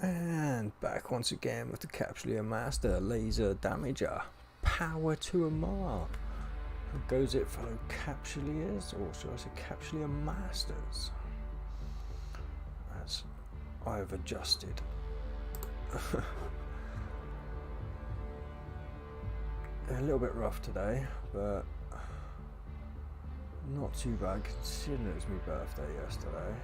And back once again with the Capsuleer Master Laser Damager. Power to a Mar. How goes it, fellow Capsuleers, or should I say Capsuleer Masters? As I've adjusted. A little bit rough today, but not too bad considering it was my birthday yesterday.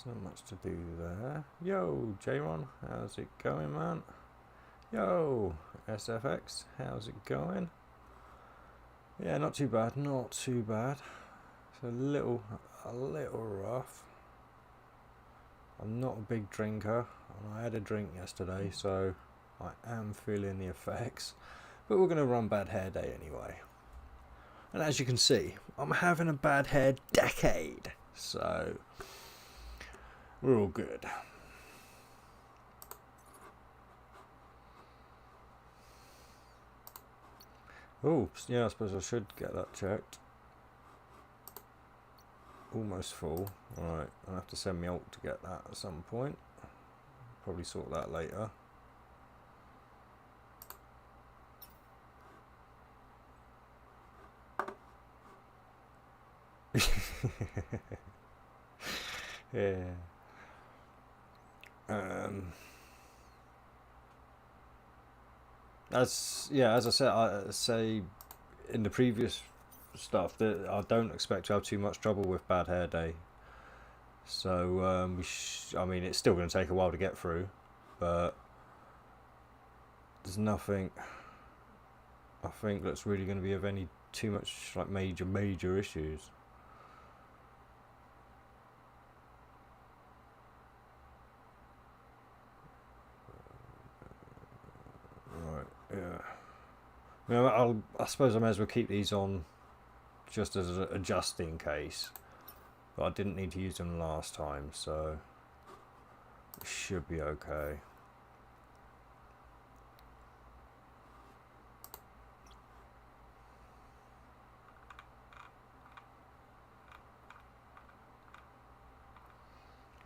Not much to do there. Yo, J-Ron, how's it going, man? Yo, SFX, how's it going? Yeah, not too bad, not too bad. It's a little rough. I'm not a big drinker, and I had a drink yesterday, so I am feeling the effects. But we're going to run Bad Hair Day anyway. And as you can see, I'm having a bad hair decade, so we're all good. Oh, yeah, I suppose I should get that checked. Almost full. Alright, I'll have to send me alt to get that at some point. Probably sort that later. Yeah. As I said, I say in the previous stuff that I don't expect to have too much trouble with Bad Hair Day. So I mean, it's still going to take a while to get through, but there's nothing I think that's really going to be of any too much like major issues. Yeah. I suppose I may as well keep these on just as a just in case. But I didn't need to use them last time, so it should be okay.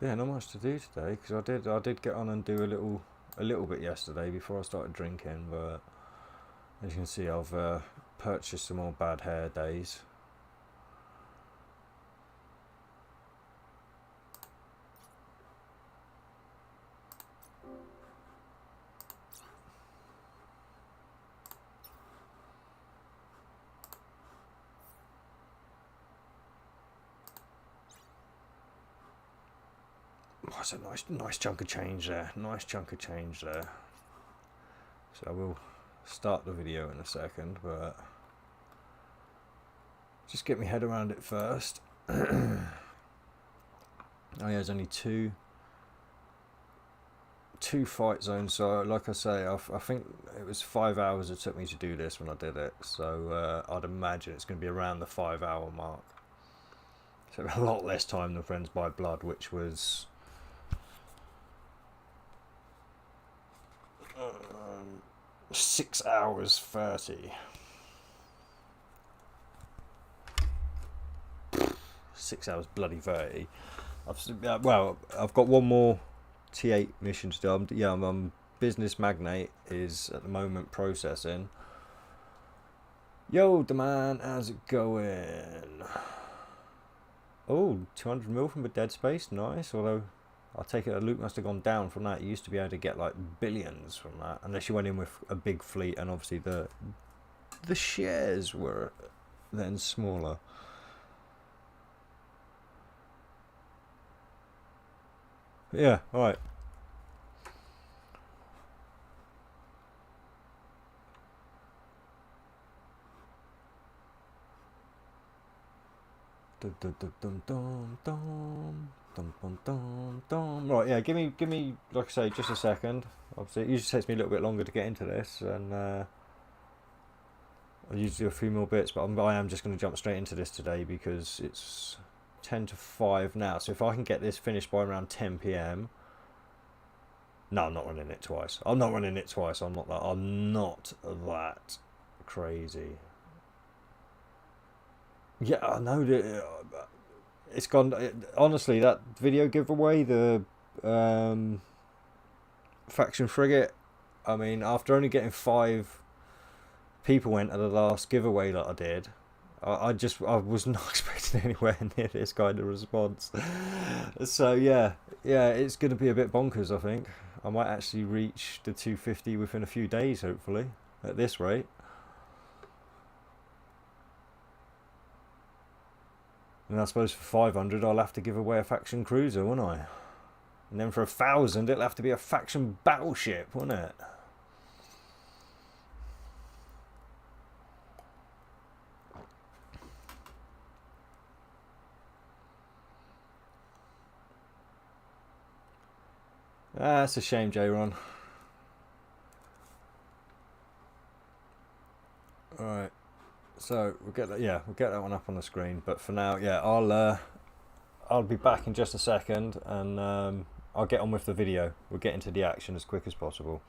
Yeah, not much to do today because I did get on and do a little bit yesterday before I started drinking, but as you can see, I've purchased some more Bad Hair Days. Oh, that's a nice chunk of change there. Nice chunk of change there. So I will start the video in a second, but just get my head around it first. Oh yeah, there's only two fight zones, so like I say, I think it was 5 hours it took me to do this when I did it, so I'd imagine it's going to be around the 5 hour mark, so a lot less time than Friends by Blood, which was 6 hours 30. 6 hours bloody 30. I've got one more T8 mission to do. I'm business magnate is at the moment processing. Yo, the man, how's it going? Oh, 200 mil from a dead space, nice. Although I take it the loot must have gone down from that. You used to be able to get like billions from that, unless you went in with a big fleet, and obviously the shares were then smaller. Yeah, alright. Right, yeah, give me, like I say, just a second. Obviously, it usually takes me a little bit longer to get into this, and I'll usually do a few more bits, but I am just going to jump straight into this today because it's 10 to 5 now. So if I can get this finished by around 10 p.m. No, I'm not running it twice. I'm not that crazy. Yeah, I know that it's gone. Honestly, that video giveaway, the faction frigate. I mean, after only getting 5 people enter the last giveaway that I did, I was not expecting anywhere near this kind of response. So yeah, it's going to be a bit bonkers. I think I might actually reach the 250 within a few days, hopefully, at this rate. And I suppose for 500 I'll have to give away a faction cruiser, won't I? And then for 1,000 it'll have to be a faction battleship, won't it? That's a shame, J-Ron. Alright. So we'll get that one up on the screen. But for now, yeah, I'll be back in just a second, and I'll get on with the video. We'll get into the action as quick as possible.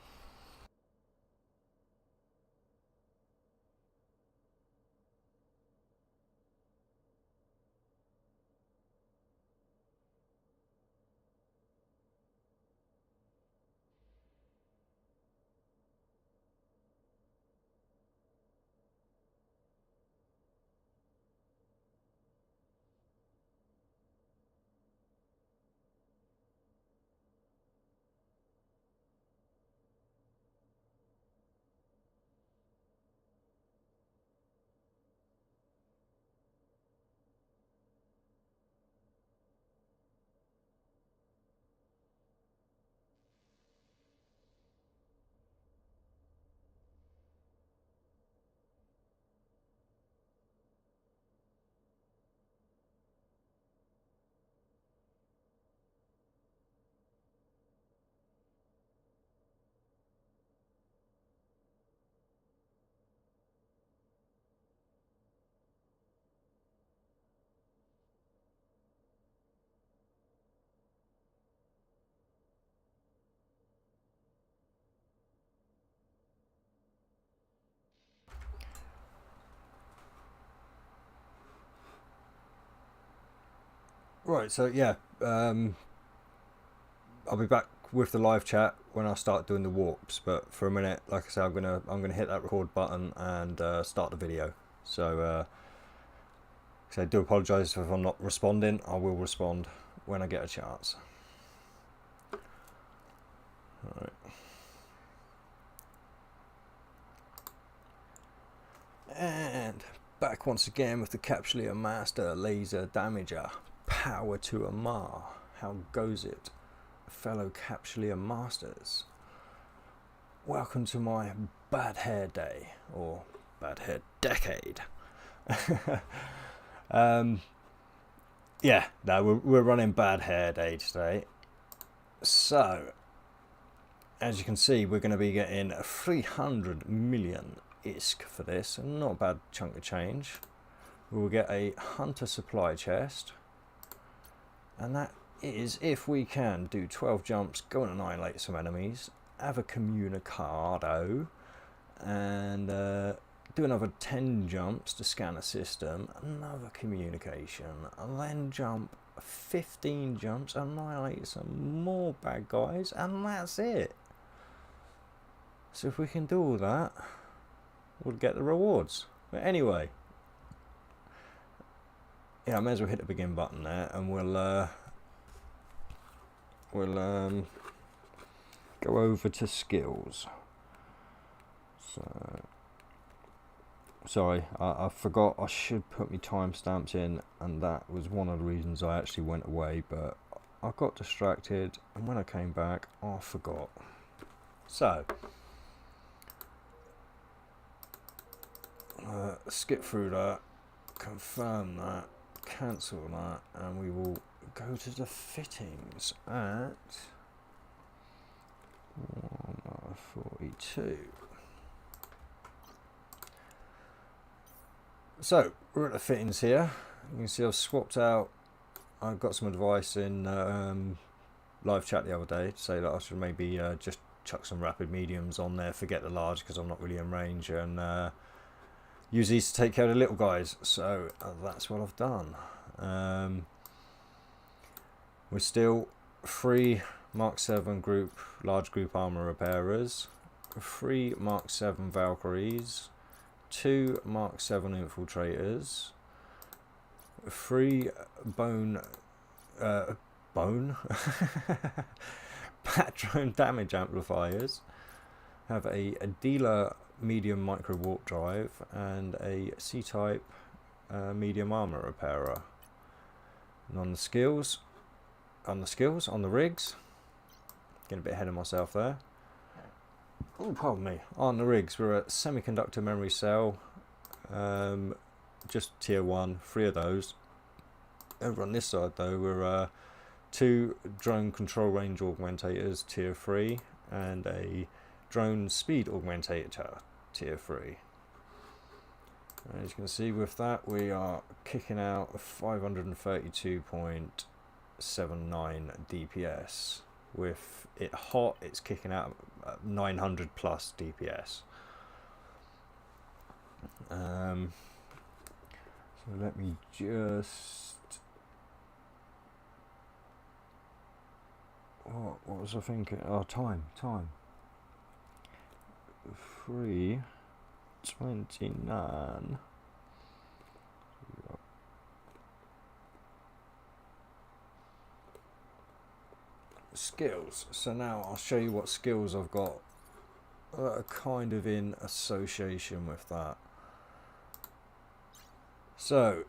Right, so yeah, I'll be back with the live chat when I start doing the warps. But for a minute, like I said, I'm gonna hit that record button and start the video. So I do apologise if I'm not responding. I will respond when I get a chance. All right. And back once again with the Capsuleer Master Laser Damager. Power to Amar. How goes it, fellow Capsuleer Masters? Welcome to my bad hair day, or bad hair decade. Yeah, no, we're running bad hair day today. So, as you can see, we're going to be getting 300 million ISK for this. Not a bad chunk of change. We'll get a hunter supply chest. And that is if we can do 12 jumps, go and annihilate some enemies, have a communicado, and do another 10 jumps to scan a system, another communication, and then jump 15 jumps, annihilate some more bad guys, and that's it. So if we can do all that, we'll get the rewards. But anyway, yeah, I may as well hit the begin button there, and we'll go over to skills. So, sorry, I forgot I should put my timestamps in, and that was one of the reasons I actually went away, but I got distracted, and when I came back, I forgot. So, skip through that, confirm that, cancel that, and we will go to the fittings at 42. So we're at the fittings here. You can see I've swapped out. I got some advice in live chat the other day to say that I should maybe just chuck some rapid mediums on there, forget the large because I'm not really in range, and use these to take care of the little guys. So that's what I've done. We're still 3 Mark 7 group, large group armor repairers, 3 Mark 7 Valkyries, 2 Mark 7 infiltrators, 3 Patron damage amplifiers, have a dealer medium micro warp drive, and a C-type medium armor repairer. And on the rigs, getting a bit ahead of myself there. Oh, pardon me. On the rigs, we're at semiconductor memory cell, just tier 1, 3 of those. Over on this side though, we're 2 drone control range augmentators, tier 3, and a drone speed augmentator, tier 3. As you can see with that, we are kicking out 532.79 DPS. With it hot, it's kicking out 900 plus DPS. So let me just... what was I thinking? Oh, time. 3:29. Skills. So now I'll show you what skills I've got that are kind of in association with that. So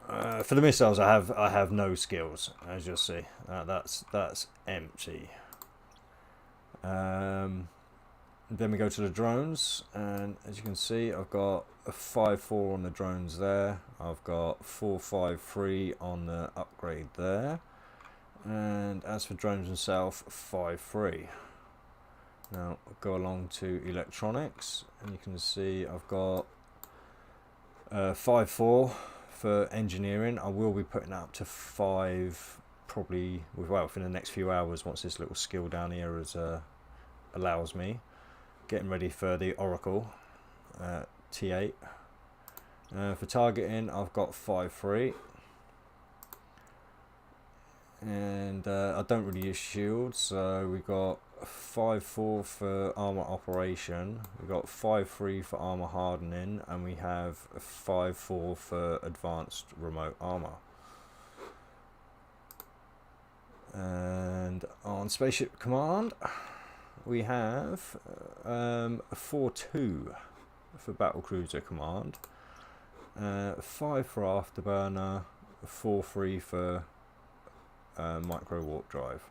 for the missiles, I have no skills, as you'll see. That's empty. Then we go to the drones, and as you can see, I've got a 5.4 on the drones there. I've got 4.53 on the upgrade there. And as for drones themselves, 5.3. Now I'll go along to electronics, and you can see I've got 5.4 for engineering. I will be putting that up to 5 probably within the next few hours, once this little skill down here allows me. Getting ready for the Oracle T8. For targeting, I've got 5.3. And I don't really use shields, so we've got 5.4 for armor operation, we've got 5.3 for armor hardening, and we have 5.4 for advanced remote armor. And on spaceship command, we have 4.2 for battlecruiser command, 5 for afterburner, 4.3 for micro warp drive.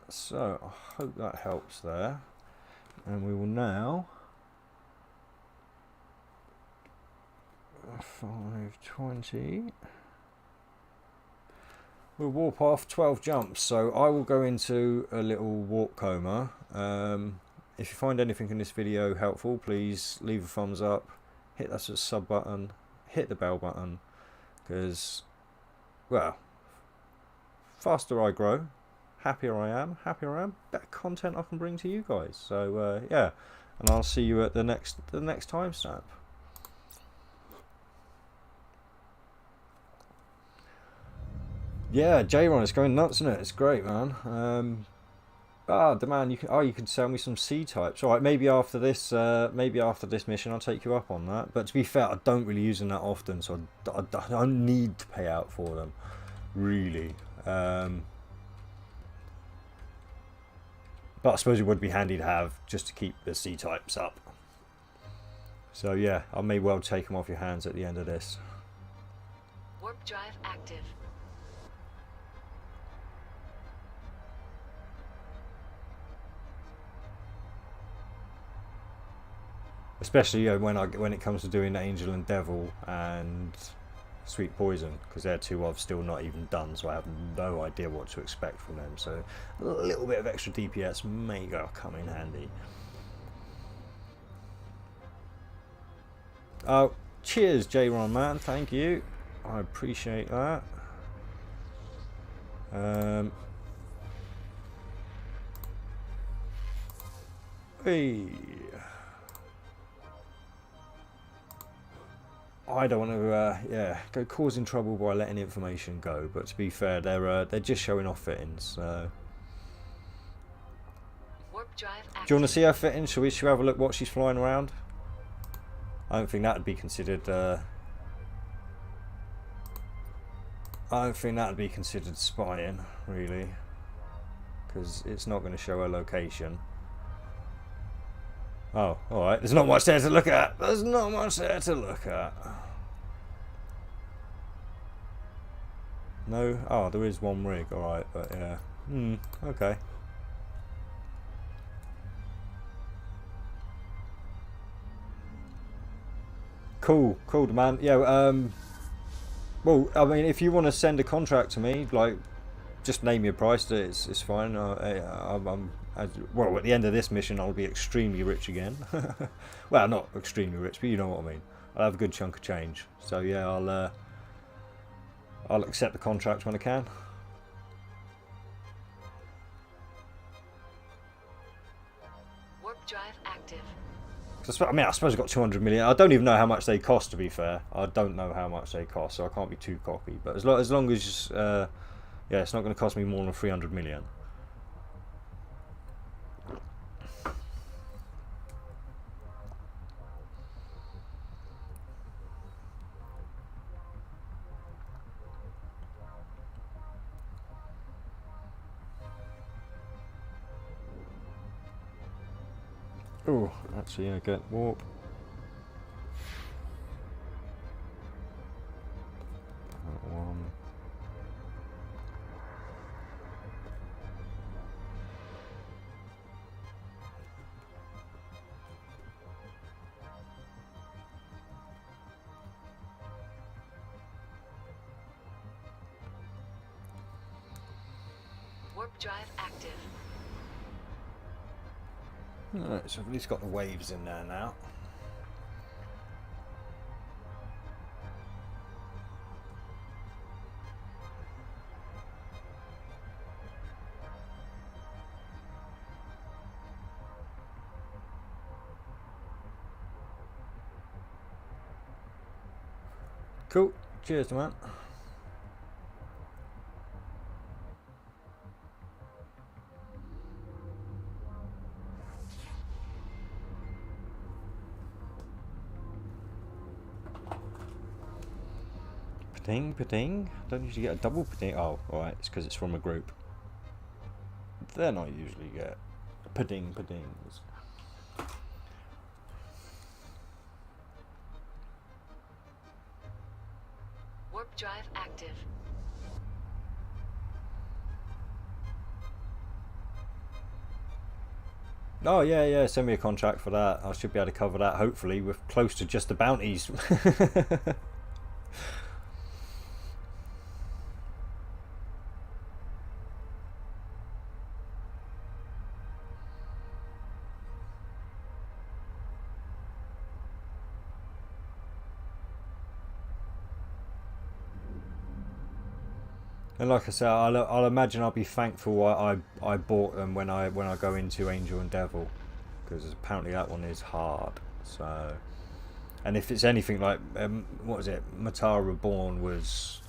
So I hope that helps there. And we will now 5:20. We'll warp off 12 jumps, so I will go into a little warp coma. If you find anything in this video helpful, please leave a thumbs up, hit that sub button, hit the bell button, because, well, faster I grow, happier I am, better content I can bring to you guys. So yeah, and I'll see you at the next timestamp. Yeah, J-Ron, it's going nuts, isn't it? It's great, man. You can sell me some C types. All right, maybe after this mission, I'll take you up on that. But to be fair, I don't really use them that often, so I don't need to pay out for them, really. But I suppose it would be handy to have just to keep the C types up. So yeah, I may well take them off your hands at the end of this. Warp drive active. Especially when it comes to doing Angel and Devil and Sweet Poison, because they're two I've still not even done, so I have no idea what to expect from them. So a little bit of extra DPS may come in handy. Oh, cheers, J-Ron, man. Thank you. I appreciate that. Hey. I don't want to, go causing trouble by letting information go. But to be fair, they're just showing off fittings. So. Warp drive active. Do you want to see her fittings? Shall we have a look what she's flying around? I don't think that would be considered. I don't think that would be considered spying, really, because it's not going to show her location. Oh, alright. There's not much there to look at. No? Oh, there is one rig. Alright, but yeah. Okay. Cool, man. Yeah, well, I mean, if you want to send a contract to me, like, just name your price. It's fine. Well, at the end of this mission, I'll be extremely rich again. Well, not extremely rich, but you know what I mean. I'll have a good chunk of change. So yeah, I'll accept the contract when I can. Warp drive active. I mean, I suppose I've got 200 million. I don't even know how much they cost, to be fair. I don't know how much they cost, so I can't be too cocky. But as long as yeah, it's not going to cost me more than 300 million. Oh, actually, I get warp. That one. Warp drive active. Alright, so I've at least got the waves in there now. Cool. Cheers, man. Pating, pating. Don't usually get a double pating. Oh, alright, it's because it's from a group. Then I usually get pating, patings. Warp drive active. Oh yeah, yeah. Send me a contract for that. I should be able to cover that. Hopefully, with close to just the bounties. And like I said, I'll imagine I'll be thankful I bought them when I go into Angel and Devil, because apparently that one is hard. So, and if it's anything like what was it, Matar Reborn was.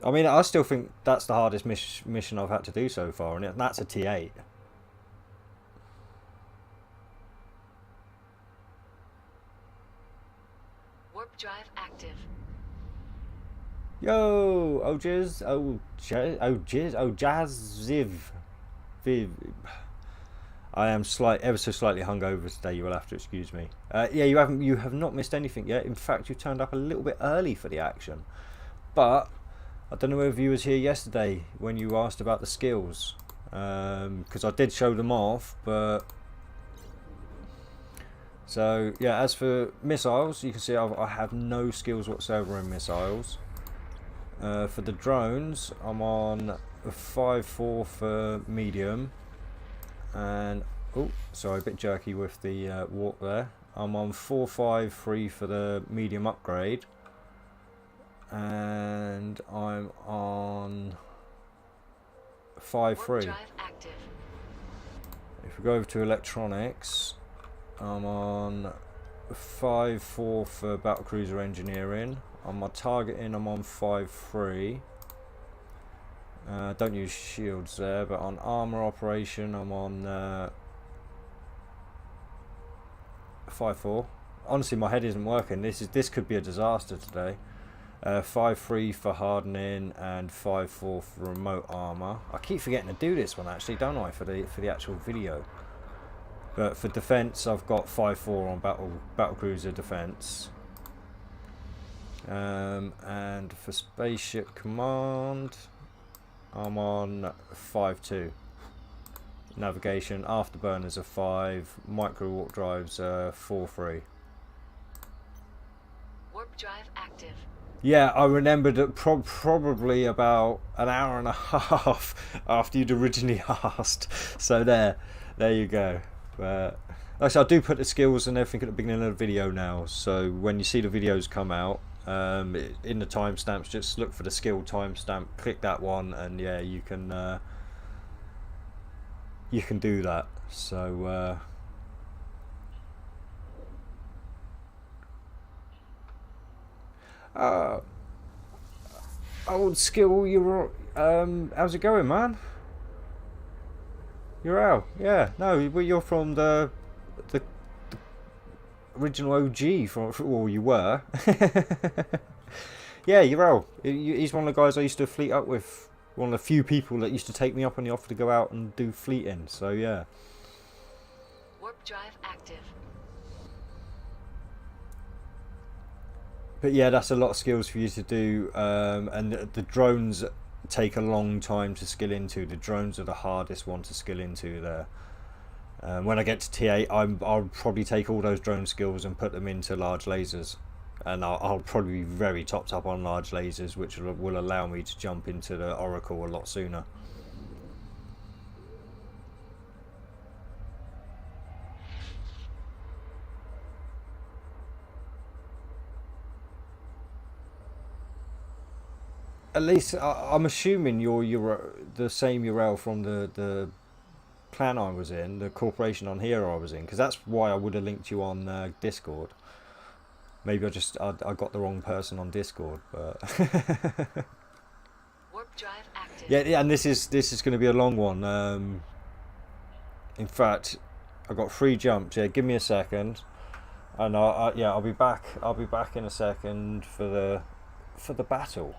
I mean, I still think that's the hardest mission I've had to do so far, and that's a T8. Warp drive active. Yo, oh jizz, jazz, Viv. I am ever so slightly hungover today. You will have to excuse me. Yeah, you have not missed anything yet. In fact, you turned up a little bit early for the action. But I don't know if you was here yesterday when you asked about the skills, because I did show them off. But so yeah, as for missiles, you can see I have no skills whatsoever in missiles. For the drones, I'm on 5-4 for medium, and oh, sorry, a bit jerky with the walk there. I'm on 4-5-3 for the medium upgrade, and I'm on 5-3. If we go over to electronics, I'm on 5-4 for battlecruiser engineering. On my targeting, I'm on 5-3. Don't use shields there, but on armor operation, I'm on 5-4. Honestly, my head isn't working. This could be a disaster today. 5-3 for hardening and 5-4 for remote armor. I keep forgetting to do this one actually, don't I, for the actual video. But for defense, I've got 5-4 on battlecruiser defense. And for spaceship command, I'm on 5-2. Navigation, afterburners are 5, micro warp drives are 4-3. Warp drive active. Yeah, I remembered it probably about an hour and a half after you'd originally asked. So there you go. But like I said, I do put the skills and everything at the beginning of the video now. So when you see the videos come out, in the timestamps, just look for the skill timestamp, click that one, and yeah, you can do that. So old skill, how's it going, man? You're out. Yeah, no, you're from the original OG from, well, you were. Yeah, you're out. He's one of the guys I used to fleet up with. One of the few people that used to take me up on the offer to go out and do fleeting. So yeah. Warp drive active. But yeah, that's a lot of skills for you to do, and the drones take a long time to skill into. The drones are the hardest one to skill into there. When I get to T8, I'll probably take all those drone skills and put them into large lasers, and I'll probably be very topped up on large lasers, which will allow me to jump into the Oracle a lot sooner. At least I'm assuming you're the same URL from the clan I was in, the corporation on Hare I was in, because that's why I would have linked you on Discord. Maybe I got the wrong person on Discord, but Warp drive active. yeah, and this is going to be a long one. In fact, I've got 3 jumps. Yeah, give me a second, and I'll be back. I'll be back in a second for the battle.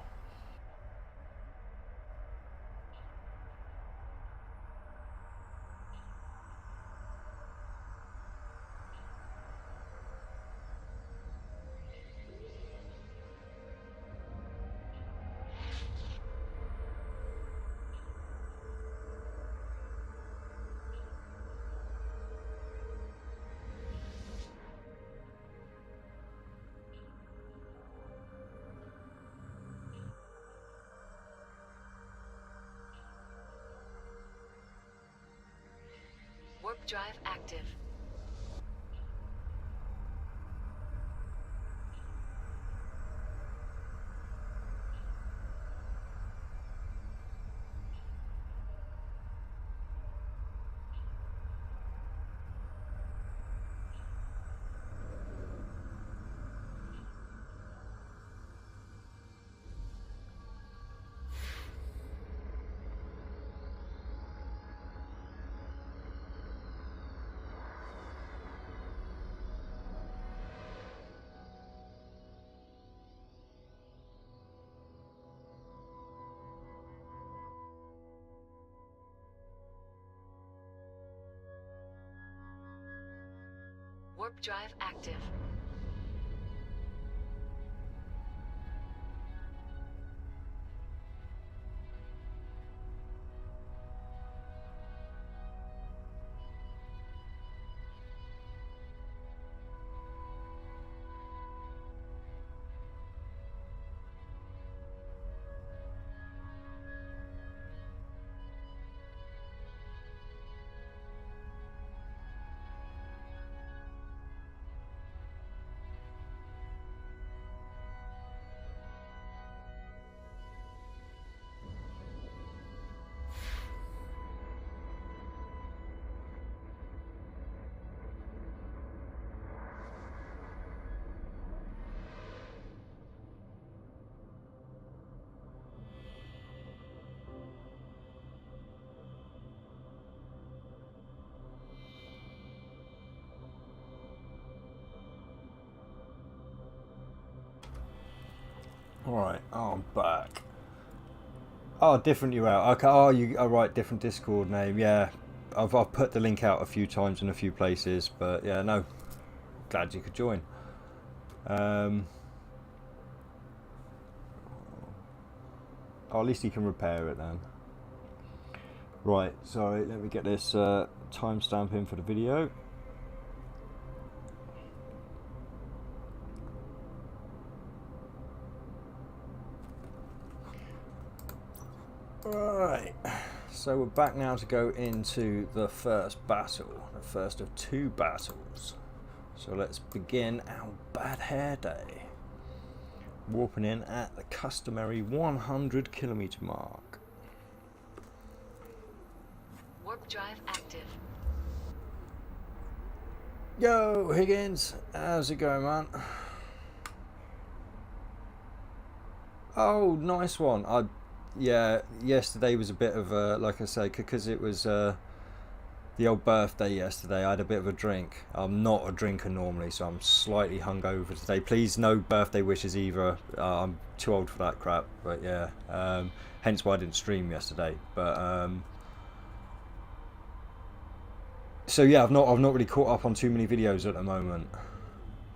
Warp drive active. Warp drive active. Alright, I'm back. Oh, different URL. Okay, oh, you are right, different Discord name. Yeah, I've put the link out a few times in a few places, but yeah, no, glad you could join. Oh, at least you can repair it then. Right, sorry, let me get this timestamp in for the video. Right, so we're back now to go into the first battle, the first of two battles. So let's begin our bad hair day. Warping in at the customary 100 kilometer mark. Warp drive active. Yo, Higgins, how's it going, man? Oh, nice one. Yeah, yesterday was a bit of a, like I say, because it was the old birthday yesterday, I had a bit of a drink. I'm not a drinker normally, so I'm slightly hungover today. Please, no birthday wishes either. I'm too old for that crap, but yeah. Hence why I didn't stream yesterday. But so yeah, I've not really caught up on too many videos at the moment.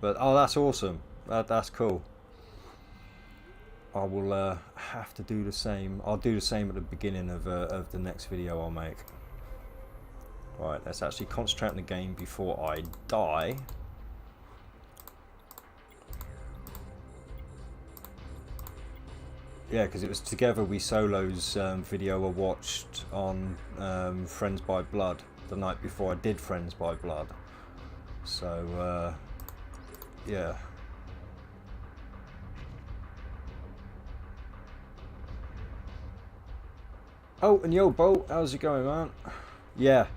But oh, that's awesome. That's cool. I will have to do the same. I'll do the same at the beginning of the next video I'll make. Right, let's actually concentrate on the game before I die. Yeah, because it was Together We Solos video I watched on Friends by Blood the night before I did Friends by Blood. So, yeah. Oh, and yo, Bolt, how's it going, man? Yeah.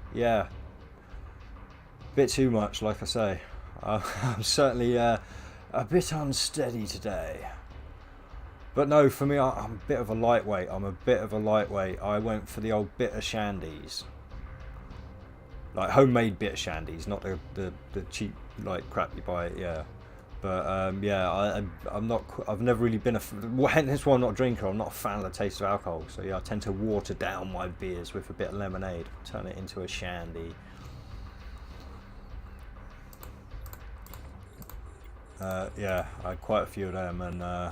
Bit too much, like I say. I'm certainly a bit unsteady today. But no, for me, I'm a bit of a lightweight. I went for the old bitter shandies. Like homemade bitter shandies, not the cheap, like, crap you buy, yeah. But yeah, I'm not. I've never really been hence why I'm not a drinker. I'm not a fan of the taste of alcohol. So yeah, I tend to water down my beers with a bit of lemonade, turn it into a shandy. Yeah, I had quite a few of them, and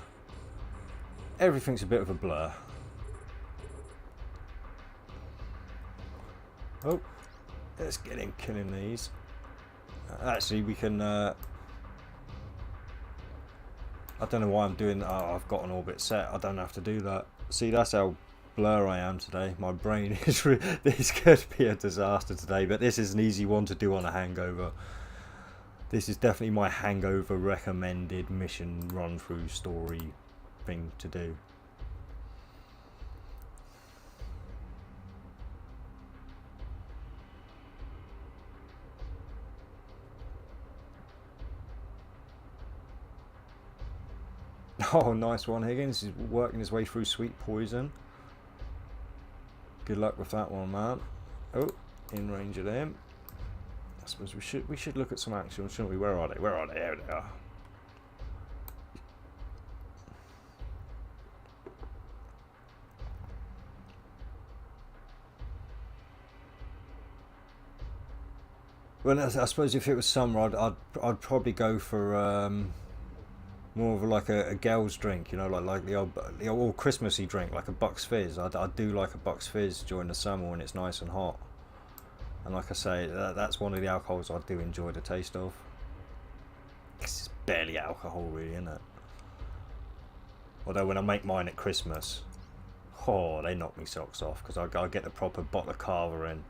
everything's a bit of a blur. Oh, let's get in killing these. Actually, we can. I don't know why I'm doing that. Oh, I've got an orbit set. I don't have to do that. See, that's how blur I am today. My brain is... This could be a disaster today, but this is an easy one to do on a hangover. This is definitely my hangover recommended mission run-through story thing to do. Oh, nice one, Higgins. He's working his way through Sweet Poison. Good luck with that one, man. Oh, in range of them. I suppose we should look at some action, shouldn't we? Where are they? Where are they? There they are. Well, I suppose if it was summer, I'd probably go for more of like a girl's drink, you know, like the old Christmassy drink, like a Bucks Fizz. I do like a Bucks Fizz during the summer when it's nice and hot. And like I say, that's one of the alcohols I do enjoy the taste of. It's barely alcohol, really, isn't it? Although when I make mine at Christmas, oh, they knock me socks off because I get the proper bottle of Carver in,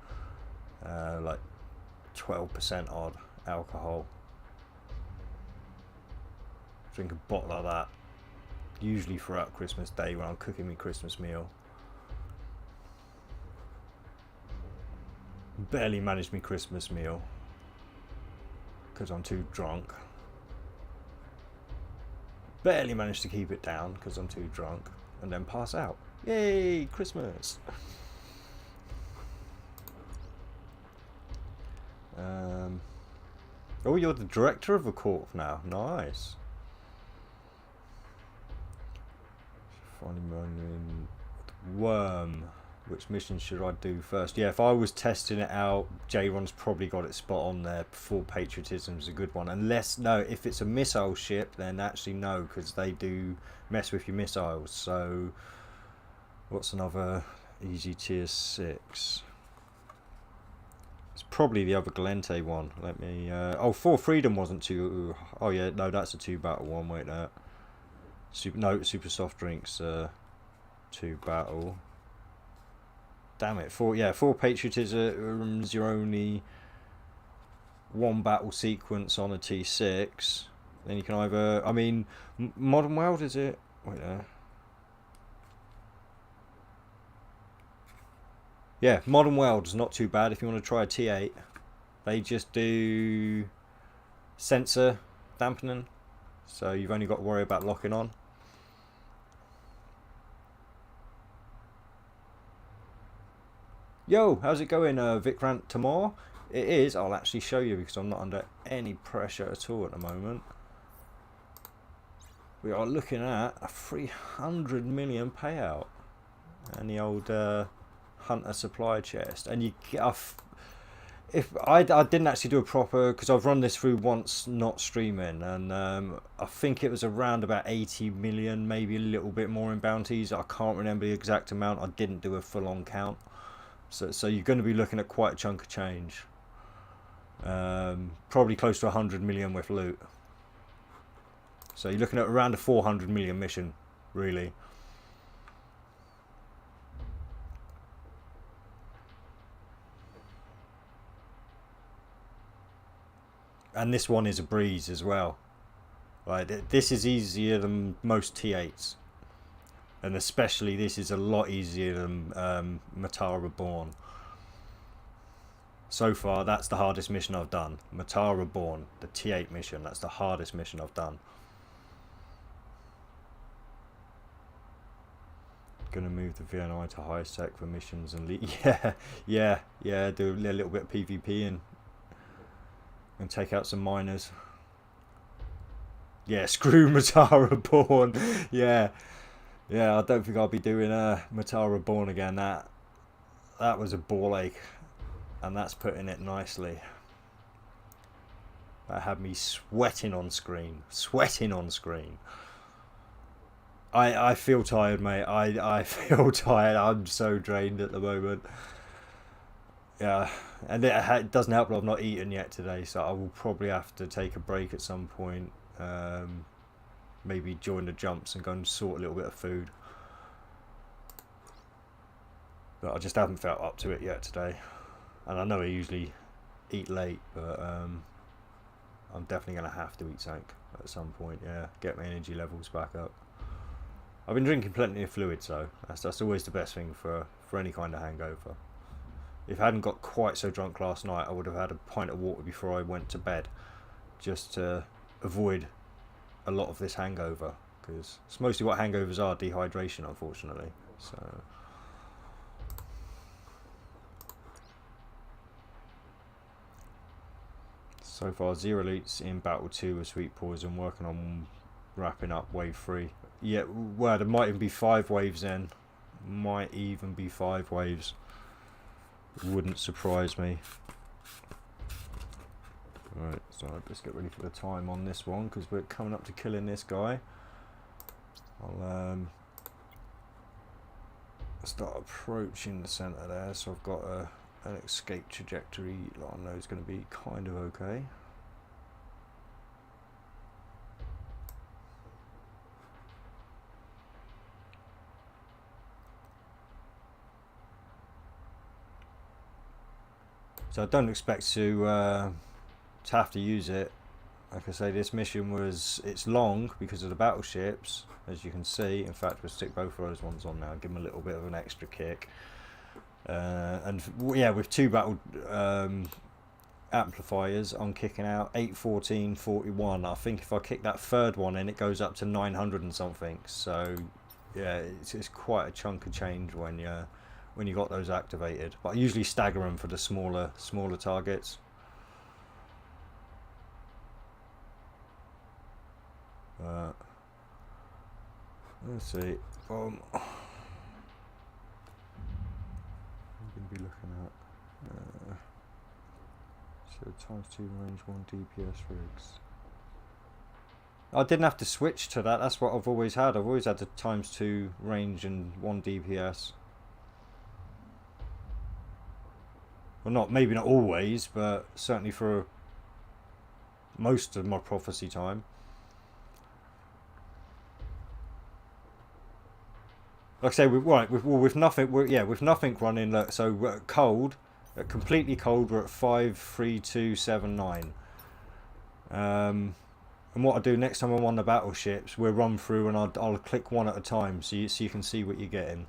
like 12% odd alcohol. Drink a bottle like that, usually throughout Christmas Day when I'm cooking my Christmas meal. Barely managed my Christmas meal because I'm too drunk. Barely managed to keep it down because I'm too drunk, and then pass out. Yay, Christmas! Oh, you're the director of a corp now. Nice. Finding worm. Which mission should I do first? Yeah, if I was testing it out, J-Ron's probably got it spot on there. Full Patriotism is a good one. Unless, no, if it's a missile ship, then actually no, because they do mess with your missiles. So, what's another easy tier 6? It's probably the other Galente one. Let me... oh, For Freedom wasn't too... Oh, yeah, no, that's a 2-battle one. Wait, that. Super soft drinks 2-battle. Damn it! For Patriotism is your only 1 battle sequence on a T6. Then you can either, I mean, Modern World is it? Wait there. Yeah, Modern World is not too bad if you want to try a T8. They just do sensor dampening, so you've only got to worry about locking on. Yo, how's it going, Vikrant Tamor? It is. I'll actually show you because I'm not under any pressure at all at the moment. We are looking at a 300 million payout and the old Hunter supply chest. And you get if I didn't actually do a proper, because I've run this through once not streaming, and I think it was around about 80 million, maybe a little bit more in bounties. I can't remember the exact amount. I didn't do a full-on count. So you're going to be looking at quite a chunk of change. Probably close to 100 million with loot. So you're looking at around a 400 million mission, really. And this one is a breeze as well. Right, this is easier than most T8s. And especially this is a lot easier than Matara Reborn. So far, that's the hardest mission I've done. Matara Reborn, the T8 mission, that's the hardest mission I've done. Gonna move the VNI to high sec for missions and yeah, do a little bit of PvP and take out some miners. Yeah, screw Matara Reborn. Yeah, I don't think I'll be doing Matara Reborn again. That was a ball ache, and that's putting it nicely. That had me sweating on screen. I feel tired, mate. I feel tired. I'm so drained at the moment. Yeah, and it doesn't help that I've not eaten yet today, so I will probably have to take a break at some point. Maybe join the jumps and go and sort a little bit of food. But I just haven't felt up to it yet today. And I know I usually eat late, but I'm definitely going to have to eat something at some point, yeah. Get my energy levels back up. I've been drinking plenty of fluids though. That's always the best thing for any kind of hangover. If I hadn't got quite so drunk last night, I would have had a pint of water before I went to bed, just to avoid a lot of this hangover, because it's mostly what hangovers are, dehydration, unfortunately. So far 0 elites in battle 2 with Sweet Poison, working on wrapping up wave 3. Yeah, well, there might even be 5 waves then. Might even be 5 waves. Wouldn't surprise me. Right, so let's get ready for the time on this one, because we're coming up to killing this guy. I'll start approaching the centre there, so I've got an escape trajectory that I know is going to be kind of okay. So I don't expect to have to use it. Like I say, this mission it's long because of the battleships, as you can see. In fact, we'll stick both of those ones on now, give them a little bit of an extra kick. And yeah, with 2 battle amplifiers, I'm kicking out 8, 14, 41. I think if I kick that 3rd one in, it goes up to 900 and something. So yeah, it's quite a chunk of change when you got those activated. But I usually stagger them for the smaller targets. Let's see. I'm going to be looking at so ×2 range 1 DPS rigs. I didn't have to switch to that. That's what I've always had. I've always had the ×2 range and 1 DPS. Well, maybe not always, but certainly for most of my prophecy time. Like I say, with nothing, with nothing running. Look, so we're at cold, completely cold. We're at 53279. And what I do next time I'm on the battleships, we'll run through and I'll click one at a time, so you can see what you're getting.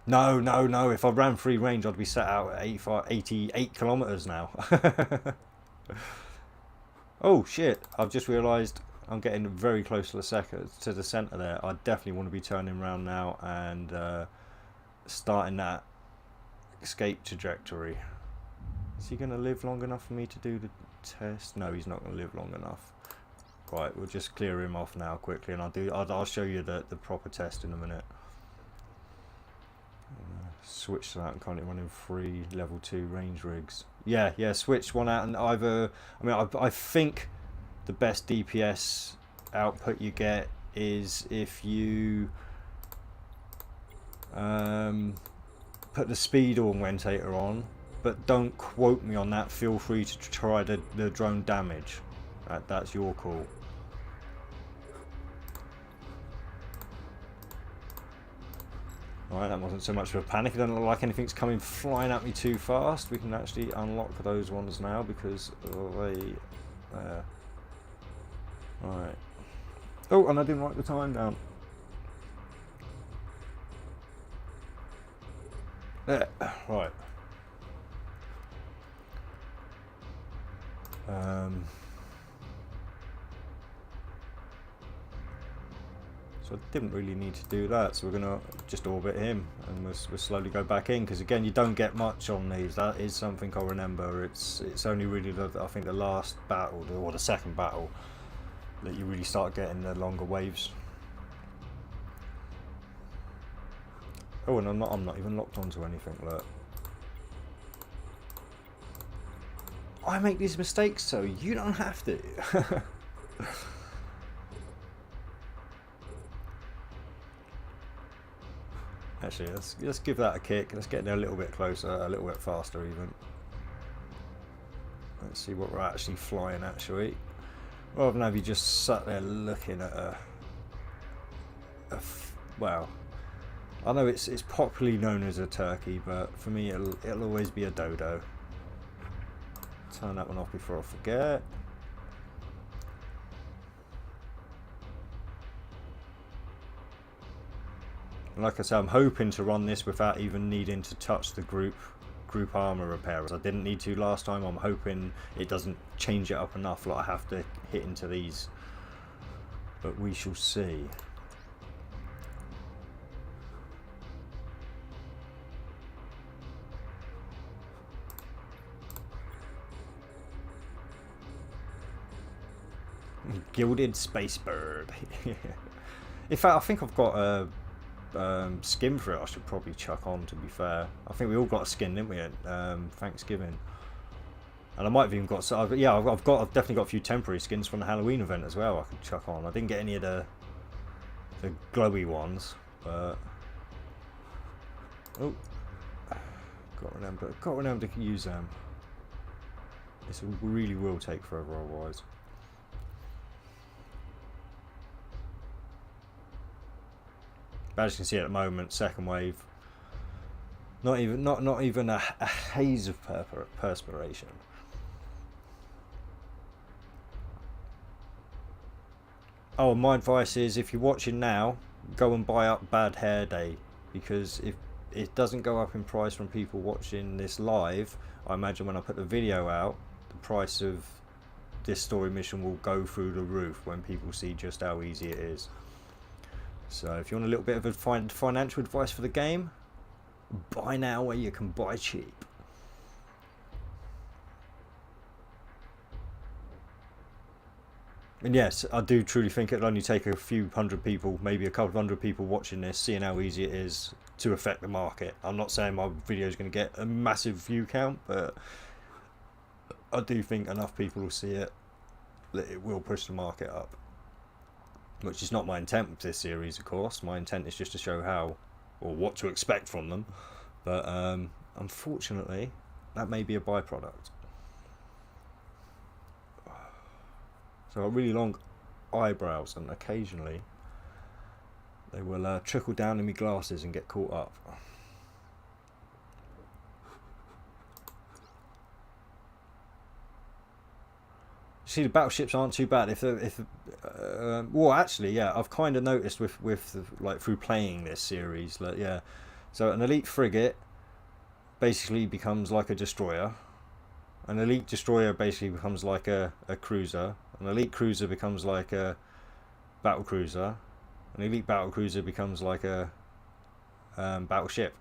No. If I ran free range, I'd be set out at 88 kilometers now. Oh shit! I've just realised I'm getting very close to the centre there. I definitely want to be turning around now and starting that escape trajectory. Is he going to live long enough for me to do the test? No, he's not going to live long enough. Right, we'll just clear him off now quickly, and I'll show you the proper test in a minute. Switch to that and currently running 3 level 2 range rigs. Yeah, switch one out and either. I think the best DPS output you get is if you put the speed augmentator on, but don't quote me on that. Feel free to try the drone damage. That's your call. Alright, that wasn't so much of a panic. It doesn't look like anything's coming flying at me too fast. We can actually unlock those ones now because they... Alright. Oh, and I didn't write the time down. There. Right. So I didn't really need to do that, so we're going to just orbit him and we'll slowly go back in, because again, you don't get much on these. That is something I remember. It's only really I think the last battle, or the second battle, that you really start getting the longer waves. Oh, and I'm not even locked onto anything. Look, I make these mistakes so you don't have to. Actually, let's give that a kick. Let's get there a little bit closer, a little bit faster even. Let's see what we're actually flying at, shall we? Rather than have you just sat there looking at well, I know it's popularly known as a turkey, but for me it'll always be a dodo. Turn that one off before I forget. Like I said, I'm hoping to run this without even needing to touch the group armor repairers. I didn't need to last time. I'm hoping it doesn't change it up enough like I have to hit into these, but we shall see. Gilded space bird. In fact, I think I've got a skin for it. I should probably chuck on, to be fair. I think we all got a skin, didn't we, at Thanksgiving? And I might have even got, so I've definitely got a few temporary skins from the Halloween event as well I could chuck on. I didn't get any of the glowy ones, but got to remember to use them. This really will take forever otherwise. But as you can see at the moment, second wave, not even a haze of perspiration. Oh, my advice is, if you're watching now, go and buy up Bad Hair Day, because if it doesn't go up in price from people watching this live, I imagine when I put the video out, the price of this story mission will go through the roof when people see just how easy it is. So if you want a little bit of financial advice for the game, buy now where you can buy cheap. And yes, I do truly think it'll only take a few hundred people, maybe a couple of hundred people watching this, seeing how easy it is to affect the market. I'm not saying my video is going to get a massive view count, but I do think enough people will see it that it will push the market up. Which is not my intent with this series, of course. My intent is just to show how, or what to expect from them. But unfortunately, that may be a byproduct. So I've got really long eyebrows, and occasionally they will trickle down in my glasses and get caught up. See, the battleships aren't too bad. Well, actually, yeah, I've kind of noticed with like through playing this series, like, yeah. So an elite frigate basically becomes like a destroyer. An elite destroyer basically becomes like a cruiser. An elite cruiser becomes like a battle cruiser. An elite battle cruiser becomes like a battleship.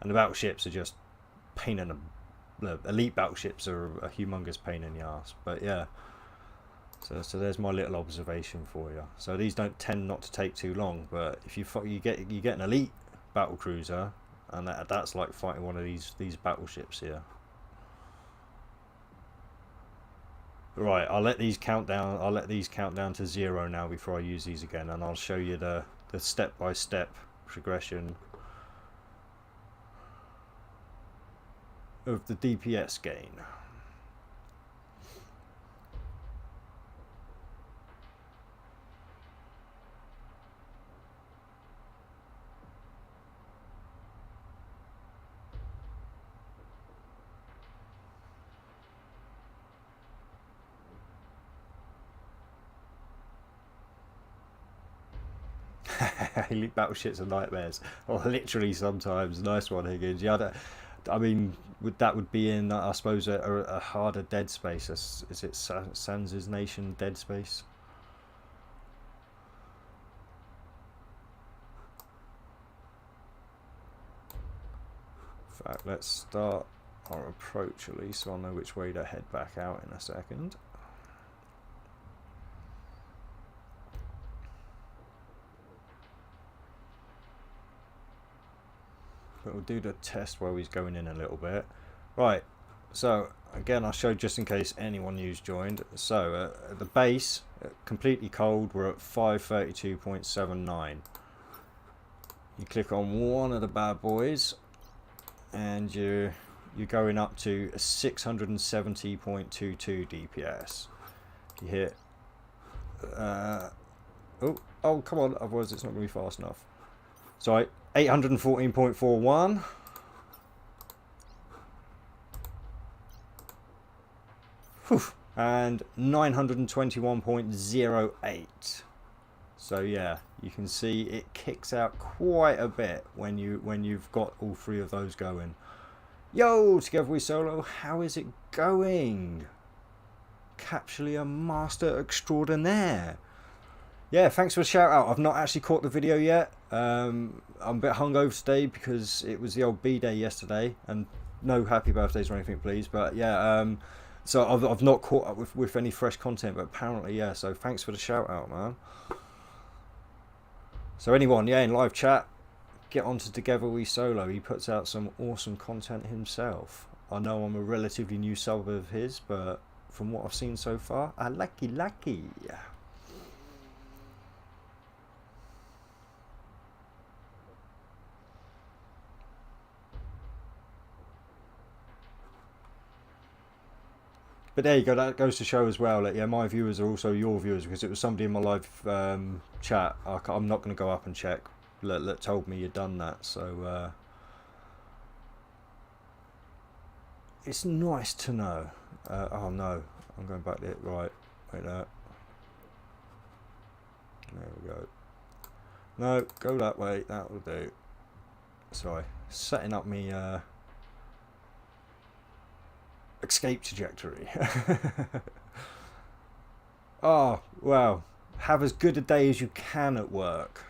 And the battleships are just pain in the elite battleships are a humongous pain in the ass. But yeah, so there's my little observation for you. So these don't tend not to take too long, but if you get an elite battle cruiser, and that's like fighting one of these battleships here. Right, I'll let these count down. I'll let these count down to 0 now before I use these again, and I'll show you the step-by-step progression of the DPS gain. Elite battleships are nightmares, or literally sometimes. Nice one, Higgins. Yeah, I mean, that would be in, I suppose, a harder Dead Space. Is it Sans' Nation Dead Space? In fact, let's start our approach at least, so I'll know which way to head back out in a second. But we'll do the test while he's going in a little bit. Right, so again, I'll show just in case anyone new's joined. So at the base, completely cold, we're at 532.79. You click on one of the bad boys, and you're going up to 670.22 DPS. You hit. Oh, come on! Otherwise, it's not going to be fast enough. So 814.41. And 921.08. So yeah, you can see it kicks out quite a bit when you've got all three of those going. Yo, Together We Solo, how is it going? Captually a master extraordinaire. Yeah, thanks for the shout out. I've not actually caught the video yet. I'm a bit hungover today because it was the old B-day yesterday, and no happy birthdays or anything, please. But yeah, so I've not caught up with any fresh content, but apparently yeah. So thanks for the shout out, man. So anyone, yeah, in live chat, get onto Together We Solo. He puts out some awesome content himself. I know I'm a relatively new sub of his, but from what I've seen so far, I lucky. But there you go, that goes to show as well that yeah, my viewers are also your viewers, because it was somebody in my live chat, I'm not going to go up and check, that told me you'd done that, so it's nice to know. Oh no, I'm going back there, right, wait there we go. No, go that way, that will do. Sorry, setting up me escape trajectory. Oh, well, have as good a day as you can at work.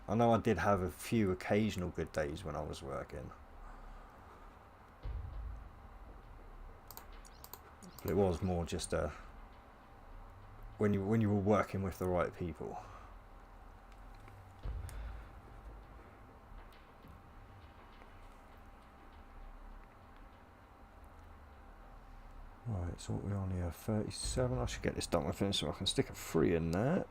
I know I did have a few occasional good days when I was working, but it was more just when you were working with the right people. Right, so what are we on here? 37. I should get this done within so I can stick a 3 in there.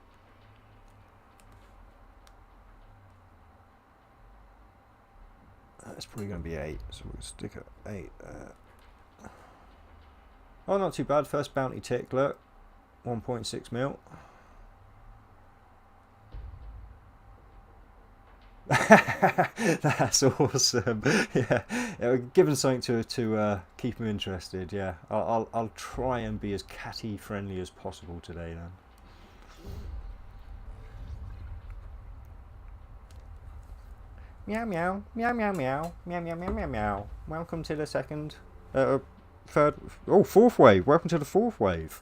That's probably going to be 8, so we'll stick at 8 there. Oh, not too bad. First bounty tick, look. 1.6 mil. That's awesome. Yeah, given something to keep them interested. Yeah, I'll try and be as catty friendly as possible today then. Meow meow meow meow meow meow meow meow meow meow. Welcome to the fourth wave. Welcome to the fourth wave.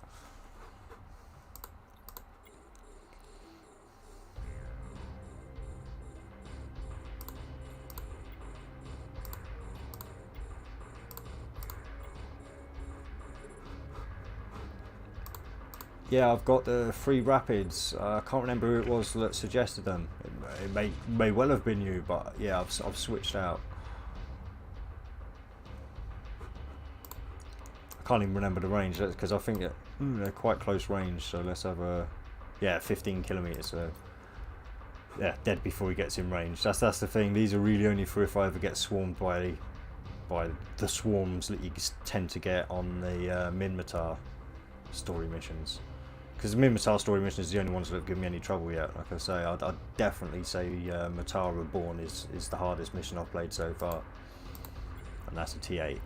Yeah, I've got the 3 rapids. I can't remember who it was that suggested them. It may well have been you, but yeah, I've switched out. I can't even remember the range because I think they're quite close range. So let's have a 15 kilometers. So yeah, dead before he gets in range. That's the thing. These are really only for if I ever get swarmed by the swarms that you tend to get on the Minmatar story missions. Because the Minmatar story mission is the only ones that have given me any trouble yet. Like I say, I'd definitely say Matar Reborn is the hardest mission I've played so far. And that's a T8.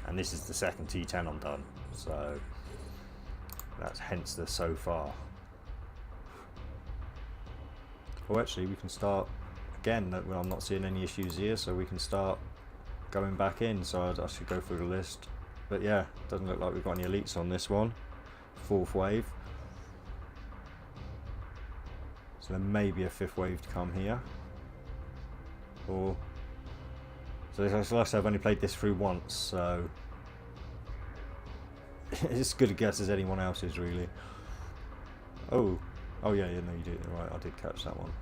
And this is the second T10 I'm done. So that's hence the so far. Oh, actually, we can start again. I'm not seeing any issues here, so we can start going back in. So I should go through the list. But yeah, doesn't look like we've got any elites on this one. 4th wave. So there may be a 5th wave to come here. Or so like I said, I've only played this through once, so it's as good a guess as anyone else's really. Oh yeah, no, you did right. I did catch that one.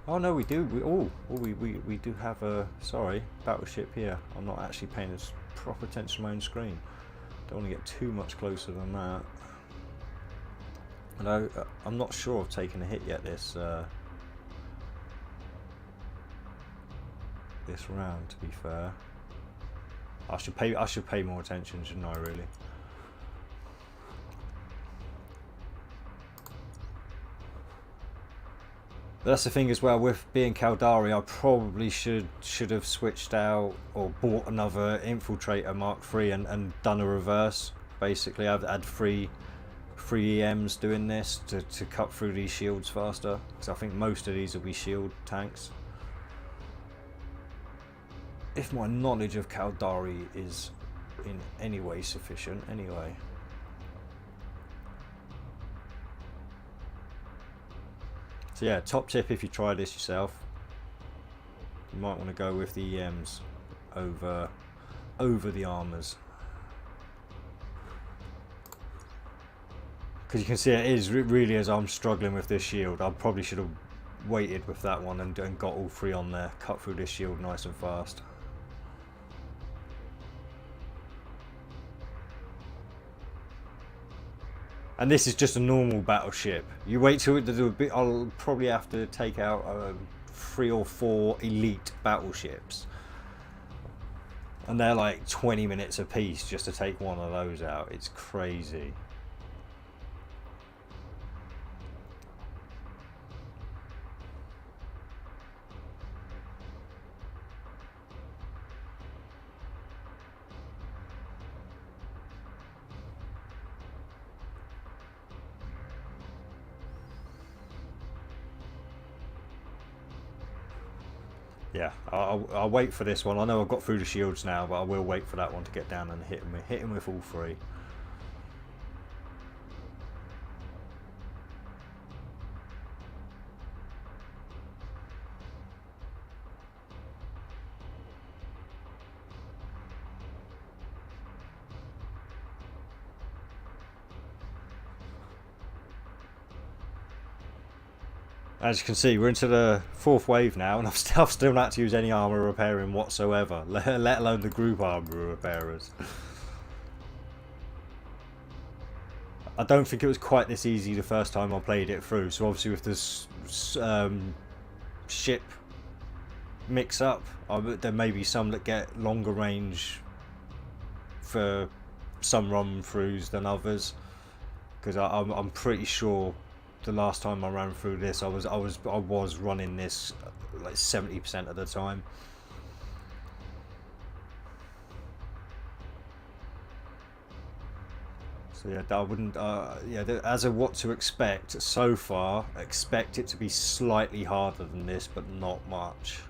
Oh no, we do. We do have a battleship here. I'm not actually paying this proper attention to my own screen. Don't want to get too much closer than that. And I'm not sure I've taken a hit yet this this round. To be fair, I should pay more attention, shouldn't I? Really. But that's the thing as well with being Caldari. I probably should have switched out or bought another Infiltrator Mark III and done a reverse. Basically, I've had three EMs doing this to cut through these shields faster. Because I think most of these will be shield tanks. If my knowledge of Caldari is in any way sufficient, anyway. So yeah, top tip if you try this yourself, you might want to go with the EMs over the armors. Because you can see it really as I'm struggling with this shield. I probably should have waited with that one and got all three on there, cut through this shield nice and fast. And this is just a normal battleship. You wait till it to do a bit. I'll probably have to take out 3 or 4 elite battleships, and they're like 20 minutes a piece just to take one of those out. It's crazy. Yeah, I'll wait for this one. I know I've got through the shields now, but I will wait for that one to get down and hit him with all 3. As you can see, we're into the 4th wave now, and I've still not to use any armour repairing whatsoever, let alone the group armour repairers. I don't think it was quite this easy the first time I played it through, so obviously with this ship mix-up, there may be some that get longer range for some run-throughs than others, because I'm pretty sure the last time I ran through this, I was running this like 70% of the time. So yeah, I wouldn't. Yeah, as a what to expect so far, expect it to be slightly harder than this, but not much.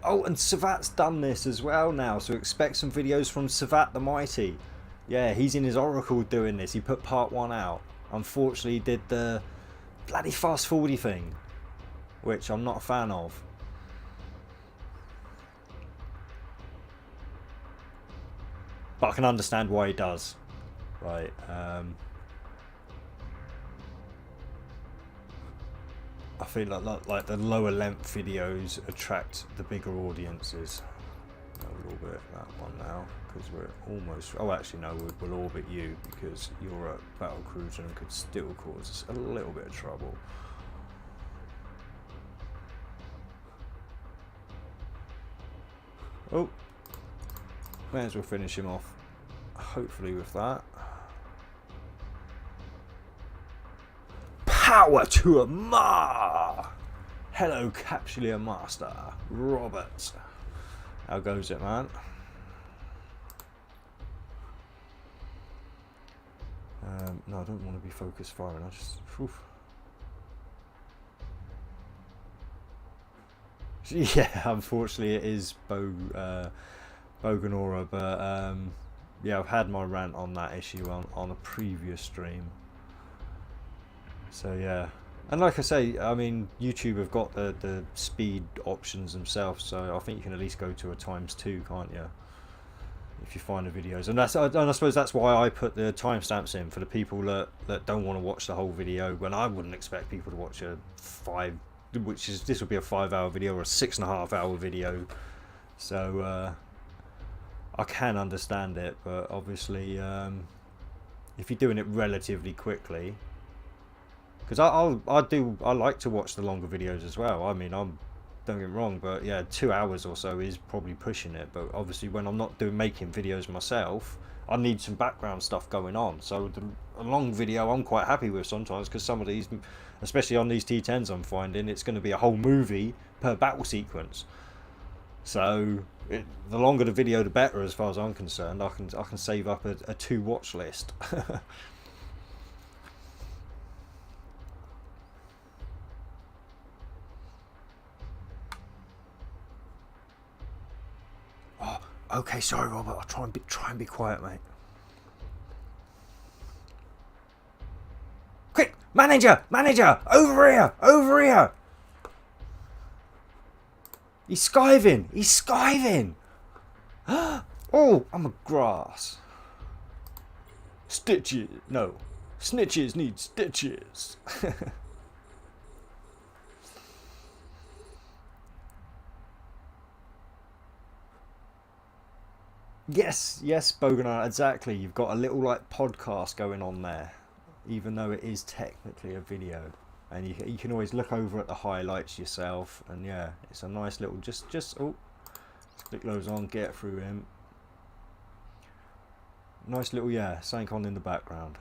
Oh, and Savat's done this as well now, so expect some videos from Savat the Mighty. Yeah, he's in his Oracle doing this. He put part 1 out. Unfortunately, he did the bloody fast forwardy thing, which I'm not a fan of. But I can understand why he does. Right, I feel like the lower length videos attract the bigger audiences. A little bit that one now, because we're almost. Oh, actually no, we'll orbit you because you're a battle cruiser and could still cause us a little bit of trouble. Oh, may as well finish him off. Hopefully with that. Power to a Ma! Hello, Capsuleer Master, Robert. How goes it, man? No, I don't want to be focused firing. I just. Oof. Yeah, unfortunately, it is Boganora, but yeah, I've had my rant on that issue on a previous stream. So yeah, and like I say, I mean, YouTube have got the speed options themselves, so I think you can at least go to a ×2, can't you? if you find the videos, and I suppose that's why I put the timestamps in for the people that don't want to watch the whole video. When I wouldn't expect people to watch this would be a 5-hour video or a 6.5-hour video, so I can understand it, but obviously if you're doing it relatively quickly, because I like to watch the longer videos as well. I mean, don't get me wrong, but yeah, 2 hours or so is probably pushing it. But obviously, when I'm not making videos myself, I need some background stuff going on. So a long video I'm quite happy with sometimes, because some of these, especially on these T10s, I'm finding it's going to be a whole movie per battle sequence. So the longer the video, the better, as far as I'm concerned. I can save up a 2-watch list. Okay, sorry, Robert. I'll try and be quiet, mate. Quick, manager, over here. He's skiving. Oh, I'm a grass. Stitches, no. Snitches need stitches. Yes, Boganar, exactly. You've got a little like podcast going on there, even though it is technically a video, and you can always look over at the highlights yourself, and yeah, it's a nice little just click those on, get through him. Nice little something on in the background.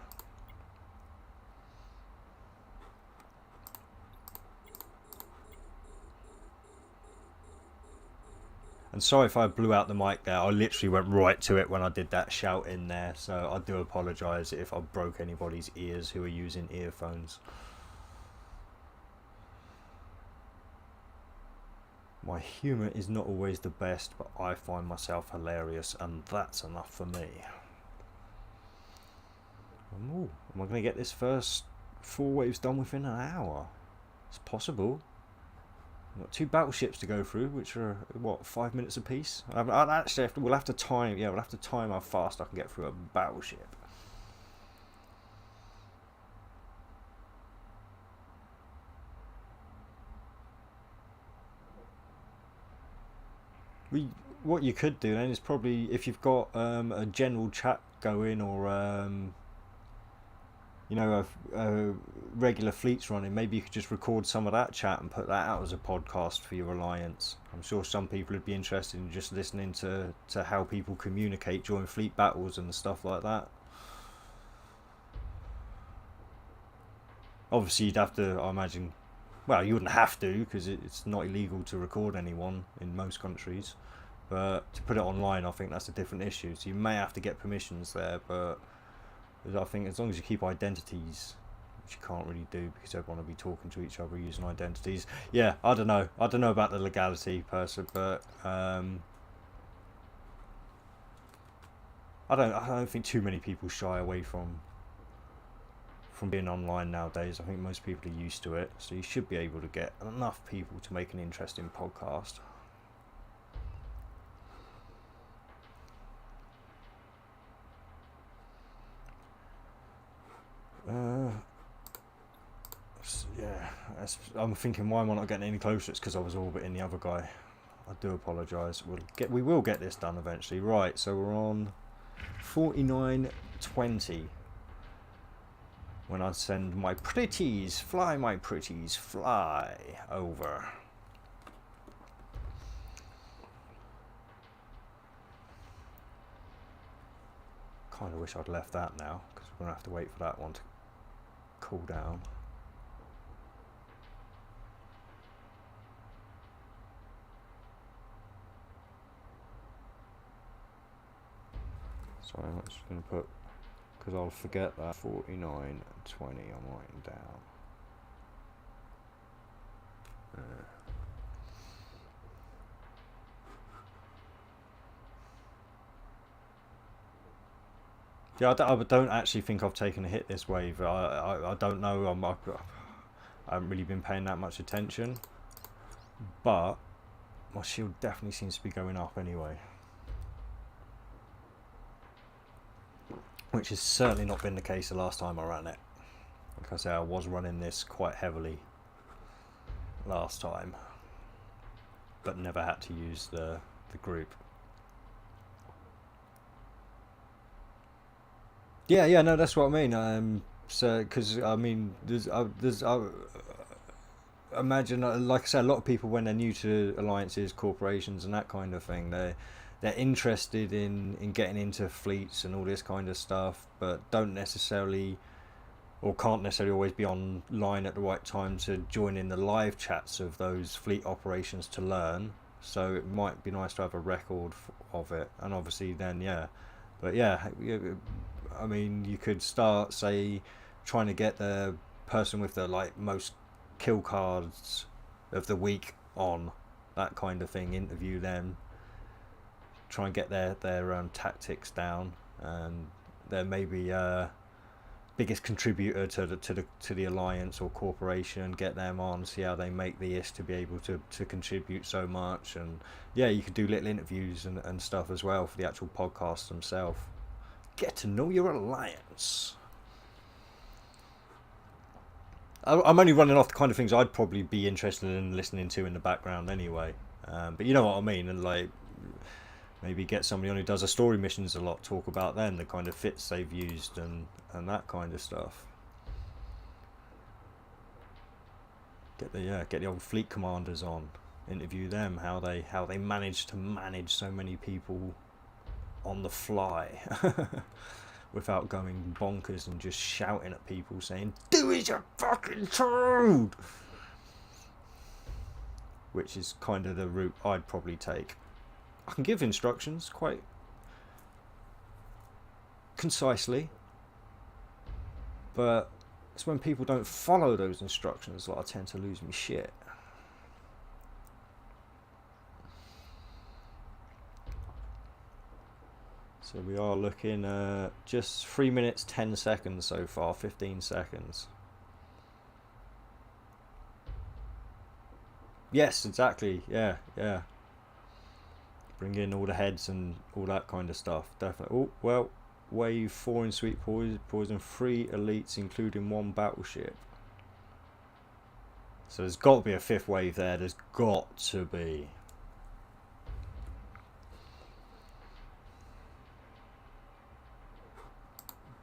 And sorry if I blew out the mic there. I literally went right to it when I did that shout in there. So I do apologise if I broke anybody's ears who are using earphones. My humour is not always the best, but I find myself hilarious, and that's enough for me. Ooh, am I going to get this first 4 waves done within an hour? It's possible. We've got 2 battleships to go through, which are what, 5 minutes apiece. We'll have to time. Yeah, we'll have to time how fast I can get through a battleship. What you could do then is probably, if you've got a general chat going, or you know, a regular fleets running, maybe you could just record some of that chat and put that out as a podcast for your alliance. I'm sure some people would be interested in just listening to how people communicate during fleet battles and stuff like that. Obviously you'd have to, I imagine, well, you wouldn't have to, because it's not illegal to record anyone in most countries, but to put it online, I think that's a different issue. So you may have to get permissions there, but I think as long as you keep identities, which you can't really do because everyone will be talking to each other using identities. Yeah, I don't know about the legality person, but I don't think too many people shy away from being online nowadays. I think most people are used to it, so you should be able to get enough people to make an interesting podcast. Yeah, I'm thinking, why am I not getting any closer? It's because I was orbiting the other guy. I do apologise. We will get this done eventually. Right, so we're on 49.20. When I send my pretties, fly my pretties, fly over. Kind of wish I'd left that now, because we're going to have to wait for that one to cool down. So I'm just going to put, because I'll forget that, 49.20 I'm writing down. Yeah, I don't actually think I've taken a hit this wave. I don't know. I haven't really been paying that much attention, but my shield definitely seems to be going up anyway. which has certainly not been the case the last time I ran it. Like I say, I was running this quite heavily last time, but never had to use the group. Yeah, no, that's what I mean. So, because I mean, imagine, like I said, a lot of people when they're new to alliances, corporations, and that kind of thing, they're interested in getting into fleets and all this kind of stuff, but don't necessarily or can't necessarily always be online at the right time to join in the live chats of those fleet operations to learn. So it might be nice to have a record of it, and obviously then I mean, you could start, say, trying to get the person with the like most kill cards of the week on, that kind of thing. Interview them, try and get their tactics down, and they're maybe biggest contributor to the alliance or corporation. Get them on, see how they make the IS to be able to contribute so much. And yeah, you could do little interviews and stuff as well for the actual podcasts themselves. Get to know your alliance. I'm only running off the kind of things I'd probably be interested in listening to in the background anyway. But you know what I mean, and like maybe get somebody on who does a story missions a lot, talk about them, the kind of fits they've used and that kind of stuff. Get the old fleet commanders on, interview them, how they manage to manage so many people on the fly without going bonkers and just shouting at people saying, "Do as you're fucking told," which is kind of the route I'd probably take. I can give instructions quite concisely, but it's when people don't follow those instructions that I tend to lose my shit. So we are looking at just 3 minutes 10 seconds so far, 15 seconds. Yes, exactly. Yeah. Bring in all the heads and all that kind of stuff. Definitely. Oh, well, wave 4 in sweet poison, 3 elites including 1 battleship. So there's got to be a 5th wave there. There's got to be.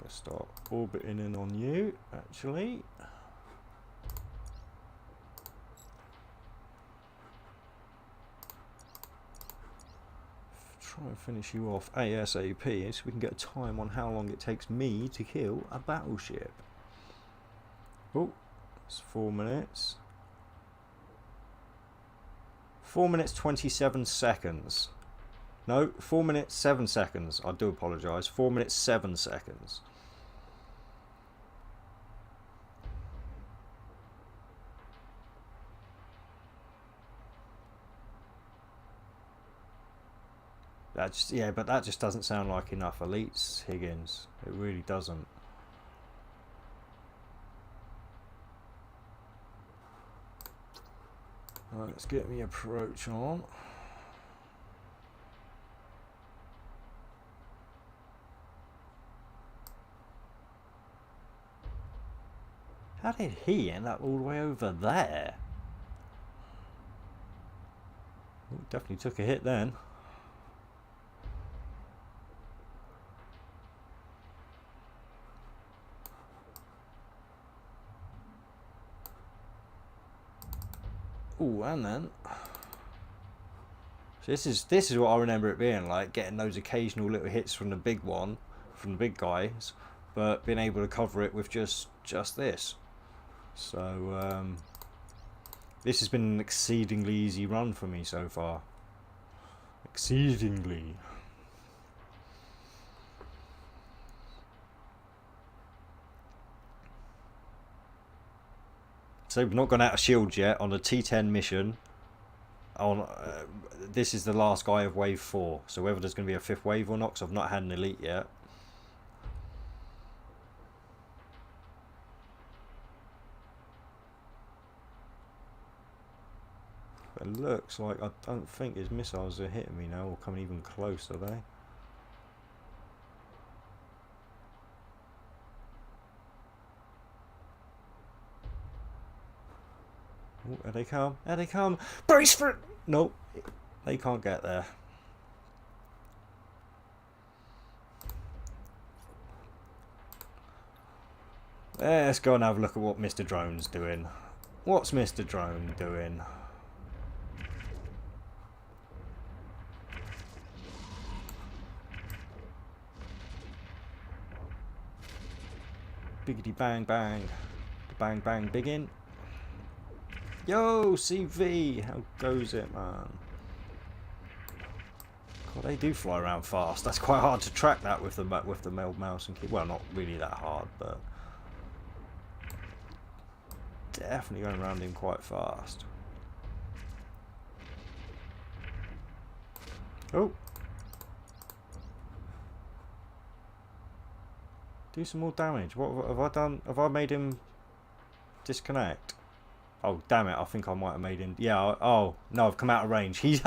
Let's start orbiting in on you, actually. Try and finish you off ASAP so we can get a time on how long it takes me to kill a battleship. Oh, it's 4 minutes. 4 minutes 27 seconds. No, 4 minutes 7 seconds. I do apologise. 4 minutes 7 seconds. But that just doesn't sound like enough elites, Higgins. It really doesn't. Right, let's get me approach on. How did he end up all the way over there? Ooh, definitely took a hit then. Ooh, and then so this is what I remember it being like, getting those occasional little hits from the big guys, but being able to cover it with just this. So this has been an exceedingly easy run for me so far. Exceedingly. So we've not gone out of shields yet on the T10 mission. On this is the last guy of wave 4. So whether there's going to be a 5th wave or not, because I've not had an elite yet. But it looks like I don't think his missiles are hitting me now or coming even close, are they? Oh, here they come. Here they come. Brace for it! Nope. They can't get there. Let's go and have a look at what Mr. Drone's doing. What's Mr. Drone doing? Biggity bang bang. Bang bang biggin. Yo, CV! How goes it, man? God, they do fly around fast. That's quite hard to track that with the mouse and key. Well, not really that hard, but definitely going around him quite fast. Oh! Do some more damage. What have I done? Have I made him disconnect? Oh, damn it. I think I might have made him... Yeah, oh, no, I've come out of range. He's...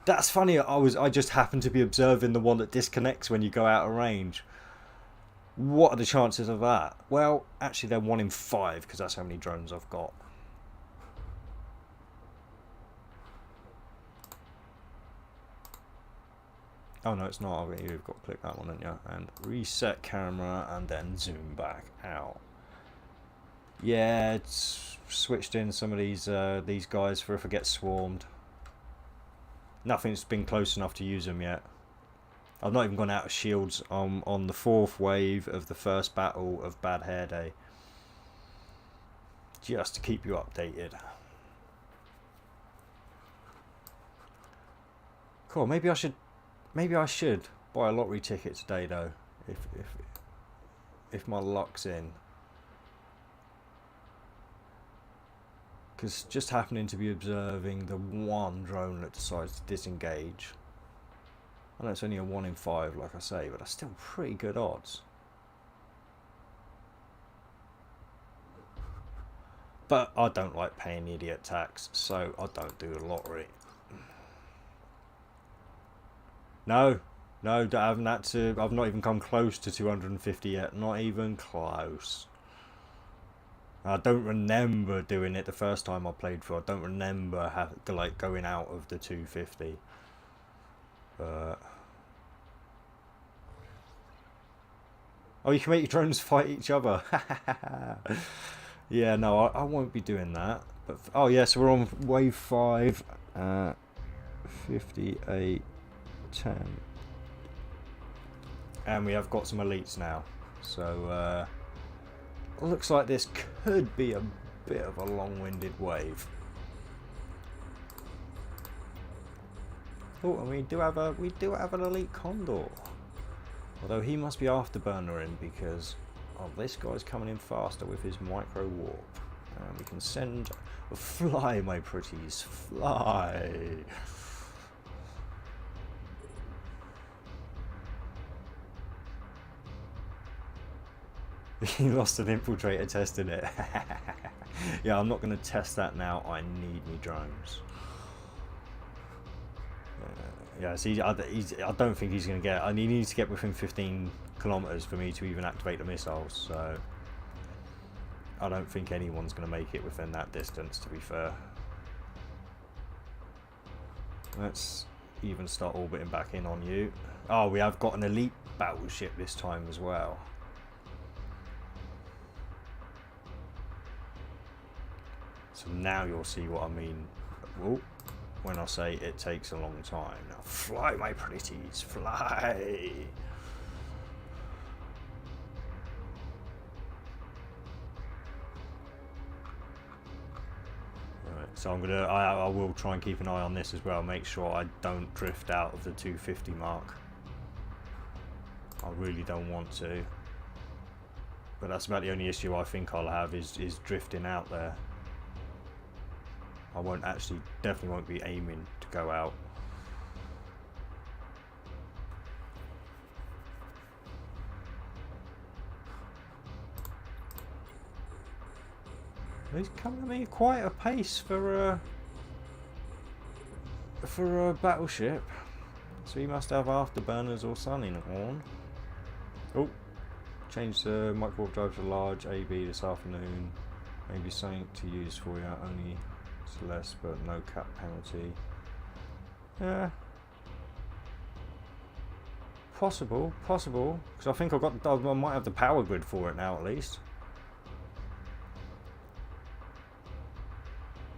That's funny. I just happened to be observing the one that disconnects when you go out of range. What are the chances of that? Well, actually, they're 1 in 5, because that's how many drones I've got. Oh, no, it's not. You've got to click that one, haven't you? And reset camera, and then zoom back out. Yeah, it's switched in some of these guys for if I get swarmed. Nothing's been close enough to use them yet. I've not even gone out of shields on the 4th wave of the first battle of Bad Hair Day. Just to keep you updated. Cool, maybe I should buy a lottery ticket today though. If my luck's in. Because just happening to be observing the one drone that decides to disengage. I know it's only a 1 in 5, like I say, but that's still pretty good odds. But I don't like paying idiot tax, so I don't do the lottery. No, I haven't had to. I've not even come close to 250 yet. Not even close. I don't remember doing it the first time I played for. I don't remember like going out of the 250. Oh, you can make your drones fight each other. Yeah, no, I won't be doing that. But oh yeah, so we're on wave 5. 58, 10, and we have got some elites now. So. Looks like this could be a bit of a long-winded wave. Oh, and we do have an elite condor. Although he must be afterburnering because this guy's coming in faster with his micro warp. And we can send fly, my pretties, fly. He lost an infiltrator testing it. Yeah, I'm not going to test that now. I need me drones. Yeah, see, I don't think he's going to get... he needs to get within 15 kilometers for me to even activate the missiles. So I don't think anyone's going to make it within that distance, to be fair. Let's even start orbiting back in on you. Oh, we have got an elite battleship this time as well. So now you'll see what I mean when I say it takes a long time. Now fly, my pretties, fly! Right, so I will try and keep an eye on this as well. Make sure I don't drift out of the 250 mark. I really don't want to. But that's about the only issue I think I'll have is drifting out there. I definitely won't be aiming to go out. He's coming at me quite a pace for a battleship. So he must have afterburners or something on. Oh, changed the micro drive to large AB this afternoon. Maybe something to use for you only. It's less, but no cap penalty. Yeah. Possible, because I think I might have the power grid for it now at least.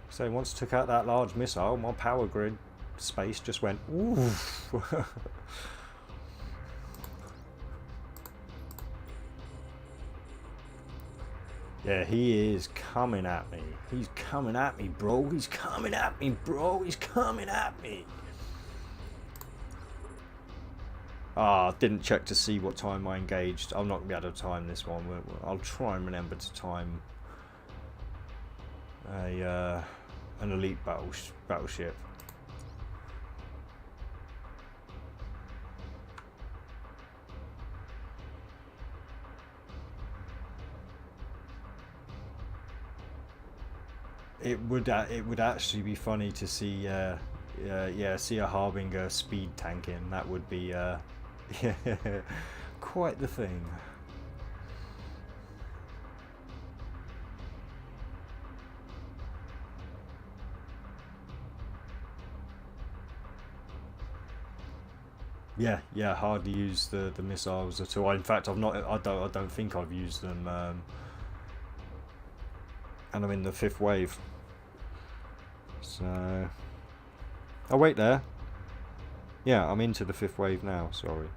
So once I took out that large missile, my power grid space just went oof. Yeah, he is coming at me. He's coming at me, bro. He's coming at me, bro. He's coming at me. Ah, didn't check to see what time I engaged. I'm not going to be able to time this one. I'll try and remember to time an elite battleship. It would actually be funny to see see a Harbinger speed tanking. That would be yeah, quite the thing. Yeah, hardly use the missiles at all. In fact, I don't think I've used them, and I'm in the 5th wave. So, oh wait there. Yeah, I'm into the 5th wave now. Sorry.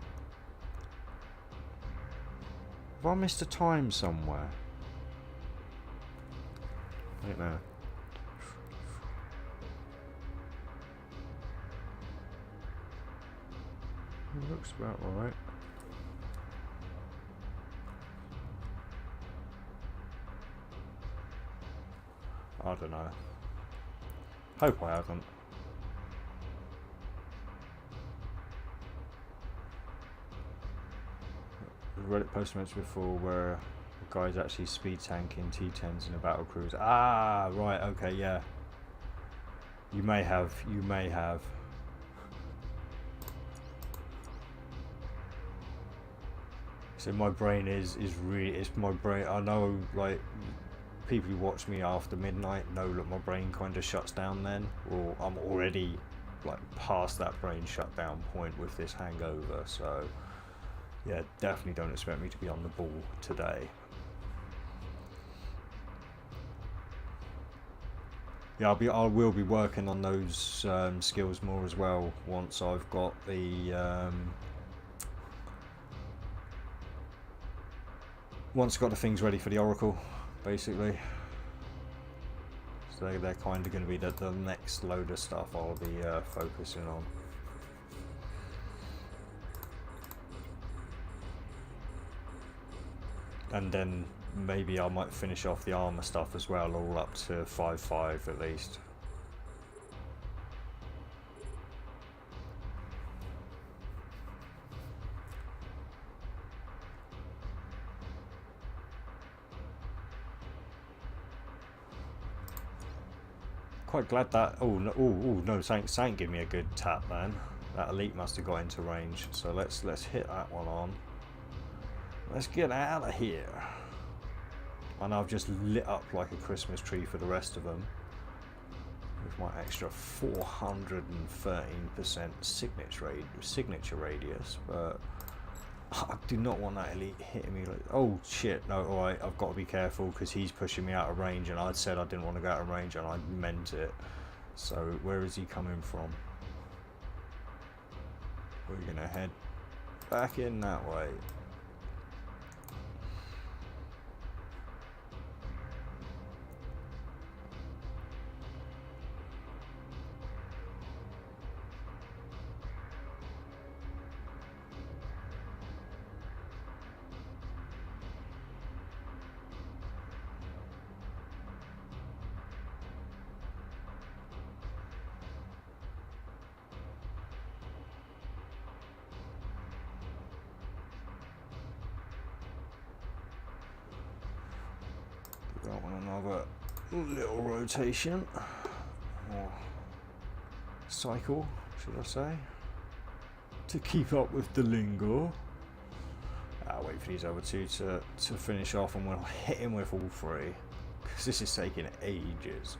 Have I missed a time somewhere? Wait there. It looks about right. I don't know. Hope I haven't. I've read it posted before where the guy's actually speed tanking T-10s in a battle cruiser. Ah, right, okay, yeah. You may have. So my brain is really, it's my brain. I know, like, people who watch me after midnight know that my brain kind of shuts down then, or I'm already like past that brain shutdown point with this hangover. So yeah, definitely don't expect me to be on the ball today. Yeah, I will be working on those skills more as well once I've got the things ready for the Oracle, basically. So they're kind of going to be the next load of stuff I'll be focusing on. And then maybe I might finish off the armor stuff as well, all up to 5.5 at least. Quite glad that. Oh no! Sank give me a good tap, man. That elite must have got into range. So let's hit that one on. Let's get out of here. And I've just lit up like a Christmas tree for the rest of them with my extra 413% signature radius. But I do not want that elite hitting me. Like, oh shit! No, all right. I've got to be careful because he's pushing me out of range, and I'd said I didn't want to go out of range, and I meant it. So where is he coming from? We're gonna head back in that way. Got one another little rotation or cycle, should I say, to keep up with the lingo. I'll wait for these other two to finish off, and we'll hit him with all three because this is taking ages.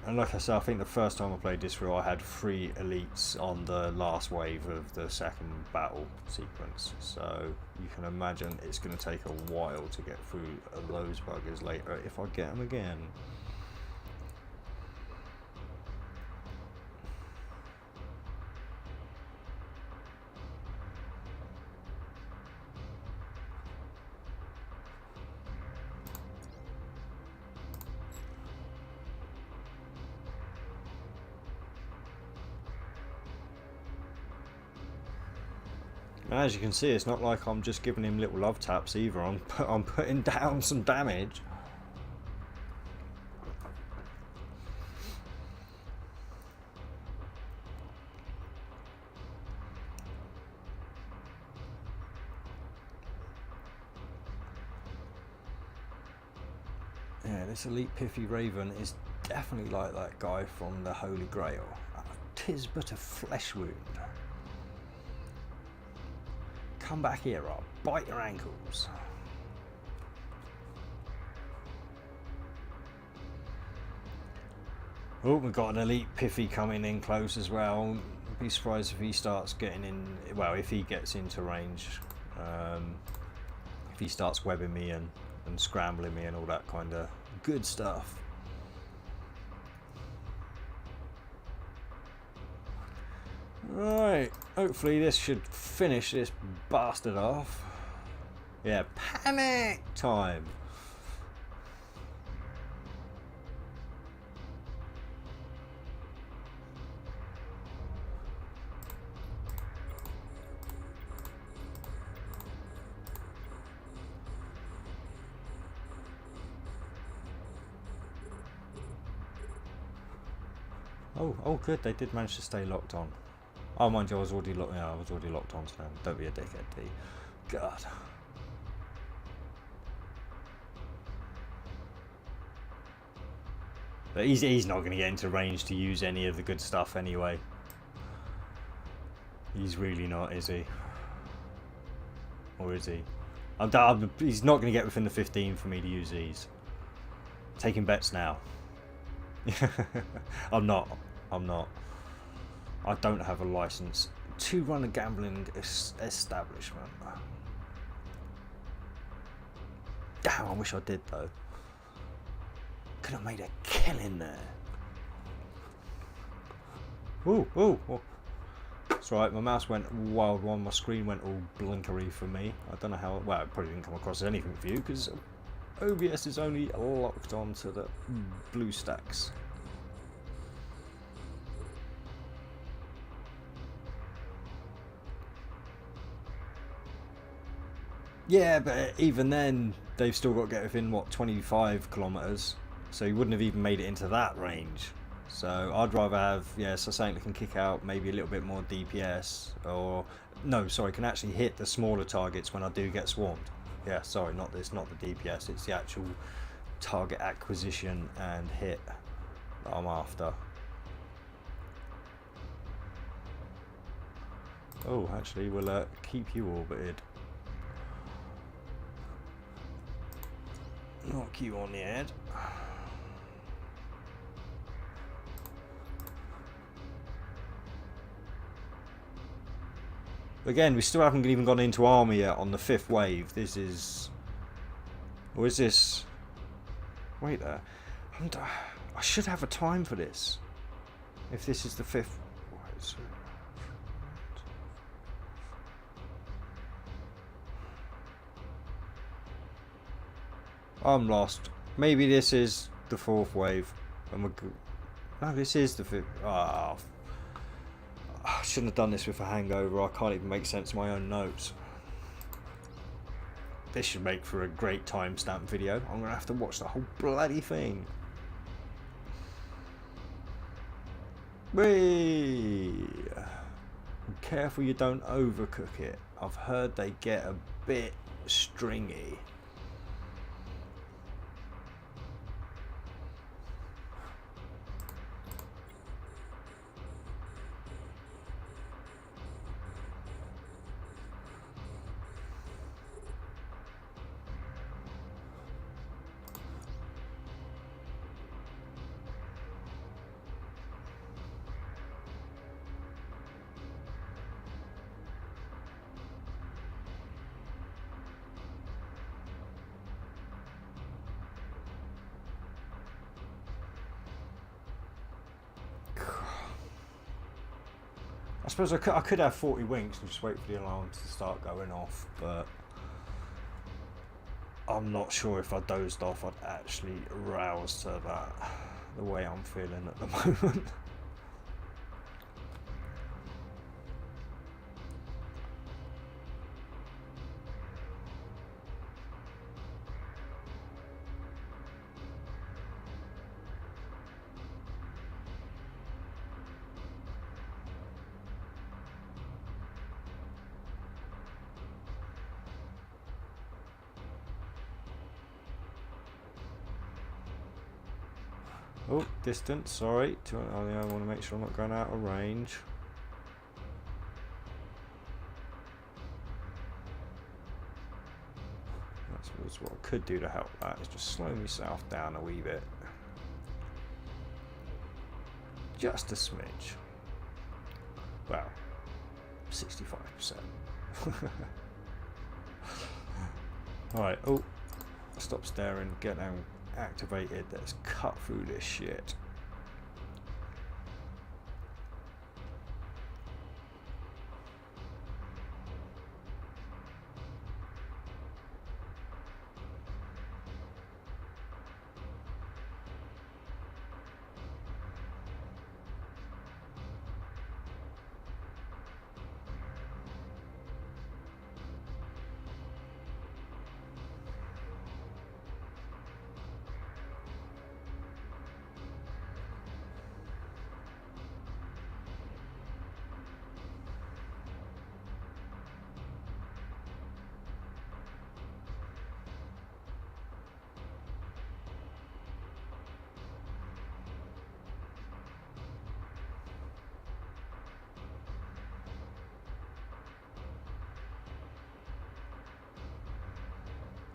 And like I said, I think the first time I played this through, I had 3 elites on the last wave of the second battle sequence. So you can imagine it's going to take a while to get through those buggers later if I get them again. As you can see, it's not like I'm just giving him little love taps either. I'm putting down some damage. Yeah, this elite pithy raven is definitely like that guy from the Holy Grail. 'Tis but a flesh wound. Come back here, I'll bite your ankles. Oh, we've got an elite pithy coming in close as well. I'd be surprised if he starts getting in, well, if he gets into range. If he starts webbing me and scrambling me and all that kind of good stuff. Right, hopefully this should finish this bastard off. Yeah, panic time. Oh, good. They did manage to stay locked on. Oh, mind you, I was already locked. Yeah, I was already locked on to them. Don't be a dickhead, D. God. But he's not going to get into range to use any of the good stuff anyway. He's really not, is he? Or is he? He's not going to get within the 15 for me to use these. Taking bets now. I'm not. I don't have a license to run a gambling establishment. Damn, I wish I did though. Could have made a killing there. Ooh. That's right, my mouse went wild one, my screen went all blinkery for me. I don't know how, well, it probably didn't come across as anything for you because OBS is only locked onto the blue stacks. Yeah, but even then, they've still got to get within, what, 25 kilometres. So you wouldn't have even made it into that range. So I'd rather have, so something that can kick out maybe a little bit more DPS. Or, no, sorry, can actually hit the smaller targets when I do get swarmed. Yeah, sorry, not the DPS. It's the actual target acquisition and hit that I'm after. Oh, actually, we'll keep you orbited. Knock you on the head. Again, we still haven't even gone into army yet on the 5th wave. This is... Or is this... Wait there. I should have a time for this. If this is the 5th... I'm lost. Maybe this is the 4th wave. No, this is the 5th. Oh, I shouldn't have done this with a hangover. I can't even make sense of my own notes. This should make for a great timestamp video. I'm going to have to watch the whole bloody thing. Whee! Be careful you don't overcook it. I've heard they get a bit stringy. I suppose I could have 40 winks and just wait for the alarm to start going off, but I'm not sure if I dozed off I'd actually rouse to that, the way I'm feeling at the moment. Oh, distance, sorry. I want to make sure I'm not going out of range. That's what I could do to help that, is just slow myself down a wee bit. Just a smidge. Well, 65%. Alright, oh, stop staring, get down. Activated. Let's cut through this shit.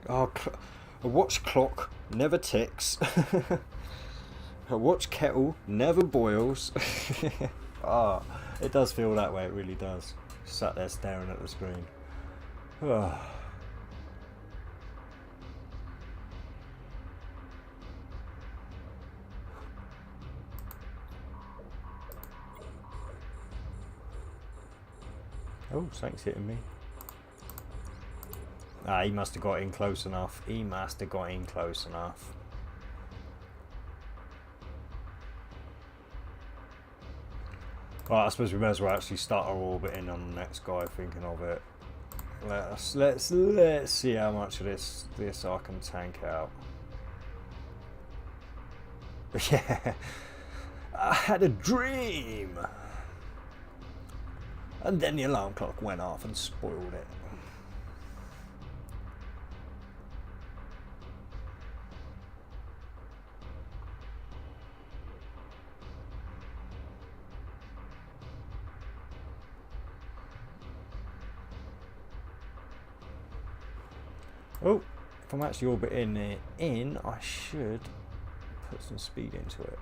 Oh, a watch clock never ticks. A watch kettle never boils. Ah, it does feel that way, it really does. Sat there staring at the screen. Oh. Oh, something's hitting me. Ah, he must have got in close enough. He must have got in close enough. Well, I suppose we may as well actually start our orbiting on the next guy, thinking of it. Let's see how much of this I can tank out. Yeah, I had a dream, and then the alarm clock went off and spoiled it. Oh, if I'm actually orbiting it in, I should put some speed into it.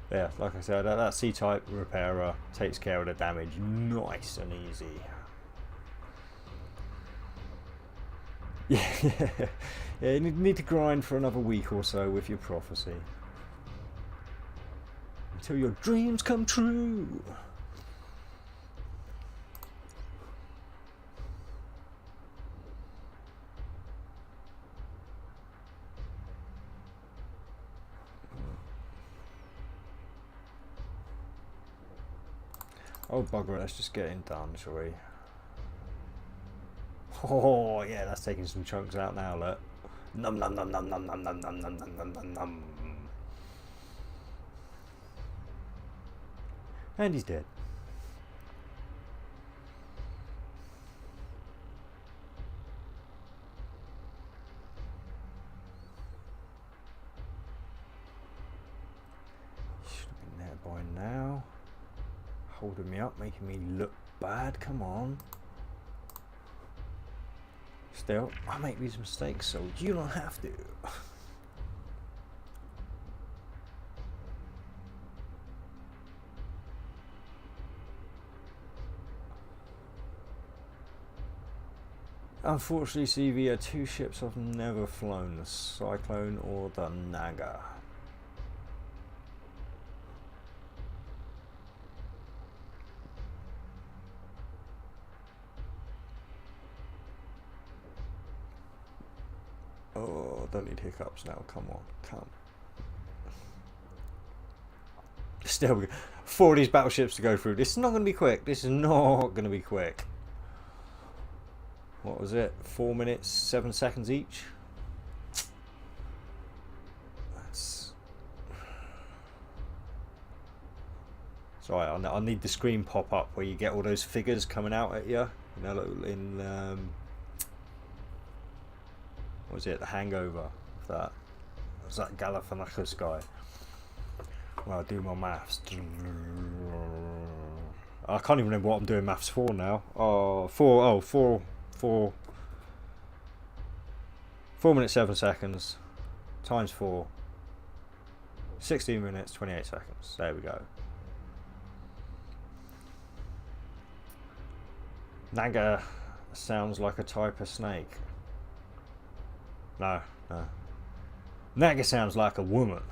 Yeah, like I said, that C-type repairer takes care of the damage nice and easy. Yeah, you need to grind for another week or so with your prophecy. Until your dreams come true. Oh bugger it, let's just get it done, shall we? Oh yeah, that's taking some chunks out now, look. Num num num num num num num num num num num num num. And he's dead. Should have been there by now. Holding me up, making me look bad, come on. Still, I make these mistakes so you don't have to. Unfortunately, CV are two ships I've never flown, the Cyclone or the Naga. Oh, don't need hiccups now, come on, come. Still, 4 of these battleships to go through. This is not going to be quick. This is not going to be quick. What was it? 4 minutes, 7 seconds each? That's... Sorry, I need the screen pop up where you get all those figures coming out at you. You know, in... what was it? The Hangover. That was that Galifianakis guy. Well, I do my maths. I can't even remember what I'm doing maths for now. 4 minutes 7 seconds times 4. 16 minutes 28 seconds. There we go. Naga sounds like a type of snake. No. Naga sounds like a woman.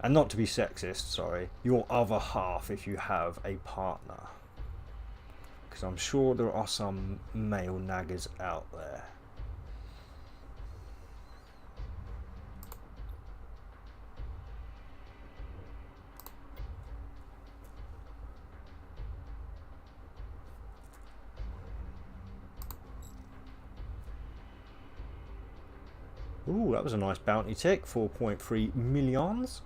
And not to be sexist, sorry, your other half if you have a partner. Because I'm sure there are some male naggers out there. Ooh, that was a nice bounty tick, 4.3 millions.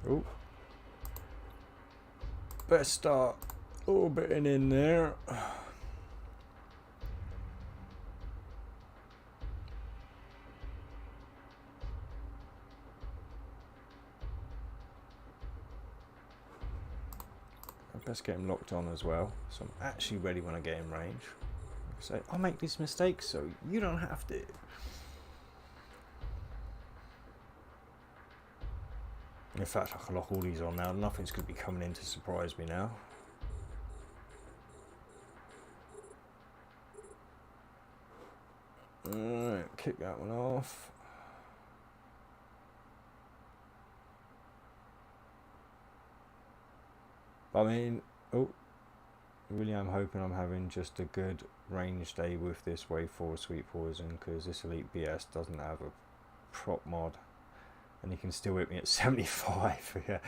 Ooh. Better start orbiting in there. Best get him locked on as well, so I'm actually ready when I get in range. So I'll make these mistakes so you don't have to. In fact, I can lock all these on now. Nothing's going to be coming in to surprise me now. Alright, kick that one off. I mean, really I'm hoping I'm having just a good range day with this Wave 4 Sweet Poison, because this Elite BS doesn't have a prop mod. And he can still hit me at 75.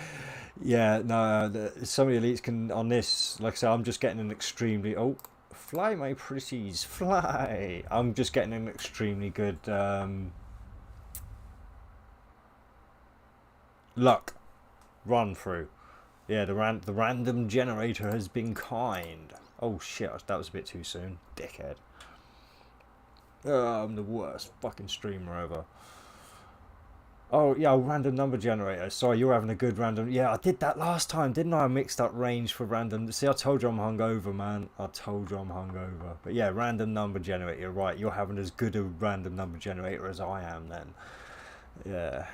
Yeah, no, some of the elites can, on this, like I said, I'm just getting an extremely, fly my pretties, fly. I'm just getting an extremely good luck run through. Yeah, the random generator has been kind. Oh shit, that was a bit too soon. Dickhead. I'm the worst fucking streamer ever. Oh, yeah, random number generator. Sorry, you're having a good random... Yeah, I did that last time, didn't I? I mixed up range for random... See, I told you I'm hungover, man. I told you I'm hungover. But yeah, random number generator. You're right. You're having as good a random number generator as I am then. Yeah.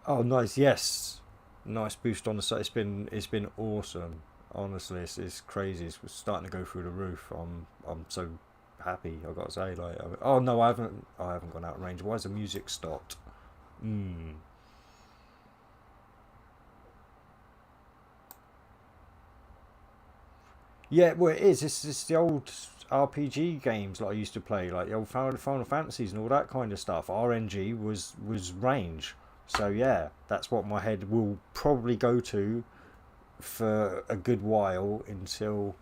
Oh, nice. Yes. Nice boost on the site. It's been awesome. Honestly, it's crazy. It's starting to go through the roof. I'm so... happy, I've got to say. Like, oh no, I haven't gone out of range. Why is the music stopped? Yeah, well, it is. It's the old RPG games like I used to play, like the old Final Fantasies and all that kind of stuff. RNG was range. So yeah, that's what my head will probably go to for a good while until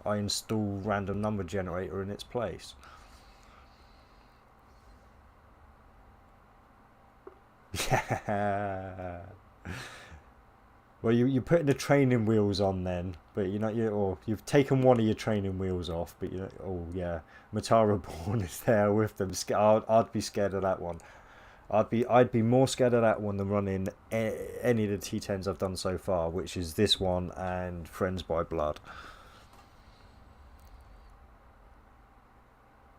I install random number generator in its place. Yeah. Well, you're putting the training wheels on then, but you've taken one of your training wheels off, but oh yeah, Matara Born is there with them. I'd be scared of that one. I'd be more scared of that one than running any of the T10s I've done so far, which is this one and Friends by Blood.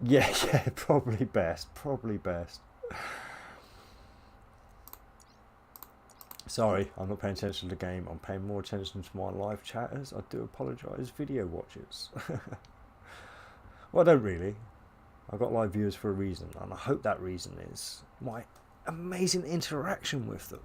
Yeah, yeah, probably best. Probably best. Sorry, I'm not paying attention to the game. I'm paying more attention to my live chatters. I do apologise, video watchers. Well, I don't really. I've got live viewers for a reason, and I hope that reason is my amazing interaction with them.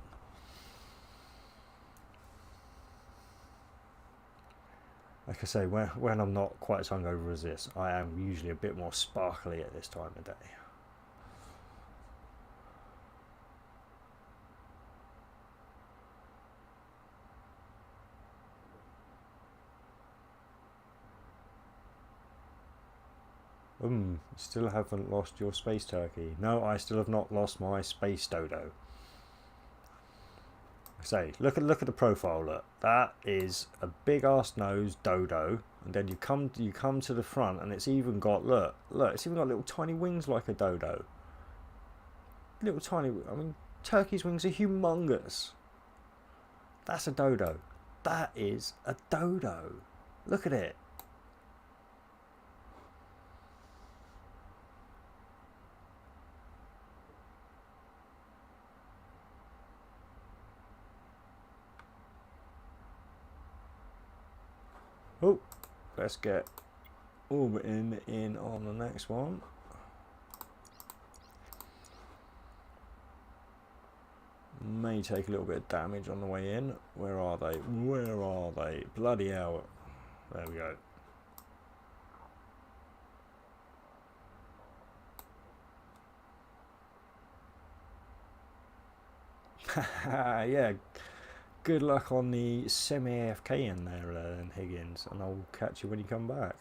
Like I say, when I'm not quite as hungover as this, I am usually a bit more sparkly at this time of day. Still haven't lost your space turkey. No, I still have not lost my space dodo. Say, look at the profile. Look, that is a big ass nose dodo, and then you come to the front, and it's even got it's even got little tiny wings like a dodo. Little tiny. I mean, turkey's wings are humongous. That's a dodo. That is a dodo. Look at it. Oh, let's get orbiting in on the next one. May take a little bit of damage on the way in. Where are they? Where are they? Bloody hell. There we go. Yeah. Good luck on the semi-AFK in there then, Higgins, and I'll catch you when you come back.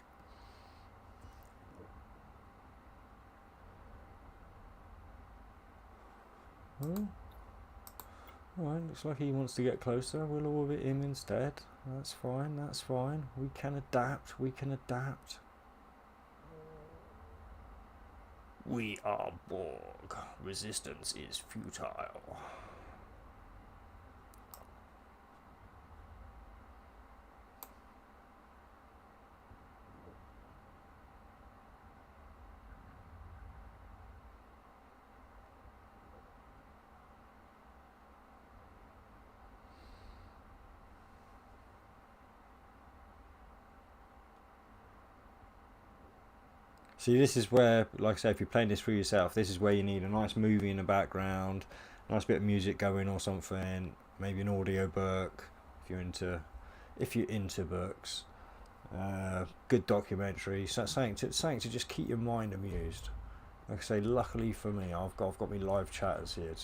Oh. Alright, looks like he wants to get closer. We'll orbit him instead. That's fine, that's fine. We can adapt, we can adapt. We are Borg. Resistance is futile. See, this is where, like I say, if you're playing this for yourself, this is where you need a nice movie in the background, a nice bit of music going or something, maybe an audio book if you're into books. Good documentary, something to just keep your mind amused. Like I say, luckily for me, I've got me live chatters here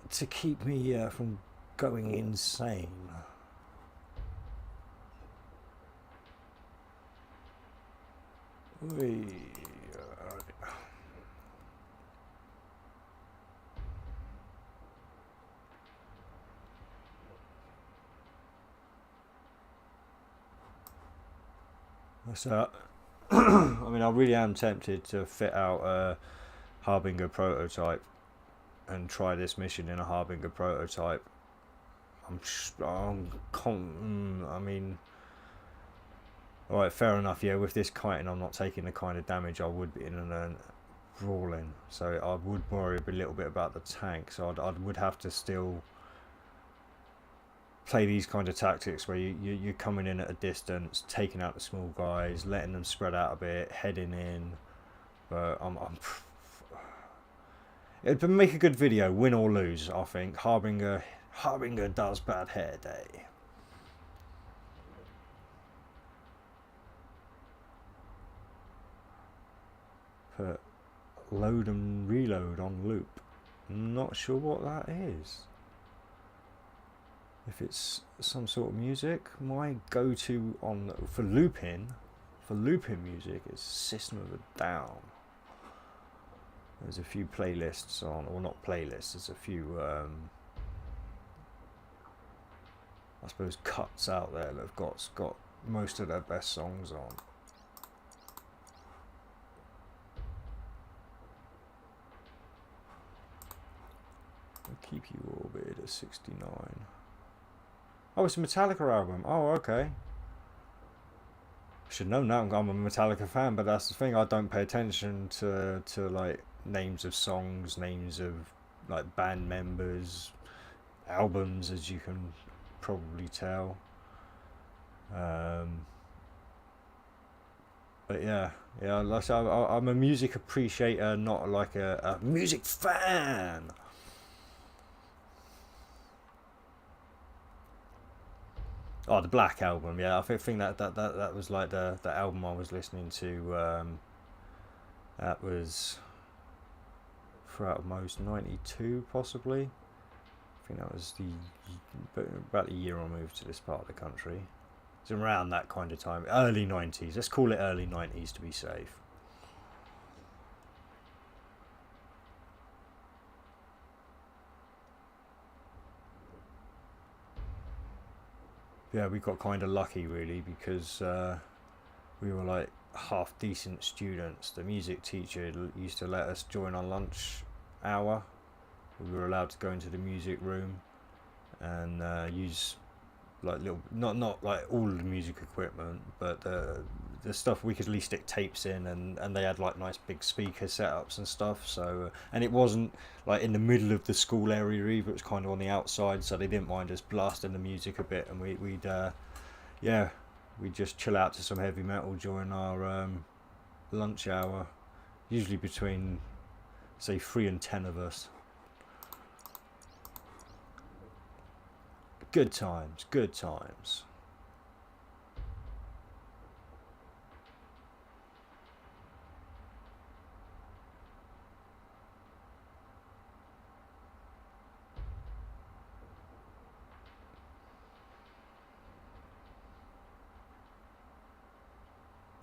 to keep me from going insane. So, I mean, I really am tempted to fit out a Harbinger prototype and try this mission in a Harbinger prototype. I mean, alright, fair enough, yeah, with this kiting I'm not taking the kind of damage I would be in a brawling, so I would worry a little bit about the tank, so I would have to still play these kind of tactics where you're coming in at a distance, taking out the small guys, letting them spread out a bit, heading in, but it'd make a good video, win or lose, I think. Harbinger does bad hair day. Put load and reload on loop. I'm not sure what that is. If it's some sort of music, my go-to for looping music is System of a Down. There's a few playlists on, or not playlists, there's a few I suppose cuts out there that have got most of their best songs on. I'll keep you orbited at 69. Oh, it's a Metallica album. Oh, okay. Should know now. I'm a Metallica fan, but that's the thing. I don't pay attention to like names of songs, names of like band members, albums, as you can probably tell. Um, but yeah, yeah. Like I said, I'm a music appreciator, not like a music fan. Oh, the Black Album. Yeah, I think that was like the album I was listening to. That was throughout most '92, possibly. I think that was about the year I moved to this part of the country. It's around that kind of time, early '90s. Let's call it early '90s to be safe. Yeah, we got kind of lucky really because we were like half decent students. The music teacher used to let us join our lunch hour. We were allowed to go into the music room and use like little, not like all of the music equipment, but the stuff we could at least stick tapes in, and they had like nice big speaker setups and stuff. So and it wasn't like in the middle of the school area either. It was kind of on the outside, so they didn't mind us blasting the music a bit, and we'd yeah, we'd just chill out to some heavy metal during our lunch hour, usually between say 3 and 10 of us. Good times, good times.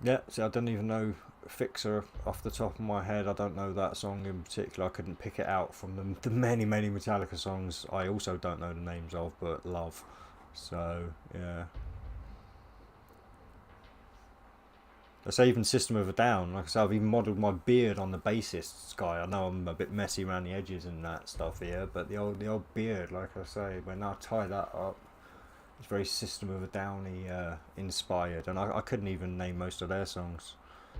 Yeah, see, I don't even know Fixer off the top of my head. I don't know that song in particular. I couldn't pick it out from the many, many Metallica songs I also don't know the names of, but love. So, yeah. I say even System of a Down. Like I say, I've even modelled my beard on the bassist's guy. I know I'm a bit messy around the edges and that stuff here, but the old beard, like I say, when I tie that up, it's very System of a Downy inspired, and I couldn't even name most of their songs,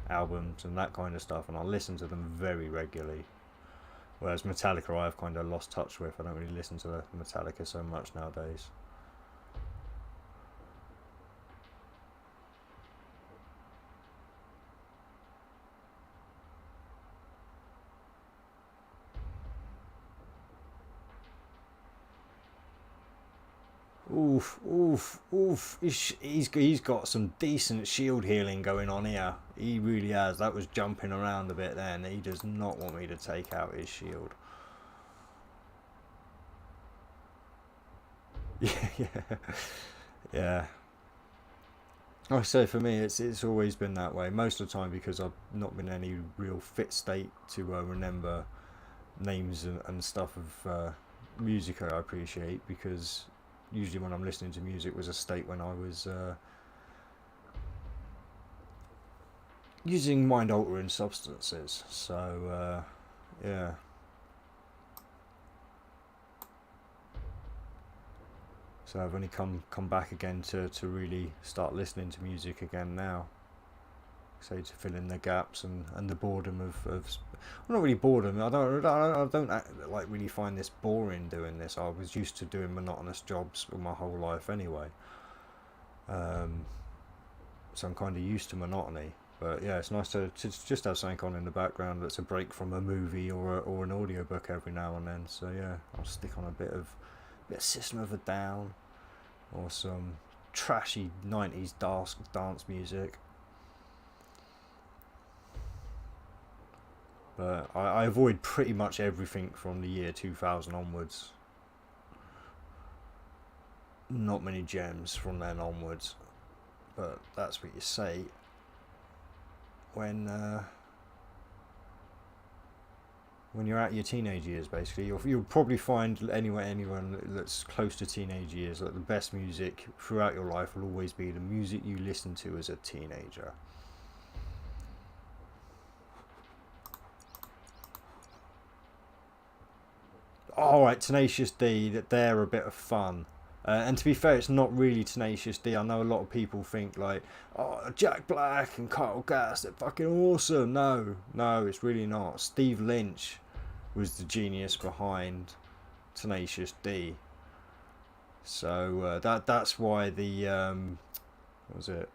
albums, and that kind of stuff, and I listen to them very regularly. Whereas Metallica, I've kind of lost touch with. I don't really listen to Metallica so much nowadays. Oof, oof, oof. He's got some decent shield healing going on here. He really has. That was jumping around a bit then. He does not want me to take out his shield. Yeah, yeah, yeah. Like I say, for me, it's always been that way. Most of the time because I've not been in any real fit state to remember names and stuff of music I appreciate, because usually when I'm listening to music was a state when I was using mind altering substances. So yeah. So I've only come back again to really start listening to music again now. Say to fill in the gaps and the boredom of well, not really boredom. I don't like really find this boring doing this. I was used to doing monotonous jobs all my whole life anyway. Um, so I'm kind of used to monotony. But yeah, it's nice to just have something on in the background that's a break from a movie or an audiobook every now and then. So yeah, I'll stick on a bit of System of a Down or some trashy '90s dance music. But I avoid pretty much everything from the year 2000 onwards. Not many gems from then onwards, but that's what you say when you're out your teenage years. Basically, you'll probably find anyone that's close to teenage years that the best music throughout your life will always be the music you listened to as a teenager. All right, Tenacious D, that they're a bit of fun. And to be fair, it's not really Tenacious D. I know a lot of people think like, oh, Jack Black and Kyle Gass, they're fucking awesome. No, it's really not. Steve Lynch was the genius behind Tenacious D. So that's why the what was it,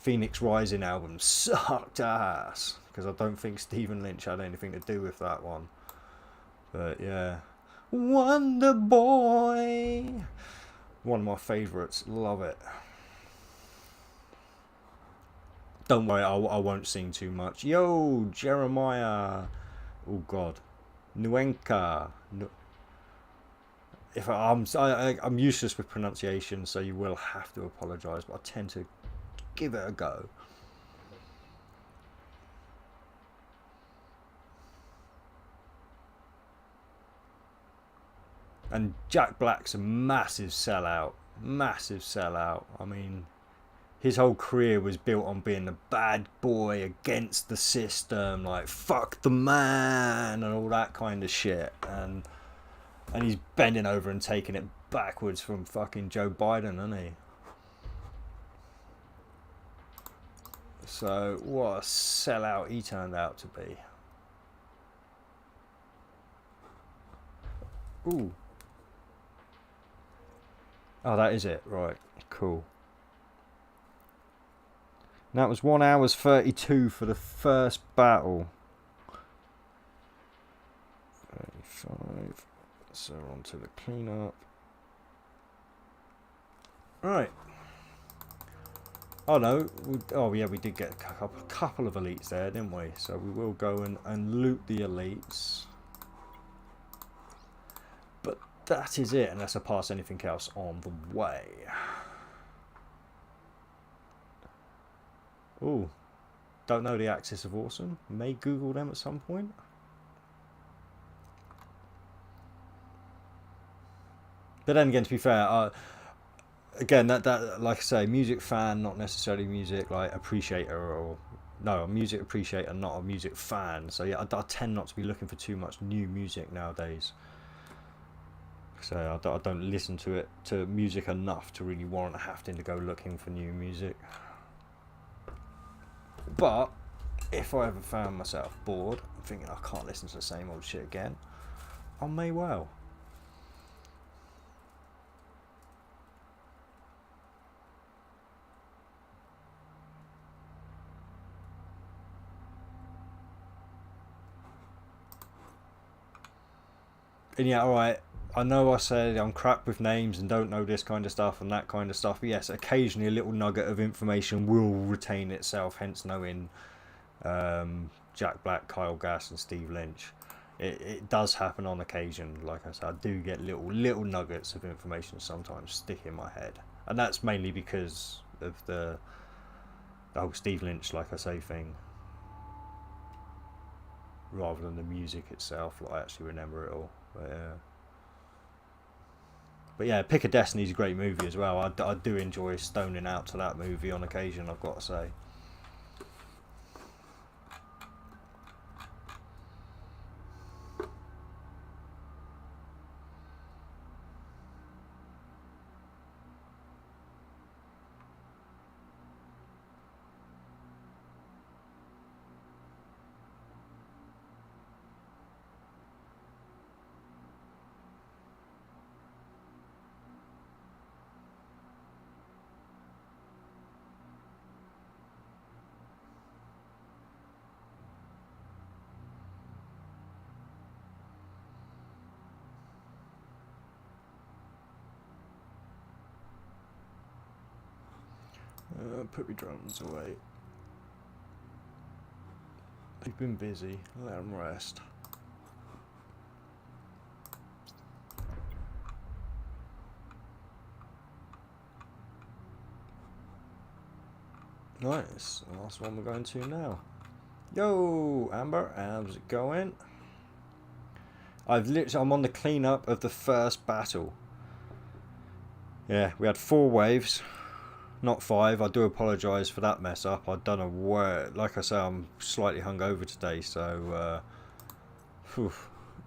Phoenix Rising album sucked ass, because I don't think Stephen Lynch had anything to do with that one. But yeah, Wonder Boy, one of my favourites. Love it. Don't worry, I won't sing too much. Yo, Jeremiah. Oh God, Nuenka. If I'm useless with pronunciation, so you will have to apologise, but I tend to give it a go. And Jack Black's a massive sellout. I mean, his whole career was built on being the bad boy against the system, like fuck the man and all that kind of shit. And he's bending over and taking it backwards from fucking Joe Biden, isn't he? So what a sellout he turned out to be. Ooh. Oh, that is it. Right. Cool. And that was 1 hour 32 for the first battle. 35. So on to the cleanup. Right. Oh no. We did get a couple of elites there, didn't we? So we will go and loot the elites. But that is it, unless I pass anything else on the way. Ooh. Don't know the Axis of Awesome. May Google them at some point. But then again, to be fair, again, that like I say, music fan, not necessarily music like appreciator, or no, a music appreciator, not a music fan. So yeah, I tend not to be looking for too much new music nowadays. So I don't listen to music enough to really warrant having to go looking for new music. But if I ever found myself bored, thinking I can't listen to the same old shit again, I may well. And yeah, alright, I know I said I'm crap with names and don't know this kind of stuff and that kind of stuff, but yes, occasionally a little nugget of information will retain itself, hence knowing Jack Black, Kyle Gass and Steve Lynch. It does happen on occasion. Like I said, I do get little nuggets of information sometimes stick in my head. And that's mainly because of the whole Steve Lynch, like I say, thing. Rather than the music itself, like I actually remember it all. But yeah, Pick of Destiny's a great movie as well. I do enjoy stoning out to that movie on occasion, I've got to say. Put my drums away. They've been busy. Let them rest. Nice. The last one we're going to now. Yo, Amber, how's it going? I'm on the cleanup of the first battle. Yeah, we had 4 waves. Not 5. I do apologise for that mess up. I don't know where. Like I say, I'm slightly hungover today, so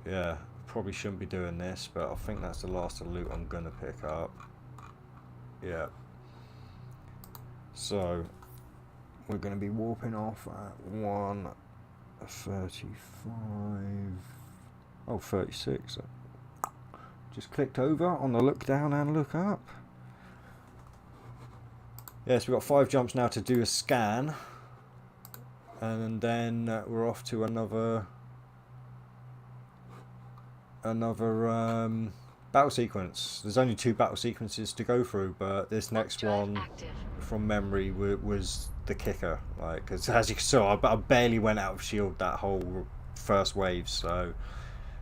yeah, probably shouldn't be doing this. But I think that's the last of the loot I'm gonna pick up. Yeah. So we're going to be warping off at 1:35. Oh, 36. Just clicked over on the look down and look up. Yes, we've got 5 jumps now to do a scan. And then we're off to another battle sequence. There's only 2 battle sequences to go through, but this next one from memory was the kicker. Like, because as you saw, I barely went out of shield that whole first wave. So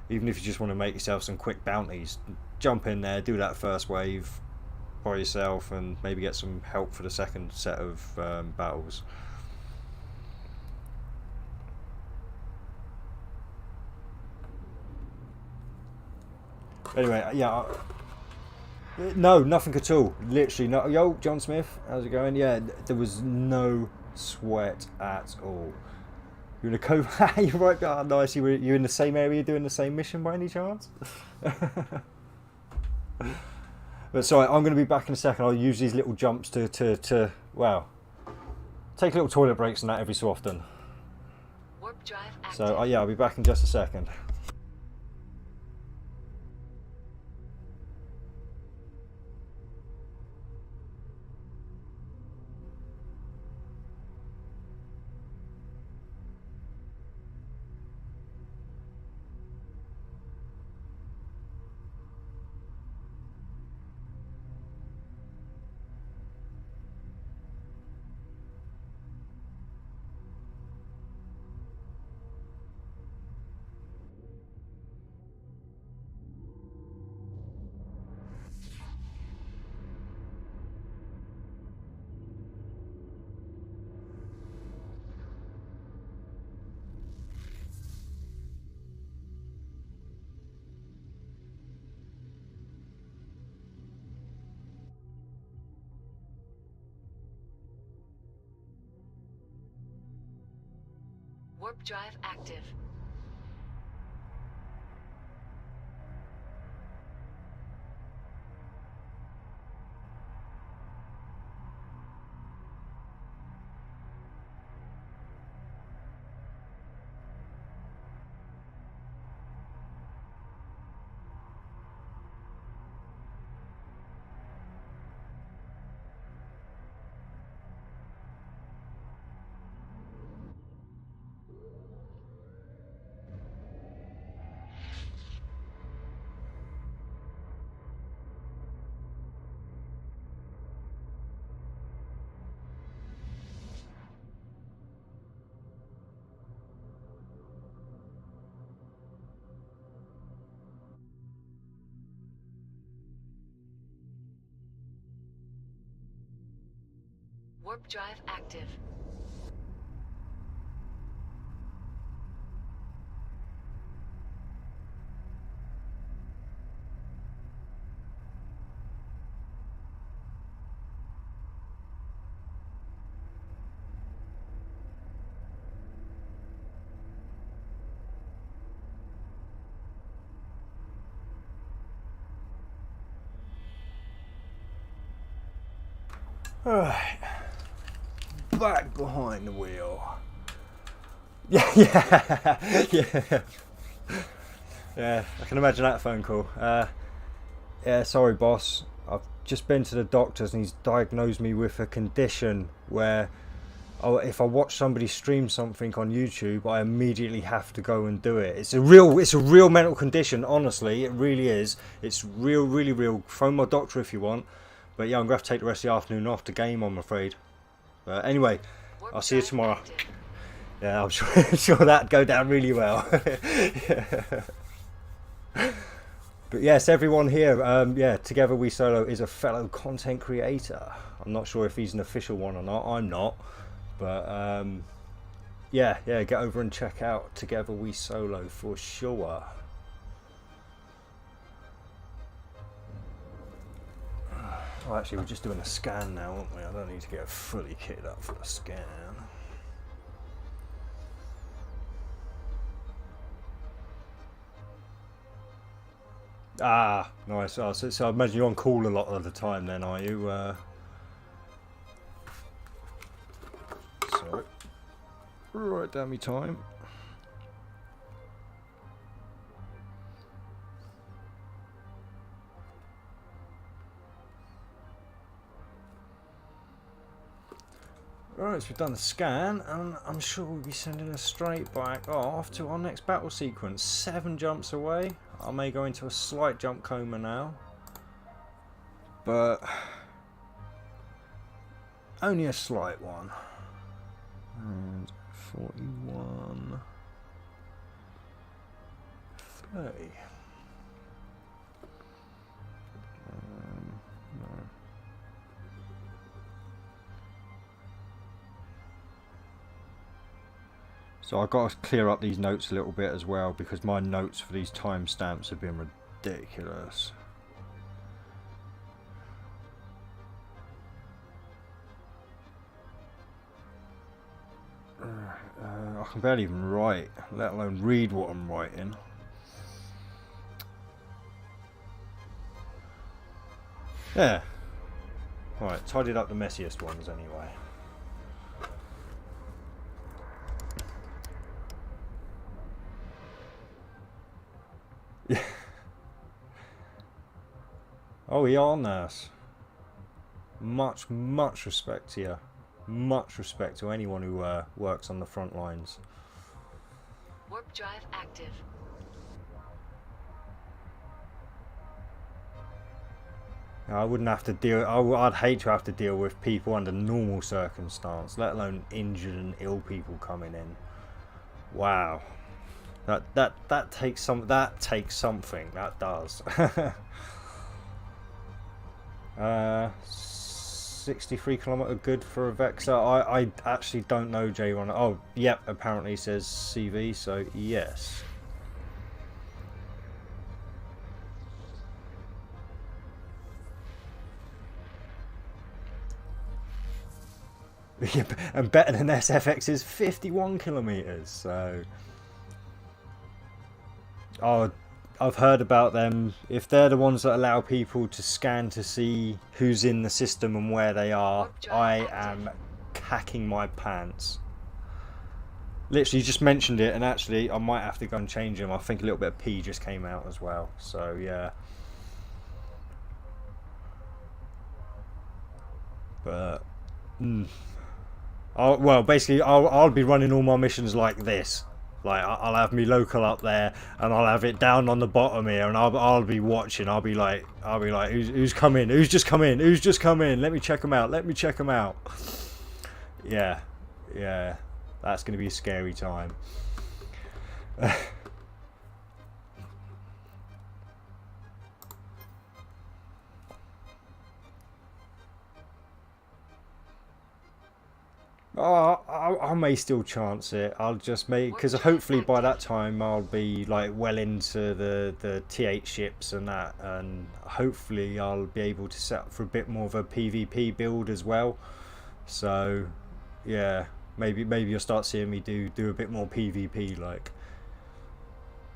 even if you just want to make yourself some quick bounties, jump in there, do that first wave by yourself, and maybe get some help for the second set of battles. Anyway, yeah. No, nothing at all. Literally, no. Yo, John Smith, how's it going? Yeah, there was no sweat at all. You're in a cove. You're right. Oh, nice. You're in the same area doing the same mission by any chance? But sorry, I'm going to be back in a second. I'll use these little jumps to well, take little toilet breaks and that every so often. Warp drive active. So yeah, I'll be back in just a second. Warp drive active. Warp drive active. Alright. Back behind the wheel. Yeah. Yeah, I can imagine that phone call. Yeah, sorry boss. I've just been to the doctors and he's diagnosed me with a condition where if I watch somebody stream something on YouTube, I immediately have to go and do it. It's a real mental condition, honestly. It really is. It's really real. Phone my doctor if you want. But yeah, I'm going to have to take the rest of the afternoon off to game, I'm afraid. But anyway, I'll see you tomorrow. Yeah, I'm sure that'd go down really well. But yes, everyone here, yeah, Together We Solo is a fellow content creator. I'm not sure if he's an official one or not. I'm not. But yeah, get over and check out Together We Solo for sure. Oh, actually, we're just doing a scan now, aren't we? I don't need to get fully kitted up for a scan. Ah, nice. Oh, so I imagine you're on call a lot of the time then, are you? Sorry. Right down me time. Right, so we've done the scan, and I'm sure we'll be sending us straight back off to our next battle sequence. 7 jumps away. I may go into a slight jump coma now, but only a slight one. And 41, 30. No. So I've got to clear up these notes a little bit as well, because my notes for these timestamps have been ridiculous. I can barely even write, let alone read what I'm writing. Yeah. Right, tidied up the messiest ones anyway. Yeah. Oh, ER nurse. Much respect to you. Much respect to anyone who works on the front lines. Warp drive active. I wouldn't have to deal. I'd hate to have to deal with people under normal circumstance, let alone injured and ill people coming in. Wow, that takes some. That takes something. That does. 63-kilometer good for a Vexer. I actually don't know, J1. Oh, yep. Apparently it says CV. So yes. And better than SFX's 51 kilometers. So, oh, I've heard about them. If they're the ones that allow people to scan to see who's in the system and where they are, I am cacking my pants. Literally just mentioned it, and actually I might have to go and change them. I think a little bit of pee just came out as well. So yeah. But well, basically I'll be running all my missions like this. Like, I'll have me local up there, and I'll have it down on the bottom here, and I'll be watching. I'll be like, who's come in? Who's just come in? Who's just come in? Let me check them out. Let me check them out. Yeah, that's gonna be a scary time. Oh, I may still chance it. I'll just make, because hopefully by that time I'll be like well into the T8 ships and that, and hopefully I'll be able to set up for a bit more of a PvP build as well. So yeah, maybe you'll start seeing me do a bit more PvP. Like,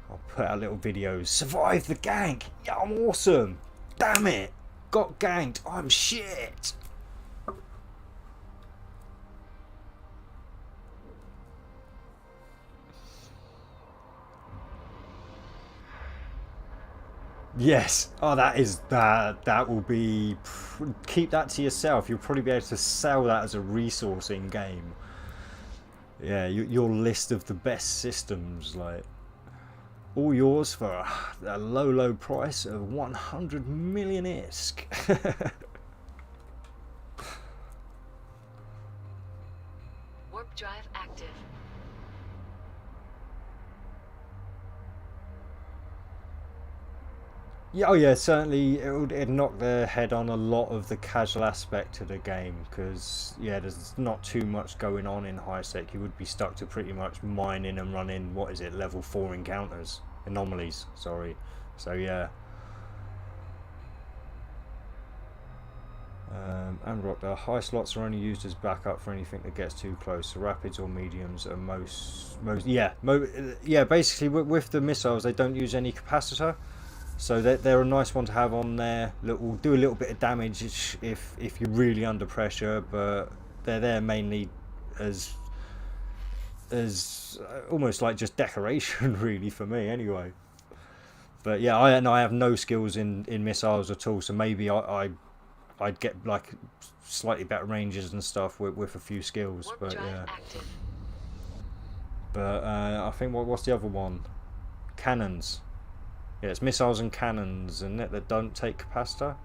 I'll put out little videos. Survive the gank. Yeah, I'm awesome. Damn it, got ganked. I'm shit. Yes. Oh, that will be. Keep that to yourself. You'll probably be able to sell that as a resource in game. Yeah, your list of the best systems, like, all yours for a low price of 100 million ISK. Warp drive active. Yeah, oh yeah, certainly it'd knock their head on a lot of the casual aspect of the game, because yeah, there's not too much going on in high sec. You would be stuck to pretty much mining and running, what is it, level 4 encounters, anomalies, sorry. So yeah. And rock, the high slots are only used as backup for anything that gets too close. So rapids or mediums are most yeah, basically with the missiles they don't use any capacitor. So they're a nice one to have on there. Will do a little bit of damage if you're really under pressure, but they're there mainly as almost like just decoration, really, for me anyway. But yeah, I have no skills in missiles at all, so maybe I'd get like slightly better ranges and stuff with a few skills. Warp But drive yeah. active. But I think what's the other one? Cannons. Yeah, it's missiles and cannons, and that don't take capacitor.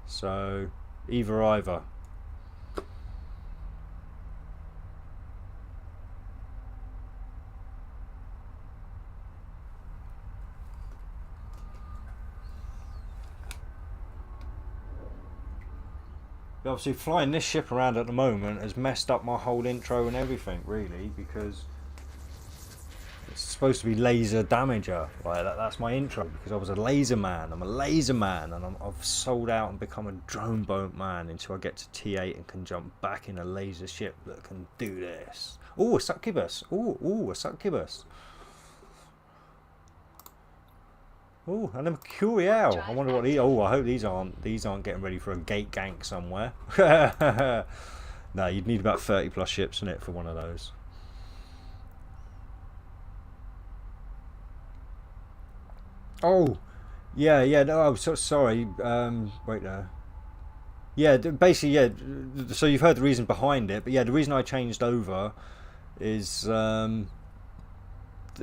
So either. But obviously, flying this ship around at the moment has messed up my whole intro and everything, really, because it's supposed to be laser damager. Like that's my intro, because I was a laser man. I'm a laser man, and I've sold out and become a drone boat man until I get to T8 and can jump back in a laser ship that can do this. Oh, a succubus. Oh, a succubus. Oh, and a Curiel. I wonder what these. Oh, I hope these aren't getting ready for a gate gank somewhere. No, you'd need about 30 plus ships in it for one of those. Oh, yeah. No, I'm so sorry. Wait there. Yeah, basically, yeah. So you've heard the reason behind it, but yeah, the reason I changed over is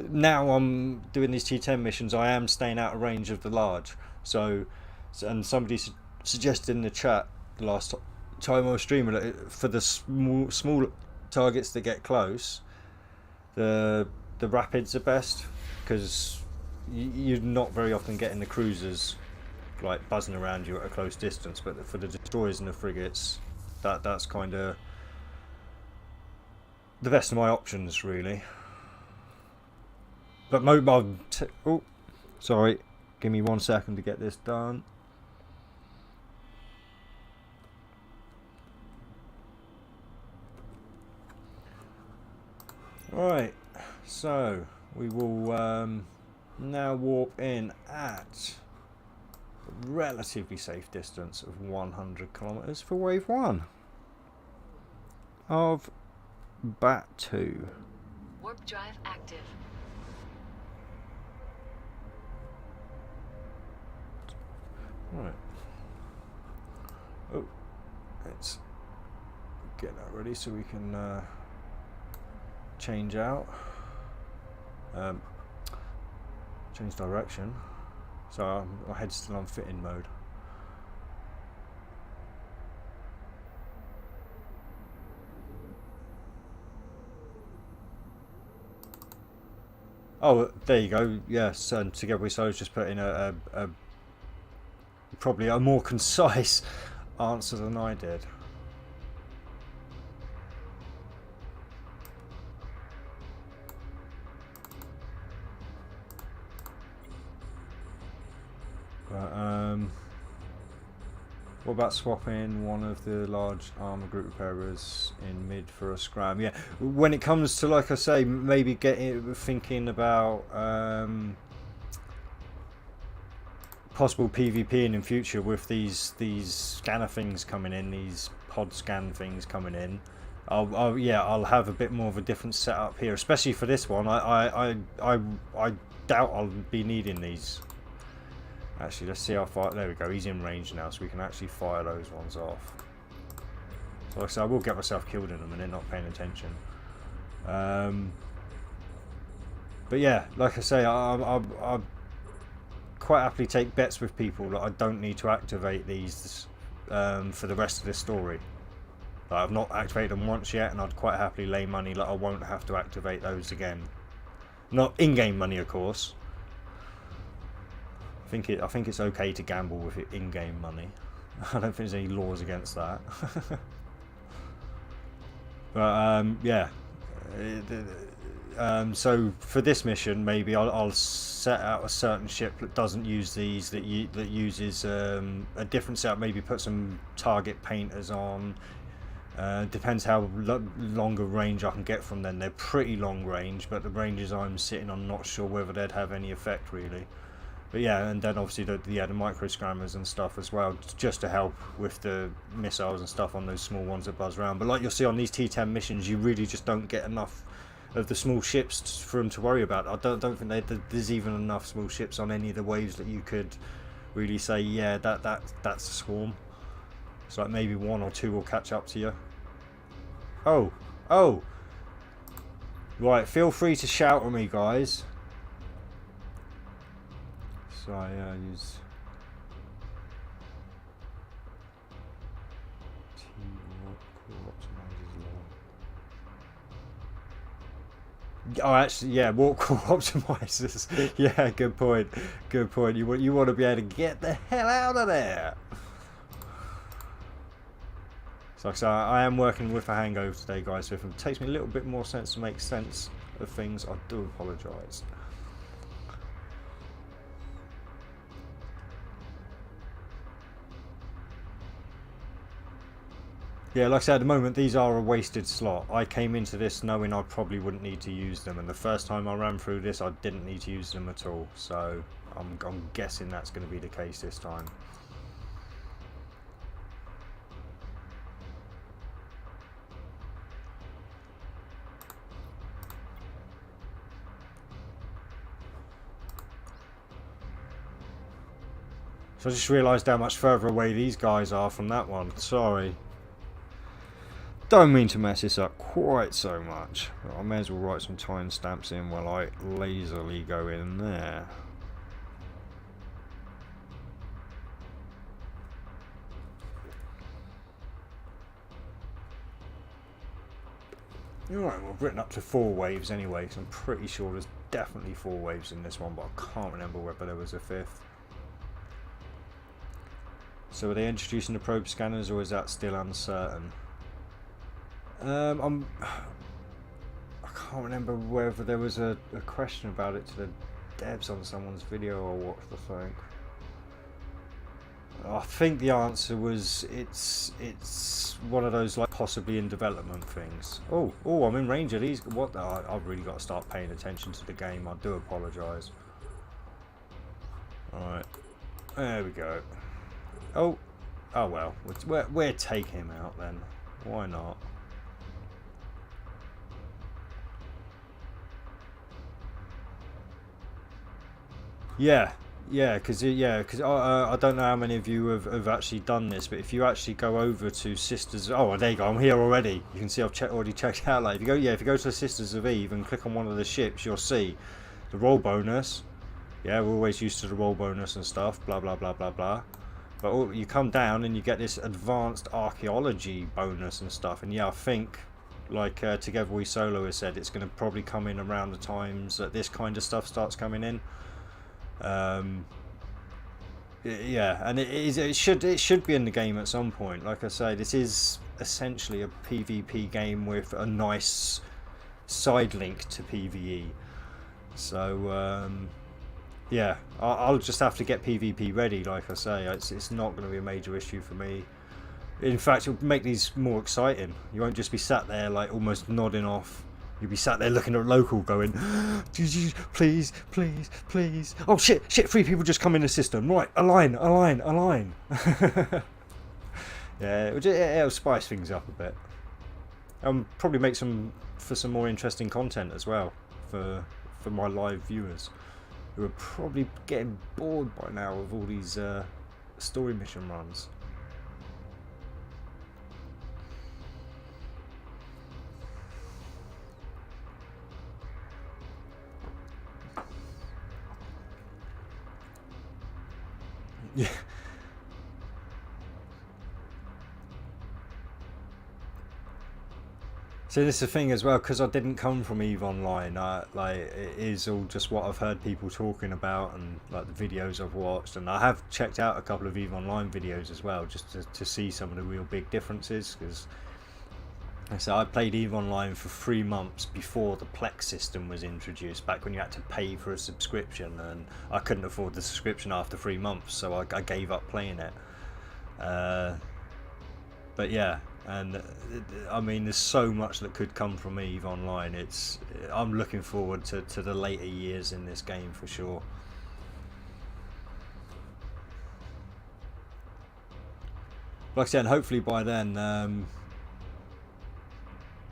now I'm doing these T10 missions. I am staying out of range of the large. So and somebody suggested in the chat the last time I was streaming that for the small targets that get close, the rapids are best, because you're not very often getting the cruisers like buzzing around you at a close distance, but for the destroyers and the frigates, that's kind of the best of my options, really. But mobile. Oh, sorry. Give me 1 second to get this done. Right. So we will now warp in at a relatively safe distance of 100 kilometers for wave 1 of Bat 2. Warp drive active. Right. Oh, let's get that ready so we can change out. Change direction. So my head's still on fit-in mode. Oh, there you go. Yes, and together with so just put in a probably a more concise answer than I did. But what about swapping one of the large armor group repairers in mid for a scram? Yeah, when it comes to, like I say, maybe thinking about possible PvPing in future with these scanner things coming in, these pod scan things coming in. I'll have a bit more of a different setup here, especially for this one. I doubt I'll be needing these. Actually, let's see how far. There we go. He's in range now, so we can actually fire those ones off. So like I said, I will get myself killed in a minute, not paying attention. But yeah, like I say, I quite happily take bets with people that I don't need to activate these for the rest of this story. Like, I've not activated them once yet, and I'd quite happily lay money that I won't have to activate those again. Not in-game money, of course. I think it's okay to gamble with it in-game money. I don't think there's any laws against that. But yeah. So for this mission, maybe I'll set out a certain ship that doesn't use these, that uses a different setup. Maybe put some target painters on, Depends how longer range I can get from them. They're pretty long range, but the ranges I'm sitting on, not sure whether they'd have any effect really. But yeah, and then obviously the micro scrammers and stuff as well, just to help with the missiles and stuff on those small ones that buzz around. But like you'll see on these T10 missions, you really just don't get enough of the small ships for them to worry about. I don't think there's even enough small ships on any of the waves that you could really say, yeah, that's a swarm. So like maybe one or two will catch up to you. Oh, right. Feel free to shout at me, guys. So I use Oh, actually, yeah, walk call optimizers. Yeah, good point. Good point. You want to be able to get the hell out of there. So I am working with a hangover today, guys. So if it takes me a little bit more sense to make sense of things, I do apologise. Yeah, like I said, at the moment, these are a wasted slot. I came into this knowing I probably wouldn't need to use them, and the first time I ran through this, I didn't need to use them at all. So I'm guessing that's going to be the case this time. So I just realised how much further away these guys are from that one. Sorry. Don't mean to mess this up quite so much. But I may as well write some timestamps in while I lazily go in there. Alright, well, I've written up to 4 waves anyway, so I'm pretty sure there's definitely 4 waves in this one, but I can't remember whether there was a 5th. So are they introducing the probe scanners, or is that still uncertain? I can't remember whether there was a question about it to the devs on someone's video or what the fuck. I think the answer was it's one of those like possibly in development things. Oh, I'm in range of these. What? I've really got to start paying attention to the game. I do apologise. All right, there we go. Oh well, we're taking him out then. Why not? Yeah, because I don't know how many of you have actually done this, but if you actually go over to Sisters, oh there you go, I'm here already. You can see I've already checked out. Like if you go to Sisters of Eve and click on one of the ships, you'll see the roll bonus. Yeah, we're always used to the roll bonus and stuff. Blah blah blah blah blah. But you come down and you get this advanced archaeology bonus and stuff. And yeah, I think like Together We Solo has said, it's going to probably come in around the times that this kind of stuff starts coming in. Yeah, and it should be in the game at some point. Like I say, this is essentially a PvP game with a nice side link to PvE. So yeah, I'll just have to get PvP ready. Like I say, it's not going to be a major issue for me. In fact, it'll make these more exciting. You won't just be sat there like almost nodding off. You'll be sat there looking at local going, please, please, please. Oh shit, 3 people just come in the system. Right, align. Yeah, it'll spice things up a bit. Probably make some more interesting content as well for my live viewers, who are probably getting bored by now of all these story mission runs. Yeah. So this is the thing as well, because I didn't come from EVE Online. Like it is all just what I've heard people talking about and like the videos I've watched, and I have checked out a couple of EVE Online videos as well, just to see some of the real big differences. Because so I played EVE Online for 3 months before the Plex system was introduced, back when you had to pay for a subscription, and I couldn't afford the subscription after 3 months, so I gave up playing it. But yeah, And I mean, there's so much that could come from Eve Online. I'm looking forward to the later years in this game for sure. Like I said, hopefully by then,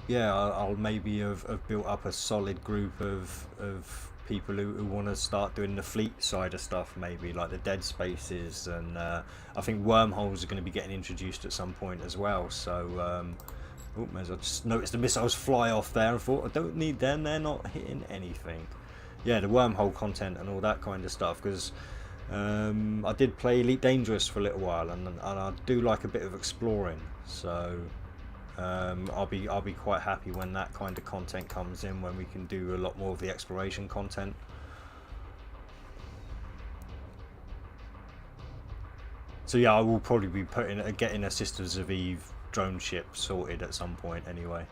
yeah, I'll maybe have built up a solid group of people who want to start doing the fleet side of stuff, maybe like the dead spaces, and I think wormholes are going to be getting introduced at some point as well. So, I just noticed the missiles fly off there and thought, I don't need them, they're not hitting anything. Yeah, the wormhole content and all that kind of stuff, because I did play Elite Dangerous for a little while, and I do like a bit of exploring, so I'll be quite happy when that kind of content comes in, when we can do a lot more of the exploration content. So yeah, I will probably be getting a Sisters of Eve drone ship sorted at some point anyway,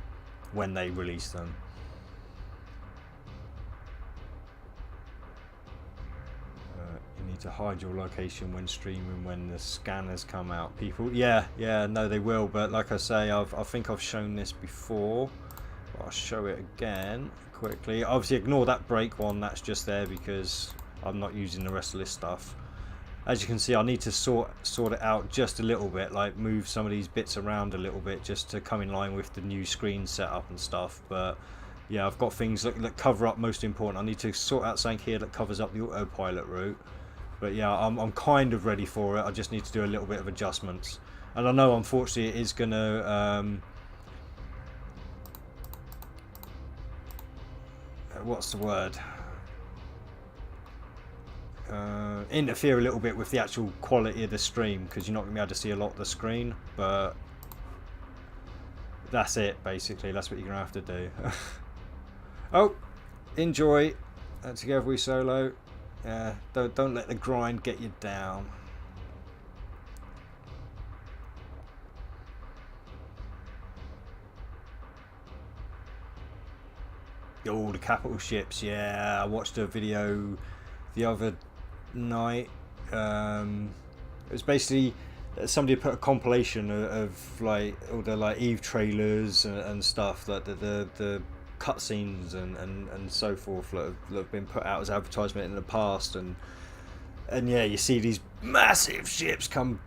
when they release them. You need to hide your location when streaming when the scanners come out. People, yeah, no, they will. But like I say, I think I've shown this before. I'll show it again quickly. Obviously, ignore that break one. That's just there because I'm not using the rest of this stuff. As you can see, I need to sort it out just a little bit, like move some of these bits around a little bit just to come in line with the new screen setup and stuff. But yeah, I've got things that cover up most important. I need to sort out something here that covers up the autopilot route. But yeah, I'm kind of ready for it. I just need to do a little bit of adjustments. And I know, unfortunately, it is going to... what's the word? Interfere a little bit with the actual quality of the stream, because you're not going to be able to see a lot of the screen. But that's it, basically. That's what you're going to have to do. Oh, enjoy. Together we solo. Yeah, don't let the grind get you down. Oh, the capital ships. Yeah, I watched a video the other night. It was basically somebody put a compilation of like all the like Eve trailers and stuff, like the cutscenes and so forth that have been put out as advertisement in the past, and yeah, you see these massive ships come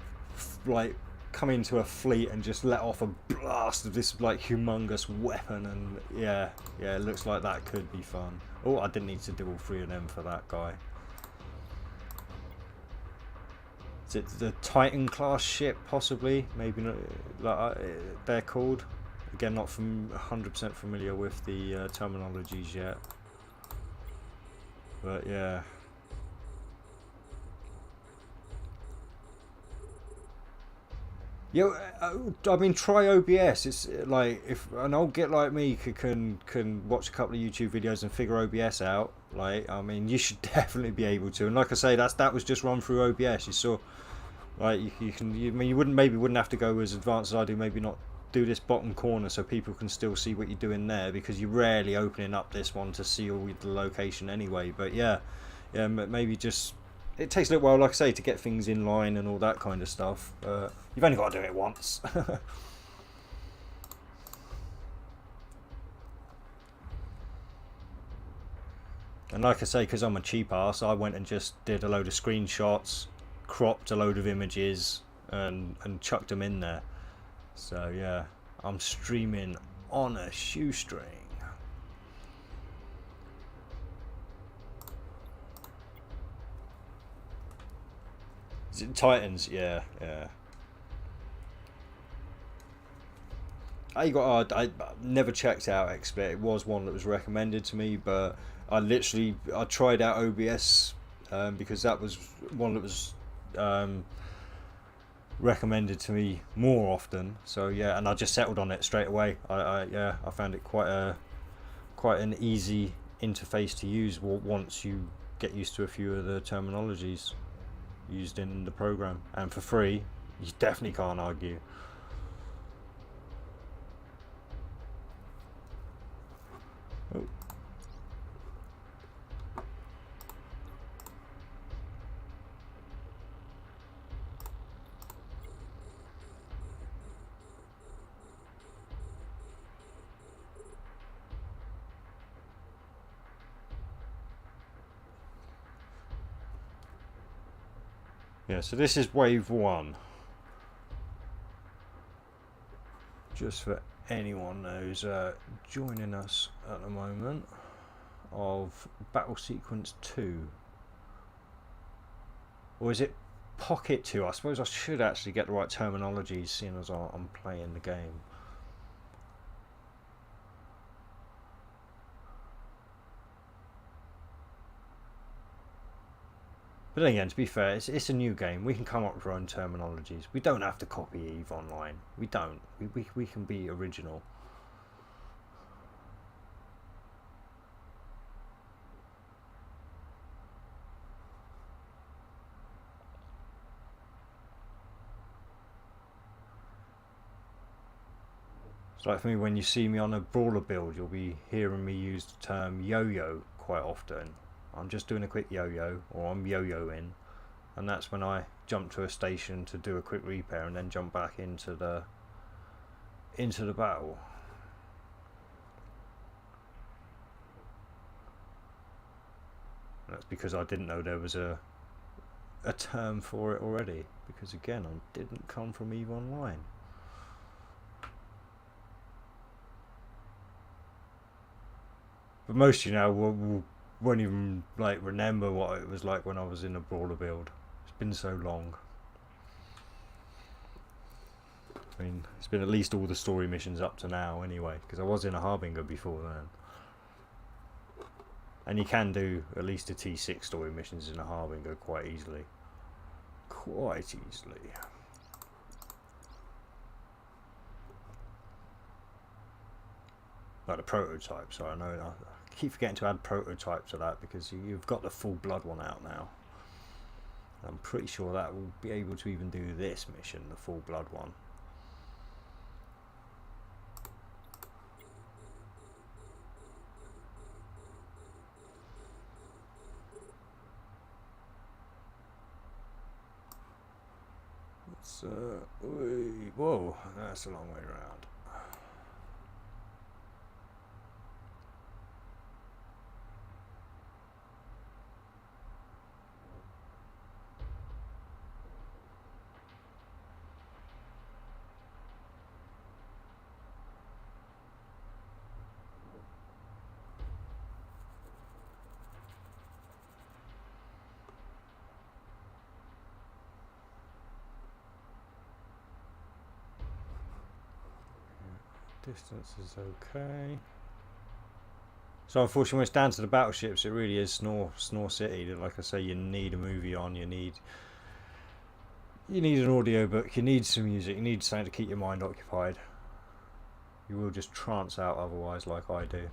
into a fleet and just let off a blast of this like humongous weapon, and yeah, it looks like that could be fun. Oh, I didn't need to do all three of them for that guy. Is it the Titan class ship, possibly? Maybe not, like they're called. Again, not 100% familiar with the terminologies yet. But yeah. Yeah, I mean, try OBS. It's like, if an old git like me can watch a couple of YouTube videos and figure OBS out. Like, I mean, you should definitely be able to. And like I say, that was just run through OBS. You saw, like, I mean, you wouldn't have to go as advanced as I do. Maybe not do this bottom corner so people can still see what you're doing there, because you're rarely opening up this one to see all the location anyway. But yeah, maybe just, it takes a little while, like I say, to get things in line and all that kind of stuff. You've only got to do it once. And like I say, because I'm a cheap ass, I went and just did a load of screenshots, cropped a load of images, and chucked them in there. So yeah, I'm streaming on a shoestring. Is it Titans? Yeah. I never checked out XSplit. It was one that was recommended to me, but I tried out OBS because that was one that was recommended to me more often. So yeah, and I just settled on it straight away. I found it quite an easy interface to use once you get used to a few of the terminologies used in the program, and for free, you definitely can't argue. Oh. Yeah, so this is wave 1. Just for anyone who's joining us at the moment, of Battle Sequence 2. Or is it Pocket 2? I suppose I should actually get the right terminology, seeing as I'm playing the game. But then again, to be fair, it's a new game. We can come up with our own terminologies. We don't have to copy EVE Online. We don't. We can be original. It's like for me, when you see me on a brawler build, you'll be hearing me use the term yo-yo quite often. I'm just doing a quick yo-yo, or I'm yo-yoing. And that's when I jump to a station to do a quick repair and then jump back into the battle. And that's because I didn't know there was a term for it already. Because again, I didn't come from EVE Online. But most of you now won't even like remember what it was like when I was in a brawler build. It's been so long. I mean, it's been at least all the story missions up to now anyway, because I was in a Harbinger before then. And you can do at least a T6 story missions in a Harbinger quite easily. Quite easily. Like the prototype, so I know I keep forgetting to add prototype to that because you've got the full blood one out now. I'm pretty sure that will be able to even do this mission, the full blood one. Whoa, that's a long way around. Distance is okay. So unfortunately when it's down to the battleships, it really is Snore City. Like I say, you need a movie on, you need an audiobook, you need some music, you need something to keep your mind occupied. You will just trance out otherwise, like I do.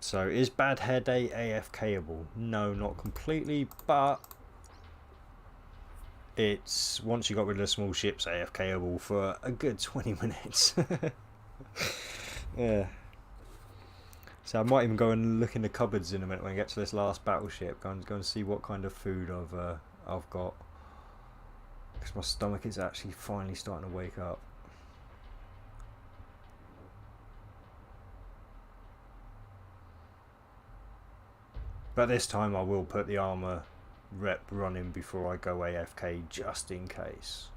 So is Bad Hair Day AFKable? No, not completely, but it's once you got rid of the small ships AFKable for a good 20 minutes. Yeah. So I might even go and look in the cupboards in a minute when I get to this last battleship. Go and see what kind of food I've got, because my stomach is actually finally starting to wake up. But this time I will put the armor rep running before I go AFK just in case.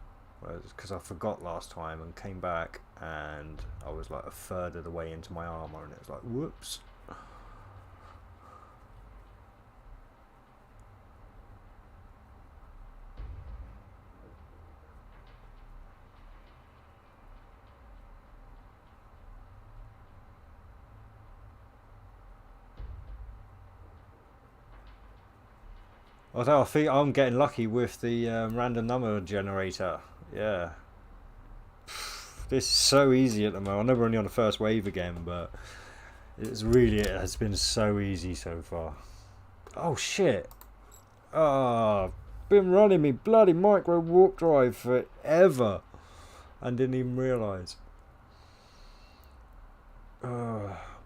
Because I forgot last time and came back and I was like a third of the way into my armor and it was like, whoops. Although I think I'm getting lucky with the random number generator. Yeah. This is so easy at the moment. I'm never only on the first wave again, but it has been so easy so far. Oh shit. Ah, been running me bloody micro warp drive forever and didn't even realise.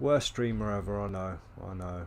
Worst streamer ever, I know.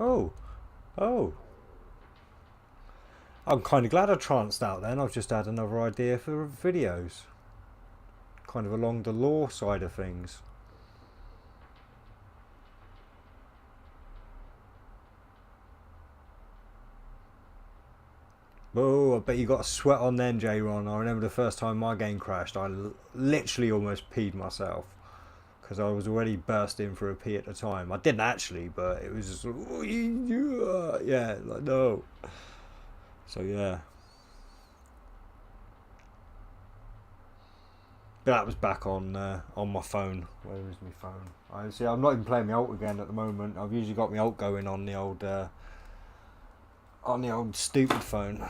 Oh, oh. I'm kind of glad I tranced out then. I've just had another idea for videos. Kind of along the law side of things. Oh, I bet you got a sweat on then, J-Ron. I remember the first time my game crashed, I literally almost peed myself. Because I was already bursting for a pee at the time. I didn't actually, but it was just, yeah, like no. So yeah. But that was back on my phone. Where is my phone? I see. I'm not even playing my alt again at the moment. I've usually got my alt going on the old stupid phone.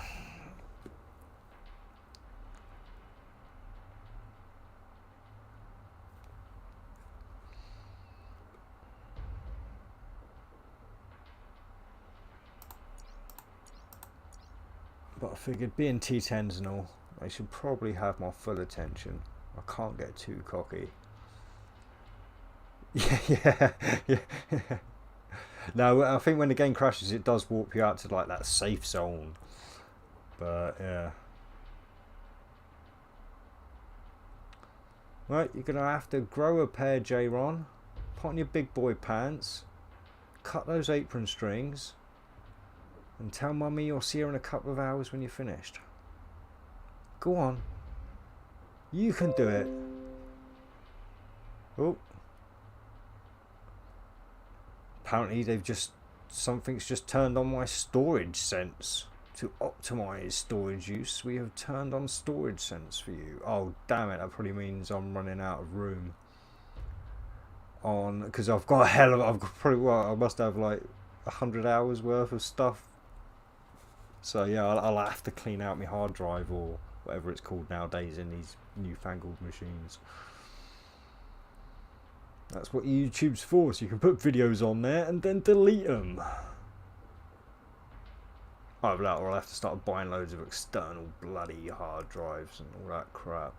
But I figured being T10s and all, they should probably have my full attention. I can't get too cocky. Yeah. No, I think when the game crashes, it does warp you out to like that safe zone. But yeah. Right, you're gonna have to grow a pair, J-Ron. Put on your big boy pants. Cut those apron strings. And tell Mummy you'll see her in a couple of hours when you're finished. Go on. You can do it. Oh. Apparently something's just turned on my storage sense. To optimize storage use, we have turned on storage sense for you. Oh damn it, that probably means I'm running out of room. Because I've got I must have like 100 hours worth of stuff. So yeah, I'll have to clean out my hard drive or whatever it's called nowadays in these newfangled machines. That's what YouTube's for, so you can put videos on there and then delete them. Either that or I'll have to start buying loads of external bloody hard drives and all that crap.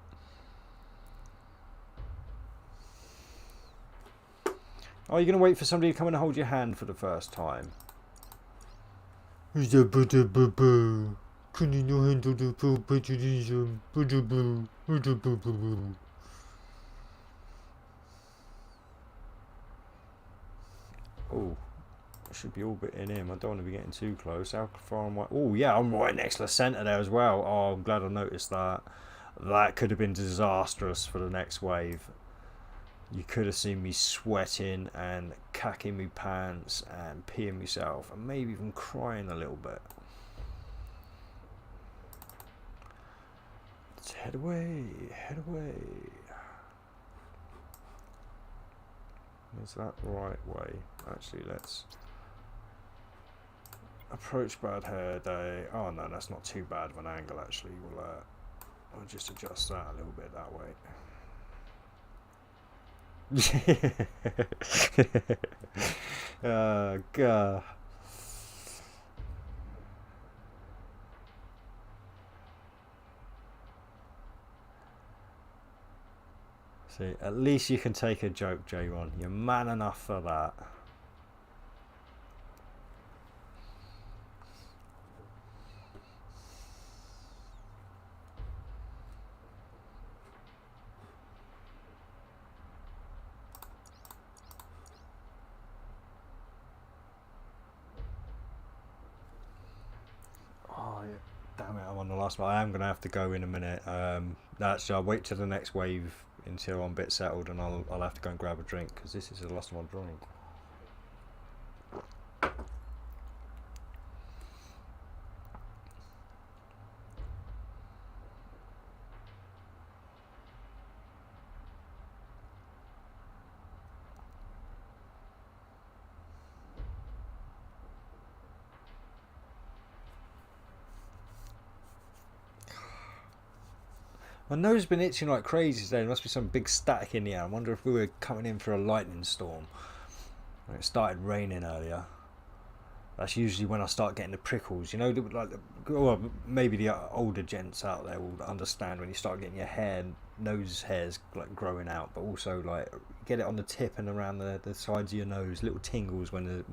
Are you going to wait for somebody to come and hold your hand for the first time? Can you not handle the full patriotism? Oh, I should be orbiting him. I don't want to be getting too close. How far am I? Oh, yeah, I'm right next to the centre there as well. Oh, I'm glad I noticed that. That could have been disastrous for the next wave. You could have seen me sweating and cacking me pants and peeing myself and maybe even crying a little bit. Let's head away, head away. Is that the right way? Actually, let's approach bad hair day. Oh no, that's not too bad of an angle actually. I'll just adjust that a little bit that way. Oh god. See, at least you can take a joke, J-Ron. You're man enough for that. Oh, yeah. Damn it, I'm on the last one. I am going to have to go in a minute. I'll wait till the next wave until I'm a bit settled and I'll have to go and grab a drink because this is the last one I'm drawing. My nose has been itching like crazy today. There must be some big static in the air. I wonder if we were coming in for a lightning storm. When it started raining earlier. That's usually when I start getting the prickles. You know, like, well, maybe the older gents out there will understand when you start getting your nose hairs like growing out, but also like get it on the tip and around the sides of your nose. Little tingles when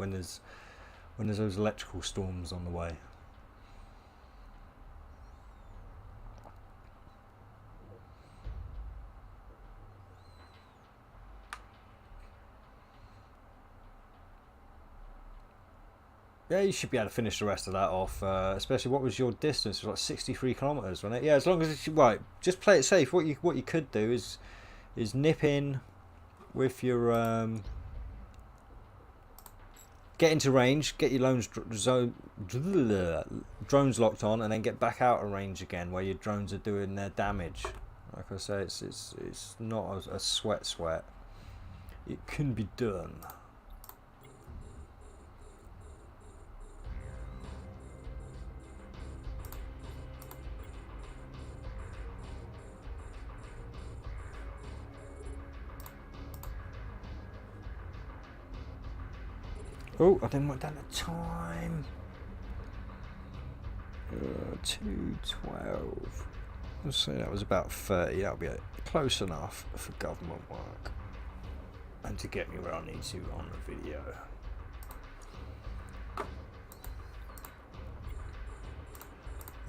when there's those electrical storms on the way. Yeah, you should be able to finish the rest of that off, especially what was your distance? It was like 63 kilometres, wasn't it? Yeah, as long as it's right, just play it safe. What you could do is nip in with your get into range, get your drones locked on, and then get back out of range again where your drones are doing their damage. Like I say, it's not a sweat. It can be done. Oh, I didn't write down the time. 2:12. Let's say that was about 30. That'll be close enough for government work and to get me where I need to on the video.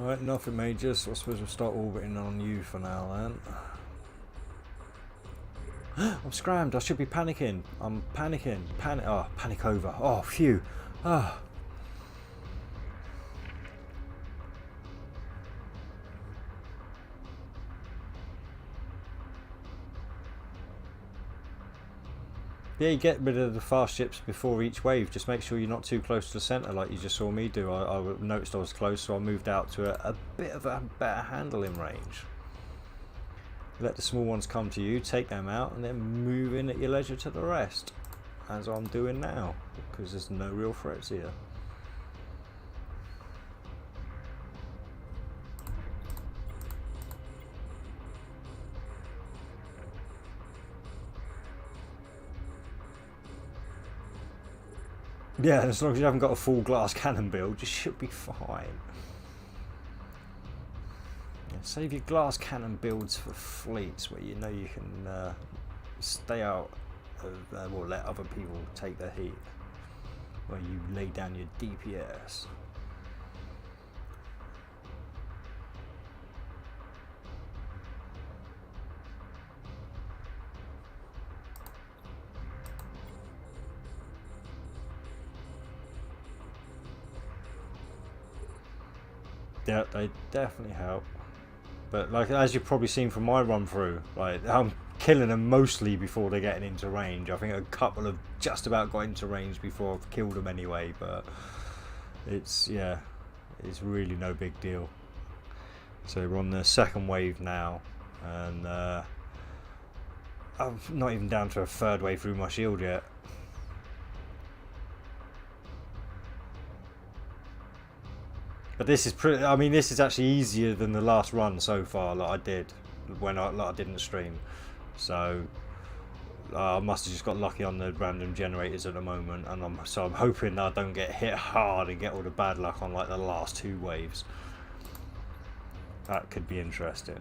Alright, nothing major, so I suppose we'll start orbiting on you for now then. I'm scrammed. I should be panicking. I'm panicking. Panic over. Oh, phew. Oh. Yeah, you get rid of the fast ships before each wave. Just make sure you're not too close to the centre like you just saw me do. I noticed I was close, so I moved out to a bit of a better handling range. Let the small ones come to you, take them out, and then move in at your leisure to the rest, as I'm doing now, because there's no real threats here. Yeah, as long as you haven't got a full glass cannon build, you should be fine. Save your glass cannon builds for fleets where you know you can stay out of, well, let other people take the heat, where you lay down your DPS. Yeah, they definitely help. But like, as you've probably seen from my run through, like, I'm killing them mostly before they're getting into range. I think a couple have just about got into range before I've killed them anyway, but it's, yeah, it's really no big deal. So we're on the second wave now, and I'm not even down to a third way through my shield yet. But this is pretty. I mean, this is actually easier than the last run so far that I did when I didn't stream. So I must have just got lucky on the random generators at the moment, and I'm hoping that I don't get hit hard and get all the bad luck on like the last two waves. That could be interesting.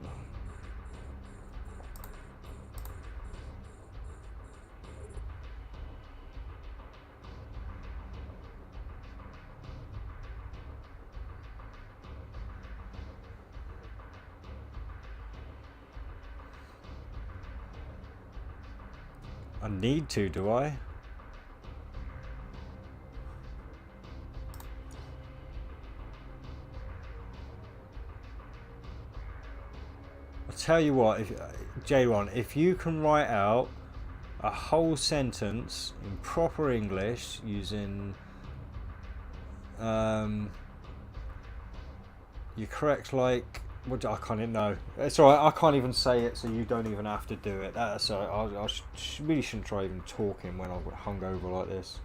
I need to, do I? I'll tell you what, if J1, if you can write out a whole sentence in proper English using your correct, like, what, I can't even know. It's alright, I can't even say it, so you don't even have to do it. That's alright. I really shouldn't try even talking when I'm hungover like this.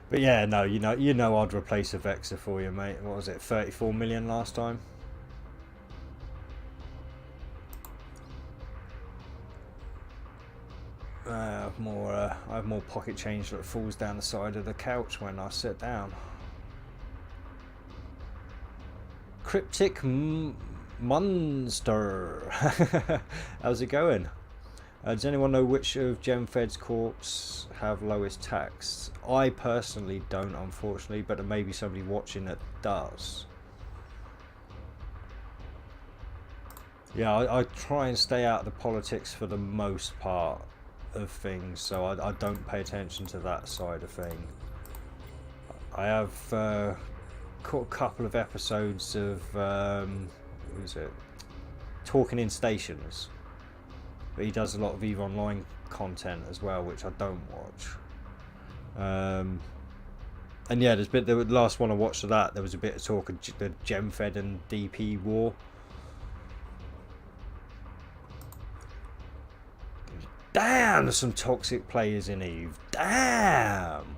But yeah, no, you know I'd replace a Vexor for you, mate. What was it, 34 million last time? I have more pocket change that falls down the side of the couch when I sit down. Cryptic Monster. How's it going? Does anyone know which of GemFed's corps have lowest tax? I personally don't, unfortunately, but there may be somebody watching that does. Yeah, I try and stay out of the politics for the most part of things, so I don't pay attention to that side of thing. I have caught a couple of episodes of who is it? Talking in Stations, but he does a lot of EVE Online content as well, which I don't watch. And yeah, the last one I watched of that, there was a bit of talk of the GemFed and DP war. Damn, there's some toxic players in EVE. Damn.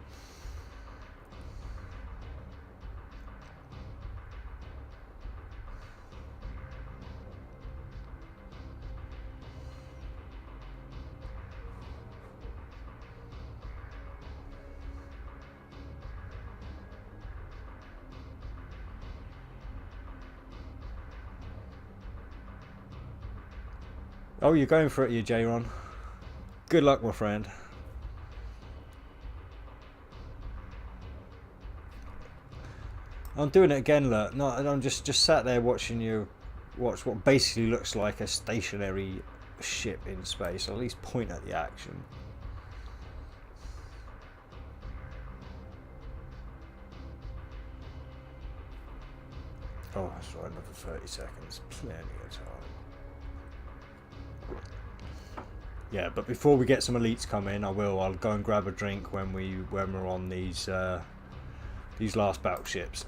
Oh, you're going for it, you J-Ron. Good luck, my friend. I'm doing it again, look. No, I'm just sat there watching you watch what basically looks like a stationary ship in space. At least point at the action. Oh, that's right, another 30 seconds. Plenty of time. Yeah, but before we get some elites come in, I'll go and grab a drink when we're on these last battleships.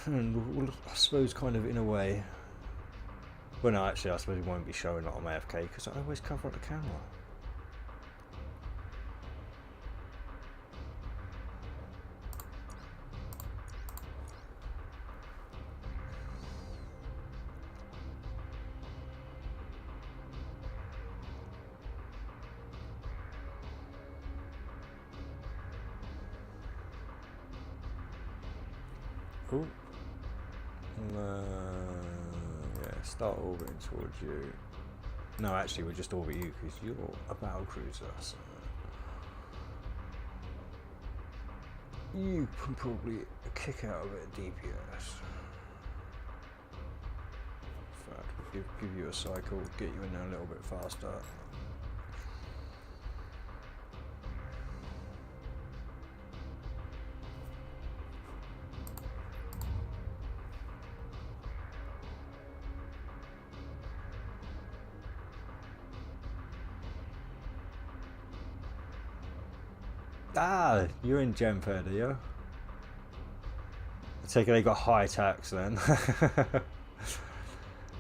And well, I suppose kind of in a way. Well, no, actually, I suppose it won't be showing it on my AFK because I always cover up the camera. Cool. Yeah, start orbiting towards you. No, actually, we'll just orbit you because you're a battle cruiser. So you can probably kick out a bit of DPS. In fact, we'll give you a cycle, get you in there a little bit faster. Ah, you're in GemFed, are you? I take it they got high tax then.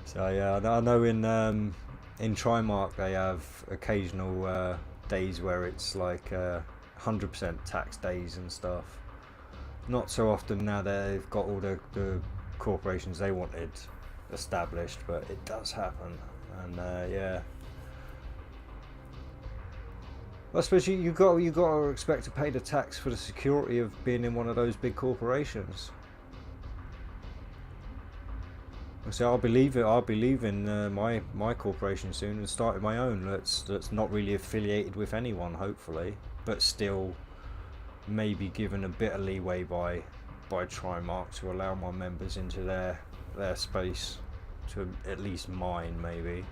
So yeah, I know in Trimark they have occasional days where it's like 100% tax days and stuff. Not so often now that they've got all the corporations they wanted established, but it does happen, and yeah. I suppose you got to expect to pay the tax for the security of being in one of those big corporations. So I'll be leaving my corporation soon and starting my own. That's not really affiliated with anyone, hopefully, but still maybe given a bit of leeway by Trimark to allow my members into their space, to at least mine maybe.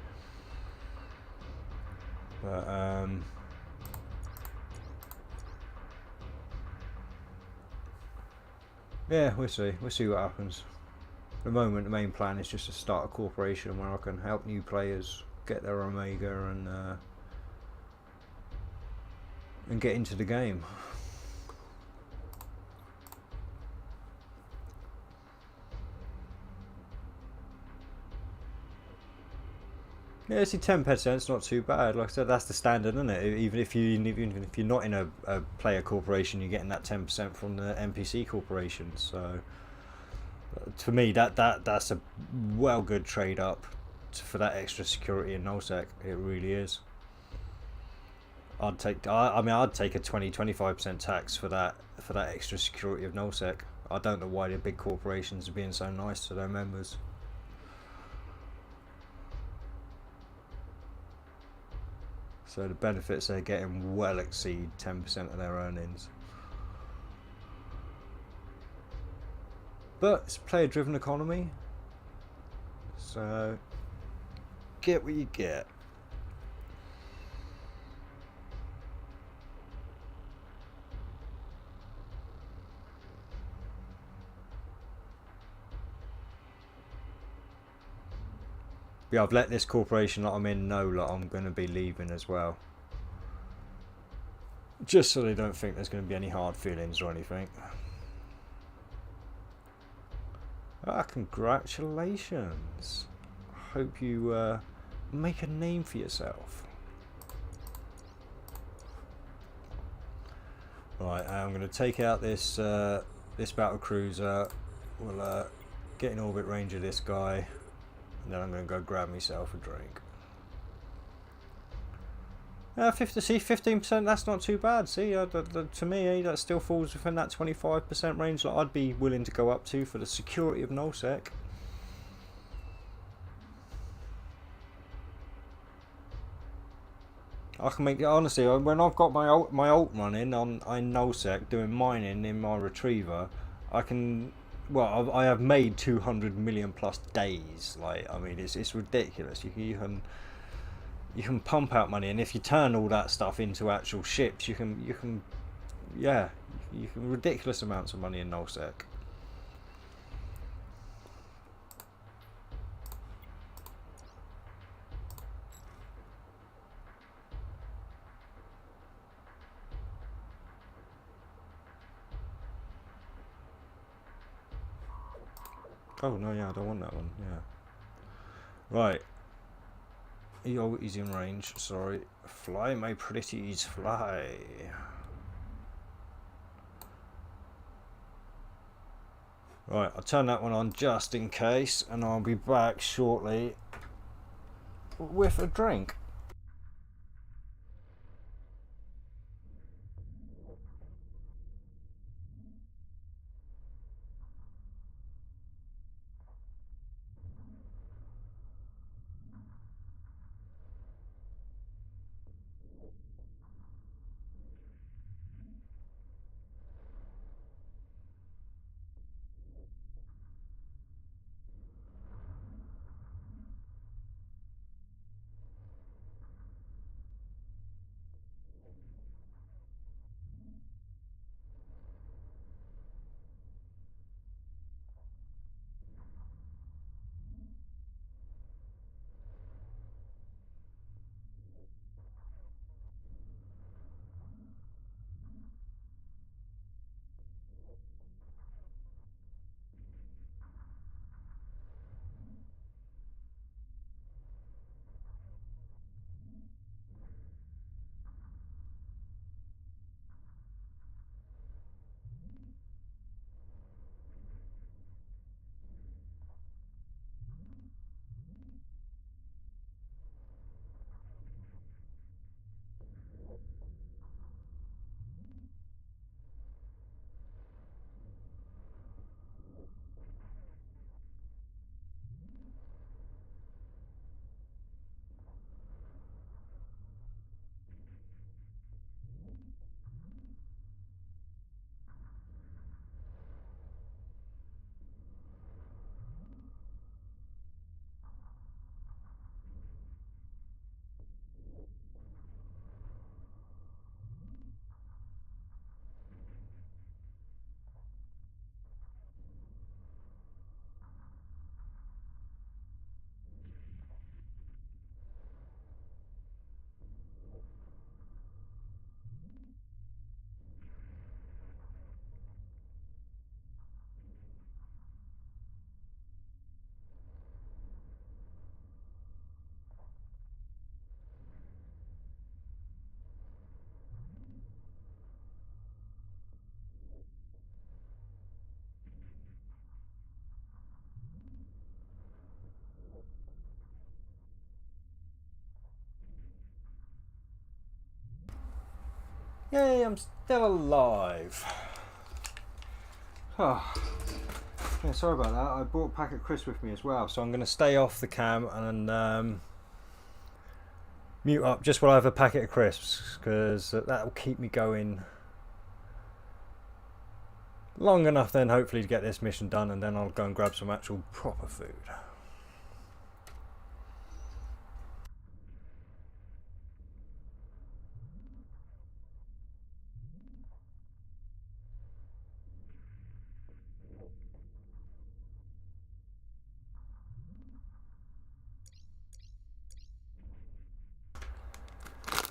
But yeah, we'll see what happens. At the moment, the main plan is just to start a corporation where I can help new players get their Omega and get into the game. Yeah, see, 10%'s not too bad. Like I said, that's the standard, isn't it? Even if you're not in a player corporation, you're getting that 10% from the NPC corporations. So, to me, that's a well good trade up for that extra security in nullsec. It really is. I'd take a 20-25% tax for that extra security of nullsec. I don't know why the big corporations are being so nice to their members. So the benefits they're getting well exceed 10% of their earnings. But it's a player-driven economy, so get what you get. Yeah, I've let this corporation that I'm in know that I'm going to be leaving as well. Just so they don't think there's going to be any hard feelings or anything. Ah, congratulations. Hope you make a name for yourself. Right, I'm going to take out this this battle cruiser. We'll get in orbit range of this guy, and then I'm going to go grab myself a drink. 15%, that's not too bad. See, to me, that still falls within that 25% range that I'd be willing to go up to for the security of nullsec. I can make, honestly, when I've got my ult running on nullsec doing mining in my retriever, I can, well, I have made 200 million plus days. Like, I mean, it's ridiculous. You can pump out money, and if you turn all that stuff into actual ships, you can ridiculous amounts of money in nullsec. Oh no, yeah, I don't want that one. Yeah, right. Oh, he's in range. Sorry. Fly, my pretties, fly. Right, I'll turn that one on just in case, and I'll be back shortly with a drink. Yay, I'm still alive. Oh. Yeah, sorry about that. I brought a packet of crisps with me as well, so I'm going to stay off the cam and mute up just while I have a packet of crisps, because that'll keep me going long enough then hopefully to get this mission done, and then I'll go and grab some actual proper food.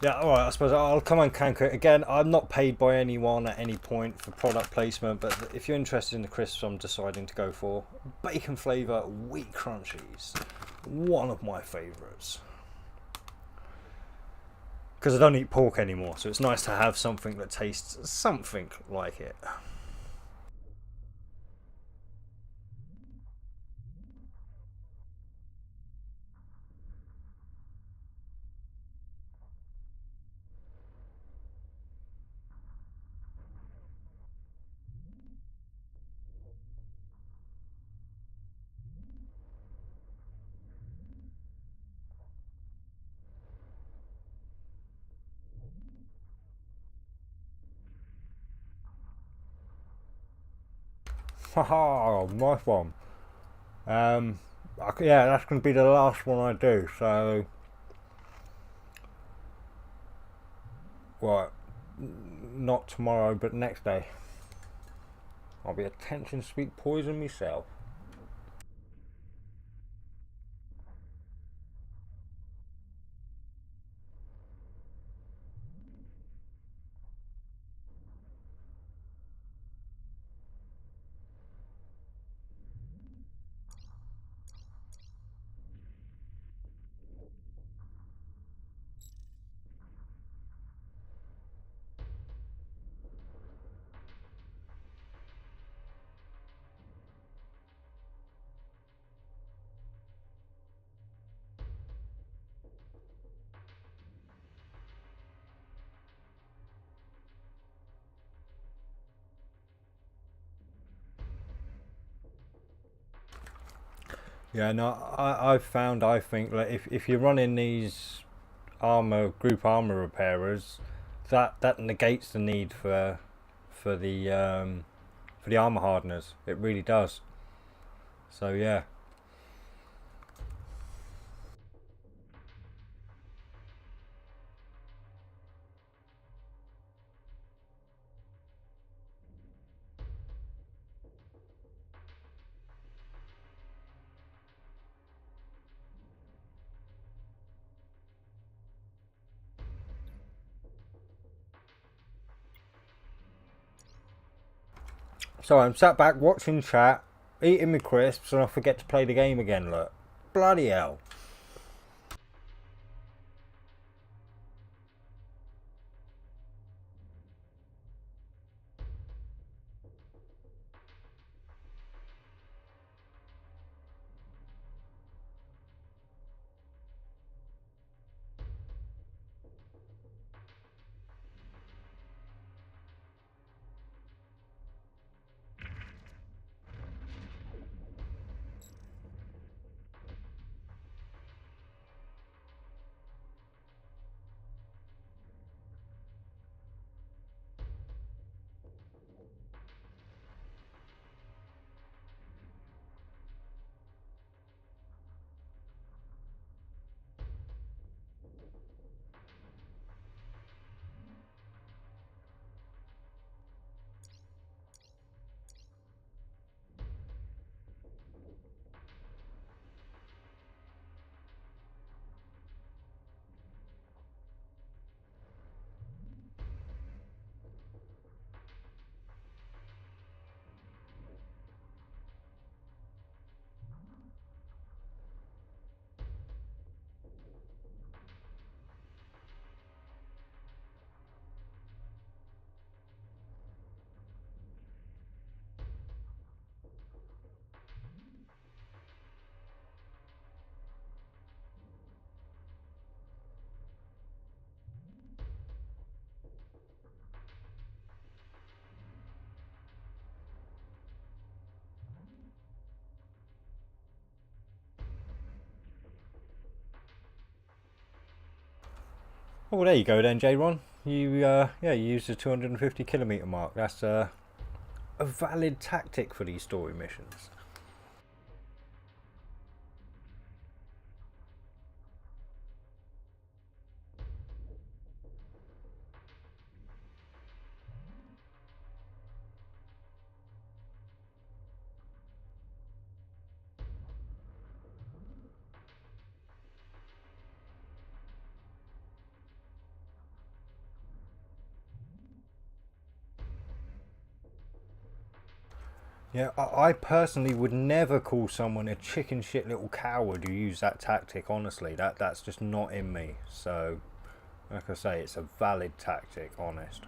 Yeah, alright, I suppose I'll come and canker it. Again, I'm not paid by anyone at any point for product placement, but if you're interested in the crisps I'm deciding to go for, bacon flavour wheat crunchies. One of my favourites. Because I don't eat pork anymore, so it's nice to have something that tastes something like it. Haha, nice one. Yeah, that's going to be the last one I do, so... What? Not tomorrow, but next day. I'll be attention sweet poison myself. Yeah, no, I've found, I think, that if you're running these group armor repairers, that negates the need for the armor hardeners. It really does. So yeah. So I'm sat back watching chat, eating my crisps, and I forget to play the game again. Look, bloody hell. Oh, well, there you go then, J-Ron. You yeah, you used the 250 kilometer mark. That's a valid tactic for these story missions. Yeah, I personally would never call someone a chicken shit little coward who used that tactic. Honestly, that's just not in me. So, like I say, it's a valid tactic. Honest.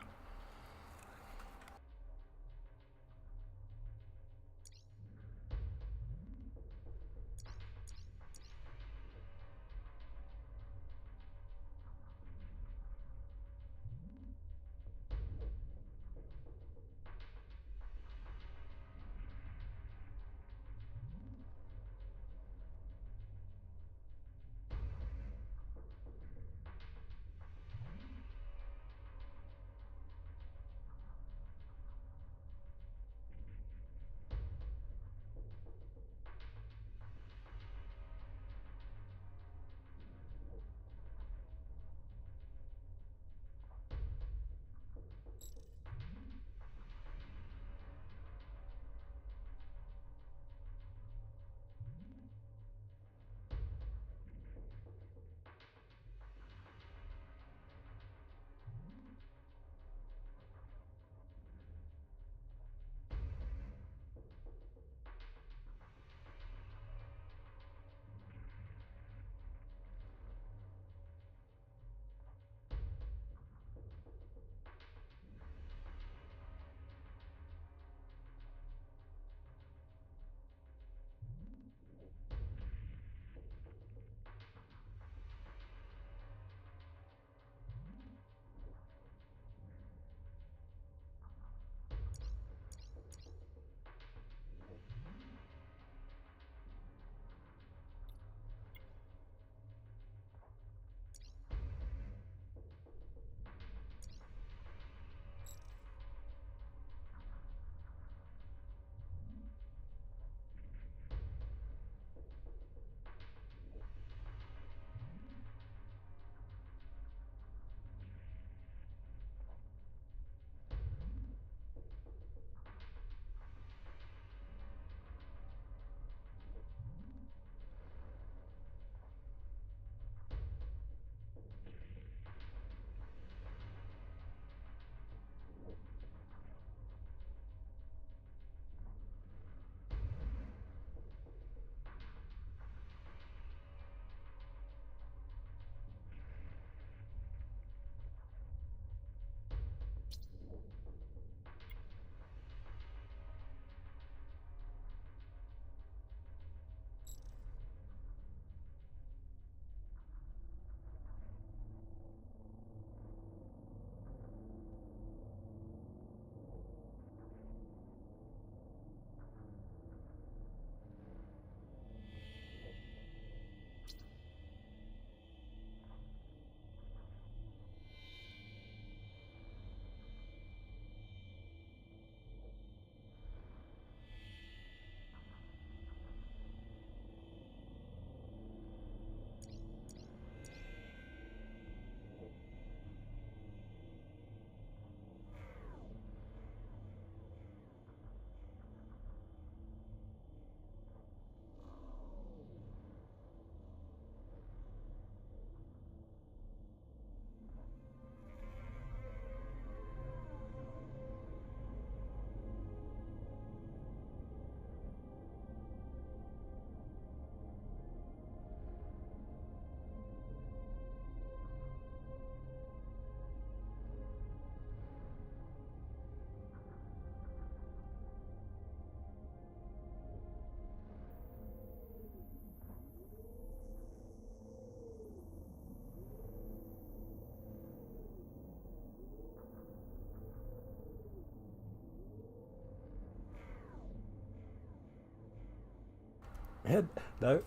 No,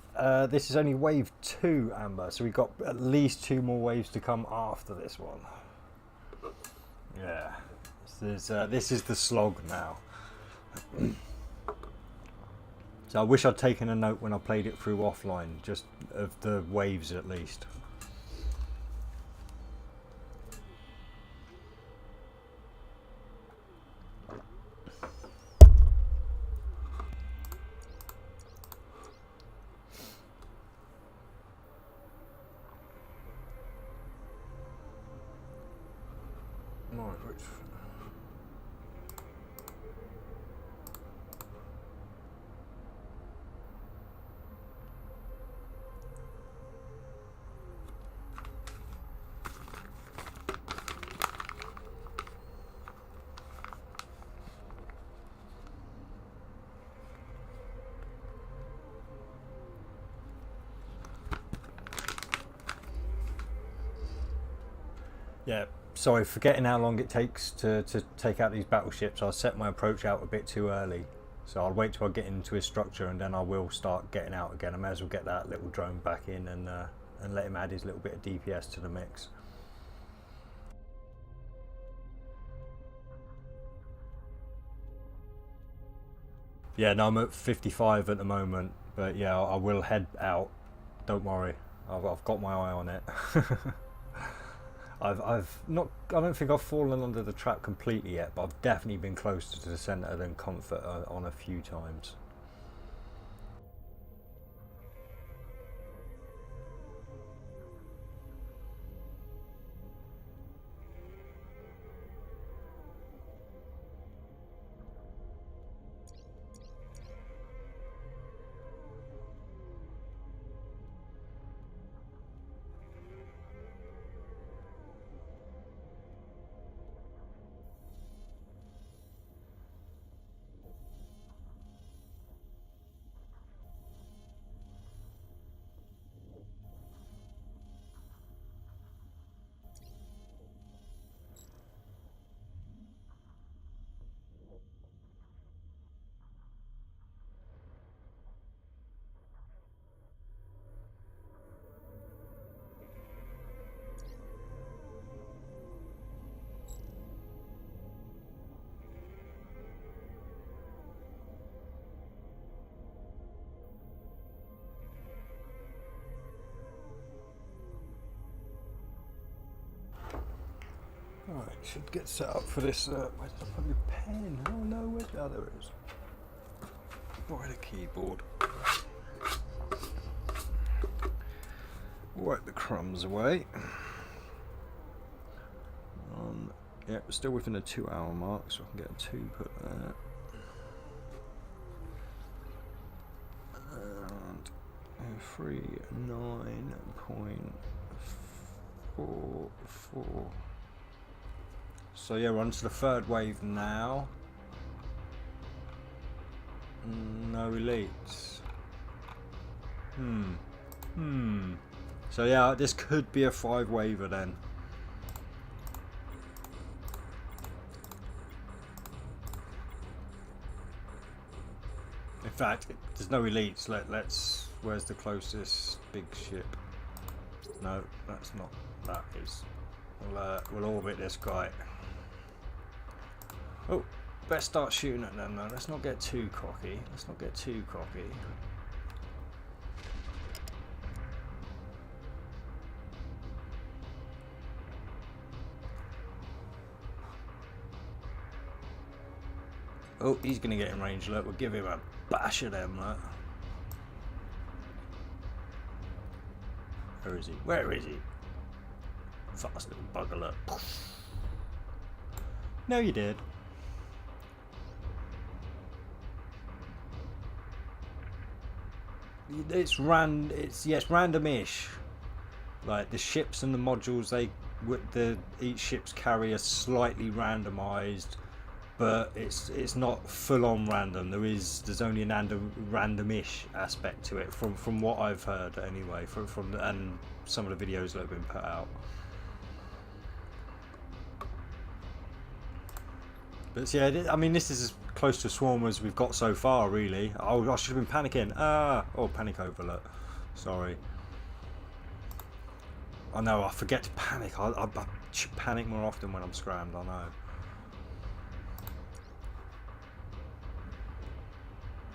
this is only wave 2, Amber, so we've got at least 2 more waves to come after this one. Yeah, this is the slog now. So I wish I'd taken a note when I played it through offline, just of the waves at least. Yeah, sorry, forgetting how long it takes to take out these battleships, I set my approach out a bit too early. So I'll wait till I get into his structure and then I will start getting out again. I may as well get that little drone back in and let him add his little bit of DPS to the mix. Yeah, no, I'm at 55 at the moment, but yeah, I will head out. Don't worry, I've got my eye on it. I've not. I don't think I've fallen under the trap completely yet, but I've definitely been closer to the centre than comfort on a few times. Alright, should get set up for this. Where's the fucking pen? Oh no, where's the other is? Right, the keyboard. Wipe the crumbs away. Yeah, we're still within the 2-hour mark, so I can get a 2 put there. And 39.44. So yeah, we're on to the 3rd wave now. No elites. So yeah, this could be a 5-waver then. In fact, there's no elites. Let's. Where's the closest big ship? No, that's not. That is. We'll orbit this guy. Oh, best start shooting at them though. Let's not get too cocky. Let's not get too cocky. Oh, he's gonna get in range. Look, we'll give him a bash of them. Look. Where is he? Where is he? Fast little bugger, look. No, you did. It's random-ish. Like the ships and the modules, each ship's carry are slightly randomized, but it's not full-on random. There's only an random-ish aspect to it, from what I've heard anyway, and some of the videos that have been put out. But yeah, I mean, this is as close to swarm as we've got so far, really. Oh, I should have been panicking. Oh, panic overload. Sorry. I know, I forget to panic. I should panic more often when I'm scrammed, I know.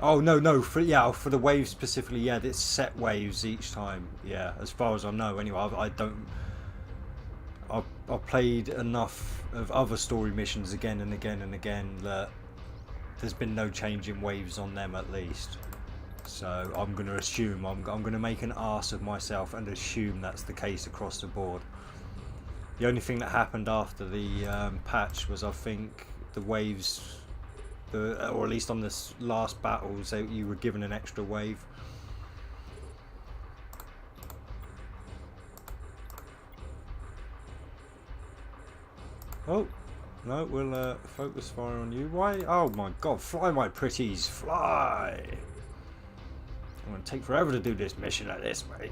Oh, no, for the waves specifically, yeah, it's set waves each time. Yeah, as far as I know, anyway. I've played enough of other story missions again and again and again that there's been no change in waves on them, at least. So I'm going to assume, I'm going to make an arse of myself and assume that's the case across the board. The only thing that happened after the patch was, I think, the waves, or at least on this last battle, so you were given an extra wave. Oh, no, we'll focus fire on you. Why? Oh my god, fly, my pretties, fly! I'm going to take forever to do this mission at this rate.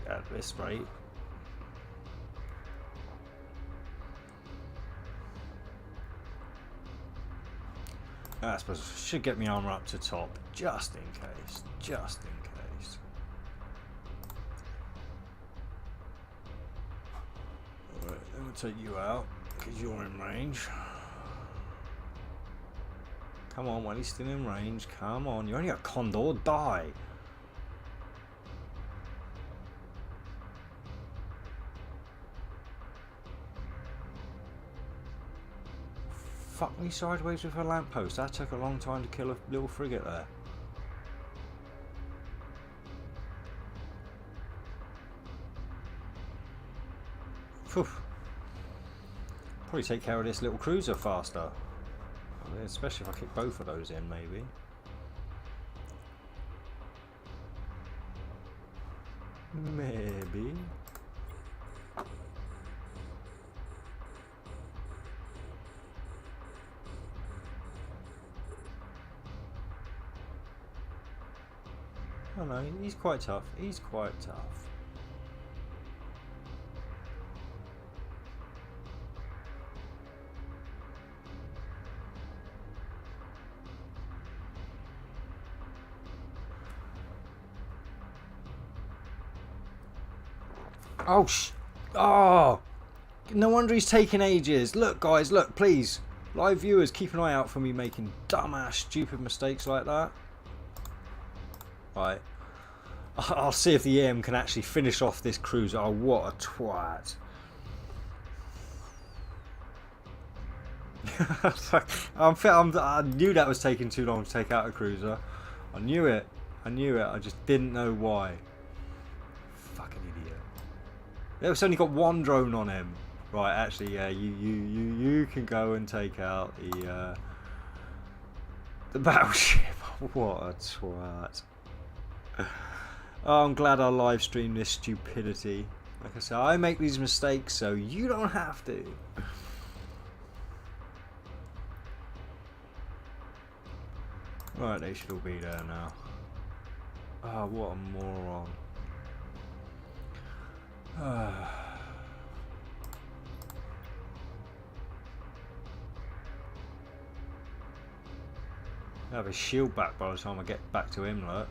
I suppose I should get my armor up to top, just in case. Alright, then we'll take you out, because you're in range. Come on, while he's still in range, come on. You're only a condor, die! Fuck me sideways with a lamppost. That took a long time to kill a little frigate there. Phew. Probably take care of this little cruiser faster. Especially if I kick both of those in, maybe. Maybe. Oh no, he's quite tough. He's quite tough. Oh, oh! No wonder he's taking ages. Look, guys, look, please. Live viewers, keep an eye out for me making dumbass, stupid mistakes like that. Right. I'll see if the EM can actually finish off this cruiser. Oh, what a twat. I knew that was taking too long to take out a cruiser. I knew it. I just didn't know why. Fucking idiot. It's only got one drone on him. Right, actually, yeah, you can go and take out the battleship. What a twat. Oh, I'm glad I live streamed this stupidity. Like I said, I make these mistakes so you don't have to. Right, they should all be there now. Oh, what a moron. I have a shield back by the time I get back to him, look.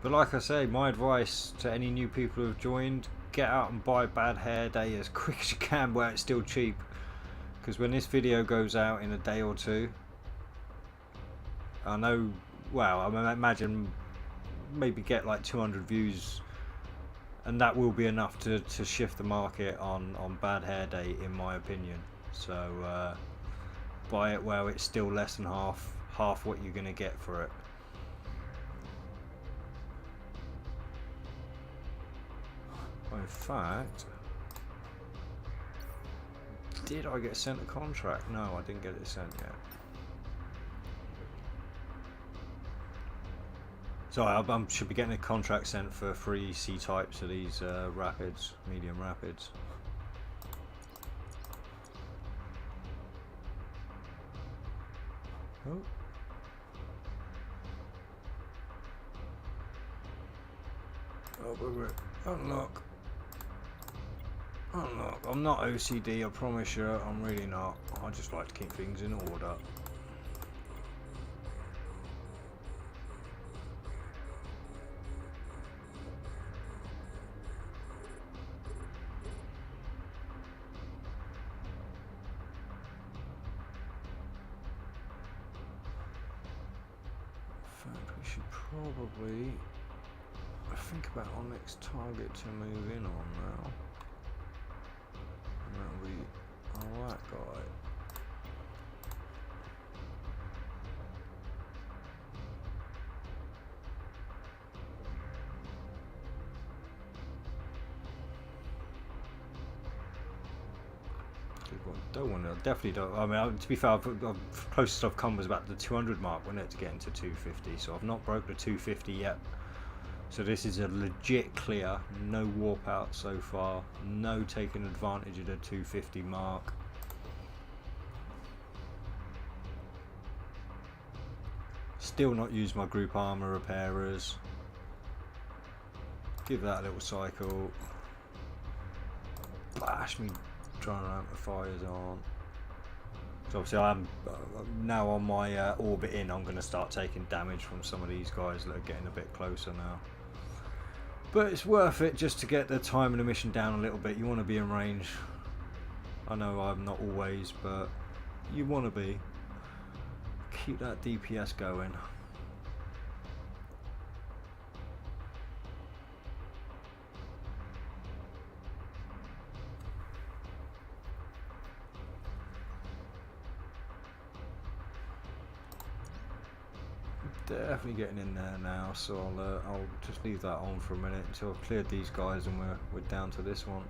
But like I say, my advice to any new people who have joined, get out and buy Bad Hare Day as quick as you can while it's still cheap. Because when this video goes out in a day or two, I know, well, I imagine maybe get like 200 views, and that will be enough to shift the market on Bad Hare Day, in my opinion. So buy it while it's still less than half what you're going to get for it. In fact, Did I get sent a contract? No, I didn't get it sent yet. So I should be getting a contract sent for 3 C-types of these rapids, medium rapids. Oh. Oh, wait. Unlock. Unlock. I'm not OCD, I promise you, I'm really not. I just like to keep things in order. We should probably think about our next target to move in on now. And that'll be that guy. Don't want to, definitely don't. I mean, to be fair, closest I've come was about the 200 mark, wasn't it, to get into 250. So I've not broke the 250 yet. So this is a legit clear, no warp out so far, no taking advantage of the 250 mark. Still not used my group armor repairers. Give that a little cycle. Bash me. Trying amplifiers on. So obviously I'm now on my orbit in. I'm going to start taking damage from some of these guys that are getting a bit closer now. But it's worth it just to get the time of the mission down a little bit. You want to be in range. I know I'm not always, but you want to be. Keep that DPS going. Definitely getting in there now, so I'll just leave that on for a minute until I've cleared these guys and we're down to this one.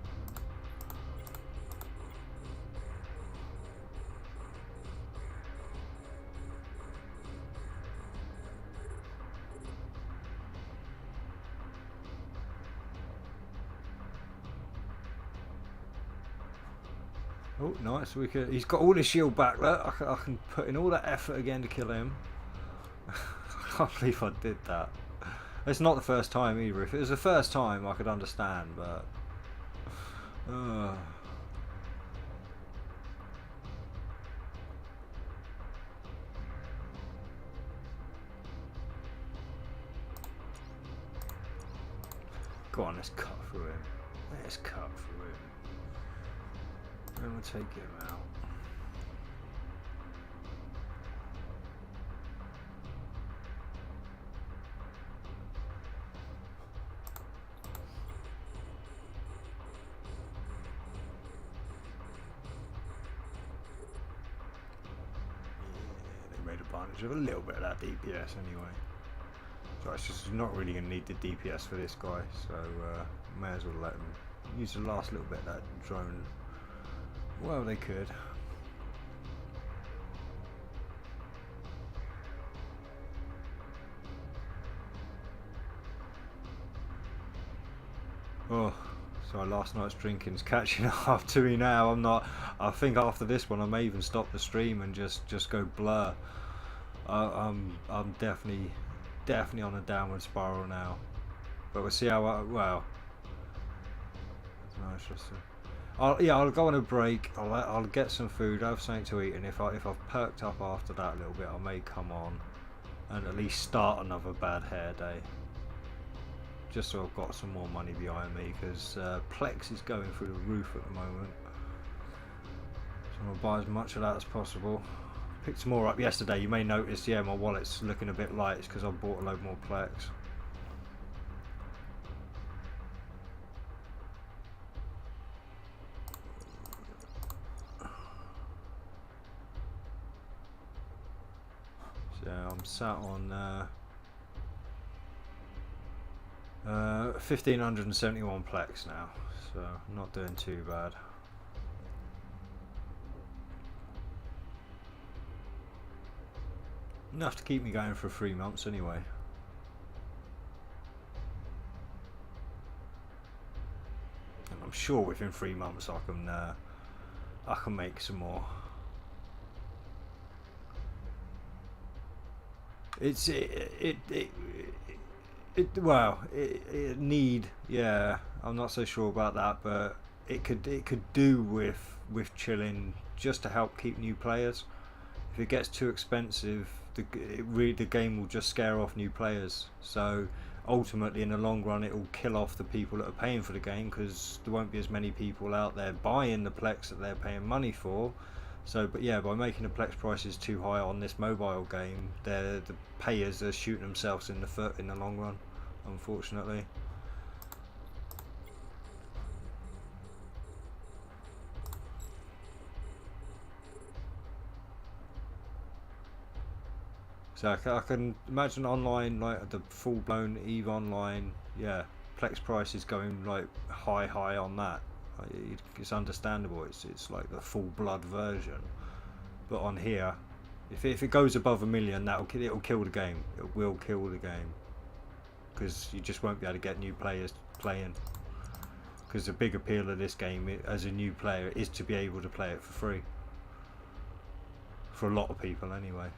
Oh, nice! He's got all his shield back. Look, I can put in all that effort again to kill him. I can't believe I did that. It's not the first time either. If it was the first time, I could understand, but go on, let's cut through him. Let's cut through him. Then we'll take him out. Of a little bit of that DPS anyway, so it's just not really going to need the DPS for this guy, so may as well let them use the last little bit of that drone. Well, they could. Oh, so last night's drinking's catching up to me now. I think after this one I may even stop the stream and just go blur. I'm definitely on a downward spiral now, but we'll see how well. I'll go on a break. I'll get some food, have something to eat, and if I've perked up after that a little bit, I may come on and at least start another bad hair day, just so I've got some more money behind me, because Plex is going through the roof at the moment, so I'm gonna buy as much of that as possible. Picked some more up yesterday. You may notice, yeah, my wallet's looking a bit light. It's because I bought a load more Plex. So I'm sat on 1571 Plex now, so not doing too bad. Enough to keep me going for 3 months anyway. And I'm sure within 3 months I can make some more. It need, yeah, I'm not so sure about that, but it could do with chilling just to help keep new players. If it gets too expensive, the game will just scare off new players. So ultimately, in the long run, it will kill off the people that are paying for the game, because there won't be as many people out there buying the Plex that they're paying money for. So, but yeah, by making the Plex prices too high on this mobile game, the payers are shooting themselves in the foot in the long run, unfortunately. So I can imagine online, like the full-blown EVE Online, yeah, Plex price is going like high on that. It's understandable. It's like the full-blood version. But on here, if it goes above 1 million, it'll kill the game. It will kill the game, because you just won't be able to get new players playing. Because the big appeal of this game as a new player is to be able to play it for free. For a lot of people, anyway.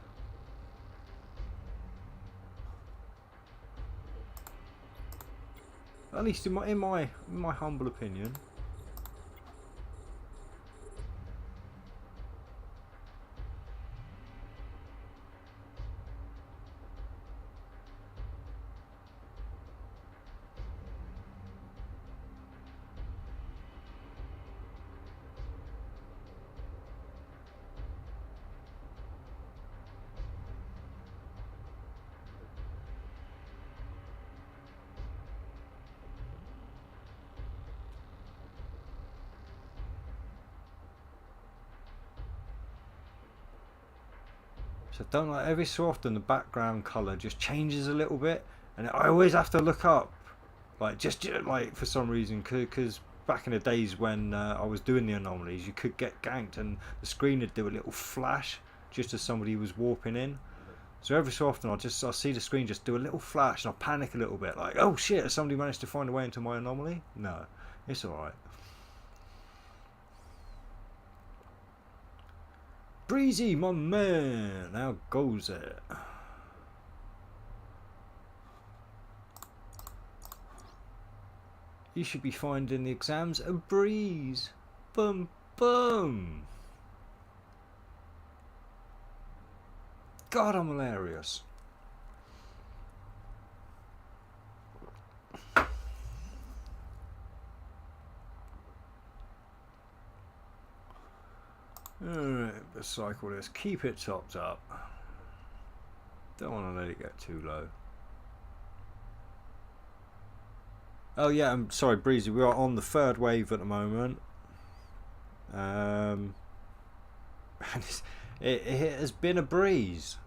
At least in my humble opinion. So don't, like, every so often the background colour just changes a little bit, and I always have to look up, like just like for some reason, because back in the days when I was doing the anomalies, you could get ganked and the screen would do a little flash just as somebody was warping in. So every so often I'll see the screen just do a little flash, and I'll panic a little bit, like, oh shit, has somebody managed to find a way into my anomaly? No, it's alright. Breezy, my man, how goes it? You should be finding the exams a breeze. Boom, boom. God, I'm hilarious. Alright, let's cycle this. Keep it topped up. Don't want to let it get too low. Oh yeah, I'm sorry, Breezy. We are on the 3rd wave at the moment. And it has been a breeze.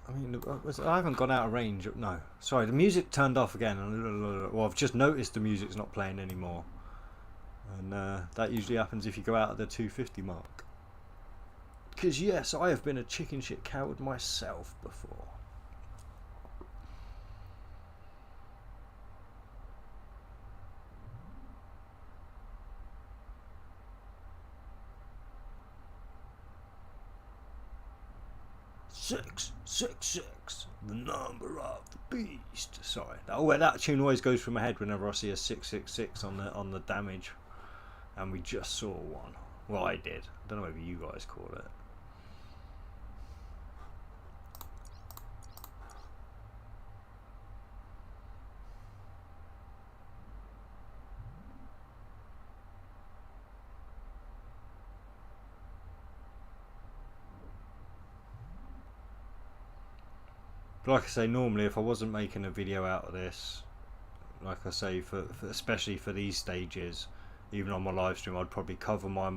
I mean, I haven't gone out of range. No, sorry, the music turned off again. Well, I've just noticed the music's not playing anymore, and that usually happens if you go out at the 250 mark. Because yes, I have been a chicken shit coward myself before. Six, the number of the beast. Sorry, that tune always goes through my head whenever I see a 666 on the damage, and we just saw one. Well, I did. I don't know whether you guys call it. But like I say, normally if I wasn't making a video out of this, like I say, for especially for these stages, even on my live stream, I'd probably cover my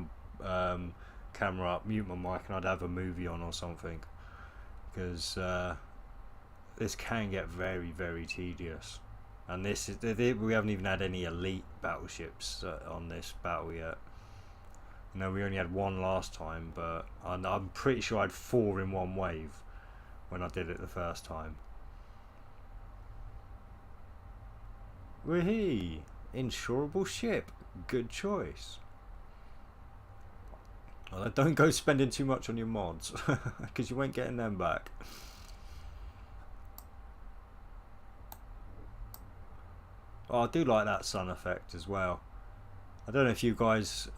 camera up, mute my mic, and I'd have a movie on or something, because this can get very, very tedious. And this is we haven't even had any elite battleships on this battle yet. I know we only had one last time, but I'm pretty sure I had 4 in one wave when I did it the first time. Wee! Insurable ship. Good choice. Well, don't go spending too much on your mods, because you won't get them back. Oh, I do like that sun effect as well. I don't know if you guys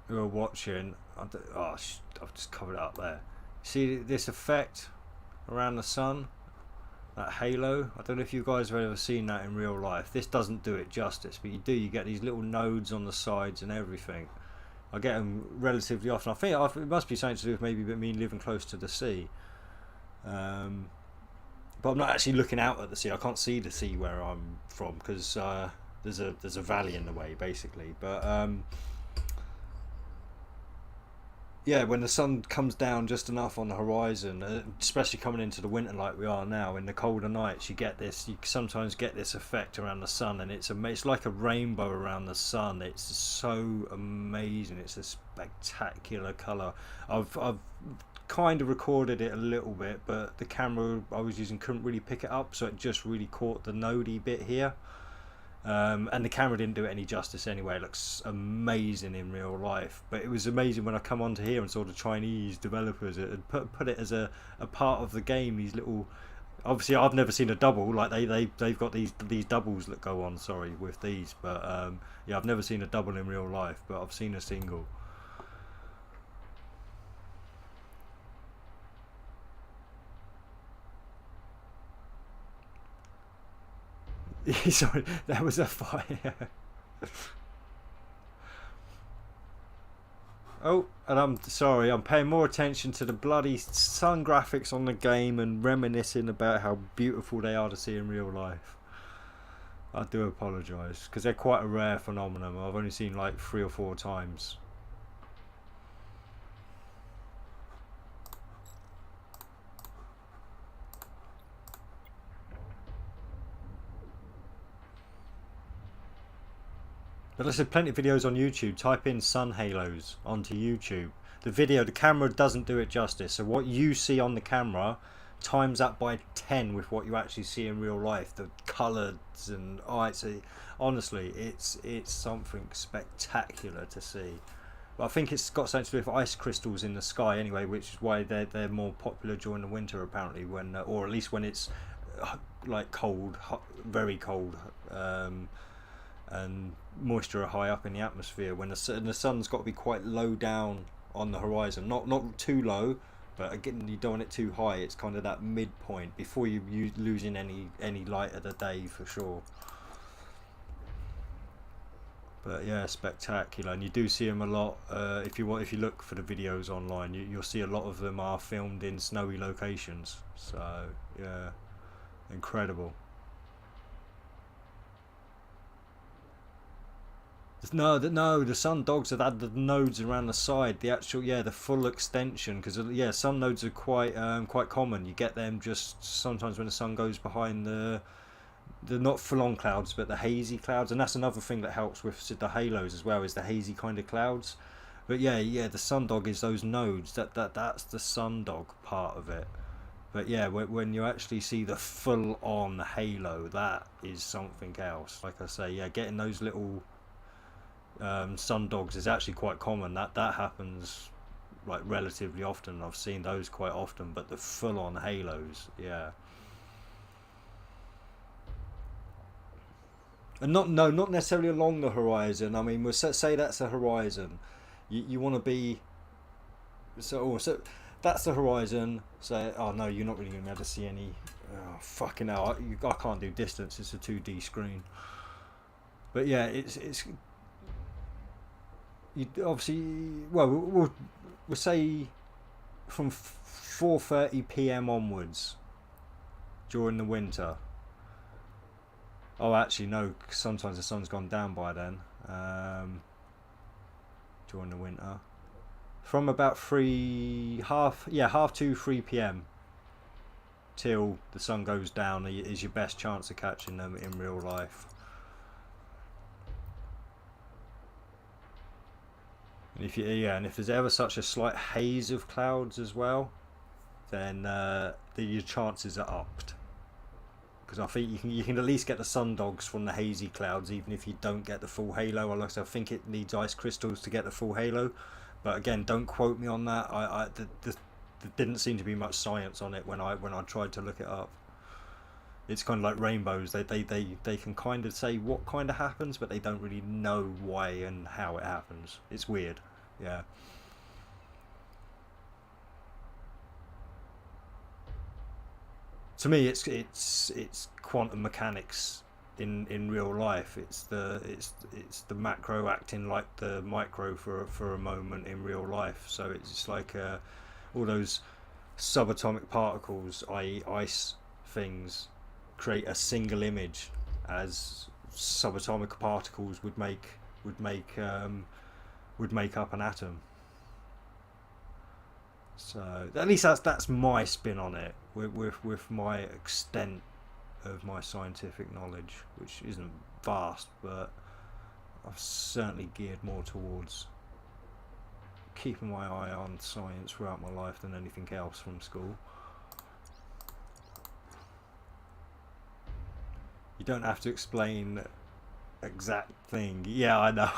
who are watching... I've just covered it up there. See this effect around the sun? That halo? I don't know if you guys have ever seen that in real life. This doesn't do it justice, but you get these little nodes on the sides and everything. I get them relatively often. I think it must be something to do with maybe me living close to the sea. But I'm not actually looking out at the sea. I can't see the sea where I'm from because there's a valley in the way, basically. But yeah, when the sun comes down just enough on the horizon, especially coming into the winter like we are now, in the colder nights, you sometimes get this effect around the sun, and it's like a rainbow around the sun. It's so amazing. It's a spectacular colour. I've kind of recorded it a little bit, but the camera I was using couldn't really pick it up, so it just really caught the nodey bit here. And the camera didn't do it any justice anyway. It looks amazing in real life, but it was amazing when I come onto here and saw the Chinese developers and put it as a part of the game. These little, obviously I've never seen a double, like they've got these doubles that go on, sorry, with these, but yeah, I've never seen a double in real life, but I've seen a single. Sorry, there was a fire. Oh, and I'm sorry, I'm paying more attention to the bloody sun graphics on the game and reminiscing about how beautiful they are to see in real life. I do apologise, because they're quite a rare phenomenon. I've only seen like 3 or 4 times. But there's plenty of videos on YouTube. Type in sun halos onto YouTube. The camera doesn't do it justice. So what you see on the camera times that by 10 with what you actually see in real life. The colours and honestly, it's something spectacular to see. But I think it's got something to do with ice crystals in the sky anyway, which is why they're more popular during the winter apparently, when or at least when it's like cold, very cold. And moisture are high up in the atmosphere, when the sun's got to be quite low down on the horizon, not too low, but again you don't want it too high. It's kind of that midpoint before you losing any light of the day for sure. But yeah, spectacular, and you do see them a lot. If you look for the videos online, you'll see a lot of them are filmed in snowy locations. So yeah, incredible. No, the sun dogs have had the nodes around the side. The actual, the full extension. Because sun nodes are quite common. You get them just sometimes when the sun goes behind the not full-on clouds, but the hazy clouds. And that's another thing that helps with the halos as well, is the hazy kind of clouds. But yeah, the sun dog is those nodes. That's the sun dog part of it. But yeah, when you actually see the full-on halo, that is something else. Like I say, yeah, getting those little sun dogs is actually quite common. That happens like relatively often. I've seen those quite often, but the full-on halos, yeah. And not necessarily along the horizon. I mean, we'll say that's a horizon. You want to be so that's the horizon. Say, oh no, you're not really going to be able to see any. Oh, fucking hell, I can't do distance. It's a 2D screen. But yeah, it's you obviously, well, we'll say from 4:30 p.m. onwards during the winter. Oh, actually, no. Sometimes the sun's gone down by then. During the winter, from about half to 3 p.m. till the sun goes down is your best chance of catching them in real life. And if and if there's ever such a slight haze of clouds as well, then your chances are upped. Because I think you can at least get the sun dogs from the hazy clouds, even if you don't get the full halo. Unless I think it needs ice crystals to get the full halo, but again, don't quote me on that. There didn't seem to be much science on it when I tried to look it up. It's kind of like rainbows. They can kind of say what kind of happens, but they don't really know why and how it happens. It's weird. Yeah. To me, it's quantum mechanics in real life. It's the macro acting like the micro for a moment in real life. So it's just like all those subatomic particles, i.e., ice things, create a single image, as subatomic particles would make up an atom. So at least that's my spin on it, with my extent of my scientific knowledge, which isn't vast, but I've certainly geared more towards keeping my eye on science throughout my life than anything else from school. You don't have to explain exact thing. Yeah, I know.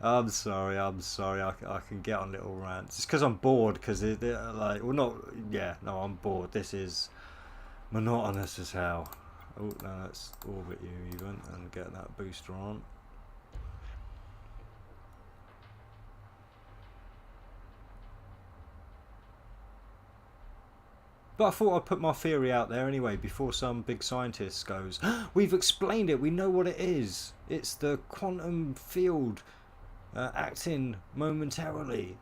I'm sorry. I can get on little rants. It's because I'm bored. Because I'm bored. This is monotonous as hell. Oh no, let's orbit you even and get that booster on. But I thought I'd put my theory out there anyway before some big scientist goes, we've explained it, we know what it is. It's the quantum field acting momentarily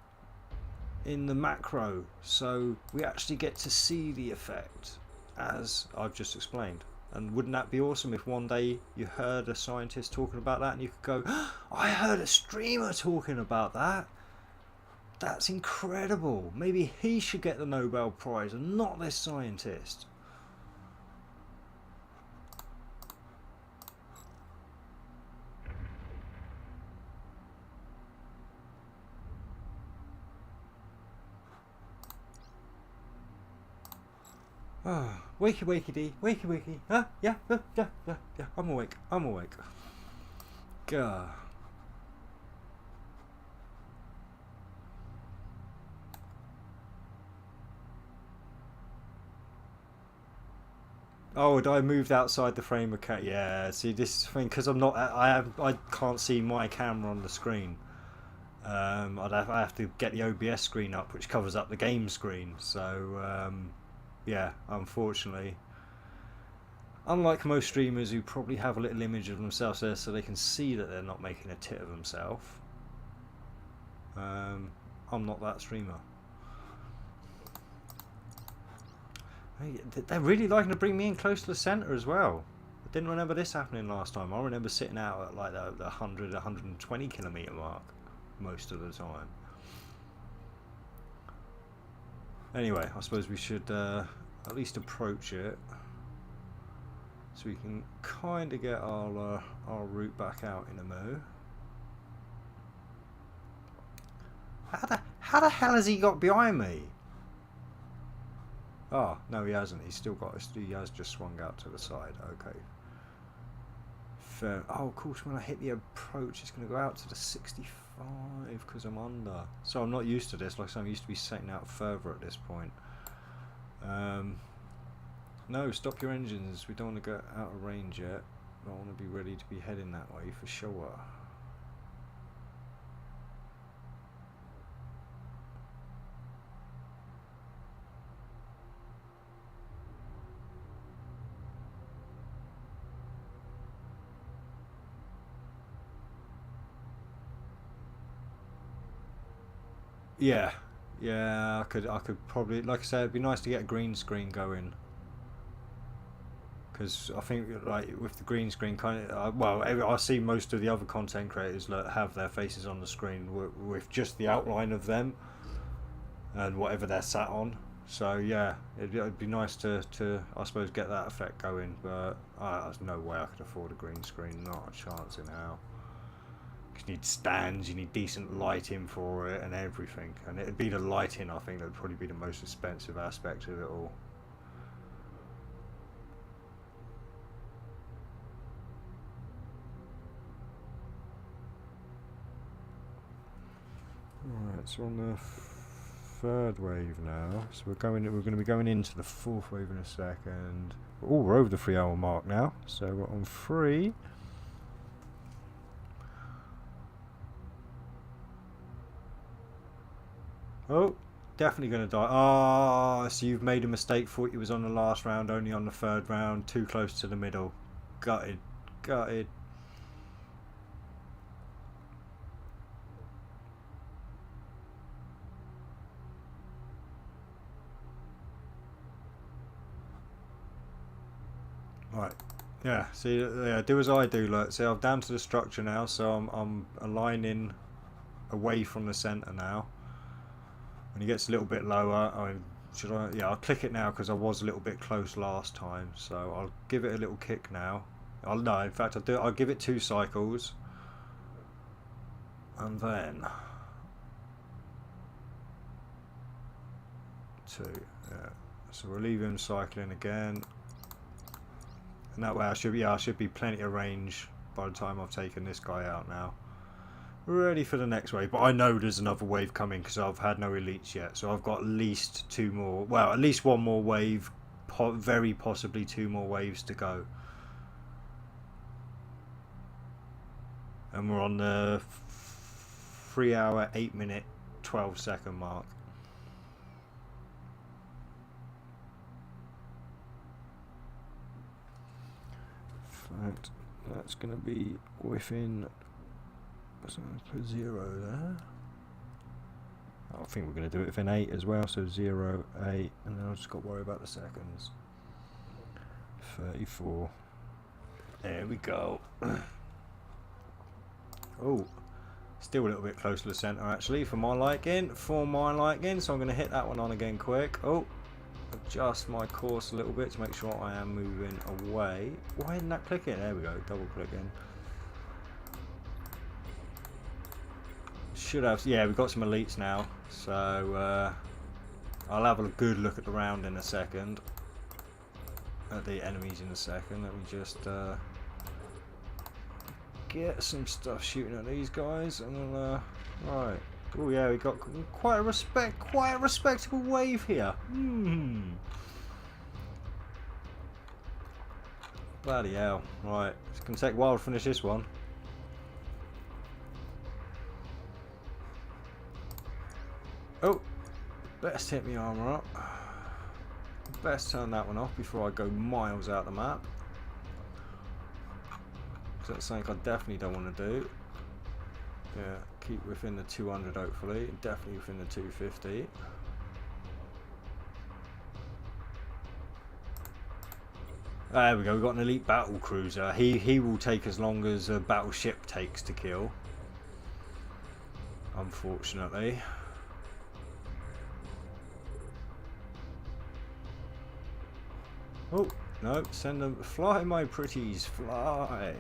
in the macro. So we actually get to see the effect, as I've just explained. And wouldn't that be awesome if one day you heard a scientist talking about that and you could go, I heard a streamer talking about that. That's incredible. Maybe he should get the Nobel Prize and not this scientist. Ah, wakey wakey dee, wakey wakey. Huh? Yeah. I'm awake. Gah. Oh, I moved outside the frame of cat. Yeah, see, this is the thing, because I can't see my camera on the screen. I have to get the OBS screen up, which covers up the game screen. So, yeah, unfortunately, unlike most streamers who probably have a little image of themselves there, so they can see that they're not making a tit of themselves. I'm not that streamer. They're really liking to bring me in close to the centre as well. I didn't remember this happening last time. I remember sitting out at like the 100, 120 kilometre mark most of the time. Anyway, I suppose we should at least approach it, so we can kind of get our route back out in a mo. How the hell has he got behind me? Oh, no, he hasn't. He's still got. He has just swung out to the side. Okay. Fair. Oh, of course, when I hit the approach, it's going to go out to the 65 because I'm under. So I'm not used to this. Like I'm used to be setting out further at this point. No, stop your engines. We don't want to get out of range yet. I want to be ready to be heading that way for sure. Yeah, I could probably, like I said, it'd be nice to get a green screen going. Because I think, like, with the green screen, kind of, well, I see most of the other content creators that have their faces on the screen with just the outline of them and whatever they're sat on. So yeah, it'd be nice to I suppose get that effect going. But there's no way I could afford a green screen. Not a chance in hell. You need stands, you need decent lighting for it and everything. And it'd be the lighting, I think, that would probably be the most expensive aspect of it all. Right, so on the third wave now. So we're going to be going into the fourth wave in a second. Oh, we're over the 3 hour mark now. So we're on 3. Oh, definitely going to die. Ah, so you've made a mistake. Thought you was on the last round, only on the third round. Too close to the middle. Gutted. Gutted. Right. Yeah, see, yeah, do as I do. Look, see, I'm down to the structure now, so I'm aligning away from the centre now. When it gets a little bit lower, I mean, should I? Yeah, I'll click it now because I was a little bit close last time. So I'll give it a little kick now. No, in fact, I'll give it 2 cycles, and then 2. Yeah. So we'll leave him cycling again, and that way I should be plenty of range by the time I've taken this guy out now. Ready for the next wave, but I know there's another wave coming because I've had no elites yet, so I've got at least 2 more, well, at least 1 more wave, very possibly 2 more waves to go, and we're on the 3 hour 8 minute 12 second mark. In fact, that's going to be within. So put 0 there. I think we're going to do it within 8 as well. So 0, 8, and then I've just got to worry about the seconds. 34. There we go. Oh, still a little bit close to the centre actually for my liking. So I'm going to hit that one on again quick. Oh, adjust my course a little bit to make sure I am moving away. Why didn't that click in? There we go. Double click in. Should have, yeah, we've got some elites now, so I'll have a good look at the round in a second, at the enemies in a second. Let me just get some stuff shooting at these guys, and then right. Oh yeah, we got quite a respectable wave here. Bloody hell! Right, it's gonna take a while to finish this one. Oh, best hit my armour up. Best turn that one off before I go miles out the map. So that's something I definitely don't want to do. Yeah, keep within the 200 hopefully. Definitely within the 250. There we go, we've got an elite battle cruiser. He will take as long as a battleship takes to kill, unfortunately. Oh, no, send them. Fly, my pretties, fly.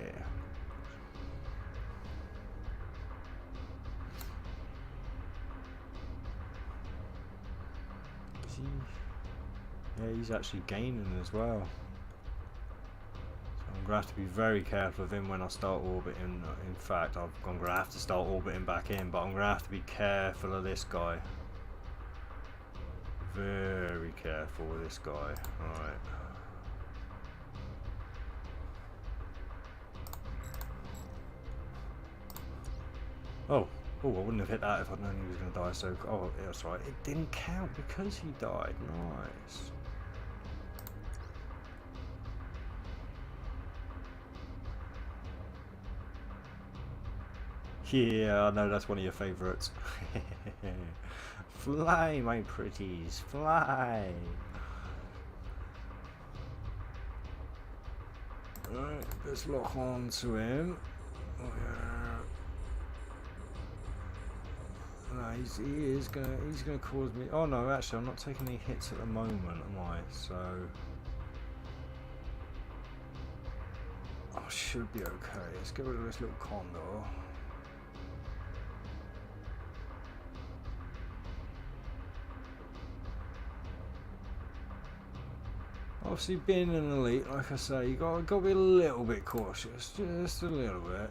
Yeah, he's actually gaining as well. So I'm going to have to be very careful of him when I start orbiting. In fact, I'm going to have to start orbiting back in, but I'm going to have to be careful of this guy. Very careful with this guy. Alright. Oh, I wouldn't have hit that if I'd known he was going to die. So, oh, yeah, that's right. It didn't count because he died. Nice. Yeah, I know that's one of your favourites. Fly, my pretties, fly. Right, let's lock on to him. Oh, yeah. No, he's gonna cause me. Oh no, actually, I'm not taking any hits at the moment, am I? So I should be okay. Let's get rid of this little condor. Obviously, being an elite, like I say, you got to be a little bit cautious, just a little bit.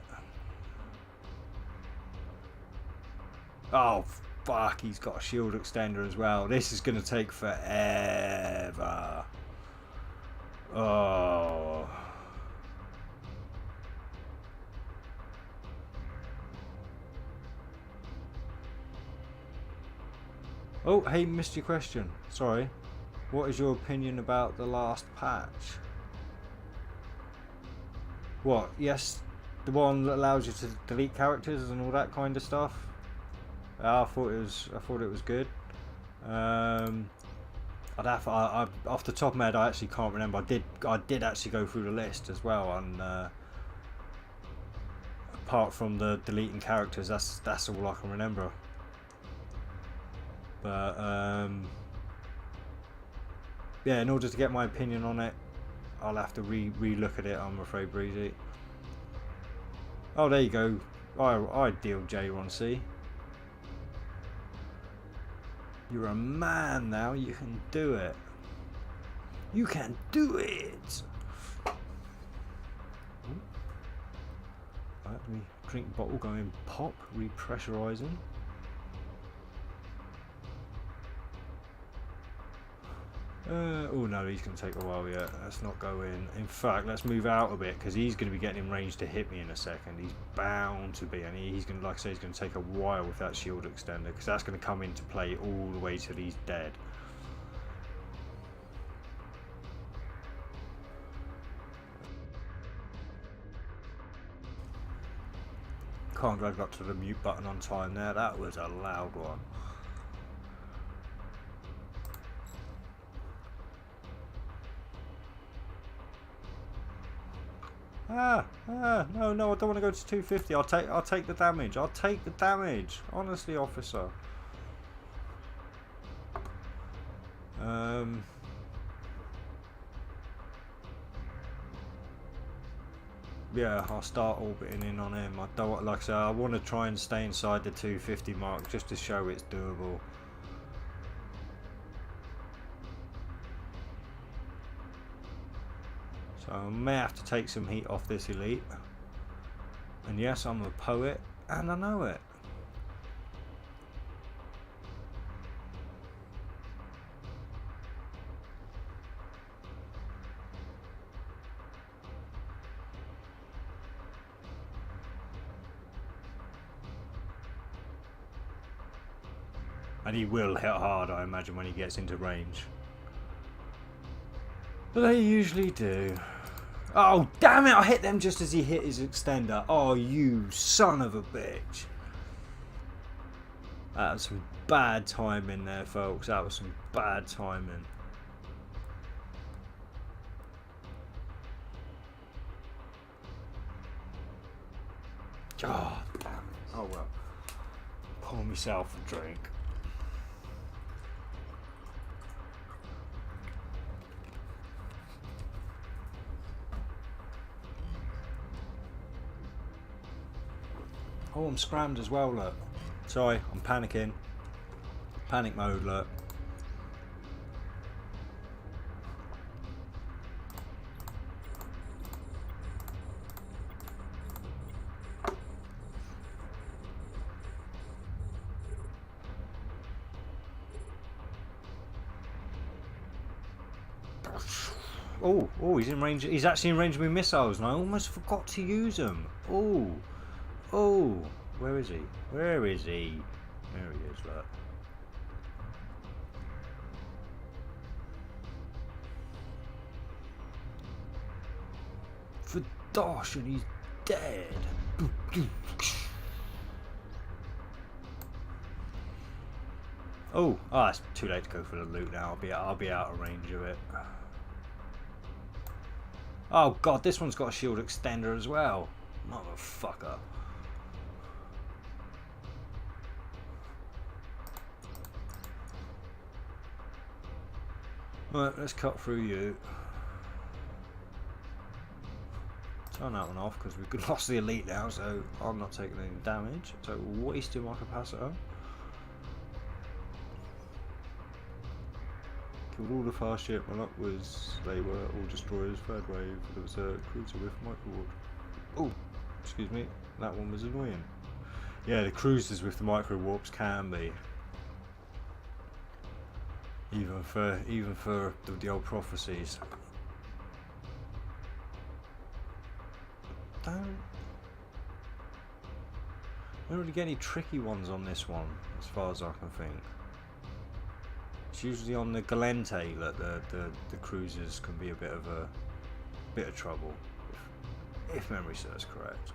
Oh fuck! He's got a shield extender as well. This is gonna take forever. Oh. Oh, hey, missed your question. Sorry. What is your opinion about the last patch? What? Yes, the one that allows you to delete characters and all that kind of stuff. I thought it was good. Off the top of my head, I actually can't remember. I did actually go through the list as well, and apart from the deleting characters, that's all I can remember. But yeah, in order to get my opinion on it, I'll have to re-look at it, I'm afraid, Breezy. Oh, there you go. Ideal J1C. You're a man now. You can do it. You can do it. Right, let me drink bottle going pop, repressurizing. Oh no, he's going to take a while yet. Let's not go in. In fact, let's move out a bit because he's going to be getting in range to hit me in a second. He's bound to be, and he's going to, like I say, he's going to take a while with that shield extender because that's going to come into play all the way till he's dead. Can't glad I got to the mute button on time there. That was a loud one. No, I don't want to go to 250. I'll take the damage. I'll take the damage. Honestly, officer. Yeah, I'll start orbiting in on him. I don't, like I said, I want to try and stay inside the 250 mark just to show it's doable. So I may have to take some heat off this elite. And yes, I'm a poet, and I know it. And he will hit hard, I imagine, when he gets into range. But they usually do. Oh, damn it! I hit them just as he hit his extender. Oh, you son of a bitch. That was some bad timing there, folks. That was some bad timing. Oh, damn it. Oh, well. Pour myself a drink. Oh, I'm scrammed as well, look. Sorry, I'm panicking. Panic mode, look. Oh, he's in range. He's actually in range with missiles, and I almost forgot to use them. Oh, where is he? Where is he? There he is, look. For Dosh, and he's dead. Oh, it's too late to go for the loot now. I'll be out of range of it. Oh god, this one's got a shield extender as well. Motherfucker. Right, let's cut through you. Turn that one off because we've lost the elite now, so I'm not taking any damage. So wasting my capacitor. Killed all the fast ship. My luck was they were all destroyers. Third wave. There was a cruiser with micro warp. Oh, excuse me. That one was annoying. Yeah, the cruisers with the micro warps can be. Even for the old prophecies. Don't really get any tricky ones on this one, as far as I can think. It's usually on the Galente that the cruisers can be a bit of trouble, if memory serves correct.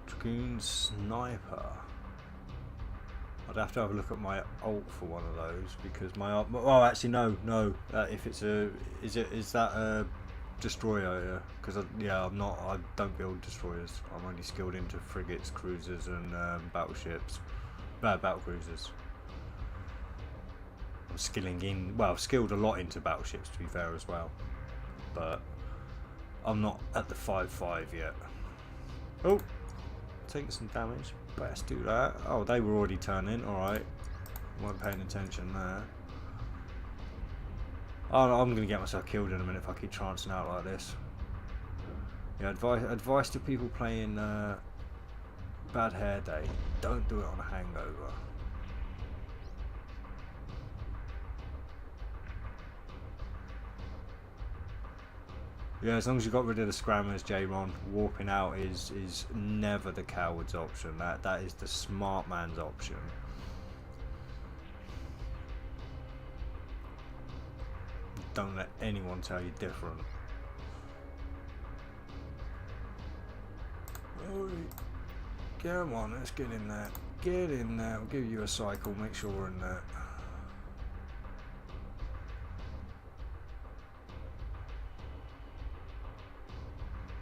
Dragoon Sniper. I'd have to have a look at my alt for one of those because my alt. Oh, actually, no. If it's is that a destroyer? Because I'm not. I don't build destroyers. I'm only skilled into frigates, cruisers, and battleships. Battle cruisers. I'm skilled a lot into battleships to be fair as well, but I'm not at the 5/5 yet. Oh, taking some damage. Let's do that. Oh, they were already turning. Alright. Weren't paying attention there. Oh, I'm going to get myself killed in a minute if I keep chancing out like this. Yeah, advice to people playing Bad Hair Day. Don't do it on a hangover. Yeah, as long as you got rid of the scrammers, J-Ron, warping out is never the coward's option. That is the smart man's option. Don't let anyone tell you different. Alright. Come on, let's get in there. Get in there. We'll give you a cycle, make sure we're in there.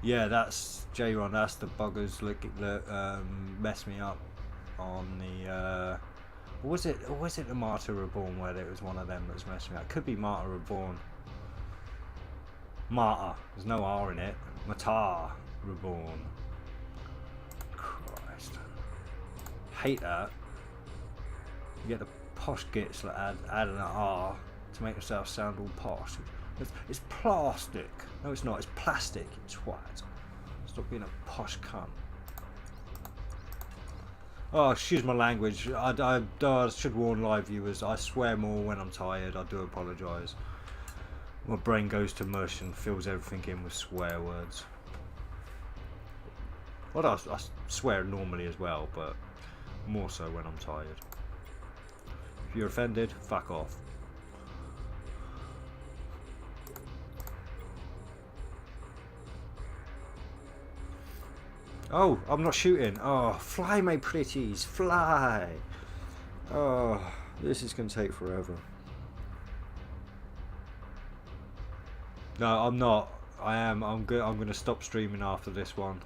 Yeah, that's J-Ron, that's the buggers that messed me up on the was it the Martyr Reborn where it was one of them that was messing me up? It could be Martyr Reborn. Martyr, there's no R in it. Martyr Reborn. Christ. Hate that. You get the posh gits that add an R to make themselves sound all posh. It's plastic. No, it's not. It's plastic. It's white. Stop being a posh cunt. Oh, excuse my language. I should warn live viewers. I swear more when I'm tired. I do apologise. My brain goes to mush and fills everything in with swear words. Well, I swear normally as well, but more so when I'm tired. If you're offended, fuck off. Oh, I'm not shooting. Oh, fly, my pretties, fly. Oh, this is going to take forever. No, I'm not. I am. I'm good. I'm going to stop streaming after this one.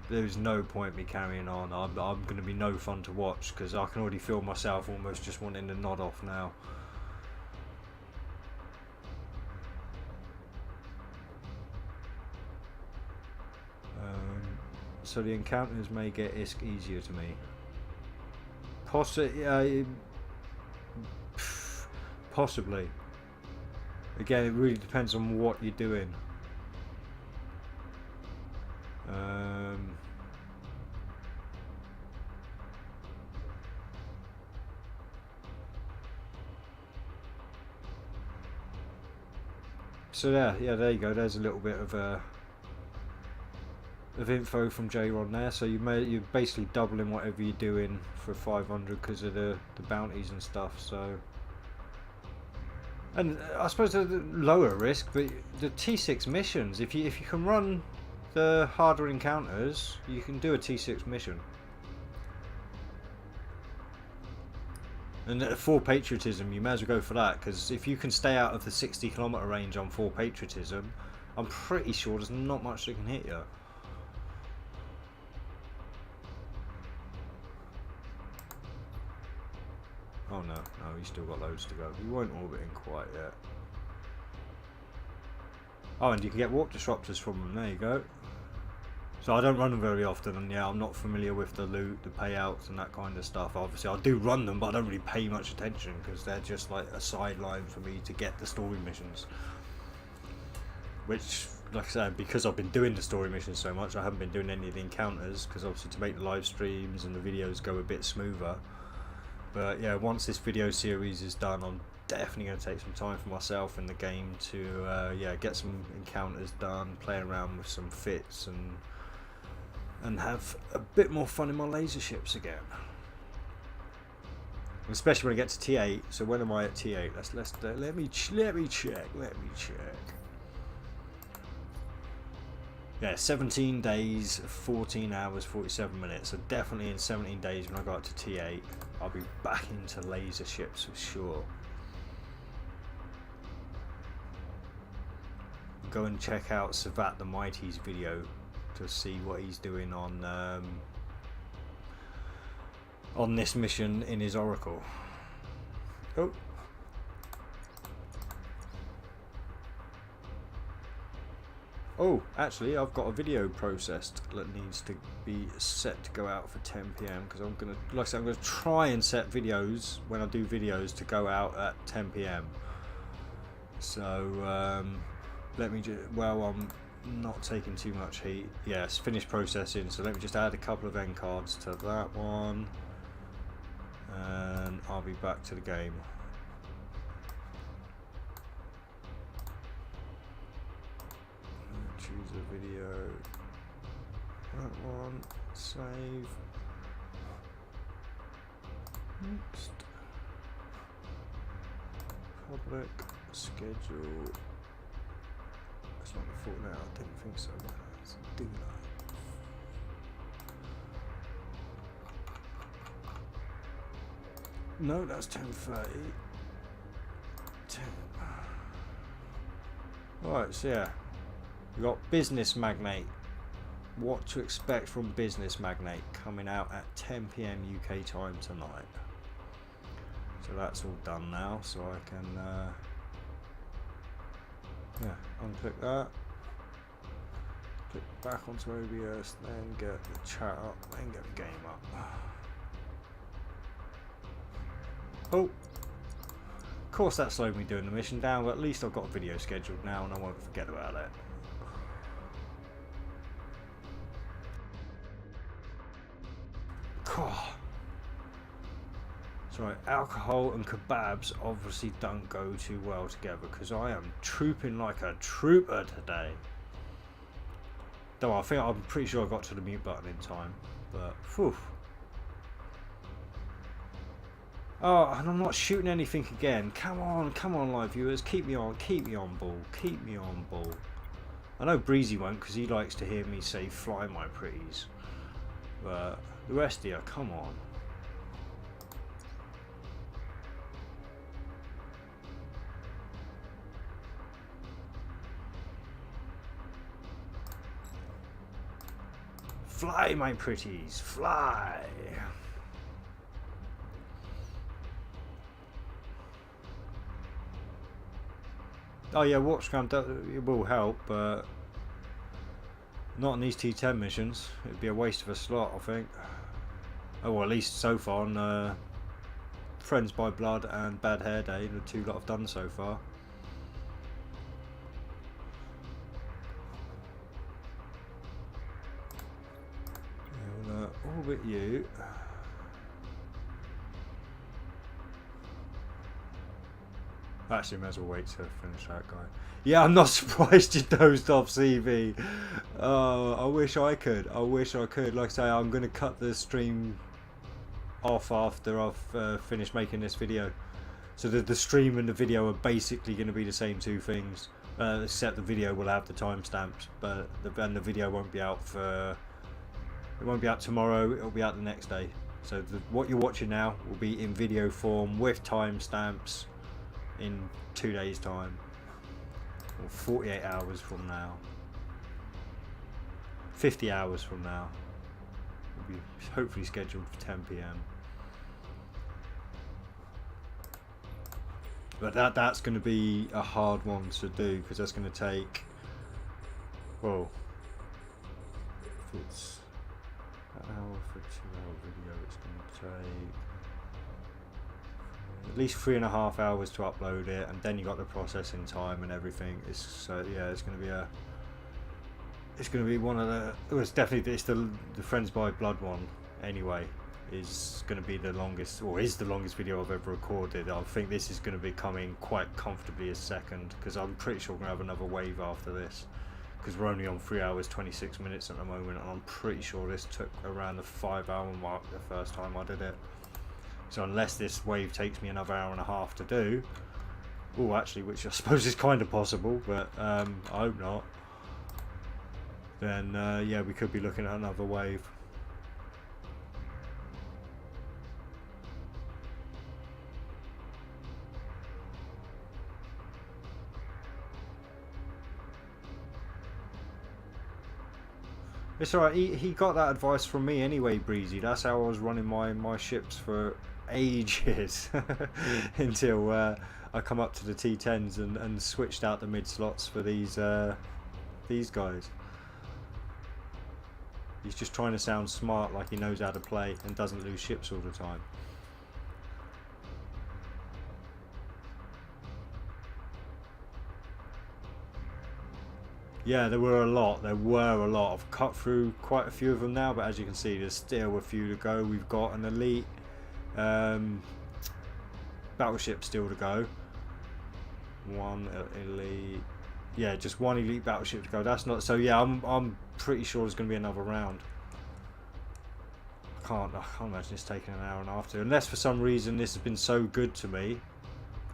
There's no point me carrying on. I'm going to be no fun to watch because I can already feel myself almost just wanting to nod off now. So the encounters may get ISK easier to me. Possibly. Again, it really depends on what you're doing. So yeah, there you go. There's a little bit of info from J-Ron there. So you're basically doubling whatever you're doing for 500 because of the bounties and stuff. So, and I suppose they're lower risk, but the T6 missions, if you can run the harder encounters, you can do a T6 mission. And for patriotism, you may as well go for that, because if you can stay out of the 60-kilometer range on 4 patriotism, I'm pretty sure there's not much that can hit you. Oh no, he's still got loads to go. He won't orbit in quite yet. Oh, and you can get warp disruptors from them. There you go. So I don't run them very often, and yeah, I'm not familiar with the loot, the payouts, and that kind of stuff. Obviously, I do run them, but I don't really pay much attention because they're just like a sideline for me to get the story missions. Which, like I said, because I've been doing the story missions so much, I haven't been doing any of the encounters because obviously to make the live streams and the videos go a bit smoother. But yeah, once this video series is done, I'm definitely going to take some time for myself in the game to yeah, get some encounters done, play around with some fits, and have a bit more fun in my laser ships again. Especially when I get to T8. So when am I at T8? Let me check. Yeah, 17 days, 14 hours, 47 minutes. So definitely in 17 days when I got to T8, I'll be back into laser ships for sure. Go and check out Savat the Mighty's video to see what he's doing on this mission in his Oracle. Oh. Oh, actually, I've got a video processed that needs to be set to go out for 10 PM because I'm gonna, like I said, I'm gonna try and set videos when I do videos to go out at 10 PM. So let me just, well, I'm not taking too much heat. Yes, finished processing. So let me just add a couple of end cards to that one, and I'll be back to the game. Choose a video. That one. Save. Next. Public. Schedule. That's not the full now. I didn't think so. Let's do that. No, that's 10:30. 10. Right, so yeah. We've got Business Magnate. What to expect from Business Magnate coming out at 10 PM UK time tonight. So that's all done now, so I can yeah, unclick that. Click back onto OBS, then get the chat up, then get the game up. Oh! Of course that slowed me doing the mission down, but at least I've got a video scheduled now and I won't forget about it. Sorry, alcohol and kebabs obviously don't go too well together because I am trooping like a trooper today. Though I'm pretty sure I got to the mute button in time, but phew. Oh, and I'm not shooting anything again. Come on, live viewers, keep me on ball. I know Breezy won't because he likes to hear me say "fly my pretties," but the rest of you, come on. Fly, my pretties, fly! Oh yeah, watch cam it will help, but not on these T10 missions. It'd be a waste of a slot, I think. Oh, well, at least so far on Friends by Blood and Bad Hair Day, the two that I've done so far. Orbit you. Actually, may as well wait to finish that guy. Yeah, I'm not surprised you dozed off, CV. Oh, I wish I could. Like I say, I'm going to cut the stream off after I've finished making this video. So the stream and the video are basically going to be the same two things. Except the video will have the timestamps, but the video won't be out for... It won't be out tomorrow, it'll be out the next day. So what you're watching now will be in video form with timestamps in 2 days time. Or 48 hours from now. 50 hours from now. Will be hopefully scheduled for 10 PM. But that's going to be a hard one to do because that's going to take, well, it's an hour for a 2-hour video, it's going to take at least 3.5 hours to upload it, and then you got the processing time and everything. So yeah, it's going to be one of the, it's definitely, it's the Friends by Blood one anyway, is going to be the longest, or is the longest video I've ever recorded. I think this is going to be coming quite comfortably as second, because I'm pretty sure we're going to have another wave after this, because we're only on 3 hours 26 minutes at the moment, and I'm pretty sure this took around the 5-hour mark the first time I did it. So unless this wave takes me another hour and a half to do, oh, actually, which I suppose is kind of possible, but I hope not, then yeah, we could be looking at another wave. It's alright, he got that advice from me anyway, Breezy. That's how I was running my ships for ages until I come up to the T10s and switched out the mid slots for these guys. He's just trying to sound smart, like he knows how to play and doesn't lose ships all the time. Yeah, there were a lot. I've cut through quite a few of them now, but as you can see, there's still a few to go. We've got an elite battleship still to go. One elite, yeah, just one elite battleship to go. That's not so. Yeah, I'm pretty sure there's going to be another round. I can't imagine it's taking an hour and a half to, unless for some reason this has been so good to me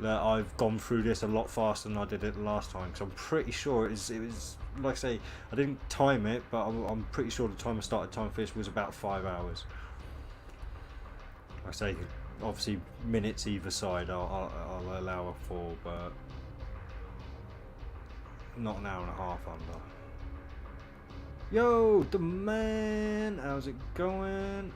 that I've gone through this a lot faster than I did it the last time. Because I'm pretty sure it was like I say, I didn't time it, but I'm pretty sure the time I started time for this was about 5 hours. Like I say, obviously minutes either side I'll allow her for, but not an hour and a half under. Yo, the man, how's it going?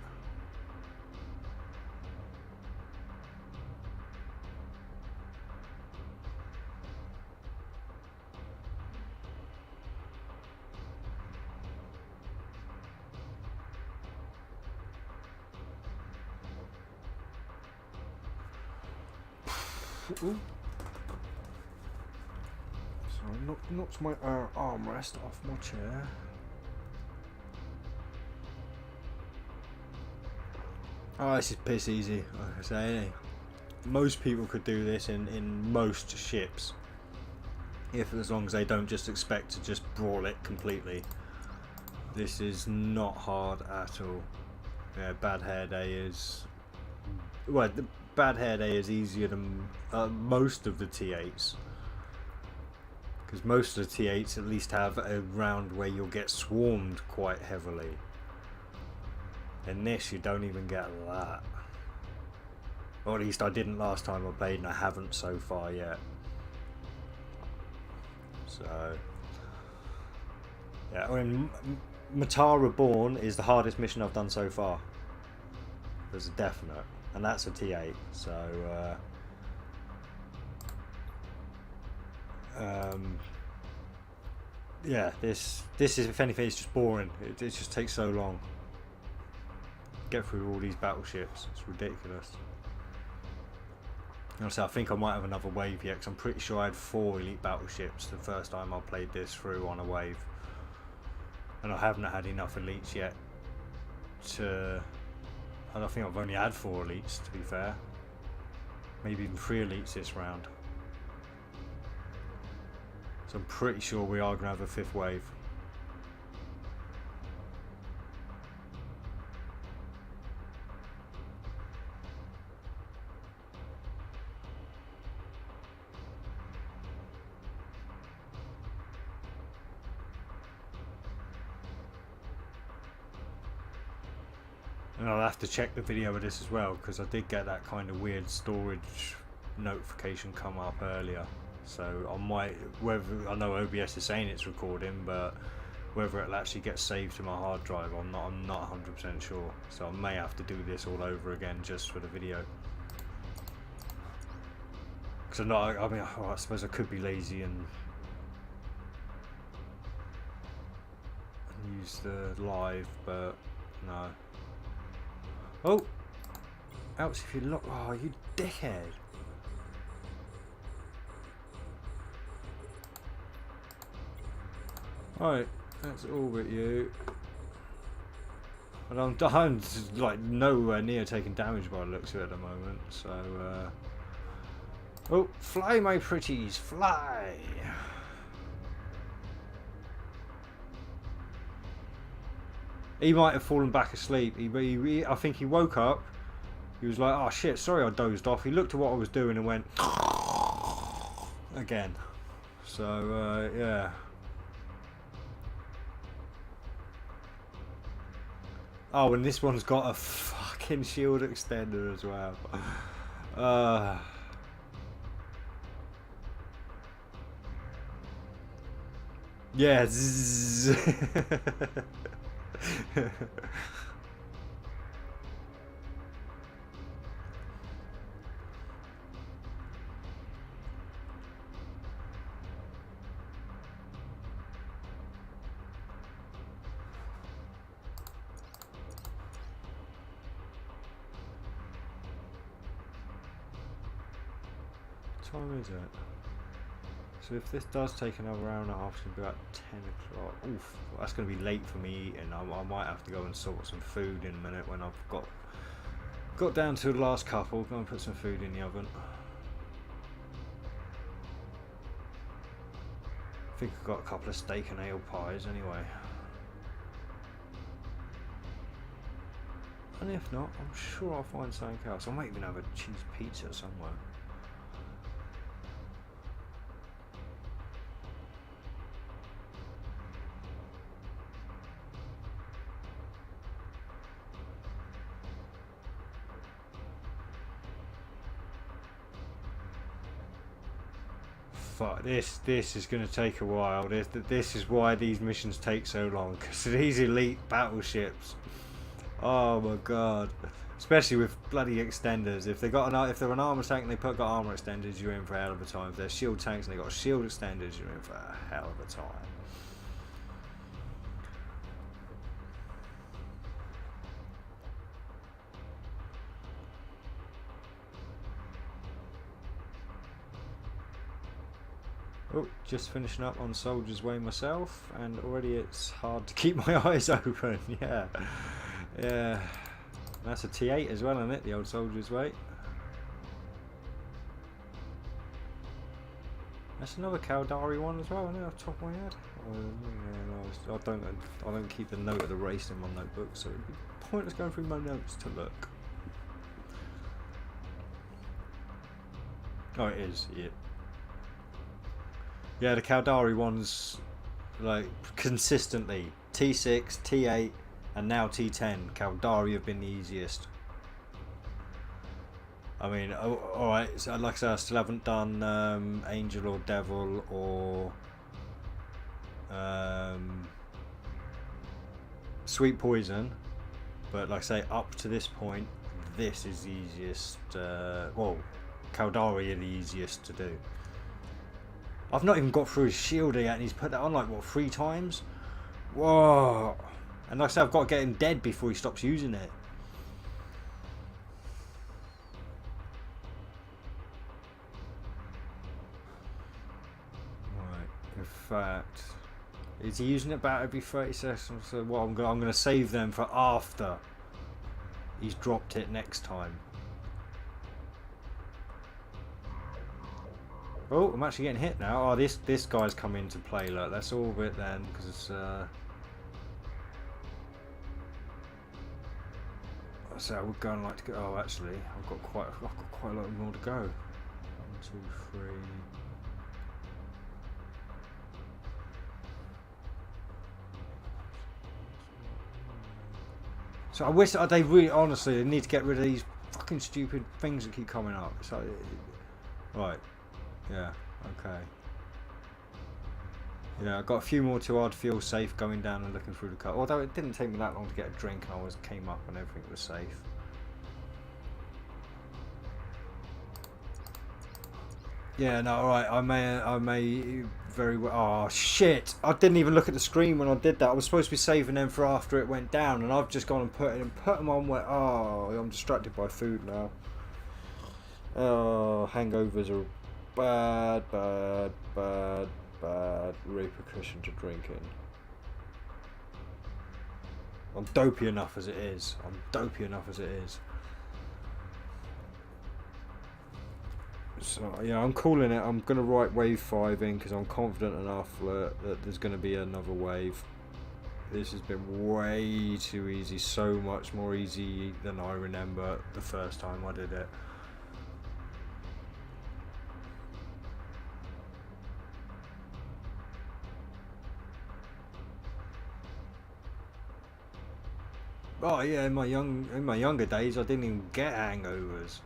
Ooh. So I knocked my armrest off my chair. Oh, this is piss easy, like I say. Most people could do this in most ships, as long as they don't just expect to just brawl it completely. This is not hard at all. Yeah, Bad Hair Day is... Well, the Bad Hair Day is easier than most of the T8s. Because most of the T8s at least have a round where you'll get swarmed quite heavily. In this, you don't even get that. Or at least I didn't last time I played, and I haven't so far yet. So... yeah, I mean, Matar Reborn is the hardest mission I've done so far. There's a definite. And that's a T8, so... yeah, this is, if anything, it's just boring. It just takes so long. Get through all these battleships, it's ridiculous. Honestly, I think I might have another wave yet, because I'm pretty sure I had 4 elite battleships the first time I played this through on a wave. And I haven't had enough elites yet to... I think I've only had 4 elites, to be fair. Maybe even 3 elites this round. So I'm pretty sure we are going to have a 5th wave. And I'll have to check the video of this as well, because I did get that kind of weird storage notification come up earlier. So I might, whether, I know OBS is saying it's recording, but whether it'll actually get saved to my hard drive, I'm not 100% sure. So I may have to do this all over again just for the video. Because I suppose I could be lazy and use the live, but no. Oh! Ouch, if you look. Oh, you dickhead. Right, that's all but you. And I'm just, like nowhere near taking damage by the looks of it at the moment, so oh, fly my pretties, fly! He might have fallen back asleep. I think he woke up. He was like, oh shit, sorry I dozed off. He looked at what I was doing and went again. So yeah. Oh, and this one's got a fucking shield extender as well. Yeah. Zzz. What time is it? So if this does take another hour and a half, it's going to be about 10 o'clock. Oof, that's going to be late for me eating. I might have to go and sort some food in a minute when I've got down to the last couple. Go and put some food in the oven. I think I've got a couple of steak and ale pies anyway. And if not, I'm sure I'll find something else. I might even have a cheese pizza somewhere. Fuck, this is going to take a while. This is why these missions take so long, because these elite battleships. Oh my god. Especially with bloody extenders. If they're an armor tank and got armor extenders, you're in for a hell of a time. If they're shield tanks and they got shield extenders, you're in for a hell of a time. Oh, just finishing up on Soldier's Way myself, and already it's hard to keep my eyes open. Yeah, yeah. That's a T8 as well, isn't it? The old Soldier's Way. That's another Caldari one as well, isn't it? Off the top of my head. Yeah, no, I don't keep the note of the race in my notebook, so it'd be pointless going through my notes to look. Oh, it is. Yeah. Yeah, the Caldari ones, like, consistently, T6, T8, and now T10, Caldari have been the easiest. I mean, alright, so like I said, I still haven't done Angel or Devil or Sweet Poison, but like I say, up to this point, this is the easiest, well, Caldari are the easiest to do. I've not even got through his shield yet, and he's put that on like, what, 3 times? Whoa! And like I said, I've got to get him dead before he stops using it. Right, in fact, is he using it about every 30 seconds? So what, I'm going to save them for after he's dropped it next time. Oh, I'm actually getting hit now. Oh, this guy's come into play. Look, let's orbit then, because it's so I would go and like to go. Oh, actually, I've got quite a lot more to go. 1, 2, 3. So I wish they really, honestly, they need to get rid of these fucking stupid things that keep coming up. So, right. Yeah, okay. Yeah, I got a few more to feel safe going down and looking through the car. Although it didn't take me that long to get a drink, and I came up and everything was safe. Yeah, no, alright, I may very well... Oh, shit! I didn't even look at the screen when I did that. I was supposed to be saving them for after it went down, and I've just gone and put them on where... Oh, I'm distracted by food now. Oh, hangovers are bad repercussion to drinking. I'm dopey enough as it is. So yeah, I'm calling it. I'm gonna write wave 5 in because I'm confident enough that there's gonna be another wave. This has been way too easy, so much more easy than I remember the first time I did it. Oh yeah, in my younger days, I didn't even get hangovers.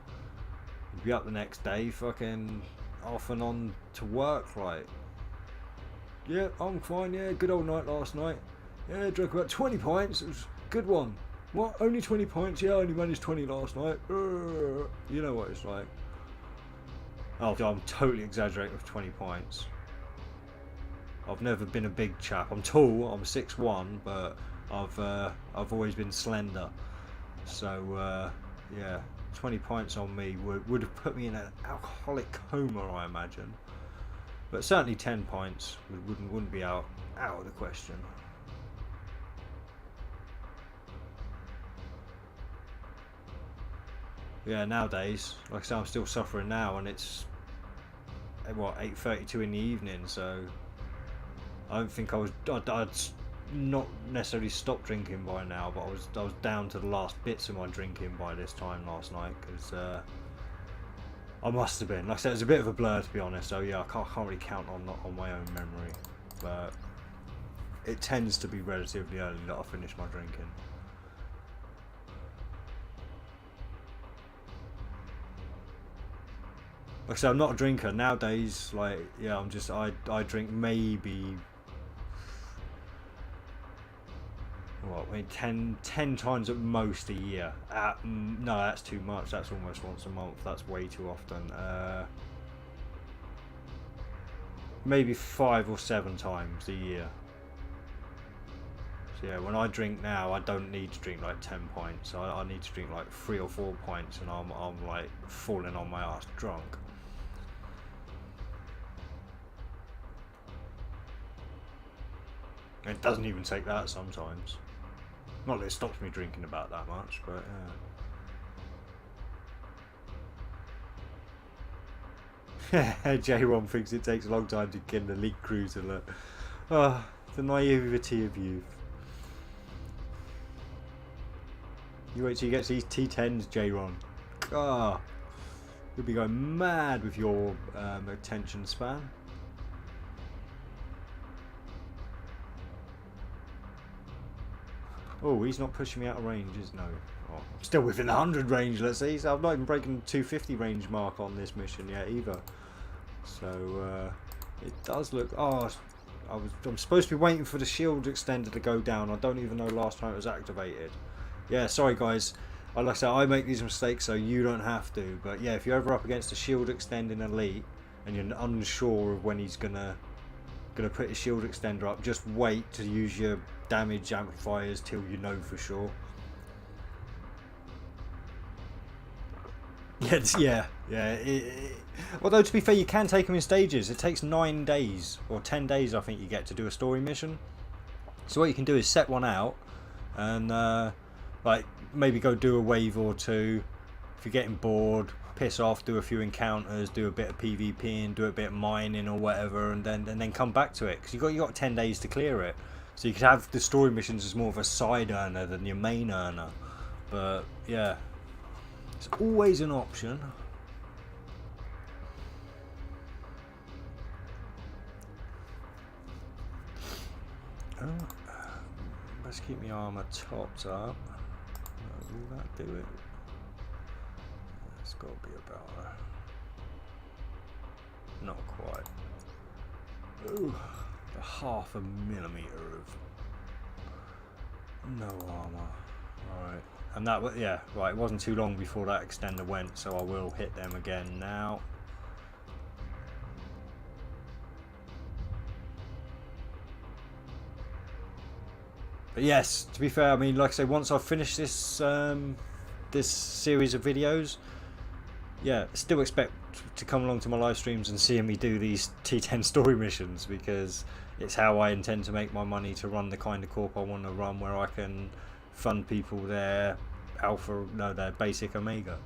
Be up the next day, fucking off and on to work, like. Yeah, I'm fine. Yeah, good old night last night. Yeah, drank about 20 pints. It was a good one. What? Only 20 pints? Yeah, I only managed 20 last night. You know what it's like. Oh, I'm totally exaggerating with 20 pints. I've never been a big chap. I'm tall. I'm 6'1", but I've always been slender. So yeah. 20 pints on me would have put me in an alcoholic coma, I imagine. But certainly 10 pints wouldn't be out of the question. Yeah, nowadays, like I say, I'm still suffering now, and it's what, 8:32 in the evening. So I don't think I'd not necessarily stopped drinking by now, but I was down to the last bits of my drinking by this time last night, because I must have been. Like I said, it's a bit of a blur, to be honest. So yeah, I can't really count on my own memory, but it tends to be relatively early that I finish my drinking. Like I said, I'm not a drinker nowadays. Like, yeah, I drink maybe, what, I mean, 10 times at most a year. No, that's too much. That's almost once a month. That's way too often. Maybe 5 or 7 times a year. So yeah, when I drink now, I don't need to drink like 10 pints. I need to drink like 3 or 4 pints, and I'm like falling on my ass drunk. It doesn't even take that sometimes. Not that it stops me drinking about that much, but yeah. J1 thinks it takes a long time to get an elite cruiser. Look. Oh, the naivety of youth. You wait till you get these T10s, J1. Ah, you'll be going mad with your attention span. Oh, he's not pushing me out of range, is no. Oh, I'm still within the 100 range, let's see. So I've not even broken the 250 range mark on this mission yet either. So it does look. Oh, I'm supposed to be waiting for the shield extender to go down. I don't even know last time it was activated. Yeah, sorry guys. Like I said, I make these mistakes so you don't have to. But yeah, if you're ever up against a shield extending elite and you're unsure of when he's gonna put his shield extender up, just wait to use your damage amplifiers till you know for sure. Yeah. Although to be fair, you can take them in stages. It takes 9 days or 10 days, I think, you get to do a story mission. So what you can do is set one out and like maybe go do a wave or two. If you're getting bored, piss off, do a few encounters, do a bit of PvPing, do a bit of mining or whatever, and then come back to it, because you got 10 days to clear it. So you could have the story missions as more of a side earner than your main earner. But yeah, it's always an option. Let's keep my armour topped up. Will that do it? It's got to be about not quite. Ooh, 0.5 millimeter of no armour. Alright, and that, yeah, right, it wasn't too long before that extender went, so I will hit them again now. But yes, to be fair, I mean, like I say, once I've finished this this series of videos, yeah, still expect to come along to my live streams and see me do these T10 story missions, because it's how I intend to make my money to run the kind of corp I want to run, where I can fund people their their basic Omega,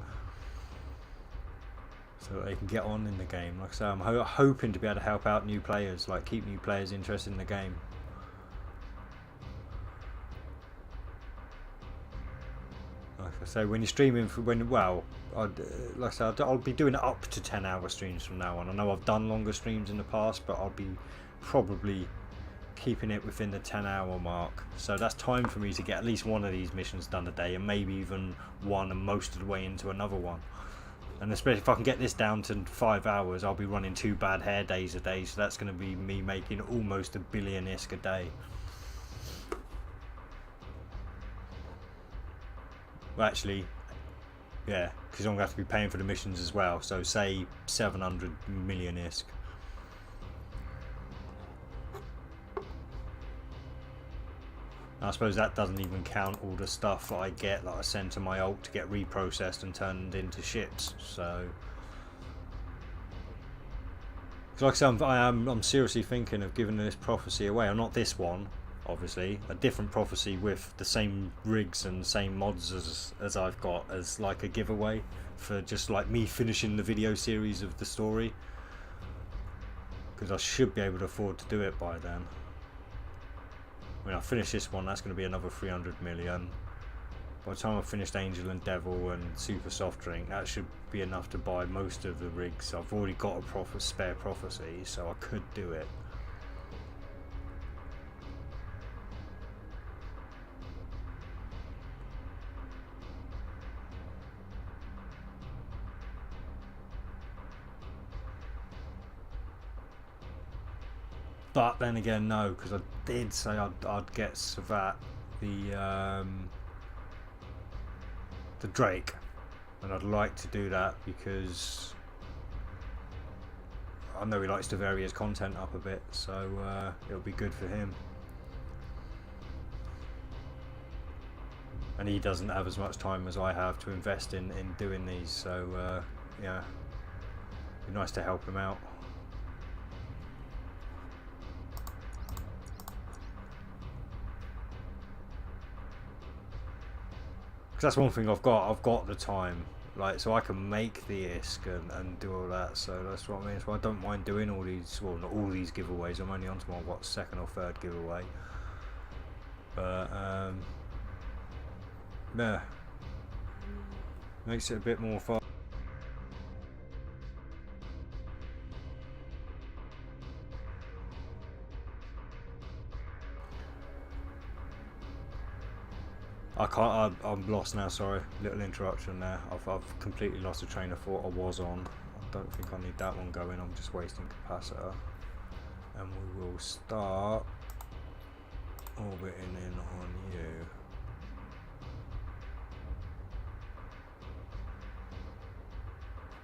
so that they can get on in the game. Like I say, I'm hoping to be able to help out new players, like keep new players interested in the game. Like I say, when you're streaming like I said, I'll be doing up to 10-hour streams from now on. I know I've done longer streams in the past, but I'll be probably keeping it within the 10-hour mark. So that's time for me to get at least one of these missions done a day, and maybe even one and most of the way into another one. And especially if I can get this down to 5 hours, I'll be running 2 bad hair days a day, so that's going to be me making almost $1 billion ISK a day. Well, actually, yeah, because I'm going to have to be paying for the missions as well, so say 700 million ISK. I suppose that doesn't even count all the stuff that I get, that I send to my ult to get reprocessed and turned into ships. So, like I said, I'm seriously thinking of giving this prophecy away. Not this one, obviously, a different prophecy with the same rigs and same mods as I've got, as like a giveaway for just like me finishing the video series of the story, because I should be able to afford to do it by then. I mean, I finish this one, that's going to be another 300 million. By the time I've finished Angel and Devil and Super Soft Drink, that should be enough to buy most of the rigs. I've already got a spare prophecy, so I could do it. But then again, no, because I did say I'd get Savat, the Drake, and I'd like to do that because I know he likes to vary his content up a bit, so it'll be good for him. And he doesn't have as much time as I have to invest in doing these, so yeah, it'd be nice to help him out. Because that's one thing I've got the time, like, so I can make the ISK and do all that, so that's what I mean. So I don't mind doing all these, well, not all these giveaways. I'm only on to my second or third giveaway, but yeah, makes it a bit more fun. I'm lost now, sorry. Little interruption there. I've completely lost the train of thought I was on. I don't think I need that one going. I'm just wasting capacitor. And we will start orbiting in on you.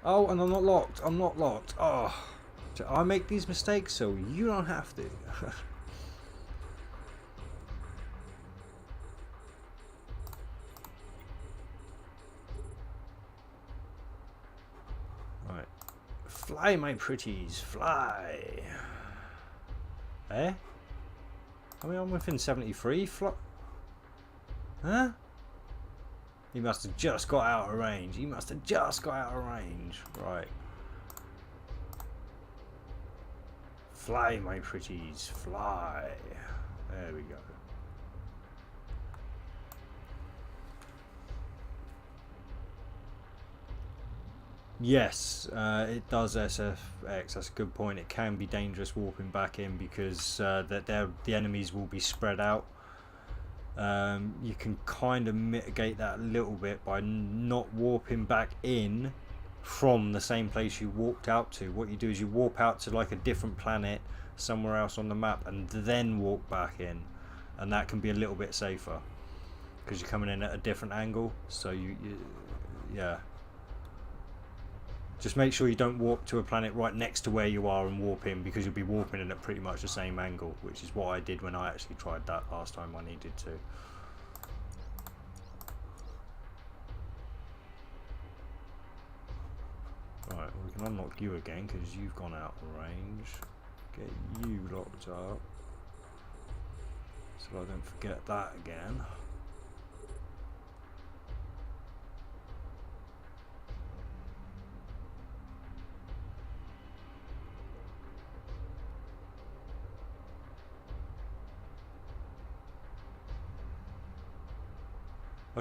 Oh, and I'm not locked. I'm not locked. Oh, I make these mistakes so you don't have to. Fly, my pretties, fly. Eh? I mean, I'm within 73. Huh? He must have just got out of range. He must have just got out of range. Right. Fly, my pretties, fly. There we go. Yes, it does SFX. That's a good point. It can be dangerous warping back in because the enemies will be spread out. You can kind of mitigate that a little bit by not warping back in from the same place you warped out to. What you do is you warp out to like a different planet somewhere else on the map and then walk back in, and that can be a little bit safer because you're coming in at a different angle. So yeah. Just make sure you don't warp to a planet right next to where you are and warp in, because you'll be warping in at pretty much the same angle, which is what I did when I actually tried that last time I needed to. Right, we can unlock you again because you've gone out of range. Get you locked up so I don't forget that again.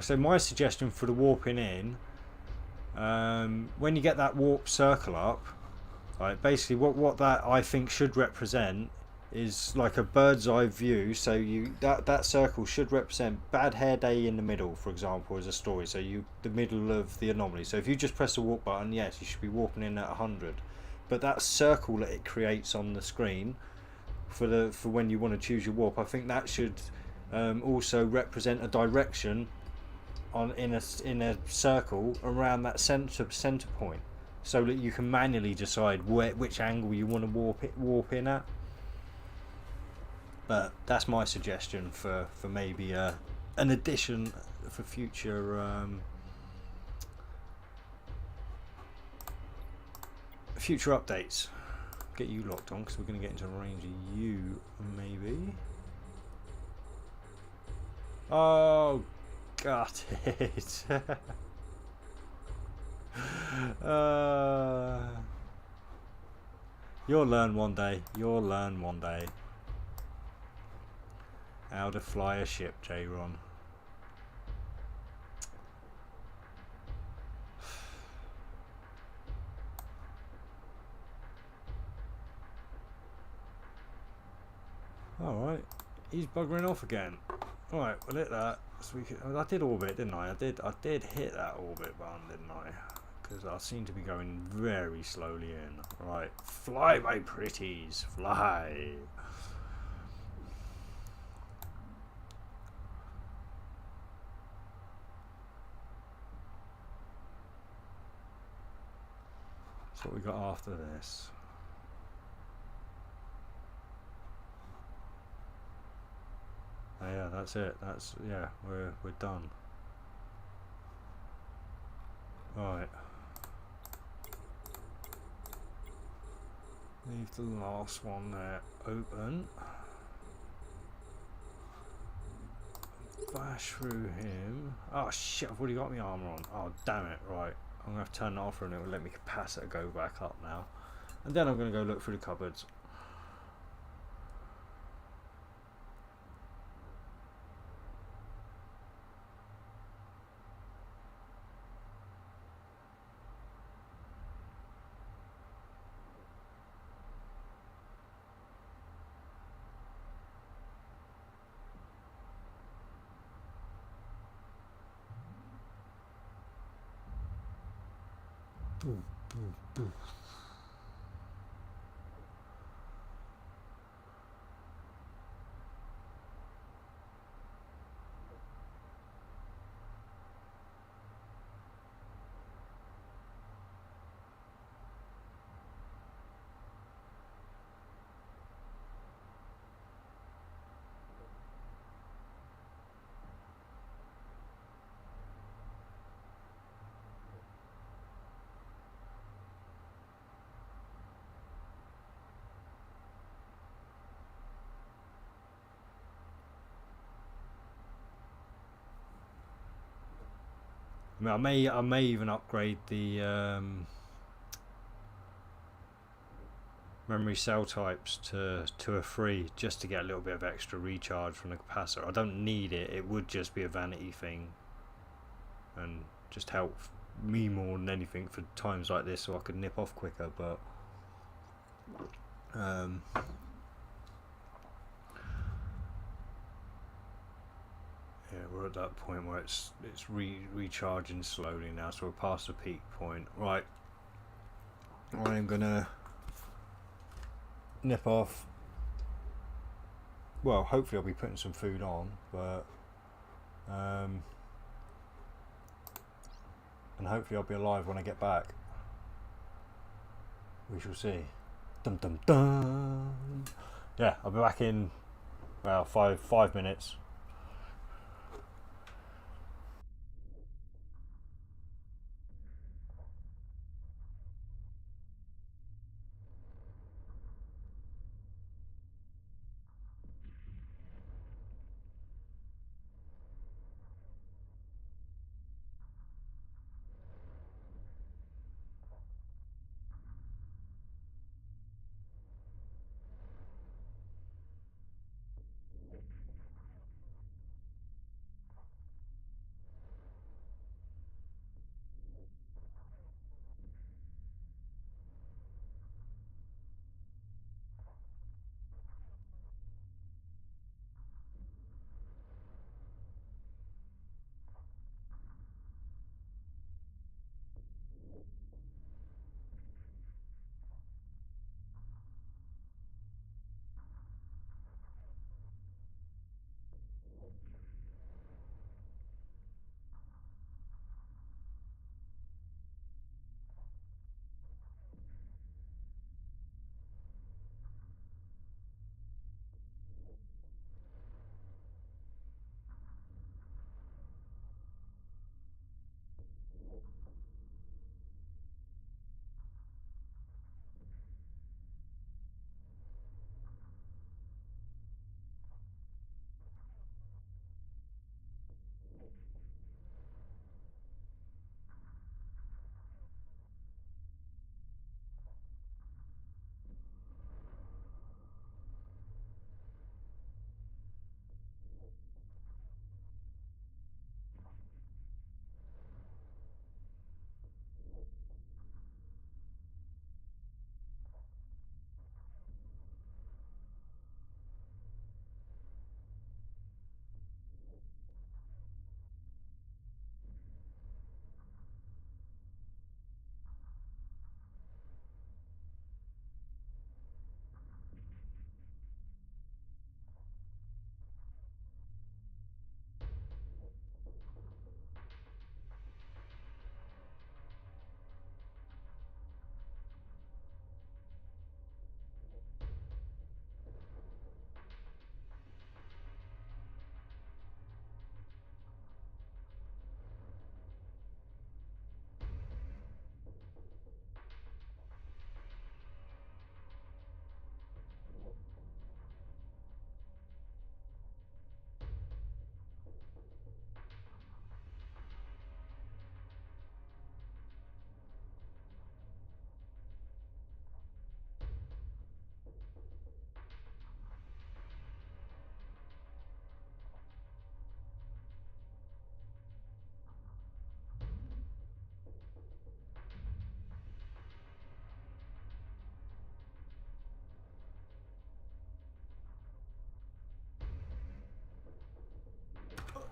So my suggestion for the warping in, when you get that warp circle up, right, basically what that I think should represent is like a bird's eye view. So that circle should represent Bad Hair Day in the middle, for example, as a story. So the middle of the anomaly. So if you just press the warp button, yes, you should be warping in at 100. But that circle that it creates on the screen for when you want to choose your warp, I think that should also represent a direction in a circle around that center point, so that you can manually decide which angle you want to warp in at. But that's my suggestion for maybe an addition for future updates. Get you locked on because we're going to get into range of you maybe. Oh, got it. You'll learn one day. You'll learn one day how to fly a ship, J-Ron. Alright, he's buggering off again. Alright, we'll hit that. So I did orbit, didn't I? I did hit that orbit button, didn't I? Because I seem to be going very slowly in. Right, fly, my pretties, fly. So what we got after this? Oh, yeah, that's it. Yeah, we're done. Right. Leave the last one there open. Bash through him. Oh shit, I've already got my armour on. Oh damn it, right. I'm going to have to turn that off and it will let me capacitor go back up now. And then I'm going to go look through the cupboards. I mean, I may even upgrade the memory cell types to a 3 just to get a little bit of extra recharge from the capacitor. I don't need it. It would just be a vanity thing and just help me more than anything for times like this, so I could nip off quicker. But yeah, we're at that point where it's recharging slowly now, so we're past the peak point. Right, I'm gonna nip off. Well, hopefully I'll be putting some food on, but and hopefully I'll be alive when I get back. We shall see. Dum dum dum. Yeah, I'll be back in, well, five minutes.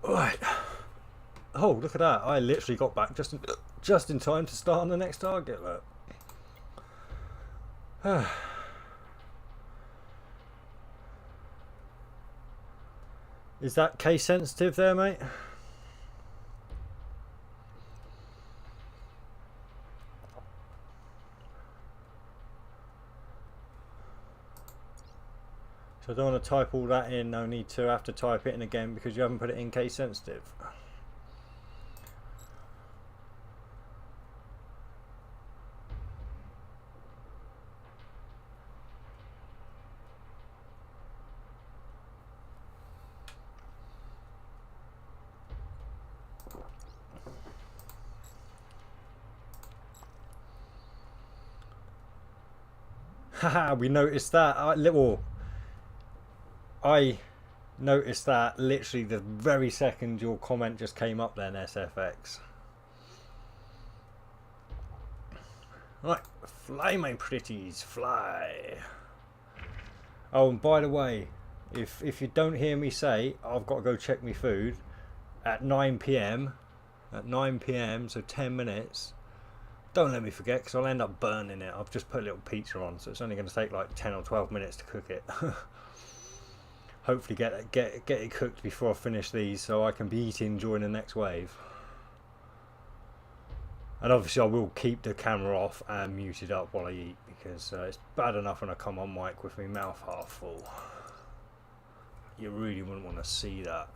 Right. Oh, look at that! I literally got back just in time to start on the next target. Look. Is that case sensitive there, mate? So I don't want to type all that in. No need to have to type it in again because you haven't put it in case sensitive. Haha, we noticed that. I noticed that literally the very second your comment just came up then, SFX. Right, fly my pretties, fly. Oh, and by the way, if you don't hear me say I've got to go check my food at 9 p.m. at 9 p.m. so 10 minutes. Don't let me forget because I'll end up burning it. I've just put a little pizza on, so it's only going to take like 10 or 12 minutes to cook it. Hopefully get it cooked before I finish these so I can be eating during the next wave. And obviously I will keep the camera off and muted up while I eat because it's bad enough when I come on mic with my mouth half full. You really wouldn't want to see that.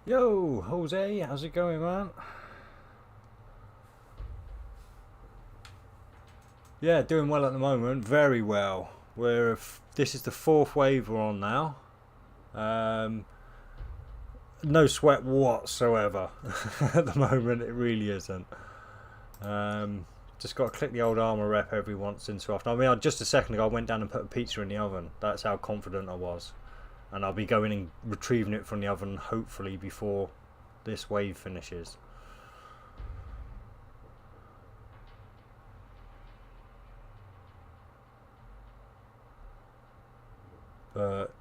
Yo, Jose, how's it going, man? Yeah, doing well at the moment, very well. This is the 4th wave we're on now. No sweat whatsoever at the moment, it really isn't. Just got to click the old armor rep every once in so often. I mean, just a second ago I went down and put a pizza in the oven. That's how confident I was. And I'll be going and retrieving it from the oven hopefully before this wave finishes. But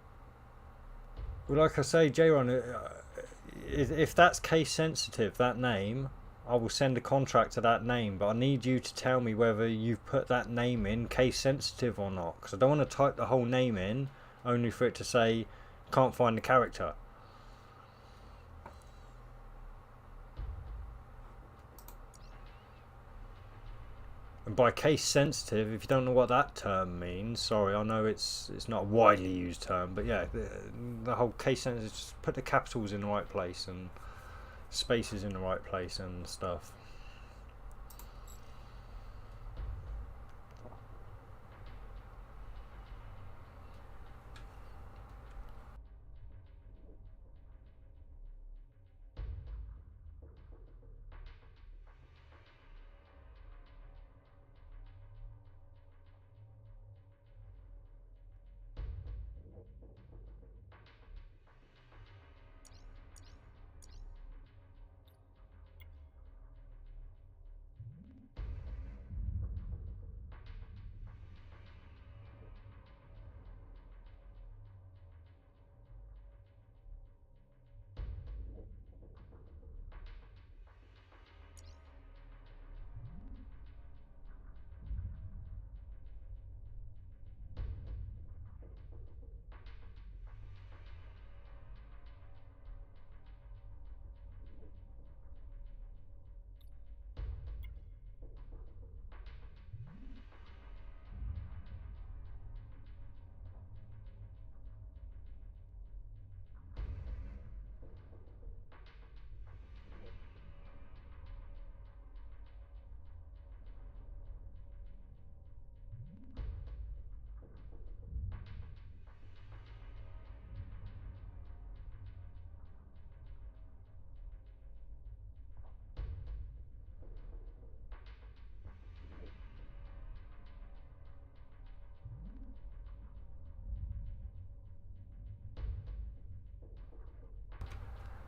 like I say, J-Ron, if that's case sensitive, that name, I will send a contract to that name, but I need you to tell me whether you've put that name in case sensitive or not, because I don't want to type the whole name in only for it to say can't find the character. And by case sensitive, if you don't know what that term means, sorry, I know it's not a widely used term, but yeah, the whole case sensitive, just put the capitals in the right place and spaces in the right place and stuff.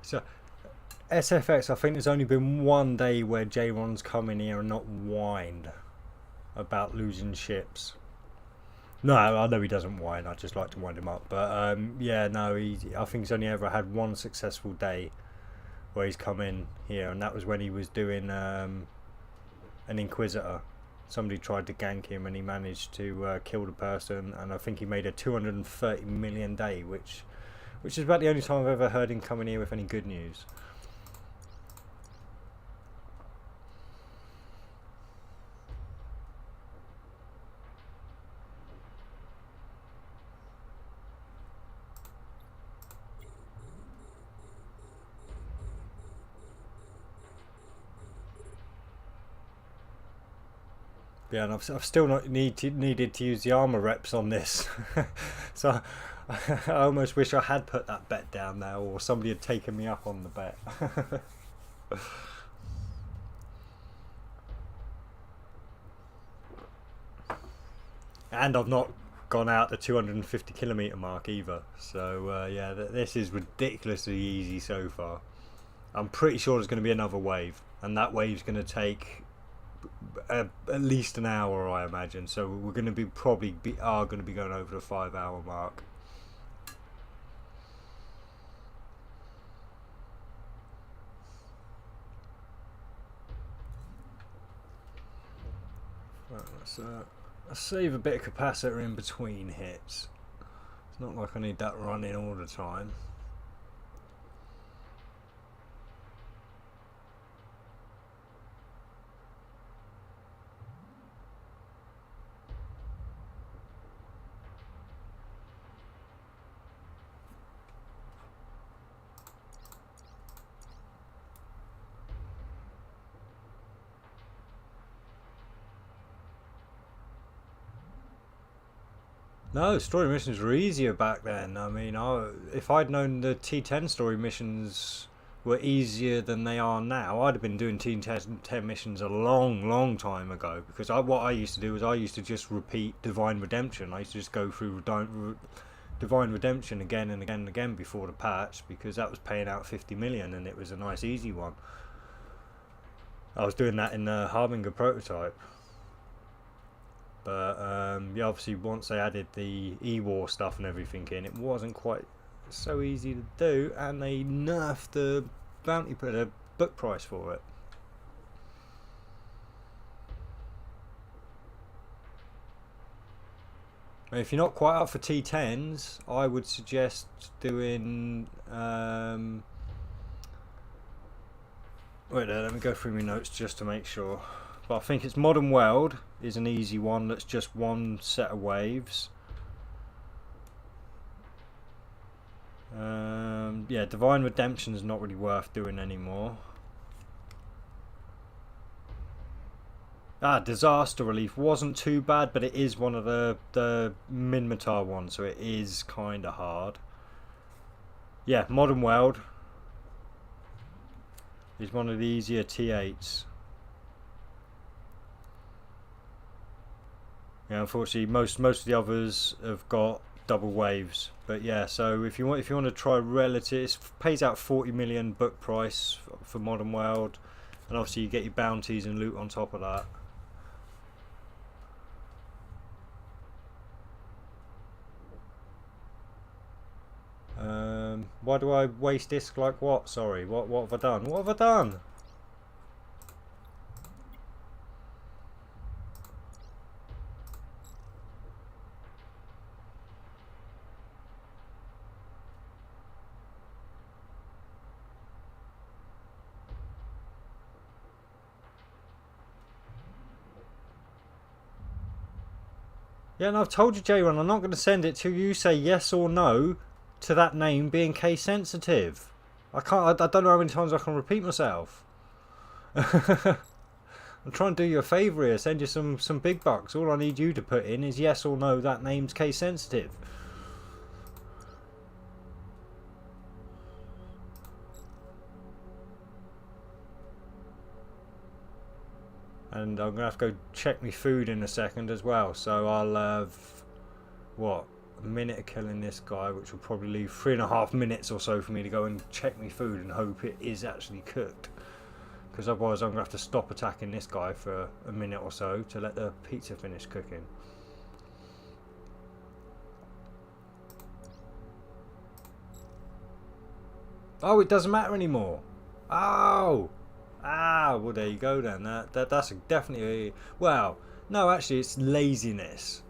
So SFX, I think there's only been one day where J-Ron's come in here and not whined about losing ships. No, I know he doesn't whine. I just like to wind him up. But yeah, no, I think he's only ever had one successful day where he's come in here, and that was when he was doing an Inquisitor. Somebody tried to gank him, and he managed to kill the person. And I think he made a 230 million day, which is about the only time I've ever heard him come in here with any good news. Yeah, and I've still not needed to use the armor reps on this. So I almost wish I had put that bet down now, or somebody had taken me up on the bet. And I've not gone out the 250 kilometre mark either. So yeah, this is ridiculously easy so far. I'm pretty sure there's going to be another wave, and that wave's going to take at least an hour, I imagine. So we're going to be are going to be going over the 5 hour mark. Right, let's save a bit of capacitor in between hits. It's not like I need that running all the time. No, story missions were easier back then. I mean, if I'd known the T10 story missions were easier than they are now, I'd have been doing T10 missions a long time ago. Because what I used to do was I used to just repeat Divine Redemption. I used to just go through Divine Redemption again and again and again before the patch, because that was paying out 50 million and it was a nice easy one. I was doing that in the Harbinger prototype. But yeah, obviously once they added the E-War stuff and everything in, it wasn't quite so easy to do, and they nerfed the book price for it. If you're not quite up for T10s, I would suggest doing wait there, let me go through my notes just to make sure. But I think it's Modern World is an easy one. That's just one set of waves. Yeah, Divine Redemption is not really worth doing anymore. Disaster Relief wasn't too bad, but it is one of the Minmatar ones, so it is kind of hard. Yeah, Modern World is one of the easier T8s. Yeah, unfortunately, most of the others have got double waves. But yeah, so if you want to try relative, it pays out 40 million book price for Modern World, and obviously you get your bounties and loot on top of that. Why do I waste disc like what? Sorry, what have I done? What have I done? Yeah, and I've told you, J1, I'm not going to send it till you say yes or no to that name being case sensitive. I don't know how many times I can repeat myself. I'm trying to do you a favour here, send you some big bucks. All I need you to put in is yes or no, that name's case sensitive. And I'm going to have to go check my food in a second as well. So I'll have, what, a minute of killing this guy, which will probably leave 3.5 minutes or so for me to go and check my food and hope it is actually cooked. Because otherwise I'm going to have to stop attacking this guy for a minute or so to let the pizza finish cooking. Oh, it doesn't matter anymore. Oh! Well there you go then. That's definitely... Well, no, actually it's laziness.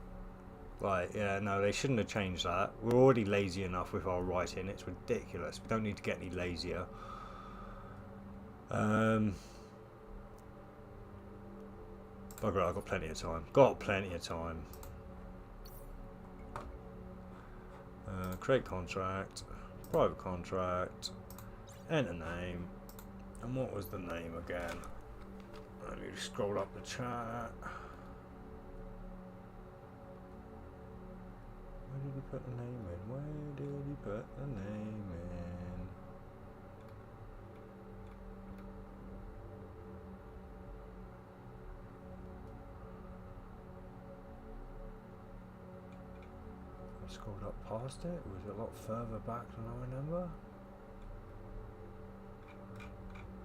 Right, yeah, no, they shouldn't have changed that. We're already lazy enough with our writing. It's ridiculous. We don't need to get any lazier. Bugger, I've got plenty of time. Got plenty of time. Create contract. Private contract. Enter name. And what was the name again? Let me scroll up the chat. did he put the name in? Where did he put the name in? I scrolled up past it. Was it a lot further back than I remember?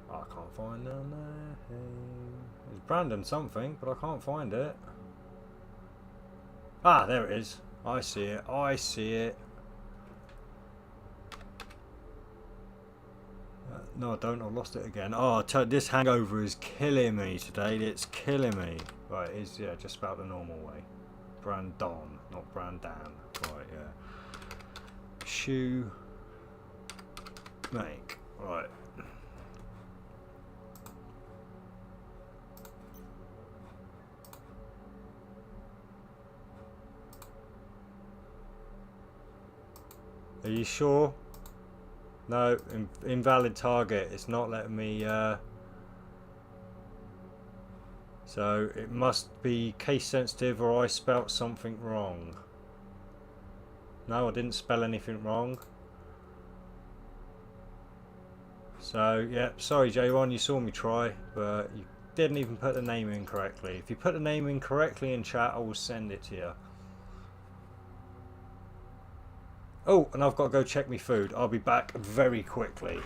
I can't find the name. It's Brandon something, but I can't find it. Ah, there it is. I see it. I see it. No, I don't. I've lost it again. Oh, this hangover is killing me today. It's killing me. Right, it's yeah, just about the normal way. Brandon, not Brandan. Right, yeah. Shoe. Make. Right. Are you sure? No, invalid target. It's not letting me. So it must be case sensitive, or I spelt something wrong. No, I didn't spell anything wrong. So yeah, sorry J1, you saw me try, but you didn't even put the name in correctly. If you put the name in correctly in chat, I will send it to you. Oh, and I've got to go check my food. I'll be back very quickly.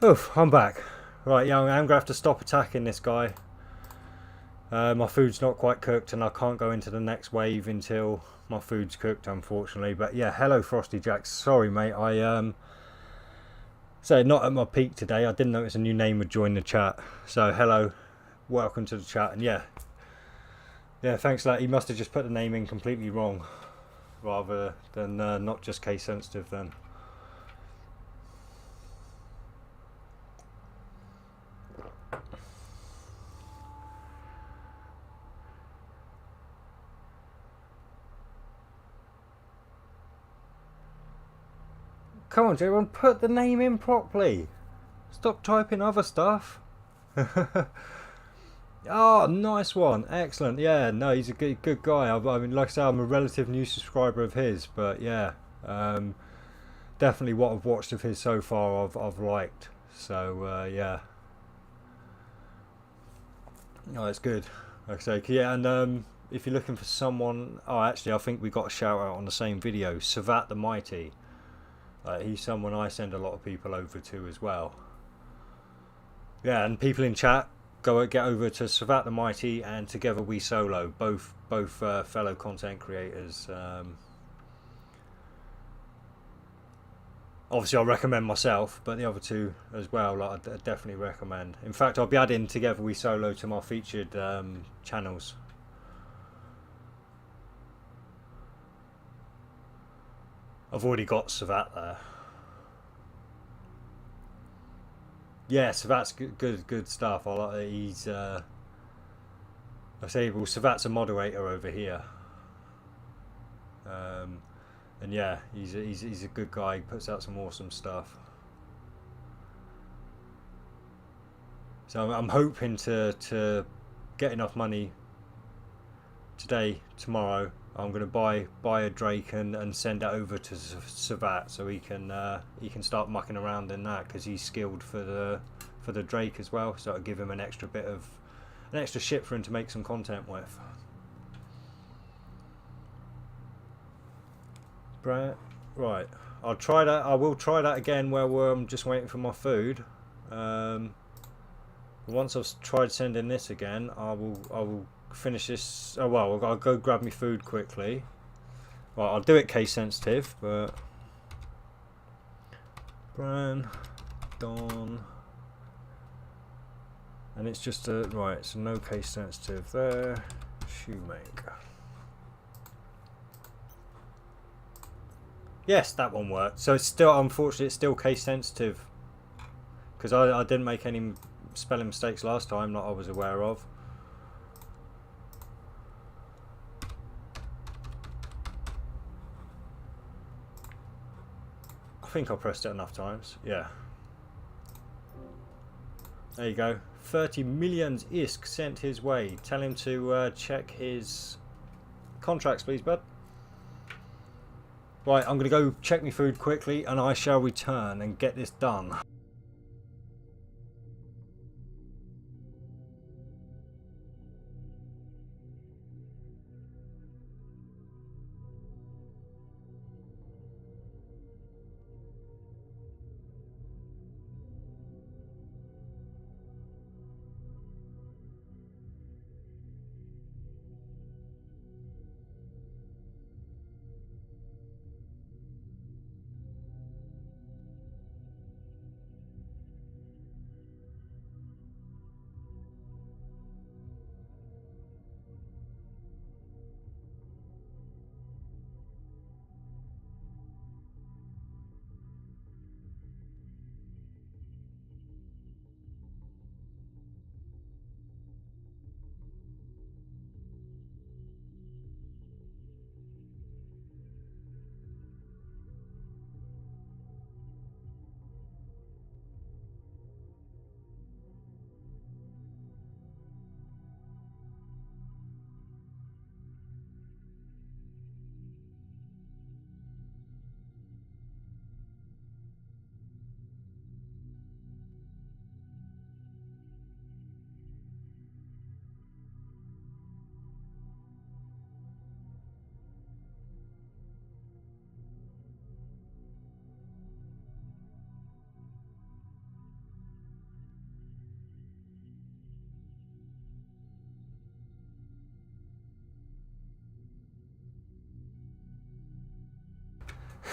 Oof, I'm back. Right, yeah, I'm going to have to stop attacking this guy. My food's not quite cooked and I can't go into the next wave until my food's cooked, unfortunately. But yeah, hello Frosty Jacks. Sorry mate, I so not at my peak today. I didn't notice a new name would join the chat. So hello, welcome to the chat. And yeah, thanks for that. He must have just put the name in completely wrong, rather than not just case sensitive then. Come on, everyone, put the name in properly. Stop typing other stuff. Oh, nice one. Excellent. Yeah, no, he's a good guy. I mean, like I say, I'm a relative new subscriber of his, but yeah, definitely what I've watched of his so far, I've liked. So yeah, oh, it's good. Like I say, yeah, and if you're looking for someone, oh, actually, I think we got a shout out on the same video. Savat the Mighty. He's someone I send a lot of people over to as well. Yeah, and people in chat, get over to Savat the Mighty and Together We Solo, both fellow content creators. Obviously, I'll recommend myself, but the other two as well, like, I definitely recommend. In fact, I'll be adding Together We Solo to my featured channels. I've already got Savat there. Yeah, Savat's good stuff. I like he's. I say, well, Savat's a moderator over here, and yeah, he's a good guy. He puts out some awesome stuff. So I'm hoping to get enough money today, tomorrow. I'm going to buy a Drake and send it over to Savat so he can start mucking around in that, because he's skilled for the Drake as well. So I'll give him an extra ship for him to make some content with. Right, I'll try that. I will try that again where I'm just waiting for my food. Once I've tried sending this again, I will finish this. Oh well, I'll go grab me food quickly. Well, I'll do it case sensitive, but Bran, Don, and it's just a right. So no case sensitive there. Shoemaker. Yes, that one worked. So it's still, unfortunately, it's still case sensitive because I didn't make any spelling mistakes last time that I was aware of. I think I pressed it enough times. Yeah. There you go. 30 million ISK sent his way. Tell him to check his contracts, please, bud. Right, I'm going to go check my food quickly and I shall return and get this done.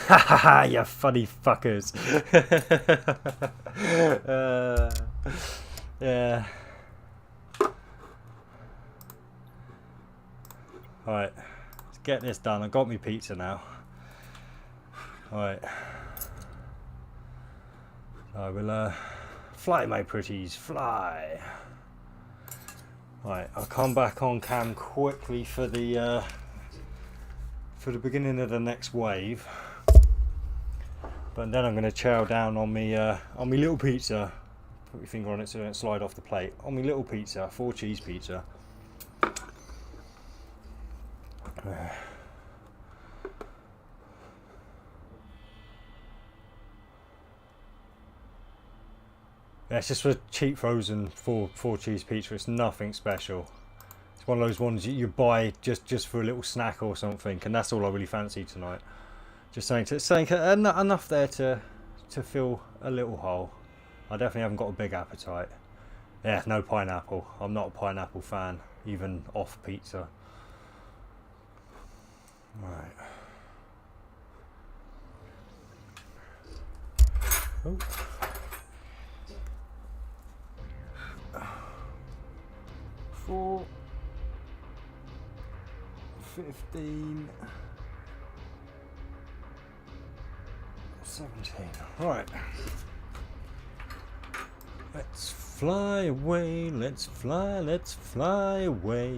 Ha ha ha, you funny fuckers. Yeah. Alright, let's get this done. I got me pizza now. Alright. I will fly, my pretties, fly. Right, I'll come back on cam quickly for the beginning of the next wave. But then I'm going to chow down on me little pizza. Put your finger on it so it don't slide off the plate. On me little pizza, 4 cheese pizza. Yeah, it's just a cheap frozen 4 cheese pizza. It's nothing special. It's one of those ones you buy just for a little snack or something, and that's all I really fancy tonight. Just saying enough there to fill a little hole. I definitely haven't got a big appetite. Yeah, no pineapple. I'm not a pineapple fan, even off pizza. Right. Oh. 4, 15, 17. Right. Let's fly away. Let's fly away.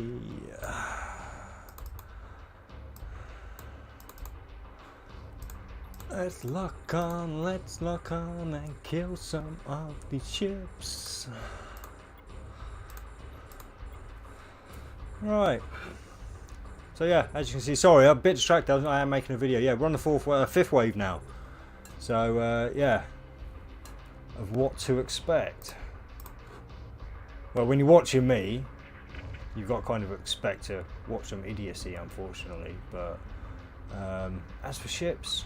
Let's lock on and kill some of these ships. Right. So yeah, as you can see, sorry, I'm a bit distracted. I am making a video. Yeah, we're on the 5th wave now. So yeah, of what to expect. Well, when you're watching me, you've got to kind of expect to watch some idiocy, unfortunately. But as for ships,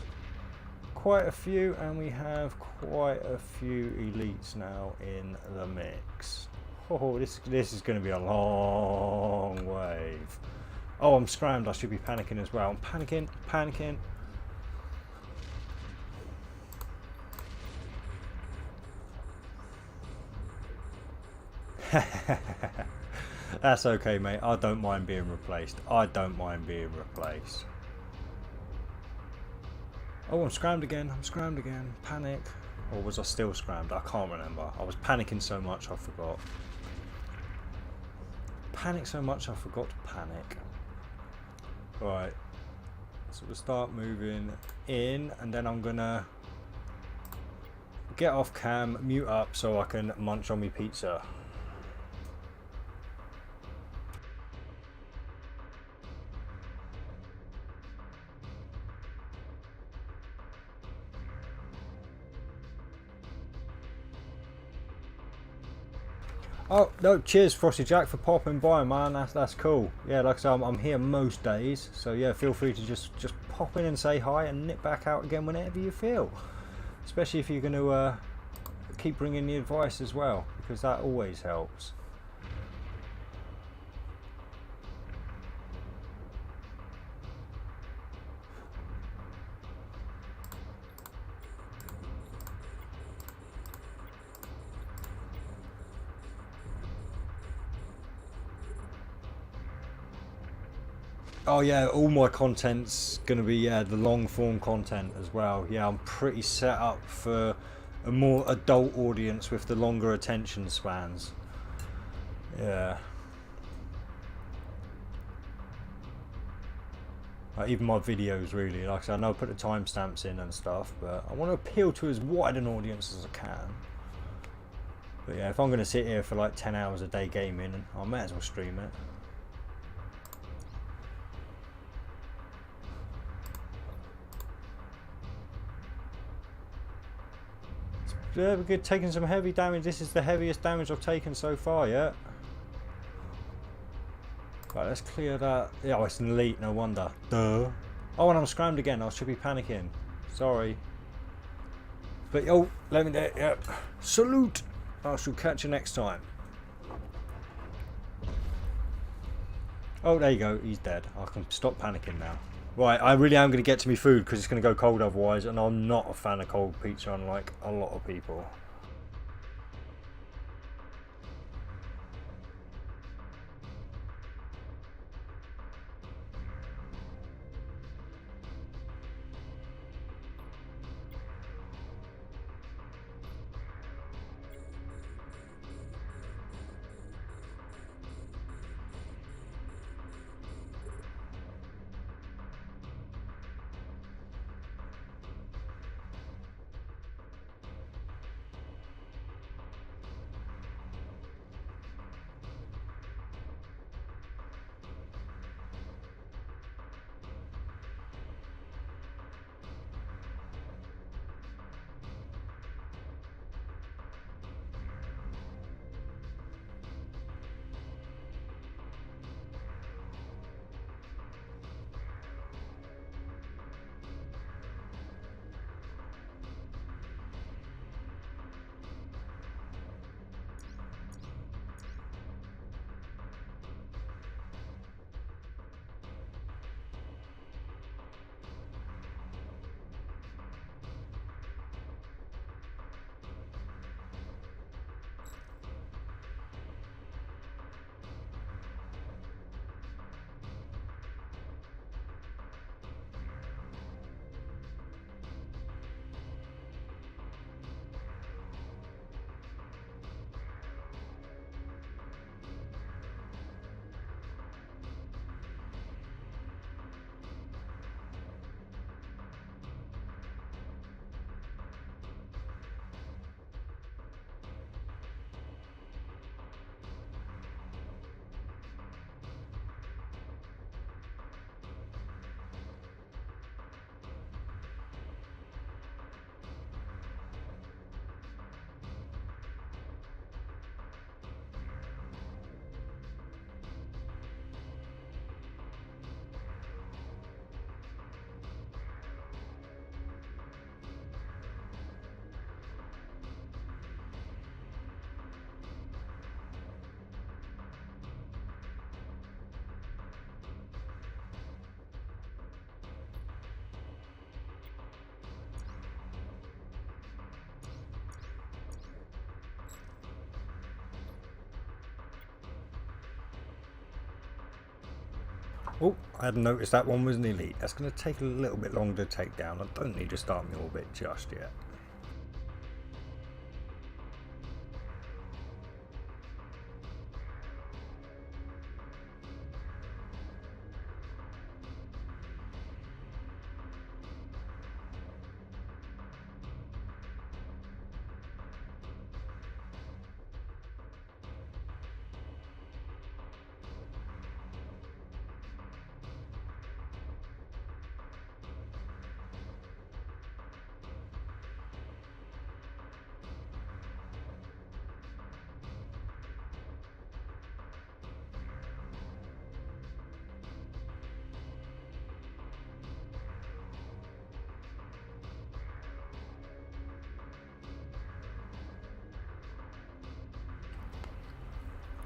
quite a few, and we have quite a few elites now in the mix. Oh, this is going to be a long wave. Oh, I'm scrammed. I should be panicking as well. I'm panicking. That's okay, mate. I don't mind being replaced. I don't mind being replaced. Oh, I'm scrammed again. Panic. Or was I still scrammed? I can't remember. I was panicking so much I forgot. Panic so much I forgot to panic. Right. So we'll start moving in, and then I'm gonna get off cam, mute up so I can munch on my pizza. Oh no! Cheers, Frosty Jack, for popping by, man. That's cool. Yeah, like I say, I'm here most days, so yeah, feel free to just pop in and say hi and nip back out again whenever you feel. Especially if you're going to keep bringing the advice as well, because that always helps. Oh yeah, all my content's going to be the long form content as well. Yeah, I'm pretty set up for a more adult audience with the longer attention spans. Yeah. Even my videos, really. Like I said, I know I put the timestamps in and stuff, but I want to appeal to as wide an audience as I can. But yeah, if I'm going to sit here for like 10 hours a day gaming, I might as well stream it. Yeah, we're good. Taking some heavy damage. This is the heaviest damage I've taken so far, yeah. Right, let's clear that. Yeah, oh, it's an elite, no wonder. Duh. Oh, and I'm scrammed again. I should be panicking. Sorry. But, oh, let me there. Yep. Salute. I shall catch you next time. Oh, there you go. He's dead. I can stop panicking now. Right, I really am going to get to my food because it's going to go cold otherwise, and I'm not a fan of cold pizza, unlike a lot of people. Oh, I hadn't noticed that one was an elite. That's going to take a little bit longer to take down. I don't need to start my orbit just yet.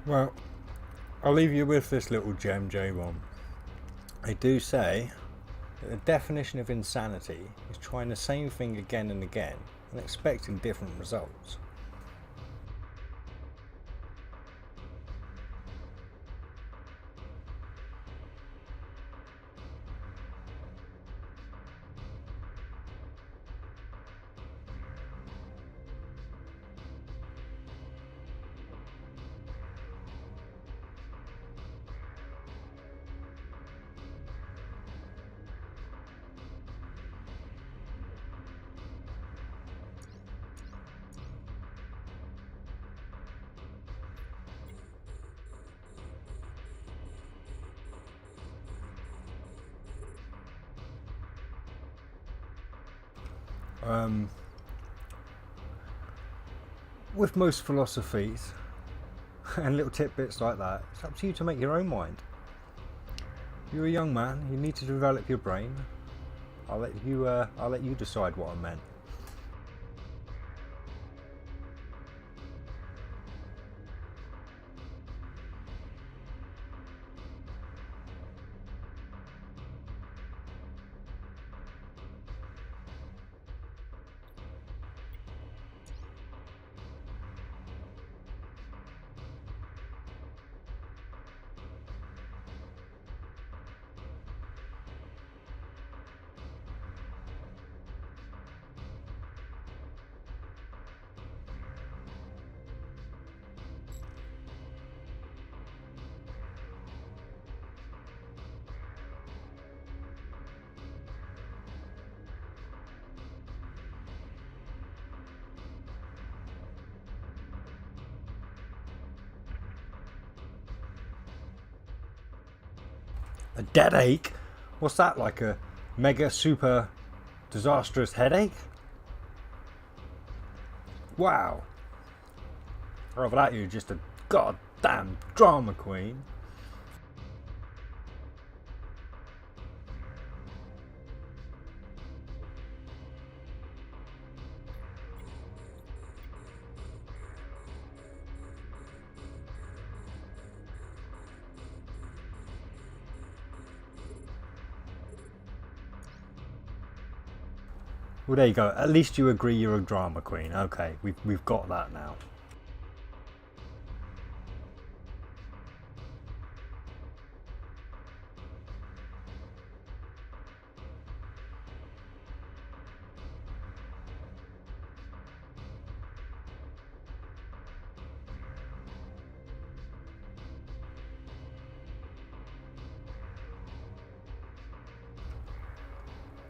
Well, I'll leave you with this little gem, J1. They do say that the definition of insanity is trying the same thing again and again and expecting different results. With most philosophies and little tidbits like that, it's up to you to make your own mind. You're a young man, you need to develop your brain. I'll let you decide what I meant. A dead ache? What's that, like a mega super disastrous headache? Wow. Rather that, you're just a goddamn drama queen. Well, there you go. At least you agree you're a drama queen. Okay, we've got that now.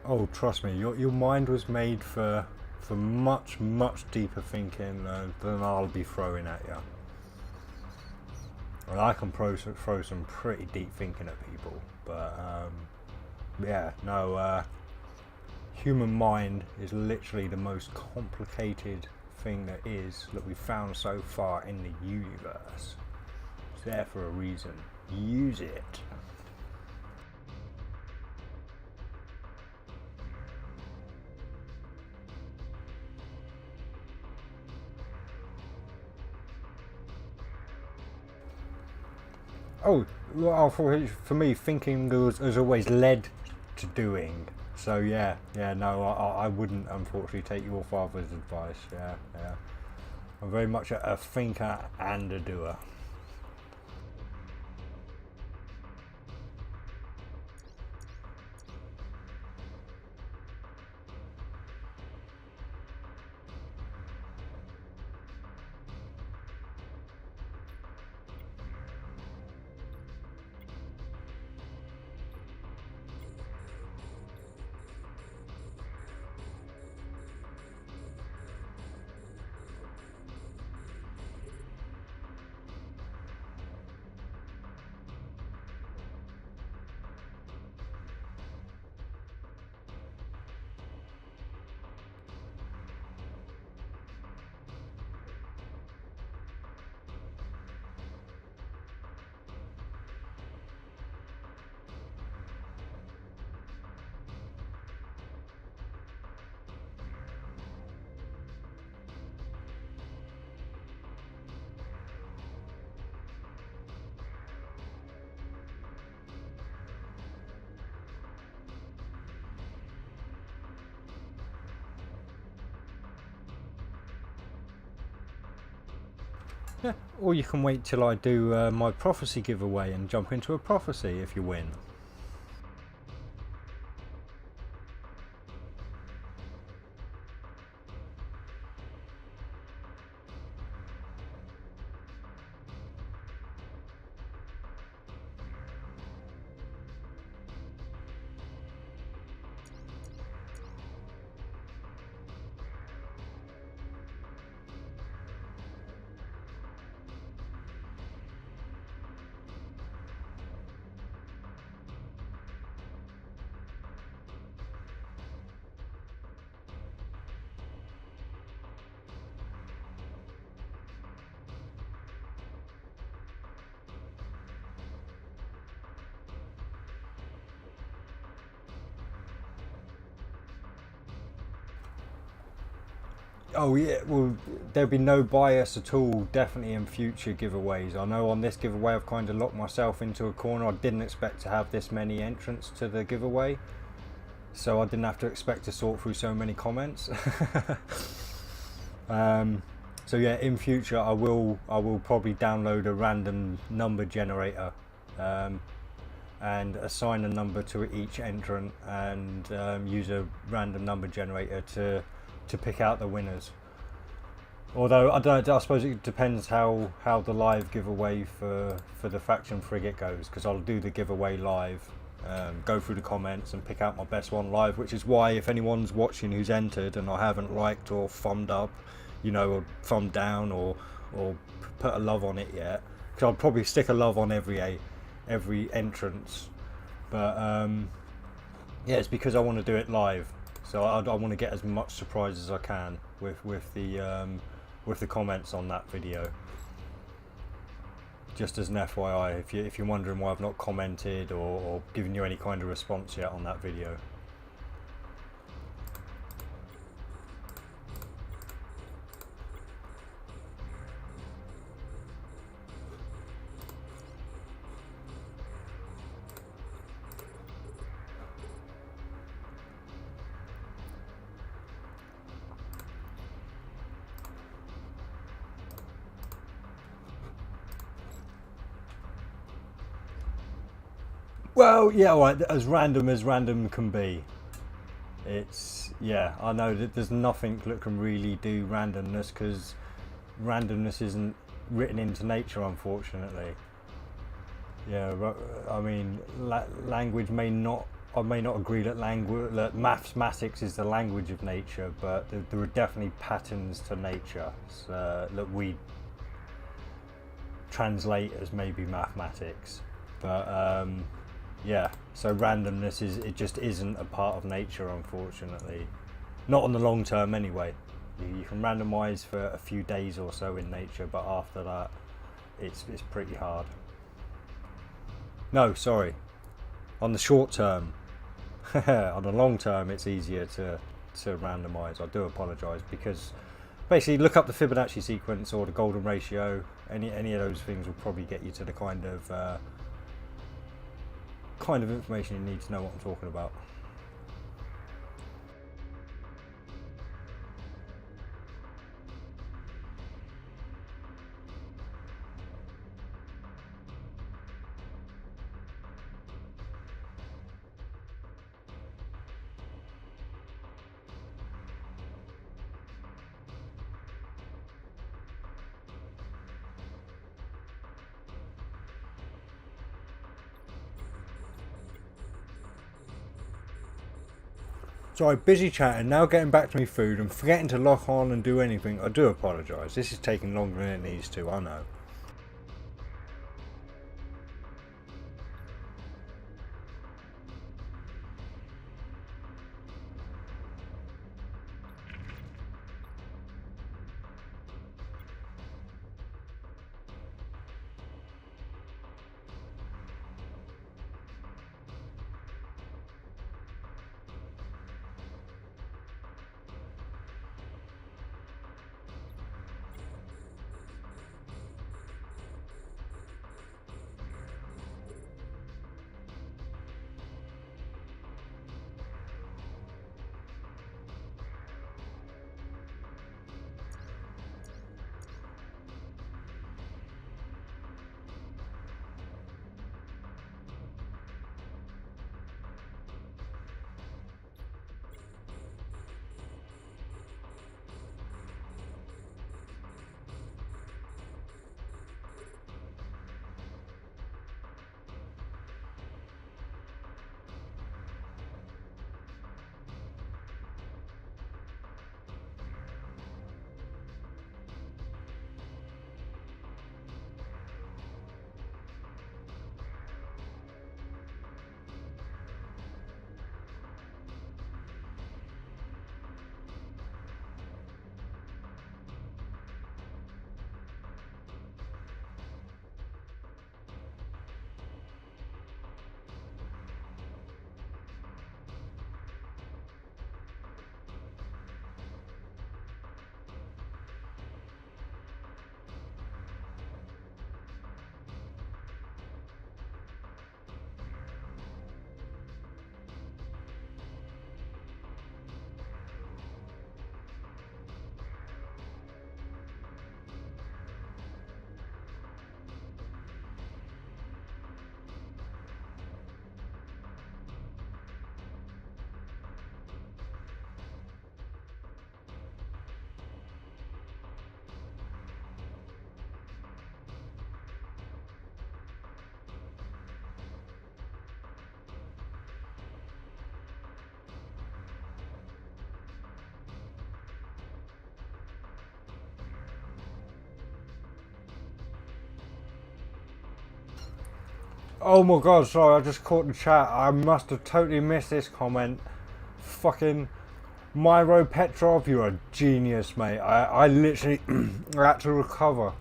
Oh, trust me, your mind was made for much deeper thinking than I'll be throwing at you. And I can throw some pretty deep thinking at people, but yeah, no. Human mind is literally the most complicated thing that we've found so far in the universe. It's there for a reason. Use it. Oh, well, for me, thinking has always led to doing. So yeah, no, I wouldn't unfortunately take your father's advice. Yeah. I'm very much a thinker and a doer. Yeah, or you can wait till I do my prophecy giveaway and jump into a prophecy if you win. Oh yeah, well there'll be no bias at all, definitely in future giveaways. I know on this giveaway I've kind of locked myself into a corner. I didn't expect to have this many entrants to the giveaway, so I didn't have to expect to sort through so many comments. So yeah, in future I will probably download a random number generator and assign a number to each entrant and use a random number generator to pick out the winners. Although I suppose it depends how the live giveaway for the faction frigate goes, because I'll do the giveaway live, go through the comments and pick out my best one live, which is why if anyone's watching who's entered and I haven't liked or thumbed up, you know, or thumbed down or put a love on it yet, because I'll probably stick a love on every entrance, but yeah, it's because I want to do it live. So I want to get as much surprise as I can with the comments on that video. Just as an FYI, if you're wondering why I've not commented or given you any kind of response yet on that video. Well, yeah, right, as random can be. It's, yeah, I know that there's nothing that can really do randomness, because randomness isn't written into nature, unfortunately. Yeah, I mean, language may not. I may not agree that mathematics is the language of nature, but there are definitely patterns to nature that we translate as maybe mathematics. But yeah, so randomness it just isn't a part of nature, unfortunately. Not on the long term, anyway. You can randomize for a few days or so in nature, but after that, it's pretty hard. No, sorry. On the short term. On the long term, it's easier to randomize. I do apologise, because basically look up the Fibonacci sequence or the golden ratio. Any of those things will probably get you to the kind of information you need to know what I'm talking about. Sorry, busy chatting, now getting back to me food and forgetting to lock on and do anything. I do apologise. This is taking longer than it needs to, I know. Oh my god, sorry, I just caught the chat. I must have totally missed this comment. Fucking Myro Petrov, you're a genius, mate. I literally I had to recover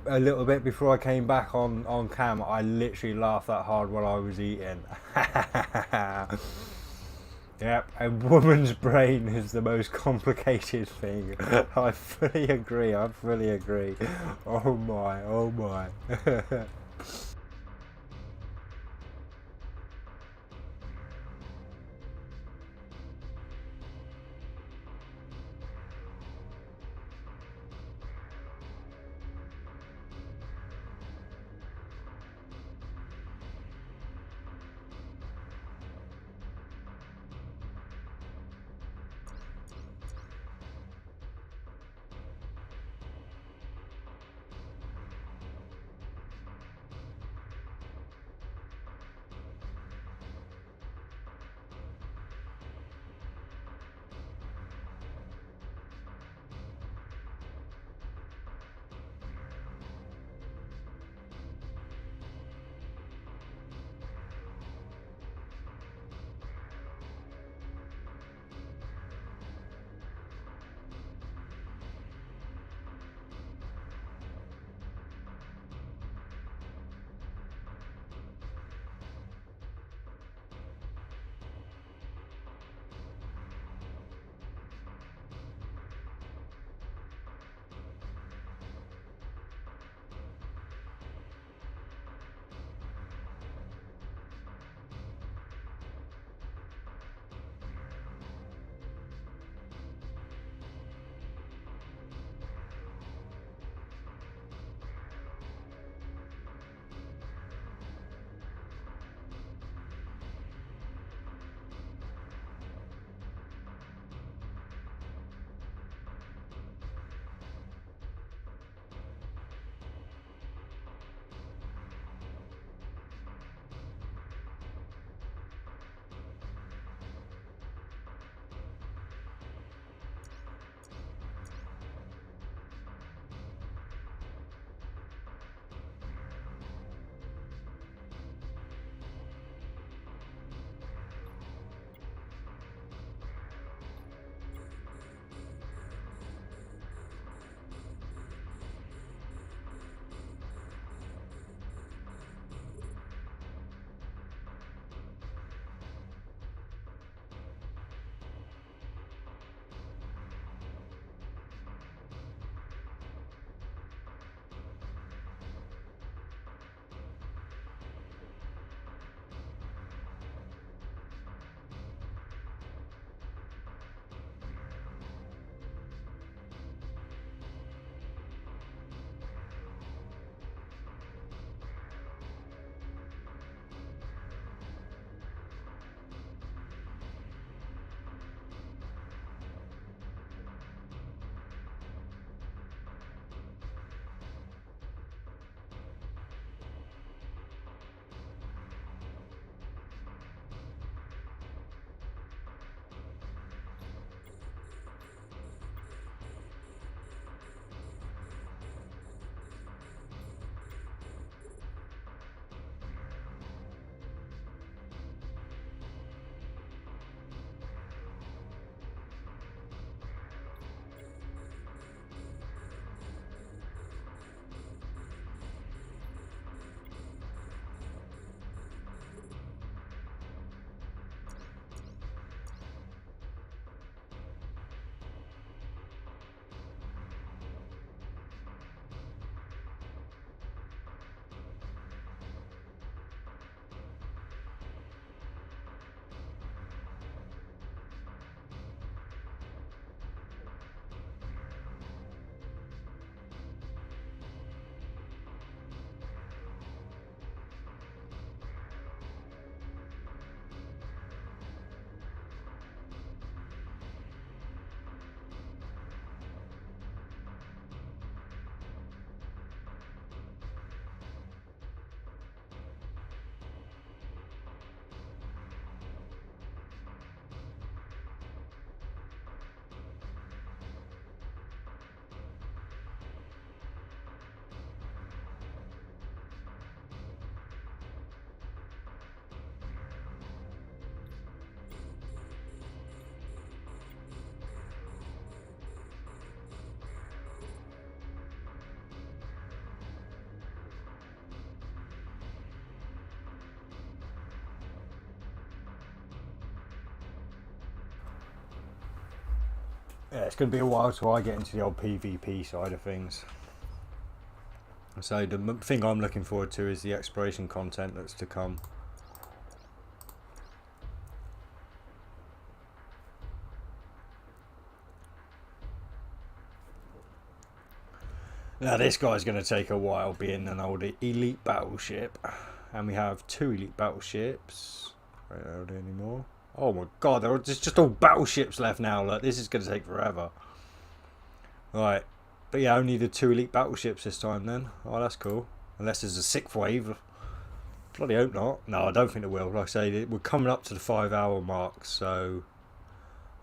a little bit before I came back on cam. I literally laughed that hard while I was eating. Yep, a woman's brain is the most complicated thing. I fully agree, I fully agree. Oh my, oh my. Yeah, it's going to be a while till I get into the old PvP side of things. So the thing I'm looking forward to is the exploration content that's to come. Now this guy's going to take a while, being an old elite battleship. And we have 2 elite battleships. Right, are there any more? Oh my god, there's just all battleships left now. Look, this is going to take forever. Right. But yeah, only the 2 elite battleships this time then. Oh, that's cool. Unless there's a 6th wave. Bloody hope not. No, I don't think it will. Like I say, we're coming up to the 5-hour mark. So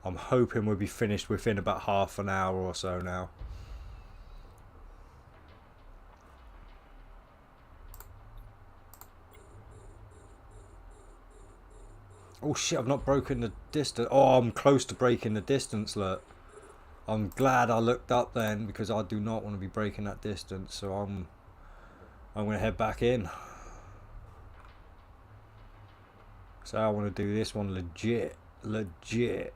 I'm hoping we'll be finished within about half an hour or so now. Oh shit, I've not broken the distance. Oh, I'm close to breaking the distance, look. I'm glad I looked up then, because I do not want to be breaking that distance. So I'm going to head back in. So I want to do this one legit. Legit.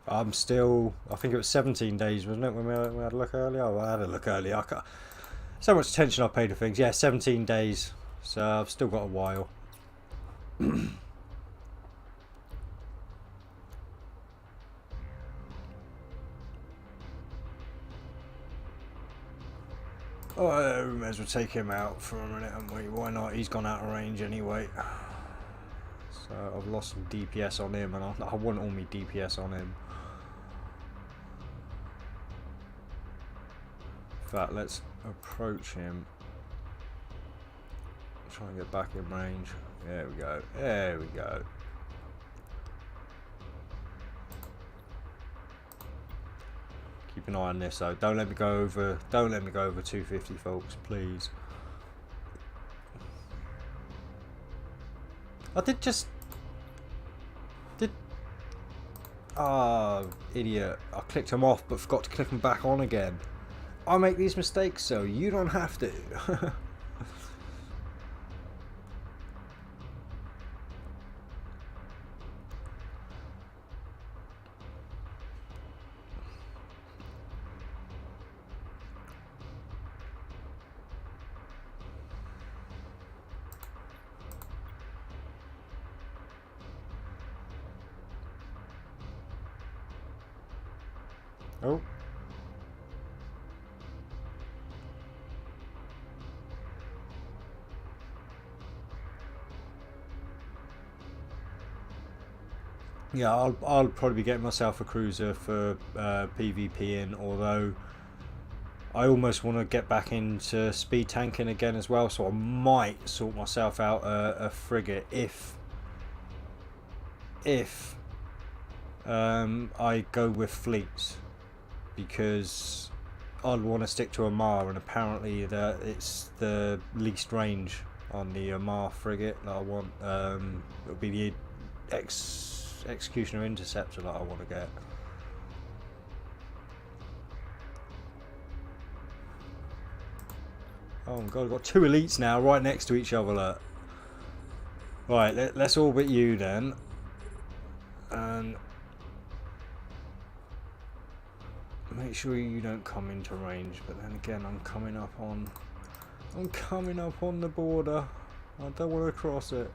I'm still, I think it was 17 days, wasn't it, when we had a look earlier? Oh, I had a look earlier. So much attention I paid to things. Yeah, 17 days. So I've still got a while. Oh, we may as well take him out for a minute, haven't we? Why not? He's gone out of range anyway. So I've lost some DPS on him, and I want all my DPS on him. In fact, let's approach him. Try and get back in range. There we go. There we go. Keep an eye on this though. Don't let me go over 250, folks, please. I did just idiot. I clicked them off but forgot to click them back on again. I make these mistakes so you don't have to. Oh. Yeah, I'll probably be getting myself a cruiser for PvP-ing, although I almost want to get back into speed tanking again as well, so I might sort myself out a frigate if I go with fleets, because I'd want to stick to a Mar, and apparently it's the least range on the Mar frigate that I want. It'll be the Executioner Interceptor that I want to get. Oh my god, I've got 2 elites now right next to each other. Look. Right, let's orbit you then. And make sure you don't come into range, but then again I'm coming up on the border. I don't want to cross it.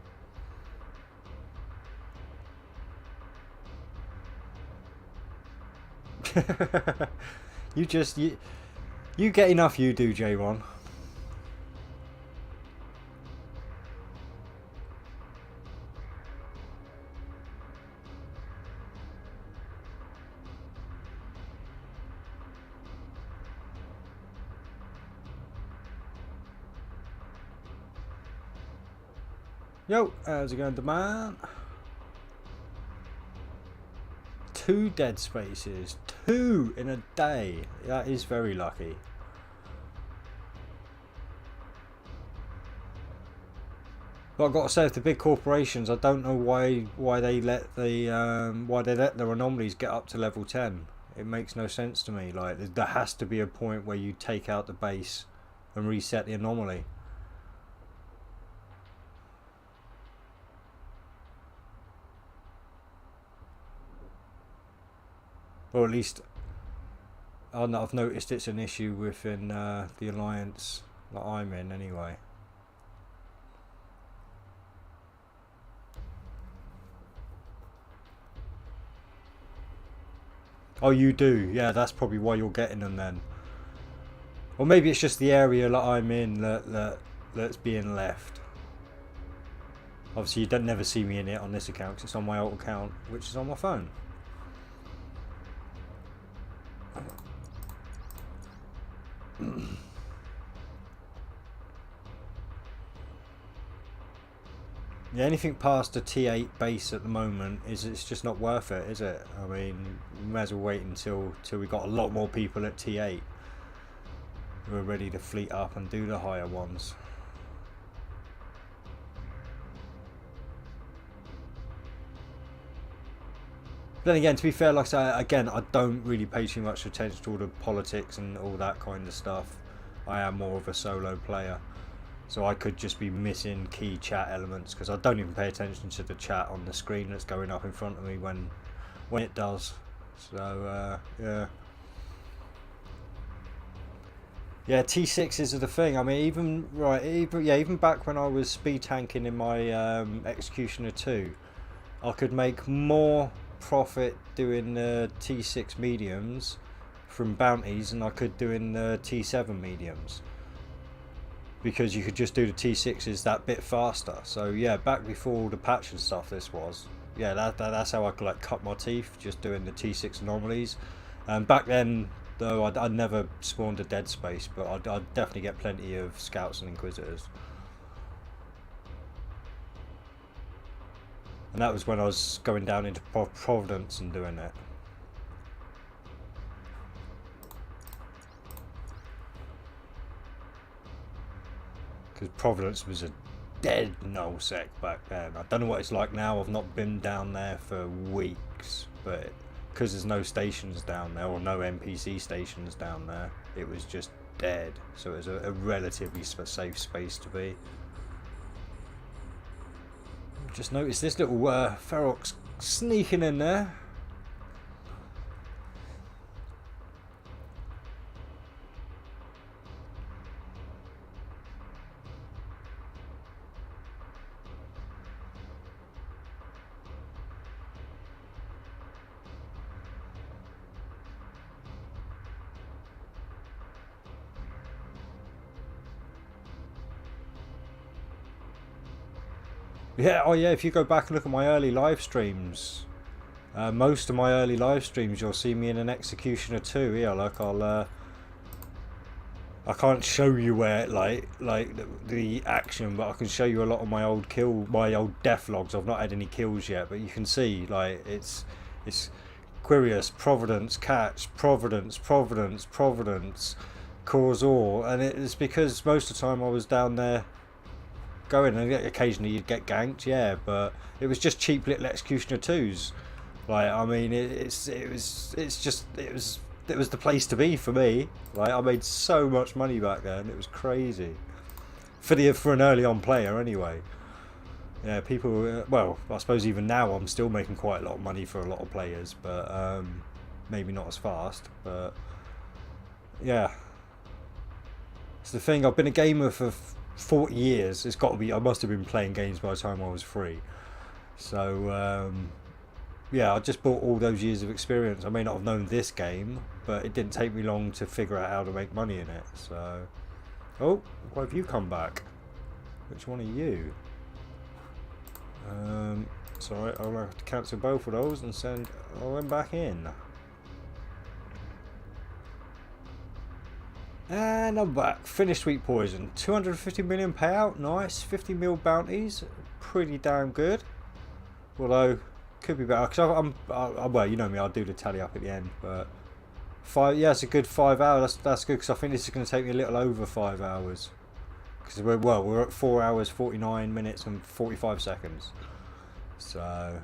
you get enough, you do, J1. Yo, how's it going, the man? 2 dead spaces. 2 in a day. That is very lucky. But I've got to say, if the big corporations, I don't know why they let their anomalies get up to level 10. It makes no sense to me. Like, there has to be a point where you take out the base and reset the anomaly. Or at least I've noticed it's an issue within the alliance that I'm in anyway. Oh, you do? Yeah, that's probably why you're getting them then. Or maybe it's just the area that I'm in that's being left. Obviously, you don't never see me in it on this account because it's on my old account, which is on my phone. Yeah, anything past a T8 base at the moment it's just not worth it, is it? I mean, we may as well wait until we got a lot more people at T8 who are ready to fleet up and do the higher ones. Then again, to be fair, like I say, again, I don't really pay too much attention to all the politics and all that kind of stuff. I am more of a solo player. So I could just be missing key chat elements because I don't even pay attention to the chat on the screen that's going up in front of me when it does. So yeah. Yeah, T6s are the thing. I mean, even back when I was speed tanking in my Executioner 2, I could make more profit doing the T6 mediums from bounties than I could doing the T7 mediums. Because you could just do the T6s that bit faster. So yeah, back before all the patch and stuff, that's how I could like cut my teeth, just doing the T6 anomalies. And back then, though, I'd never spawned a dead space, but I'd definitely get plenty of scouts and inquisitors. And that was when I was going down into Providence and doing it. Because Providence was a dead nullsec back then. I don't know what it's like now. I've not been down there for weeks, but because there's no stations down there or no NPC stations down there, it was just dead. So it was a relatively safe space to be. Just noticed this little Ferox sneaking in there. Yeah, oh yeah, if you go back and look at my early live streams, most of my early live streams you'll see me in an Executioner 2. Yeah, like I can't show you where like the action, but I can show you a lot of my old death logs. I've not had any kills yet, but you can see like it's Quirius, Providence, Catch, Providence, Corzor, and it's because most of the time I was down there going, and occasionally you'd get ganked, yeah, but it was just cheap little Executioner 2s. Like, I mean, it was the place to be for me. Like, I made so much money back then, it was crazy for an early on player anyway. Yeah, people, well, I suppose even now I'm still making quite a lot of money for a lot of players, but maybe not as fast. But yeah, it's the thing. I've been a gamer for 40 years. It's got to be, I must have been playing games by the time I was 3. So yeah, I just bought all those years of experience. I may not have known this game, but it didn't take me long to figure out how to make money in it. So, oh, why have you come back? Which one are you? Sorry, I'll have to cancel both of those and send Owen back in. And I'm back. Finished Sweet Poison. 250 million payout. Nice. 50 mil bounties. Pretty damn good. Although, could be better. Because well, you know me, I'll do the tally up at the end. But, yeah, it's a good 5 hours. That's good because I think this is going to take me a little over 5 hours. because we're at 4 hours 49 minutes and 45 seconds. So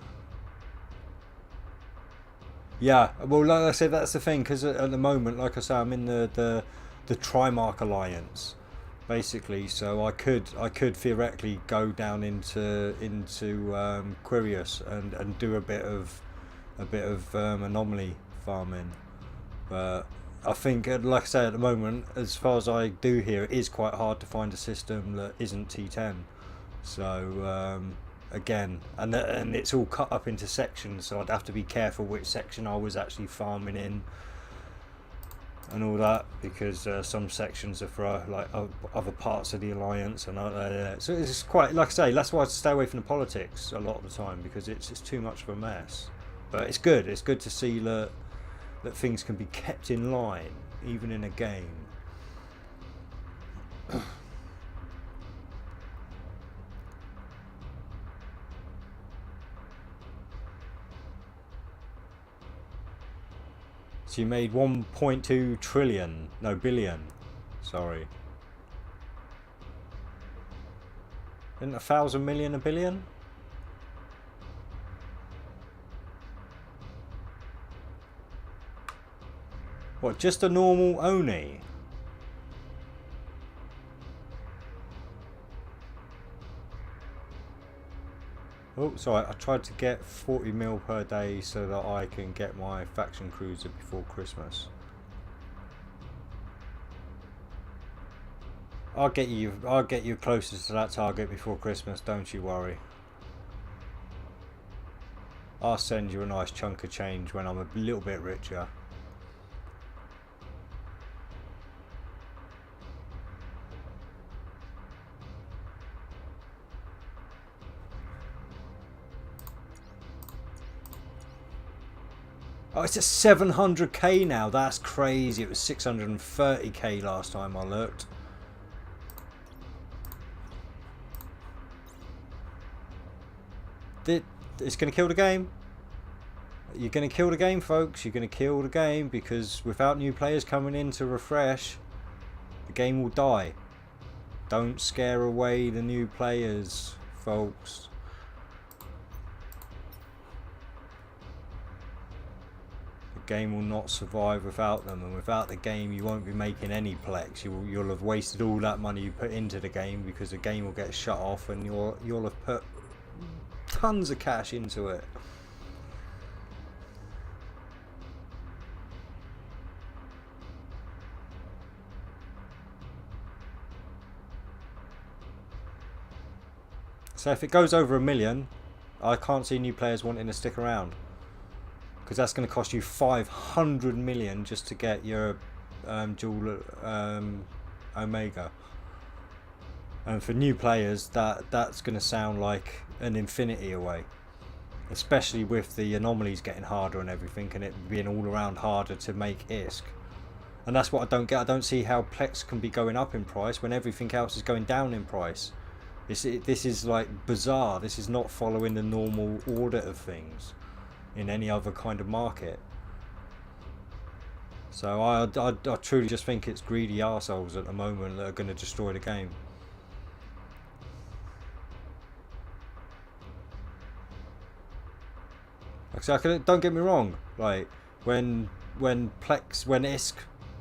yeah, well, like I said, that's the thing, because at the moment, like I say, I'm in the Trimark Alliance, basically. So I could theoretically go down into Quirius and do a bit of anomaly farming, but I think, like I say, at the moment, as far as I do here, it is quite hard to find a system that isn't T10. So again, and it's all cut up into sections, so I'd have to be careful which section I was actually farming in and all that, because some sections are for like other parts of the alliance, and so it's quite, like I say, that's why I stay away from the politics a lot of the time, because it's too much of a mess. But it's good to see that things can be kept in line even in a game. So you made 1.2 trillion, no, billion, sorry. Isn't 1,000 million a billion? What, just a normal Oni? Oh, sorry, I tried to get 40 mil per day so that I can get my faction cruiser before Christmas. I'll get you closest to that target before Christmas, don't you worry. I'll send you a nice chunk of change when I'm a little bit richer. Oh, it's at 700k now. That's crazy. It was 630k last time I looked. It's going to kill the game. You're going to kill the game, folks. You're going to kill the game, because without new players coming in to refresh, the game will die. Don't scare away the new players, folks. Game will not survive without them, and without the game you won't be making any plex. You'll have wasted all that money you put into the game, because the game will get shut off and you'll have put tons of cash into it. So if it goes over 1 million, I can't see new players wanting to stick around, because that's going to cost you 500 million just to get your dual Omega. And for new players, that's going to sound like an infinity away, especially with the anomalies getting harder and everything, and it being all around harder to make ISK. And that's what I don't get. I don't see how Plex can be going up in price when everything else is going down in price. This is like bizarre. This is not following the normal order of things in any other kind of market. So I truly just think it's greedy arseholes at the moment that are going to destroy the game. Like I said, don't get me wrong, like when ISK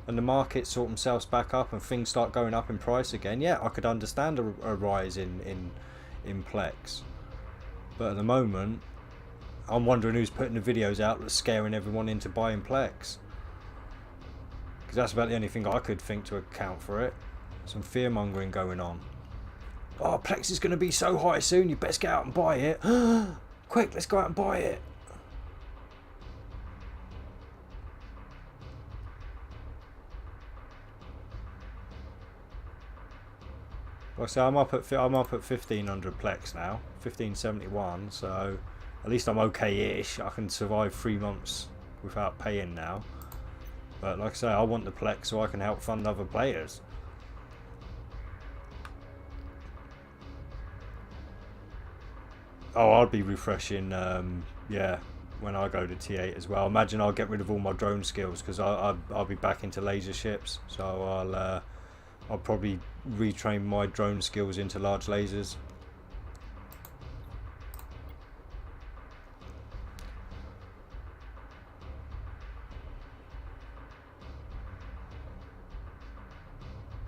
and the market sort themselves back up and things start going up in price again, yeah, I could understand a rise in Plex. But at the moment, I'm wondering who's putting the videos out that's scaring everyone into buying Plex. Because that's about the only thing I could think to account for it. Some fear mongering going on. Oh, Plex is going to be so high soon, you best get out and buy it. Quick, let's go out and buy it. Well, so I'm up at 1500 Plex now, 1571. So at least I'm okay-ish. I can survive 3 months without paying now. But like I say, I want the Plex so I can help fund other players. Oh, I'll be refreshing. Yeah, when I go to T8 as well. Imagine I'll get rid of all my drone skills because I'll be back into laser ships. So I'll probably retrain my drone skills into large lasers.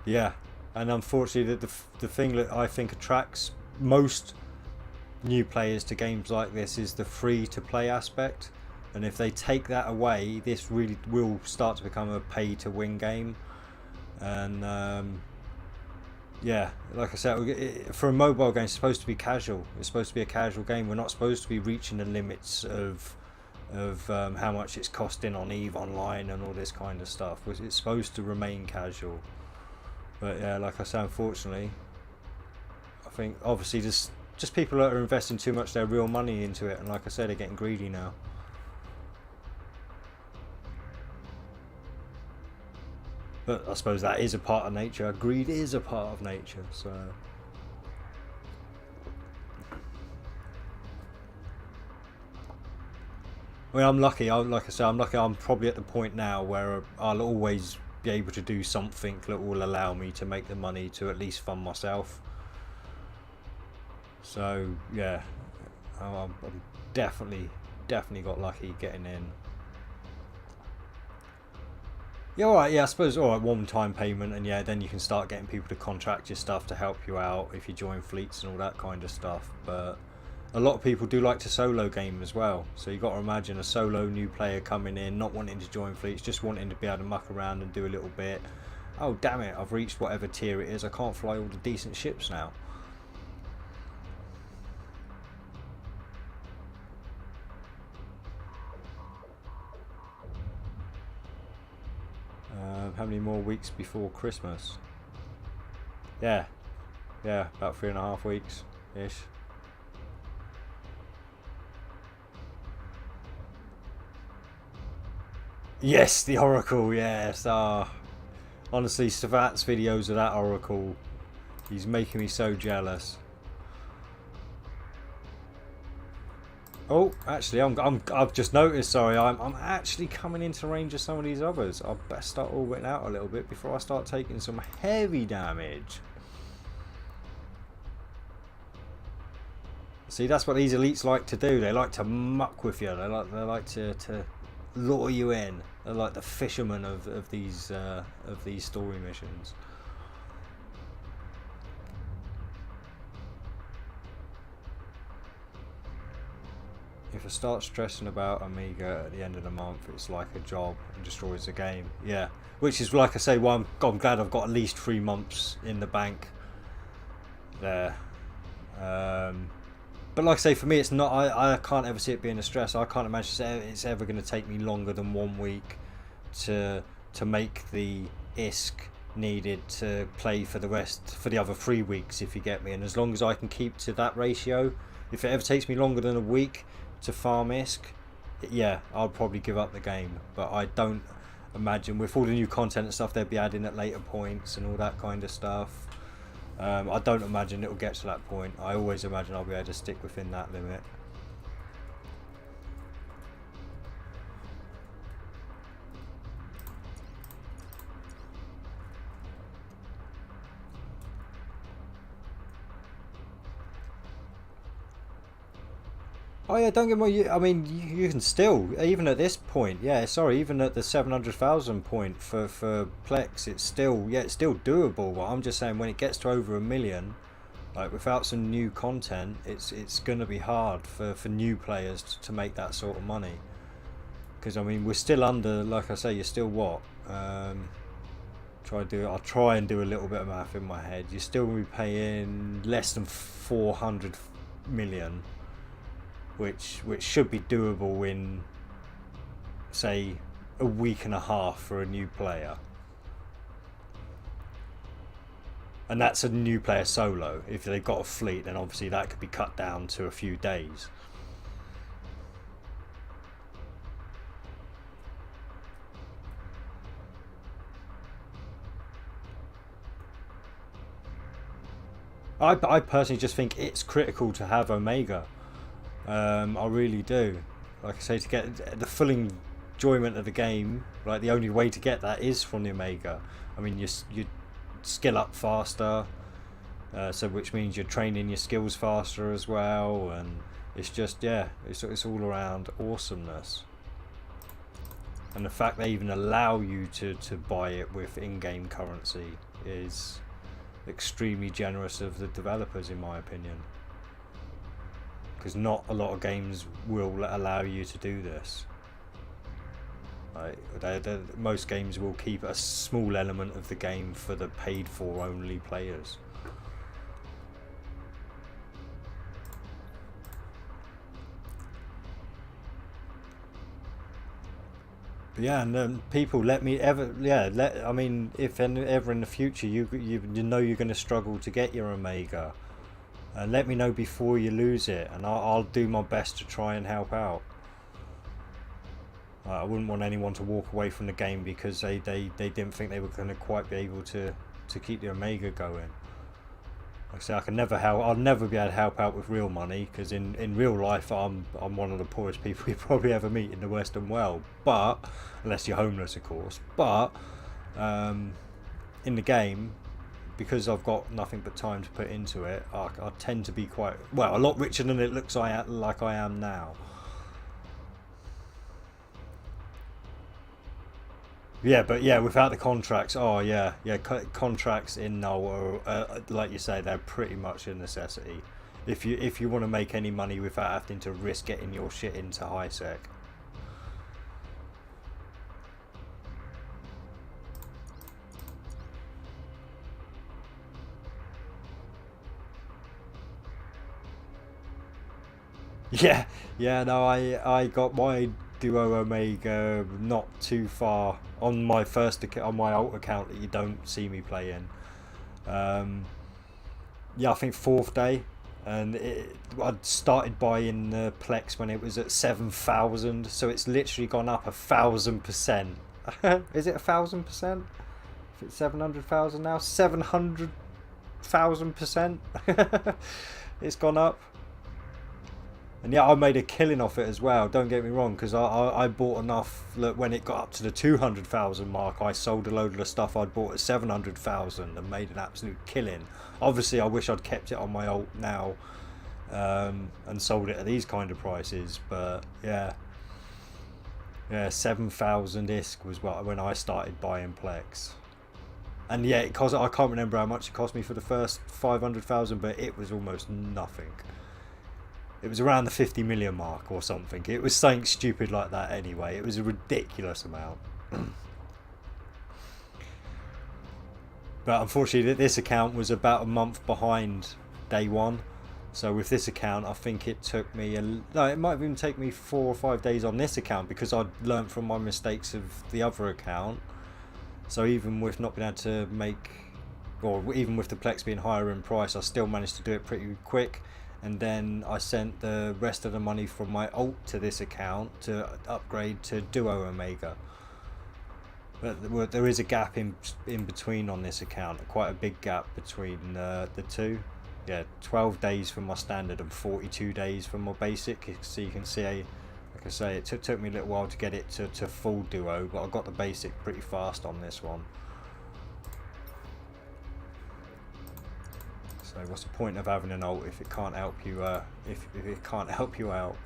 Yeah, and unfortunately the thing that I think attracts most new players to games like this is the free to play aspect, and if they take that away, this really will start to become a pay to win game. And yeah, like I said, for a mobile game, it's supposed to be casual. It's supposed to be a casual game. We're not supposed to be reaching the limits of how much it's costing on EVE Online and all this kind of stuff. It's supposed to remain casual. But yeah, like I say, unfortunately, I think obviously just people that are investing too much their real money into it, and like I said, they're getting greedy now. But I suppose that is a part of nature. Greed is a part of nature, so. I mean, I'm lucky. Like I say, I'm lucky. I'm probably at the point now where I'll always be able to do something that will allow me to make the money to at least fund myself. So yeah, I'm definitely got lucky getting in. Yeah, alright, yeah, I suppose, alright, one-time payment, and yeah, then you can start getting people to contract your stuff to help you out if you join fleets and all that kind of stuff. But a lot of people do like to solo game as well, so you've got to imagine a solo new player coming in, not wanting to join fleets, just wanting to be able to muck around and do a little bit. Oh damn it, I've reached whatever tier it is, I can't fly all the decent ships now. How many more weeks before Christmas? Yeah, about 3.5 weeks ish. Yes, the Oracle, yes. Honestly, Savat's videos of that Oracle, he's making me so jealous. Oh, actually, I've just noticed. Sorry, I'm actually coming into range of some of these others. I better start orbiting out a little bit before I start taking some heavy damage. See, that's what these elites like to do. They like to muck with you. They like to lure you in. They're like the fishermen of these story missions. If I start stressing about Amiga at the end of the month, it's like a job and destroys the game. Yeah, which is, like I say, well, I'm glad I've got at least 3 months in the bank there. But like I say, for me, it's not. I can't ever see it being a stress. I can't imagine it's ever going to take me longer than 1 week to make the ISK needed to play for the other 3 weeks, if you get me. And as long as I can keep to that ratio, if it ever takes me longer than a week to farm ISK, yeah, I'll probably give up the game. But I don't imagine, with all the new content and stuff they'll be adding at later points and all that kind of stuff, I don't imagine it'll get to that point. I always imagine I'll be able to stick within that limit. Oh yeah, don't get me. I mean, you can still, even at this point, yeah. Sorry, even at the 700,000 point for Plex, it's still doable. But I'm just saying, when it gets to over 1 million, like without some new content, it's gonna be hard for new players to make that sort of money. Because I mean, we're still under, like I say, you're still what? I'll try and do a little bit of math in my head. You're still gonna be paying less than 400 million. Which should be doable in, say, a week and a half for a new player. And that's a new player solo. If they've got a fleet, then obviously that could be cut down to a few days. I personally just think it's critical to have Omega. I really do. Like I say, to get the full enjoyment of the game, like the only way to get that is from the Omega. I mean, you skill up faster, so which means you're training your skills faster as well, and it's just, yeah, it's all around awesomeness. And the fact they even allow you to buy it with in-game currency is extremely generous of the developers, in my opinion, because not a lot of games will allow you to do this. Right? Most games will keep a small element of the game for the paid for only players. But yeah, and people, let me ever, yeah, I mean, if ever in the future you know you're going to struggle to get your Omega, let me know before you lose it, and I'll do my best to try and help out. I wouldn't want anyone to walk away from the game because they didn't think they were going to quite be able to keep the Omega going. Like I say, I'll never be able to help out with real money, because in real life I'm one of the poorest people you probably ever meet in the Western world. But unless you're homeless, of course. But in the game, because I've got nothing but time to put into it, I tend to be quite, well, a lot richer than it looks like I am now. Yeah, but yeah, without the contracts, oh yeah, contracts in Null are, like you say, they're pretty much a necessity. If you want to make any money without having to risk getting your shit into high sec. Yeah, no, I got my Duo Omega not too far on my on my alt account that you don't see me playing. Yeah, I think 4th day, and I'd started buying the Plex when it was at 7,000, so it's literally gone up 1,000%. Is it 1,000%? If it's 700,000 now, 700,000%. It's gone up. And yeah, I made a killing off it as well, don't get me wrong, because I bought enough. Look, when it got up to the 200,000 mark, I sold a load of the stuff I'd bought at 700,000 and made an absolute killing. Obviously, I wish I'd kept it on my alt now and sold it at these kind of prices, but yeah, 7,000 ISK was when I started buying Plex. And yeah, I can't remember how much it cost me for the first 500,000, but it was almost nothing. It was around the 50 million mark or something. It was something stupid like that anyway. It was a ridiculous amount. But unfortunately, this account was about a month behind day one. So with this account, I think it took me... No, it might even take me 4 or 5 days on this account, because I'd learnt from my mistakes of the other account. So even with not being able to make... Or even with the Plex being higher in price, I still managed to do it pretty quick. And then I sent the rest of the money from my alt to this account to upgrade to Duo Omega. But there is a gap in between on this account, quite a big gap between the two. Yeah, 12 days for my standard and 42 days for my basic. So you can see, like I say, it took me a little while to get it to full Duo, but I got the basic pretty fast on this one. So what's the point of having an alt if it can't help you? If it can't help you out,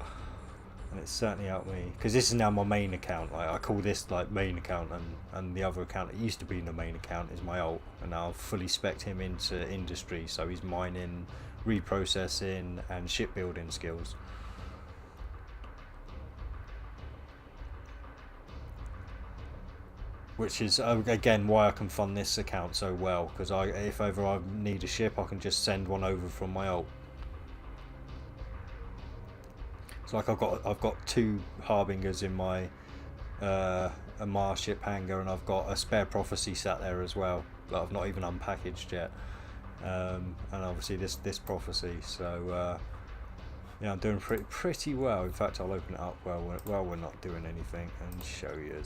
and it's certainly helped me, because this is now my main account. Like, I call this like main account, and the other account that used to be the main account is my alt, and now I've fully spec'd him into industry, so he's mining, reprocessing, and shipbuilding skills. Which is again why I can fund this account so well, because if ever I need a ship, I can just send one over from my alt. It's like I've got 2 harbingers in my Amar ship hangar, and I've got a spare prophecy sat there as well that I've not even unpackaged yet, and obviously this prophecy. So yeah, I'm doing pretty well. In fact, I'll open it up while we're not doing anything and show you.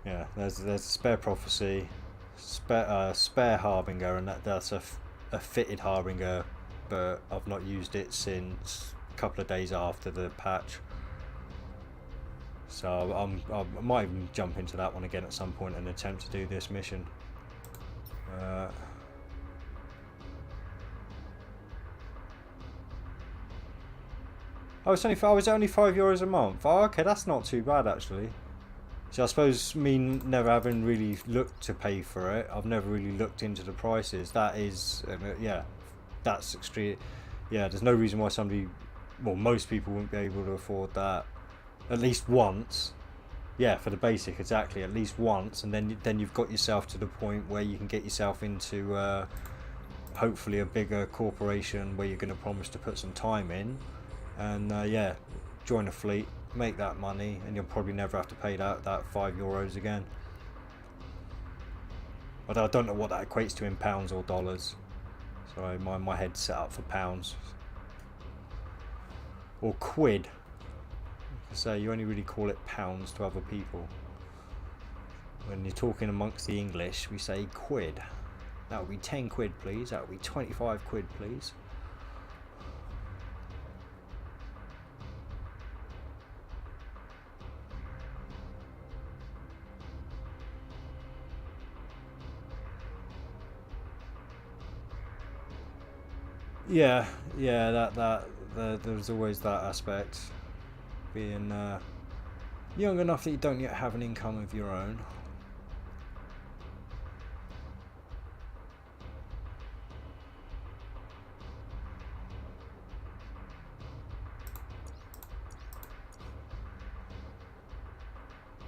Yeah, there's a spare prophecy, spare harbinger, and that's a fitted harbinger, but I've not used it since a couple of days after the patch. So I might even jump into that one again at some point and attempt to do this mission. Oh, it's only €5 a month. Oh, okay, that's not too bad actually. So I suppose me never having really looked to pay for it, I've never really looked into the prices. That is, yeah, that's extreme. Yeah, there's no reason why somebody, well, most people wouldn't be able to afford that at least once. Yeah, for the basic, exactly, at least once, and then you've got yourself to the point where you can get yourself into hopefully a bigger corporation where you're going to promise to put some time in, and yeah, join a fleet, make that money, and you'll probably never have to pay that €5 again. But I don't know what that equates to in pounds or dollars. Sorry, my head's set up for pounds or quid. So you only really call it pounds to other people. When you're talking amongst the English, we say quid. That would be 10 quid, please. That would be 25 quid, please. Yeah, there's always that aspect. Being young enough that you don't yet have an income of your own.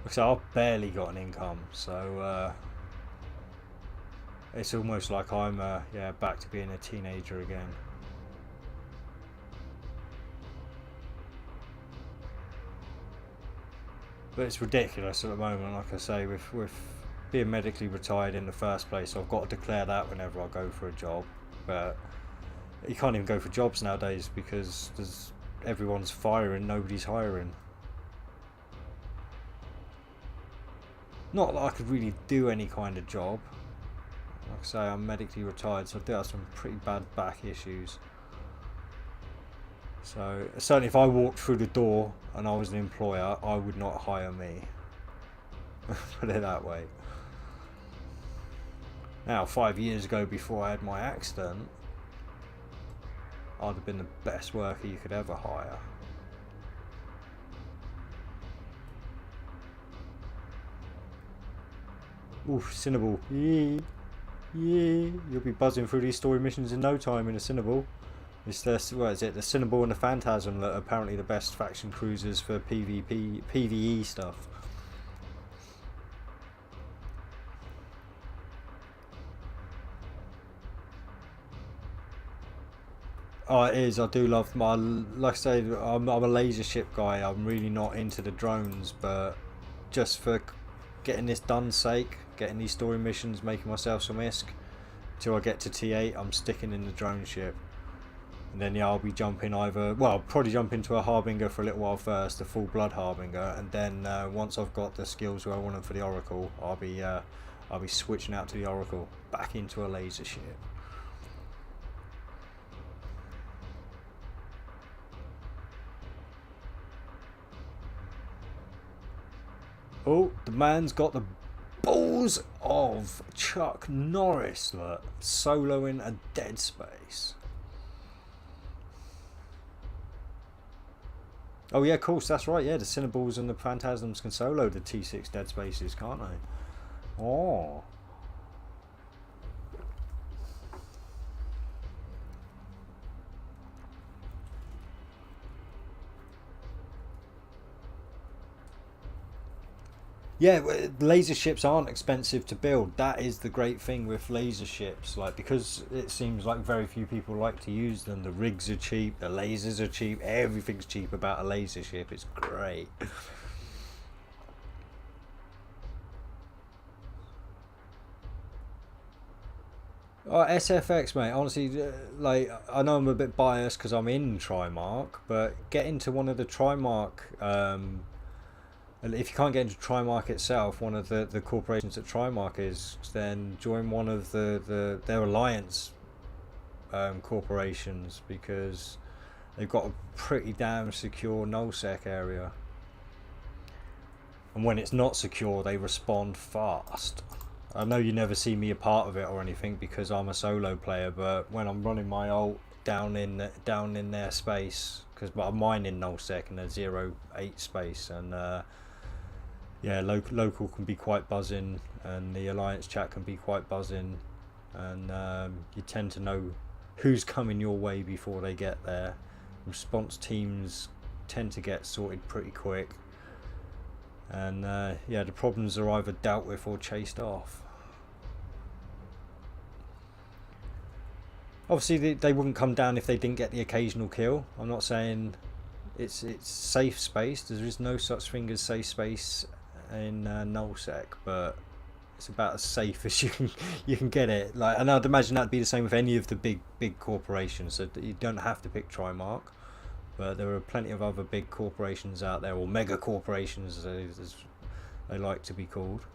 So I've barely got an income, so it's almost like I'm yeah, back to being a teenager again. But it's ridiculous at the moment, like I say, with being medically retired in the first place. I've got to declare that whenever I go for a job. But you can't even go for jobs nowadays because everyone's firing, nobody's hiring. Not that I could really do any kind of job. Like I say, I'm medically retired, so I do have some pretty bad back issues. So certainly if I walked through the door and I was an employer, I would not hire me. Put it that way. Now, 5 years ago, before I had my accident, I'd have been the best worker you could ever hire. Oof, Cinnaball. Yeah. You'll be buzzing through these story missions in no time in a Cinnaball. It's the, what is it, the Cinnaball and the Phantasm that are apparently the best faction cruisers for PvE stuff. Oh, it is. I do love my, like I say, I'm a laser ship guy. I'm really not into the drones, but just for getting this done sake, getting these story missions, making myself some ISK, till I get to T8, I'm sticking in the drone ship. And then yeah, I'll be jumping either, well, I'll probably jump into a Harbinger for a little while first, a full blood Harbinger, and then once I've got the skills where I want them for the Oracle, I'll be switching out to the Oracle, back into a laser ship. Oh, the man's got the balls of Chuck Norris, look, soloing a Dead Space. Oh yeah, of course, that's right, yeah, the Cinnaballs and the Phantasms can solo the T6 Dead Spaces, can't they? Oh. Yeah, laser ships aren't expensive to build. That is the great thing with laser ships. Like, because it seems like very few people like to use them. The rigs are cheap, the lasers are cheap, everything's cheap about a laser ship. It's great. Oh, SFX, mate. Honestly, like, I know I'm a bit biased because I'm in Trimark, but get into one of the Trimark. And if you can't get into Trimark itself, one of the corporations that Trimark is, then join one of their alliance corporations, because they've got a pretty damn secure nullsec area. And when it's not secure, they respond fast. I know you never see me a part of it or anything because I'm a solo player, but when I'm running my ult down in their space, because I'm mining nullsec in a 0-8 space, and yeah, local can be quite buzzing, and the alliance chat can be quite buzzing, and you tend to know who's coming your way before they get there. Response teams tend to get sorted pretty quick, and yeah, the problems are either dealt with or chased off. Obviously they wouldn't come down if they didn't get the occasional kill. I'm not saying it's safe space. There is no such thing as safe space in nullsec, but it's about as safe as you can get it. Like, and I'd imagine that'd be the same with any of the big corporations. So you don't have to pick Trimark, but there are plenty of other big corporations out there, or mega corporations as they like to be called.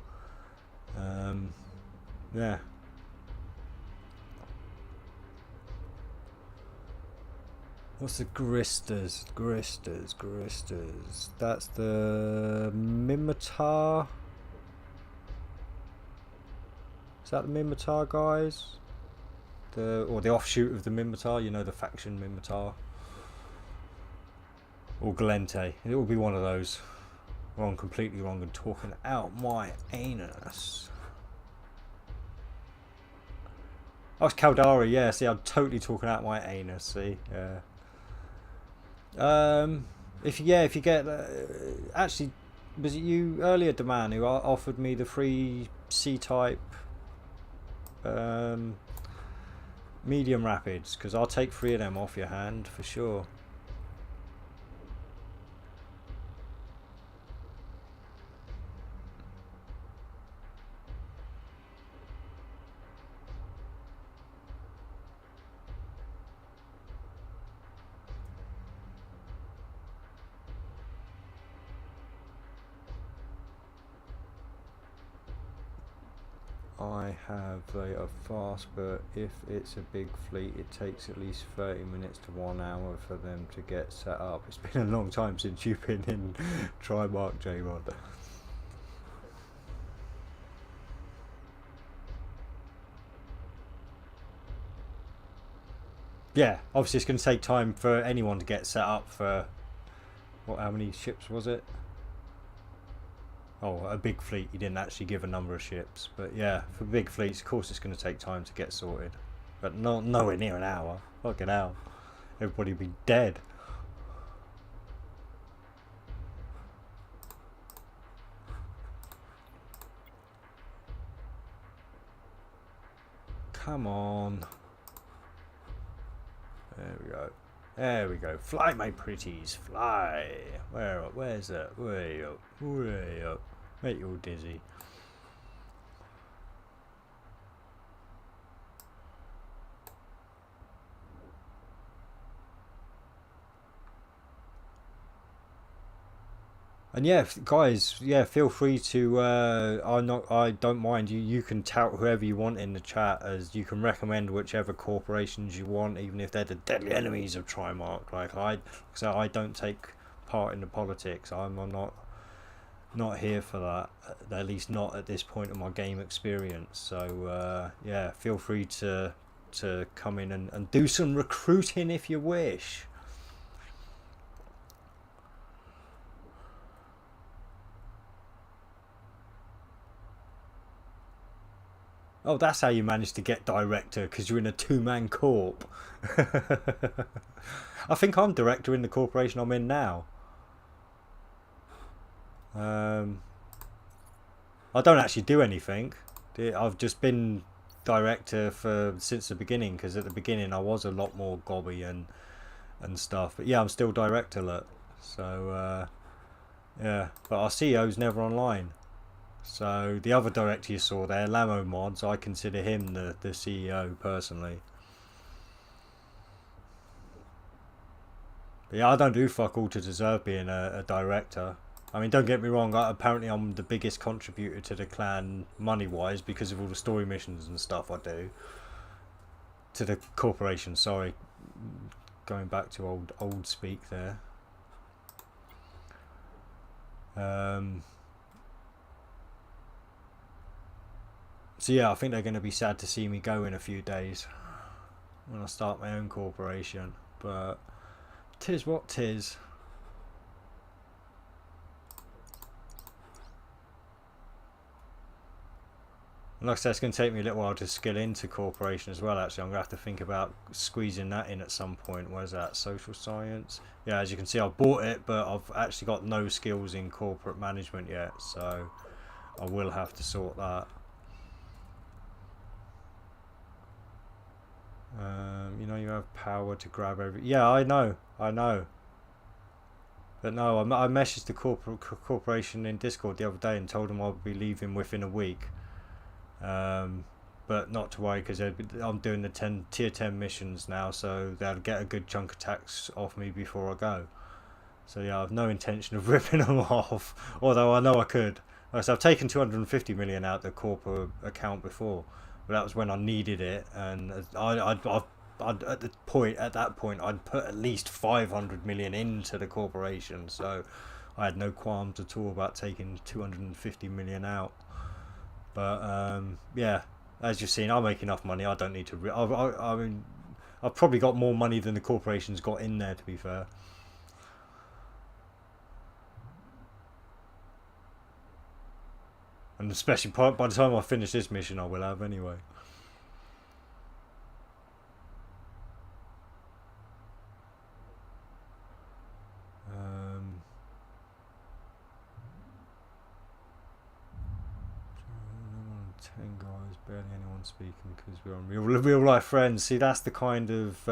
Yeah. What's the Gristers? Gristers. That's the Mimitar. Is that the Mimitar guys? Or the offshoot of the Mimitar, you know, the faction Mimitar. Or Galente. It will be one of those. Wrong, completely wrong, and talking out my anus. Oh, it's Caldari, yeah, see, I'm totally talking out my anus, see, yeah. If you get actually, was it you earlier, Deman, who offered me the free C-type medium rapids? Because I'll take 3 of them off your hand for sure. I have, they are fast, but if it's a big fleet it takes at least 30 minutes to 1 hour for them to get set up. It's been a long time since you've been in Trimark, J-Rod. Yeah, obviously it's going to take time for anyone to get set up for, how many ships was it? Oh, a big fleet. He didn't actually give a number of ships, but yeah, for big fleets, of course, it's going to take time to get sorted. But nowhere near an hour. Fucking hell, everybody would be dead. Come on. There we go. There we go. Fly, my pretties, fly. Where's that? Way up. Way up. Make you all dizzy. And yeah, guys, yeah, feel free to. I don't mind. You can tout whoever you want in the chat, as you can recommend whichever corporations you want, even if they're the deadly enemies of Trimark. Like I don't take part in the politics. I'm not here for that. At least not at this point of my game experience. So yeah, feel free to come in and do some recruiting if you wish. Oh, that's how you managed to get director, because you're in a 2-man corp. I think I'm director in the corporation I'm in now. I don't actually do anything. I've just been director since the beginning, because at the beginning I was a lot more gobby and stuff. But yeah, I'm still director, look. So yeah, but our CEO's never online. So the other director you saw there, Lamo Mods, I consider him the CEO personally. But yeah, I don't do fuck all to deserve being a director. I mean, don't get me wrong, apparently I'm the biggest contributor to the clan money-wise because of all the story missions and stuff I do. To the corporation, sorry. Going back to old speak there. So yeah, I think they're going to be sad to see me go in a few days when I start my own corporation. But tis what tis. And like I said, it's going to take me a little while to skill into corporation as well. Actually, I'm going to have to think about squeezing that in at some point. Where's that? Social science. Yeah, as you can see, I've bought it, but I've actually got no skills in corporate management yet, so I will have to sort that. You know, you have power to grab every. Yeah, I know. But no, I messaged the corporation in Discord the other day and told them I'll be leaving within a week. But not to worry, because I'm doing the tier 10 missions now, so they'll get a good chunk of tax off me before I go. So yeah, I have no intention of ripping them off, although I know I could. Like I said, I've taken 250 million out the corporate account before, but that was when I needed it, and at that point I'd put at least 500 million into the corporation, so I had no qualms at all about taking 250 million out. But yeah, as you've seen, I make enough money. I don't need to. I mean, I've probably got more money than the corporation's got in there, to be fair. And especially by the time I finish this mission, I will have anyway. Um, 10 guys, barely anyone speaking because we're on real life friends. See, that's the kind of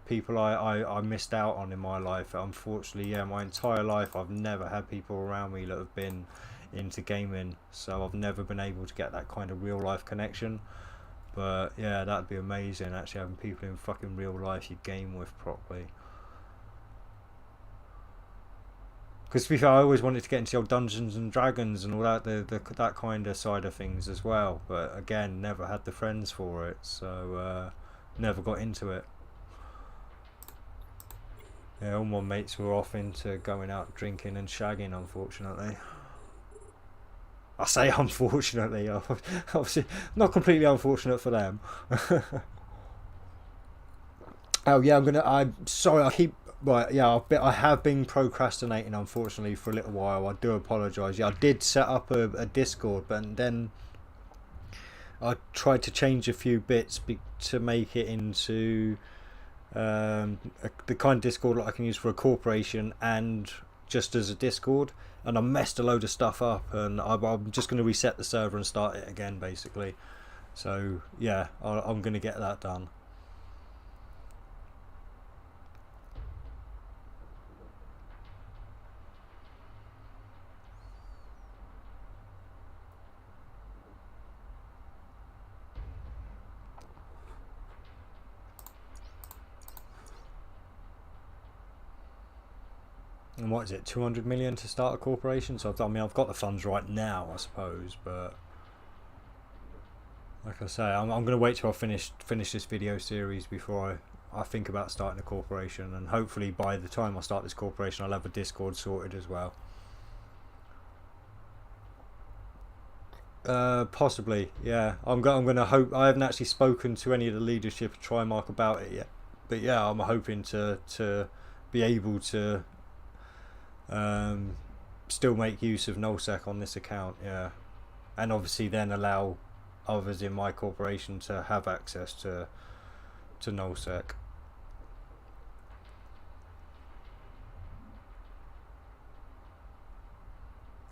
people I missed out on in my life. Unfortunately, yeah, my entire life I've never had people around me that have been into gaming, so I've never been able to get that kind of real life connection. But yeah, that'd be amazing, actually, having people in fucking real life you game with properly. Because to be fair, I always wanted to get into the old Dungeons and Dragons and all that, that kind of side of things as well. But again, never had the friends for it, so never got into it. Yeah, all my mates were off into going out drinking and shagging, unfortunately. I say unfortunately, obviously not completely unfortunate for them. Oh yeah, I'm sorry, I keep. Right, yeah, I have been procrastinating, unfortunately, for a little while. I do apologise. Yeah, I did set up a Discord, but then I tried to change a few bits to make it into the kind of Discord that I can use for a corporation and just as a Discord. And I messed a load of stuff up, and I'm just going to reset the server and start it again, basically. So yeah, I'm going to get that done. And what is it, 200 million to start a corporation? So I mean, I've got the funds right now, I suppose, but like I say, I'm going to wait till I finish this video series before I think about starting a corporation, and hopefully by the time I start this corporation, I'll have a Discord sorted as well. Possibly, yeah. I'm going to hope. I haven't actually spoken to any of the leadership of Trimark about it yet, but yeah, I'm hoping to be able to still make use of nullsec on this account, yeah, and obviously then allow others in my corporation to have access to nullsec.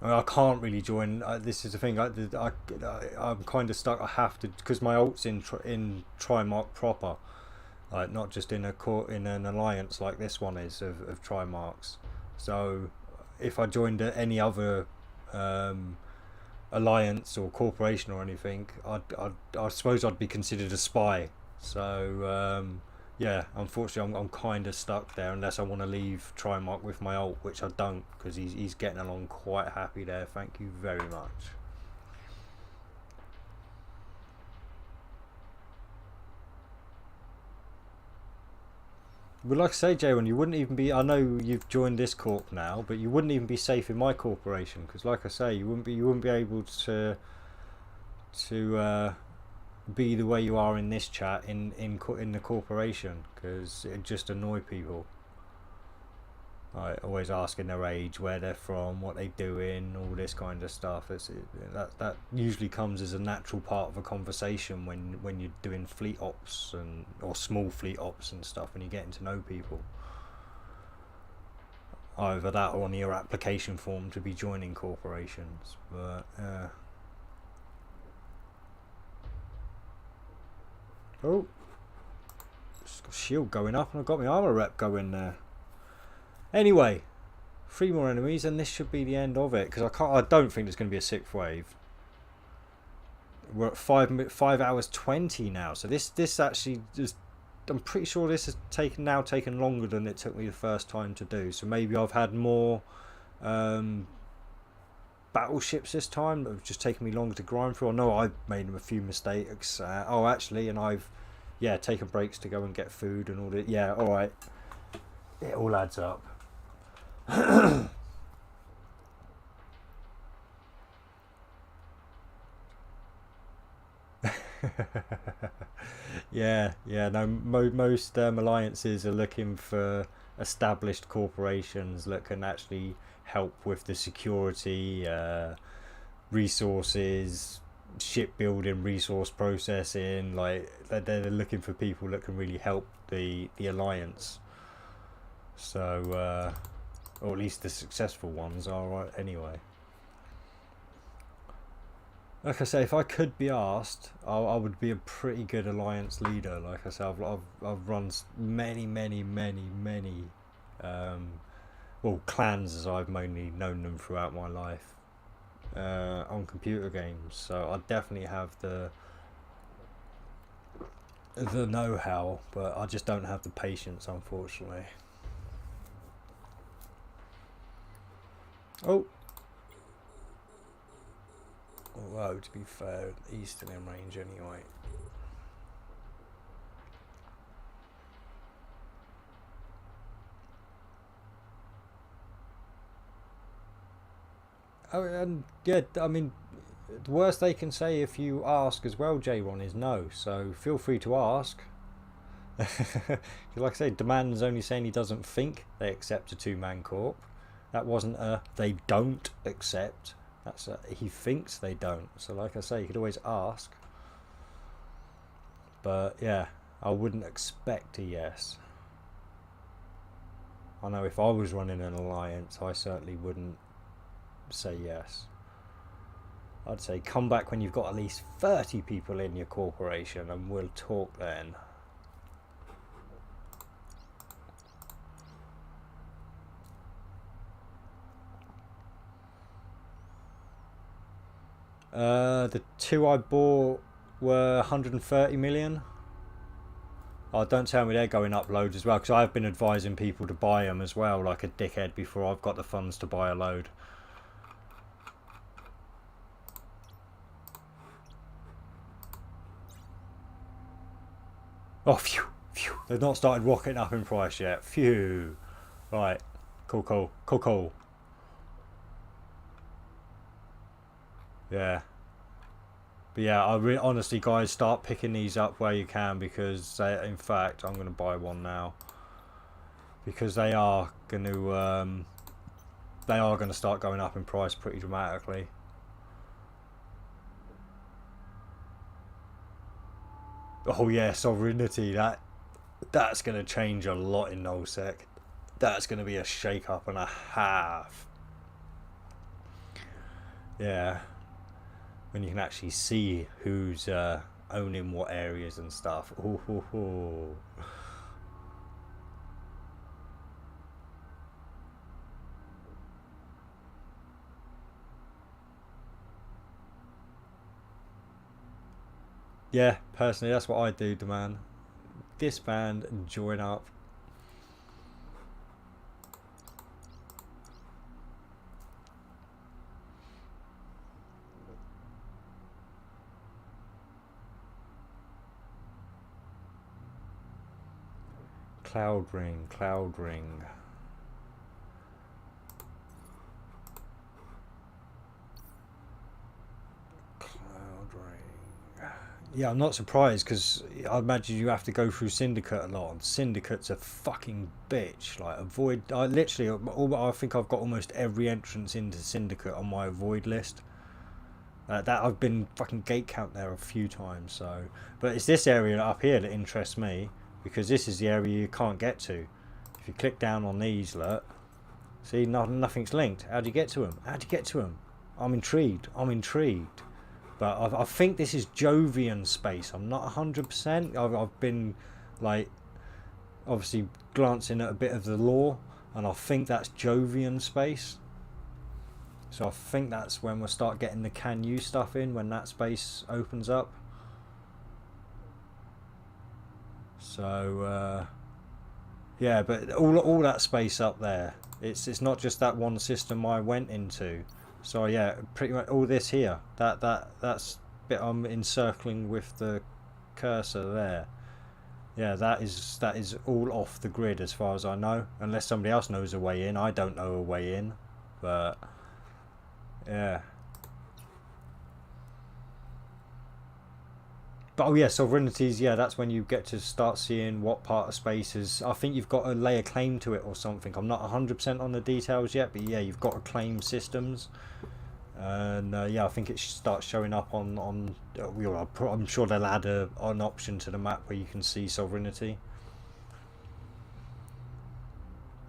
I mean, I can't really join. This is the thing. I'm kind of stuck. I have to, because my alt's in Trimark proper, like not just in an alliance like this one is of Trimarks. So if I joined any other alliance or corporation or anything, I suppose I'd be considered a spy. So yeah, unfortunately I'm kind of stuck there unless I want to leave Trimark with my alt, which I don't, because he's getting along quite happy there. Thank you very much. But like I say, Jay, you wouldn't even be. I know you've joined this corp now, but you wouldn't even be safe in my corporation, because, like I say, you wouldn't be able to to be the way you are in this chat in the corporation, because it just annoy people. Like always asking their age, where they're from, what they doing, all this kind of stuff. That usually comes as a natural part of a conversation when you're doing fleet ops or small fleet ops and stuff, when you're getting to know people. Either that or on your application form to be joining corporations. But oh, it's got shield going up, and I've got my armor rep going there. Anyway, 3 more enemies, and this should be the end of it, because I don't think there's going to be a 6th wave. We're at 5 hours 20 now, so this actually just, I'm pretty sure this has taken longer than it took me the first time to do. So maybe I've had more battleships this time that have just taken me longer to grind through. I know I've made a few mistakes. Oh, actually, and I've taken breaks to go and get food and all that. Yeah, all right, it all adds up. Yeah, no, most alliances are looking for established corporations that can actually help with the security, resources, shipbuilding, resource processing. Like they're looking for people that can really help the alliance. So or at least the successful ones are, right, anyway. Like I say, if I could be asked, I would be a pretty good alliance leader. Like I say, I've run many clans, as I've mainly known them throughout my life, on computer games. So I definitely have the know-how, but I just don't have the patience, unfortunately. Oh. Although, to be fair, he's still in range anyway. Oh, and yeah, I mean, the worst they can say if you ask as well, J-Ron, is no. So feel free to ask. Like I say, Demand's only saying he doesn't think they accept a 2-man corp. That wasn't a they don't accept. That's he thinks they don't. So like I say, you could always ask. But yeah, I wouldn't expect a yes. I know if I was running an alliance, I certainly wouldn't say yes. I'd say come back when you've got at least 30 people in your corporation and we'll talk then. The 2 I bought were 130 million. Oh, don't tell me they're going up loads as well, because I've been advising people to buy them as well, like a dickhead, before I've got the funds to buy a load. Oh, phew. They've not started rocketing up in price yet. Phew. Right. Cool. Yeah. But yeah, honestly, guys, start picking these up where you can, because in fact, I'm going to buy one now, because they are going to start going up in price pretty dramatically. Oh yeah, sovereignty. That's going to change a lot in NoSec. That's going to be a shake-up and a half. Yeah. When you can actually see who's owning what areas and stuff. Ooh. Yeah, personally, that's what I do, man. Disband and join up. Cloud ring. Cloud ring. Yeah, I'm not surprised because I imagine you have to go through Syndicate a lot. And Syndicate's a fucking bitch. Like avoid. I literally, I think I've got almost every entrance into Syndicate on my avoid list. That I've been fucking gate count there a few times. So, but it's this area up here that interests me because this is the area you can't get to. If you click down on these, look, see, nothing's linked. How do you get to them? How do you get to them? I'm intrigued. I'm intrigued. But I think this is Jovian space. I'm not 100%. I've been, like, obviously glancing at a bit of the lore, and I think that's Jovian space. So I think that's when we'll start getting the can you stuff in, when that space opens up. So, yeah, but all that space up there, it's not just that one system I went into. So yeah, pretty much all this here, that's bit I'm encircling with the cursor there. Yeah, that is all off the grid as far as I know, unless somebody else knows a way in. I don't know a way in, but yeah. But oh yeah, sovereignties, yeah, that's when you get to start seeing what part of space is. I think you've got to lay a claim to it or something. I'm not 100% on the details yet, but yeah, you've got to claim systems. And yeah, I think it starts showing up on I'm sure they'll add an option to the map where you can see sovereignty.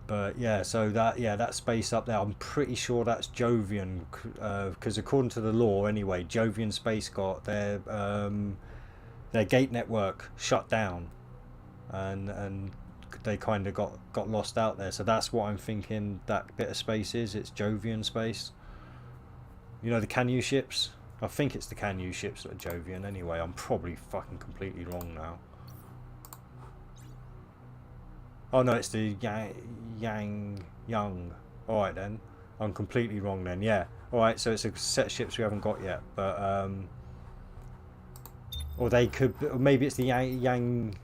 But yeah, so that space up there, I'm pretty sure that's Jovian, because according to the law anyway, Jovian space got their gate network shut down, and they kind of got lost out there. So that's what I'm thinking that bit of space is. It's Jovian space. You know the Canyu ships? I think it's the Canyu ships that are Jovian anyway. I'm probably fucking completely wrong now. Oh no, it's the Yang. Alright then. I'm completely wrong then, yeah. Alright, so it's a set of ships we haven't got yet. But, or they could, or maybe it's the Yang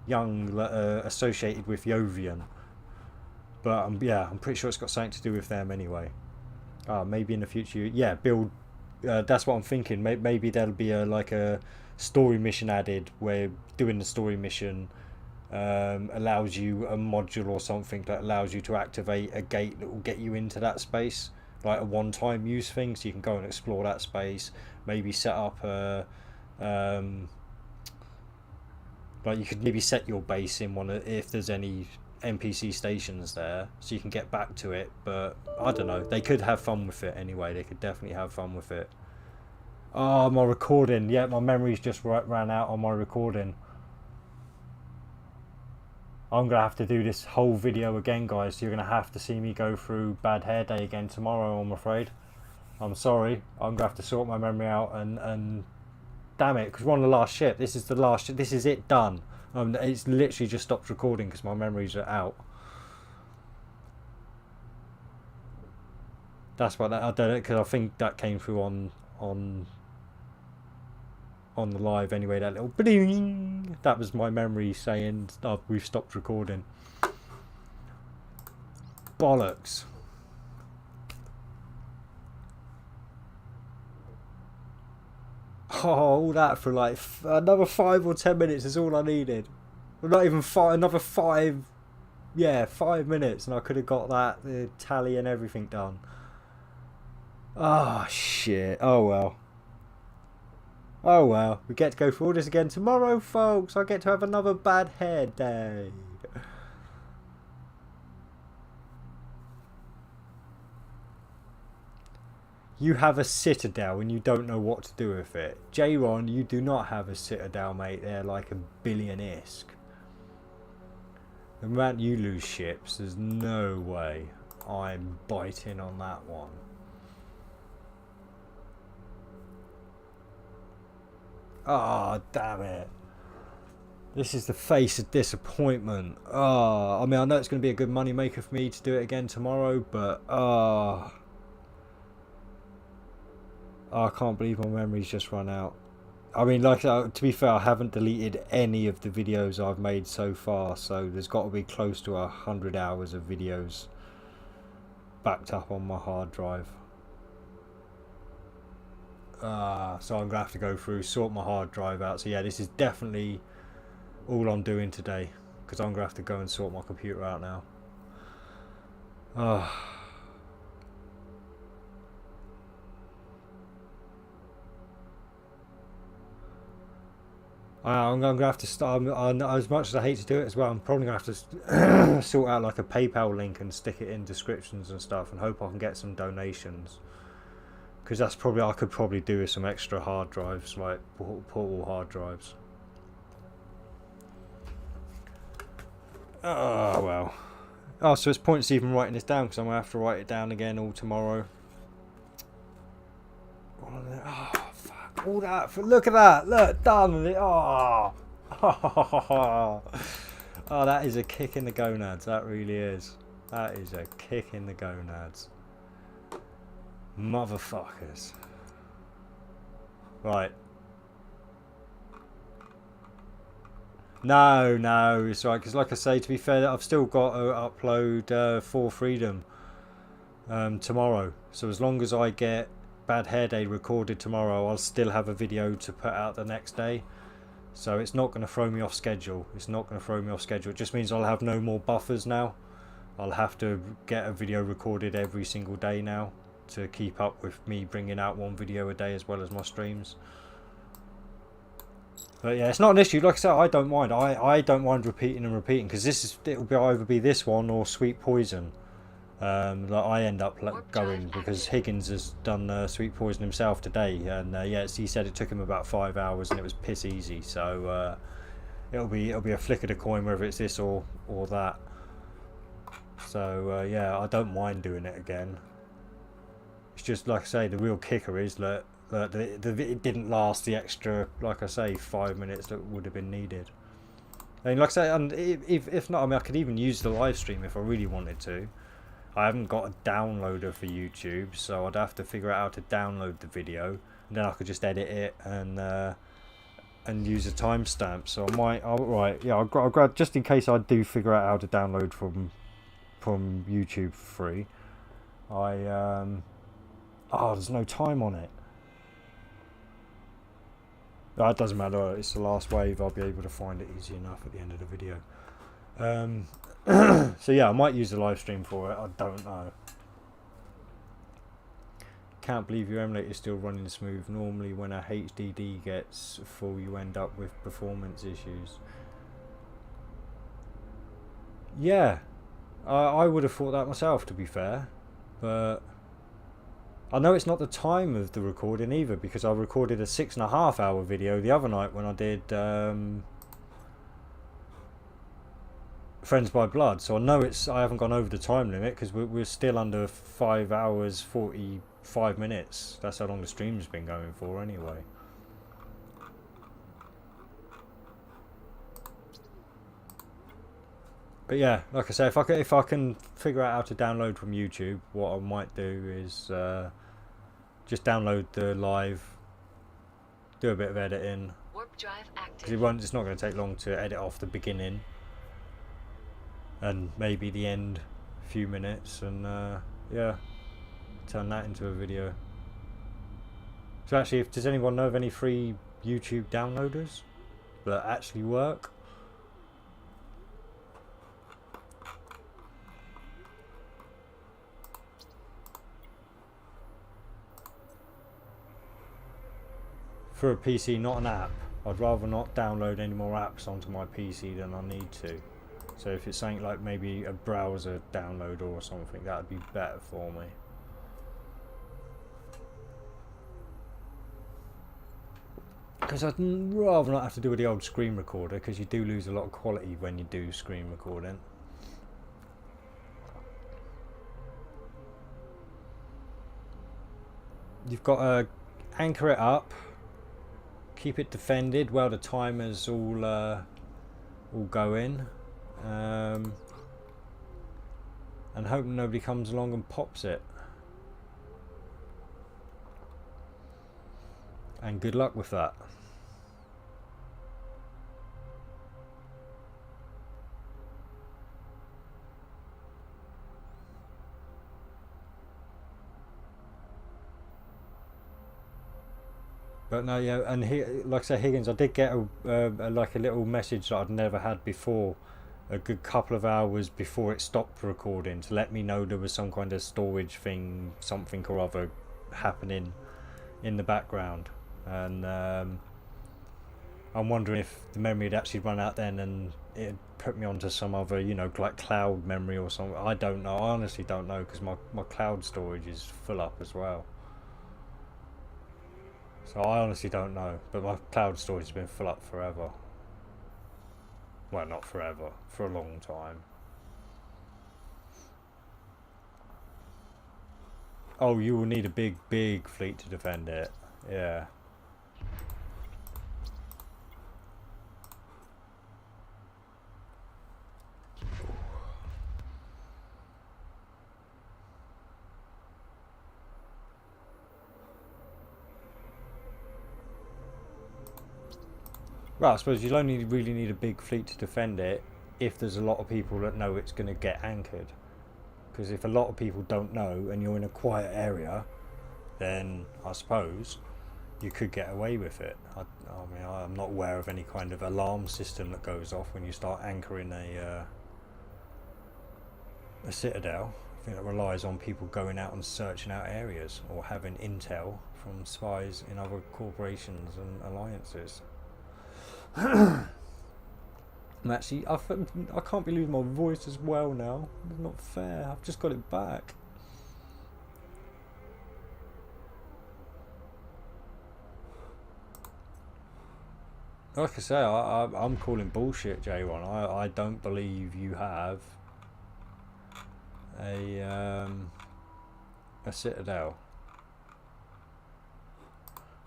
associated with Jovian. But yeah, I'm pretty sure it's got something to do with them anyway. Maybe in the future, yeah, build. That's what I'm thinking. Maybe there'll be like a story mission added where doing the story mission allows you a module or something that allows you to activate a gate that will get you into that space, like a one-time use thing. So you can go and explore that space. Maybe set up a like you could maybe set your base in one if there's any NPC stations there, so you can get back to it. But I don't know, they could have fun with it anyway. They could definitely have fun with it. Oh, my recording, yeah, my memories just ran out on my recording. I'm gonna have to do this whole video again, guys, so you're gonna have to see me go through Bad Hair Day again tomorrow, I'm afraid. I'm sorry, I'm gonna have to sort my memory out, and damn it, because we're on the last ship. This is the last ship. This is it, done. It's literally just stopped recording because my memories are out. That's why I did it, because I think that came through on the live anyway. That little bling, that was my memory saying we've stopped recording. Bollocks. Oh, all that for like another 5 or 10 minutes is all I needed. Well, not even five. Another 5. Yeah, 5 minutes, and I could have got that the tally and everything done. Oh shit. Oh well. Oh well. We get to go through all this again tomorrow, folks. I get to have another Bad Hair Day. You have a citadel and you don't know what to do with it. J-Ron, you do not have a citadel, mate. They're like a billion-esque. The amount you lose ships, there's no way I'm biting on that one. Oh, damn it. This is the face of disappointment. Oh, I mean, I know it's going to be a good money maker for me to do it again tomorrow, but oh, I can't believe my memory's just run out. I mean, like, to be fair, I haven't deleted any of the videos I've made so far, so there's got to be close to 100 hours of videos backed up on my hard drive. So I'm going to have to go through, sort my hard drive out. So yeah, this is definitely all I'm doing today, because I'm going to have to go and sort my computer out now. I'm going to have to start, as much as I hate to do it as well, I'm probably going to have to sort out like a PayPal link and stick it in descriptions and stuff, and hope I can get some donations. Because that's probably, I could probably do with some extra hard drives, like portable hard drives. Oh well. Oh, so it's pointless even writing this down, because I'm going to have to write it down again all tomorrow. Oh, fuck. All that. Look at that. Look, done with it. Oh. Oh, that is a kick in the gonads. That really is. That is a kick in the gonads. Motherfuckers. Right. No, it's right. Because like I say, to be fair, I've still got to upload For Freedom tomorrow. So as long as I get Bad Hair Day recorded tomorrow, I'll still have a video to put out the next day. So it's not going to throw me off schedule. It just means I'll have no more buffers now. I'll have to get a video recorded every single day now to keep up with me bringing out one video a day as well as my streams. But yeah, it's not an issue. Like I said, I don't mind. I don't mind repeating because it'll either be this one or Sweet Poison. Like I end up going because Higgins has done Sweet Poison himself today, and he said it took him about 5 hours and it was piss easy. So it'll be a flick of the coin whether it's this or that. So yeah, I don't mind doing it again. It's just like I say, the real kicker is that it didn't last the extra, like I say, 5 minutes that would have been needed. And like I say, and if not, I mean, I could even use the live stream if I really wanted to. I haven't got a downloader for YouTube, so I'd have to figure out how to download the video, and then I could just edit it and use a timestamp. So I might, I'll grab just in case I do figure out how to download from YouTube for free. There's no time on it. That doesn't matter, it's the last wave. I'll be able to find it easy enough at the end of the video. So yeah, I might use the live stream for it. I don't know. Can't believe your emulator is still running smooth. Normally when a HDD gets full you end up with performance issues. Yeah, I would have thought that myself, to be fair. But I know it's not the time of the recording either, because I recorded a 6.5 hour video the other night when I did Friends by Blood. So I know I haven't gone over the time limit, because we're still under 5 hours 45 minutes. That's how long the stream's been going for anyway. But yeah, like I say, if I can figure out how to download from YouTube, what I might do is just download the live, do a bit of editing, because it's not going to take long to edit off the beginning and maybe the end few minutes, and yeah, turn that into a video. So actually, does anyone know of any free YouTube downloaders that actually work? For a PC, not an app. I'd rather not download any more apps onto my PC than I need to. So if it's something like maybe a browser download or something, that would be better for me. Because I'd rather not have to do with the old screen recorder, because you do lose a lot of quality when you do screen recording. You've got to anchor it up, keep it defended while the timer's all going, and hope nobody comes along and pops it. And good luck with that. But no, yeah, and he, like I say, Higgins, I did get like a little message that I'd never had before, a good couple of hours before it stopped recording, to let me know there was some kind of storage thing, something or other, happening in the background, and I'm wondering if the memory had actually run out then, and it put me onto some other, you know, like cloud memory or something. I don't know. I honestly don't know, because my cloud storage is full up as well. So I honestly don't know, but my cloud storage has been full up forever. Well, not forever, for a long time. Oh, you will need a big fleet to defend it. Yeah. Well, I suppose you'll only really need a big fleet to defend it if there's a lot of people that know it's going to get anchored. Because if a lot of people don't know and you're in a quiet area, then I suppose you could get away with it. I mean, I'm not aware of any kind of alarm system that goes off when you start anchoring a citadel. I think it relies on people going out and searching out areas, or having intel from spies in other corporations and alliances. I'm actually, I can't be losing my voice as well now. It's not fair. I've just got it back. Like I say, I'm calling bullshit, J1. I don't believe you have a citadel.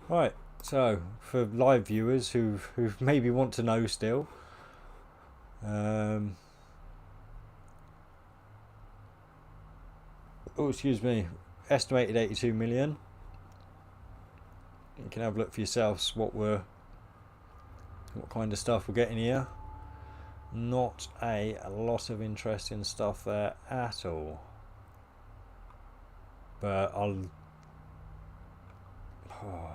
Right. So, for live viewers who maybe want to know still, oh, excuse me, estimated 82 million. You can have a look for yourselves what kind of stuff we're getting here. Not a lot of interesting stuff there at all. But I'll... Oh.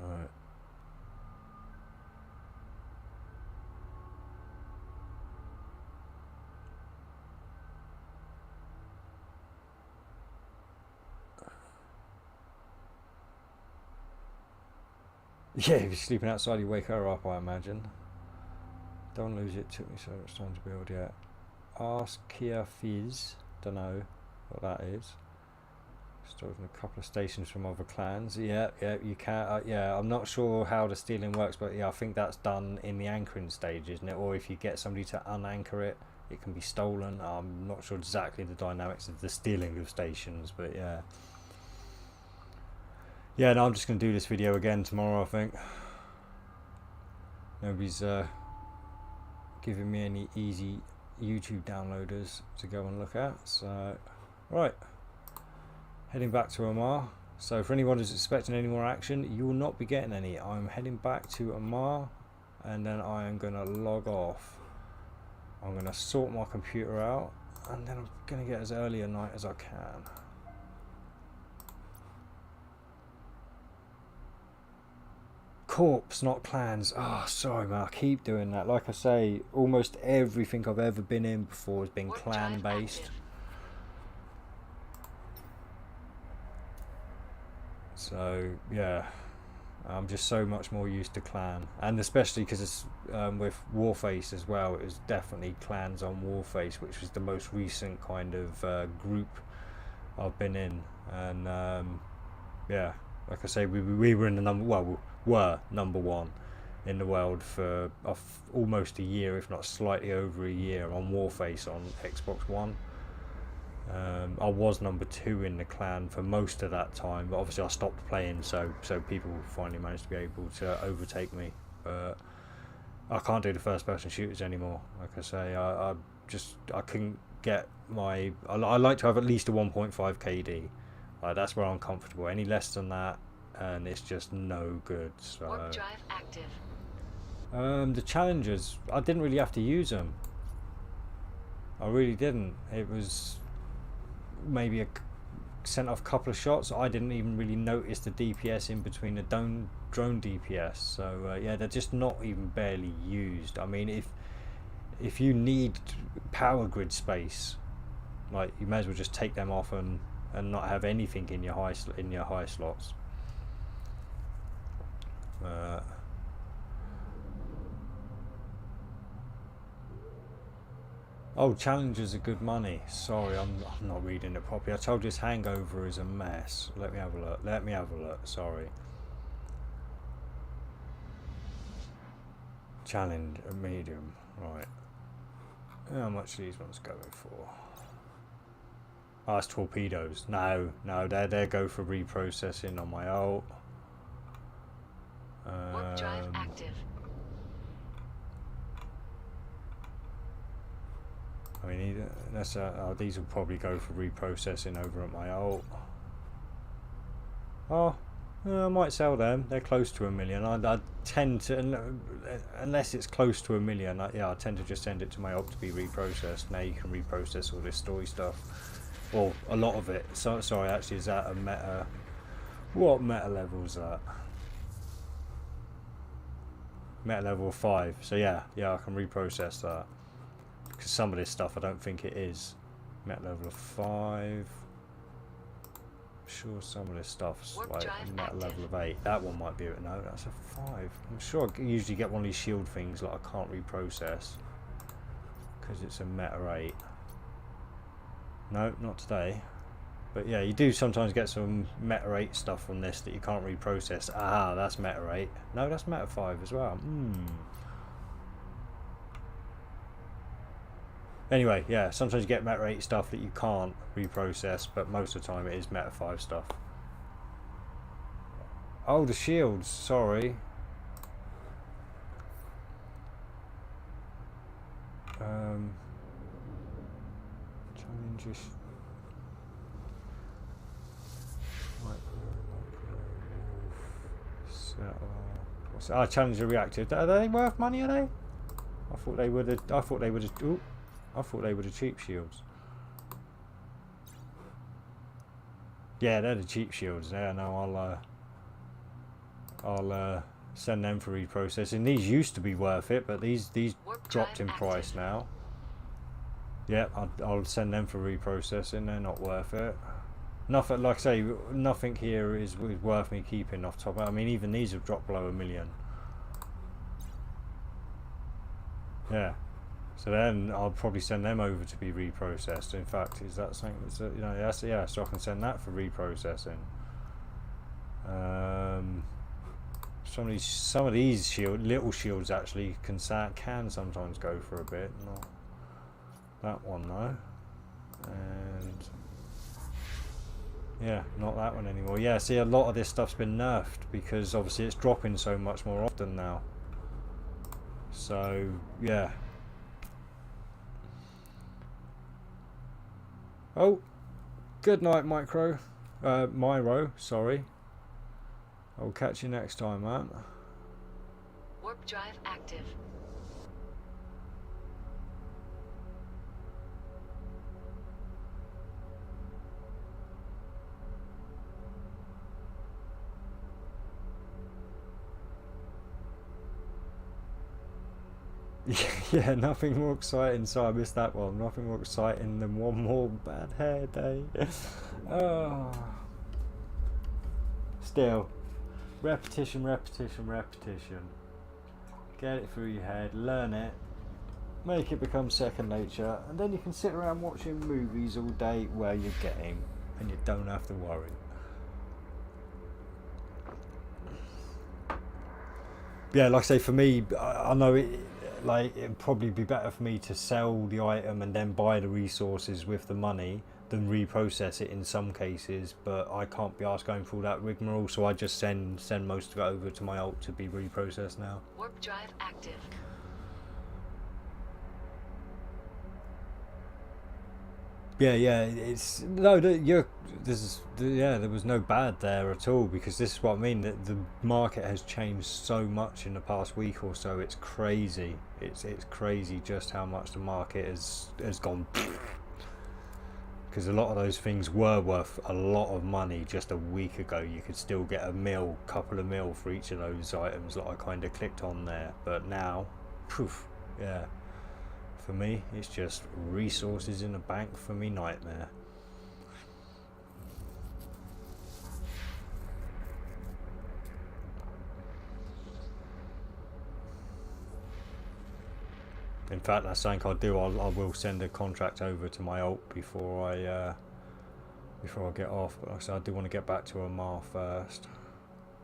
Right. Yeah, if you're sleeping outside, you wake her up, I imagine. Don't lose it. Took me so much time to build yet. Ask Kia Fizz. Don't know what that is. Stolen a couple of stations from other clans. Yeah, you can. Yeah, I'm not sure how the stealing works, but yeah, I think that's done in the anchoring stage, isn't it? Or if you get somebody to unanchor it, it can be stolen. I'm not sure exactly the dynamics of the stealing of stations, but yeah. Yeah, no, I'm just going to do this video again tomorrow, I think. Nobody's giving me any easy YouTube downloaders to go and look at. So, right. Heading back to Amar. So for anyone who's expecting any more action, you will not be getting any. I'm heading back to Amar, and then I am going to log off. I'm going to sort my computer out, and then I'm going to get as early a night as I can. Corps, not clans. Oh, sorry, man. I keep doing that. Like I say, almost everything I've ever been in before has been clan based. So yeah, I'm just so much more used to clan, and especially because it's with Warface as well. It was definitely clans on Warface, which was the most recent kind of group I've been in, and yeah, like I say, we were in the were number one in the world for almost a year, if not slightly over a year, on Warface on Xbox One. I was number 2 in the clan for most of that time, but obviously I stopped playing, so people finally managed to be able to overtake me. But I can't do the first person shooters anymore. Like I say, I couldn't get my... I like to have at least a 1.5 KD. That's where I'm comfortable. Any less than that, and it's just no good. So Warp drive active. the challengers, I didn't really have to use them. I really didn't. It was maybe sent off a couple of shots. I didn't even really notice the DPS in between the drone DPS. So yeah, they're just not even barely used. I mean, if you need power grid space, like, you may as well just take them off and not have anything in your high slots. Oh, challenges are good money. Sorry, I'm not reading it properly. I told you this hangover is a mess. Let me have a look. Sorry. Challenge a medium. Right. How much are these ones going for? Oh, it's torpedoes. No, they go for reprocessing on my ult. Warp drive active. I mean, these will probably go for reprocessing over at my ult. Oh, I might sell them. They're close to 1 million. I tend to, unless it's close to 1 million, I tend to just send it to my ult to be reprocessed. Now you can reprocess all this story stuff, or a lot of it. So sorry, actually, is that a meta? What meta level is that? Meta level 5. So yeah, I can reprocess that. Because some of this stuff I don't think it is. Meta level 5. I'm sure some of this stuff's like meta level of 8. That one might be it. No, that's a 5. I'm sure I usually get one of these shield things like I can't reprocess because it's a meta 8. No, not today. But yeah, you do sometimes get some meta 8 stuff from this that you can't reprocess. Ah, that's meta 8. No, that's meta 5 as well. Anyway, yeah, sometimes you get meta 8 stuff that you can't reprocess, but most of the time it is meta 5 stuff. Oh, the shields, sorry. Challenges. Challenger reactive. Are they worth money? Are they? I thought they would. I thought they would. I thought they were the cheap shields. Yeah, they're the cheap shields. Yeah, no, I'll send them for reprocessing. These used to be worth it, but these dropped in price now. Yeah, I'll send them for reprocessing. They're not worth it. Nothing, like I say, nothing here is worth me keeping off top. I mean, even these have dropped below 1 million. Yeah. So then I'll probably send them over to be reprocessed. In fact, is that something that's yeah, so I can send that for reprocessing. Some of these little shields actually can sometimes go for a bit. Not that one though. And yeah, not that one anymore. Yeah, see, a lot of this stuff's been nerfed because obviously it's dropping so much more often now. So yeah. Oh, good night, Myro, sorry. I'll catch you next time, man. Warp drive active. Yeah, nothing more exciting. So I missed that one. Nothing more exciting than one more bad hair day. Oh. Still, repetition. Get it through your head, learn it, make it become second nature, and then you can sit around watching movies all day where you're getting, and you don't have to worry. Yeah, like I say, for me, I know it. Like, it'd probably be better for me to sell the item and then buy the resources with the money than reprocess it in some cases, but I can't be asked going through that rigmarole, so I just send most of it over to my ult to be reprocessed now. Warp drive active. Yeah, it's no, there was no bad there at all, because this is what I mean, that the market has changed so much in the past week or so. It's crazy. It's crazy just how much the market has gone. because a lot of those things were worth a lot of money just a week ago. You could still get a couple of mil for each of those items that I kind of clicked on there, but now, poof, yeah, for me it's just resources in the bank for me nightmare. In fact, that's something I'll do. I will send a contract over to my alt before I get off. But like I said, I do want to get back to Amar first.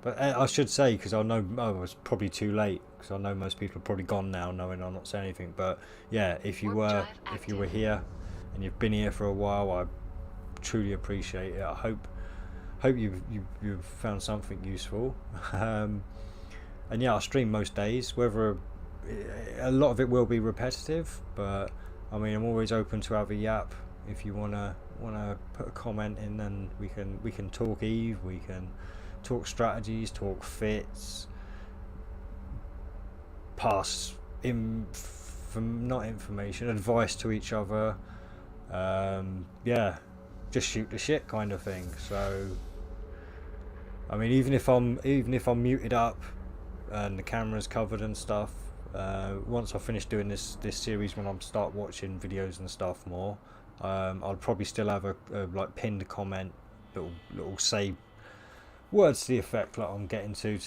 But I should say, because I know it's probably too late, because I know most people are probably gone now, knowing I'm not saying anything. But yeah, if you were here and you've been here for a while, I truly appreciate it. I hope you've found something useful. And yeah, I stream most days, whether a lot of it will be repetitive, but I mean, I'm always open to have a yap. If you wanna put a comment in, then we can talk Eve, we can talk strategies, talk fits, pass not information, advice to each other. Yeah, just shoot the shit kind of thing. So I mean, even if I'm muted up and the camera's covered and stuff, once I finish doing this series, when I start watching videos and stuff more, I'll probably still have a like pinned comment that'll say words to the effect like I'm getting to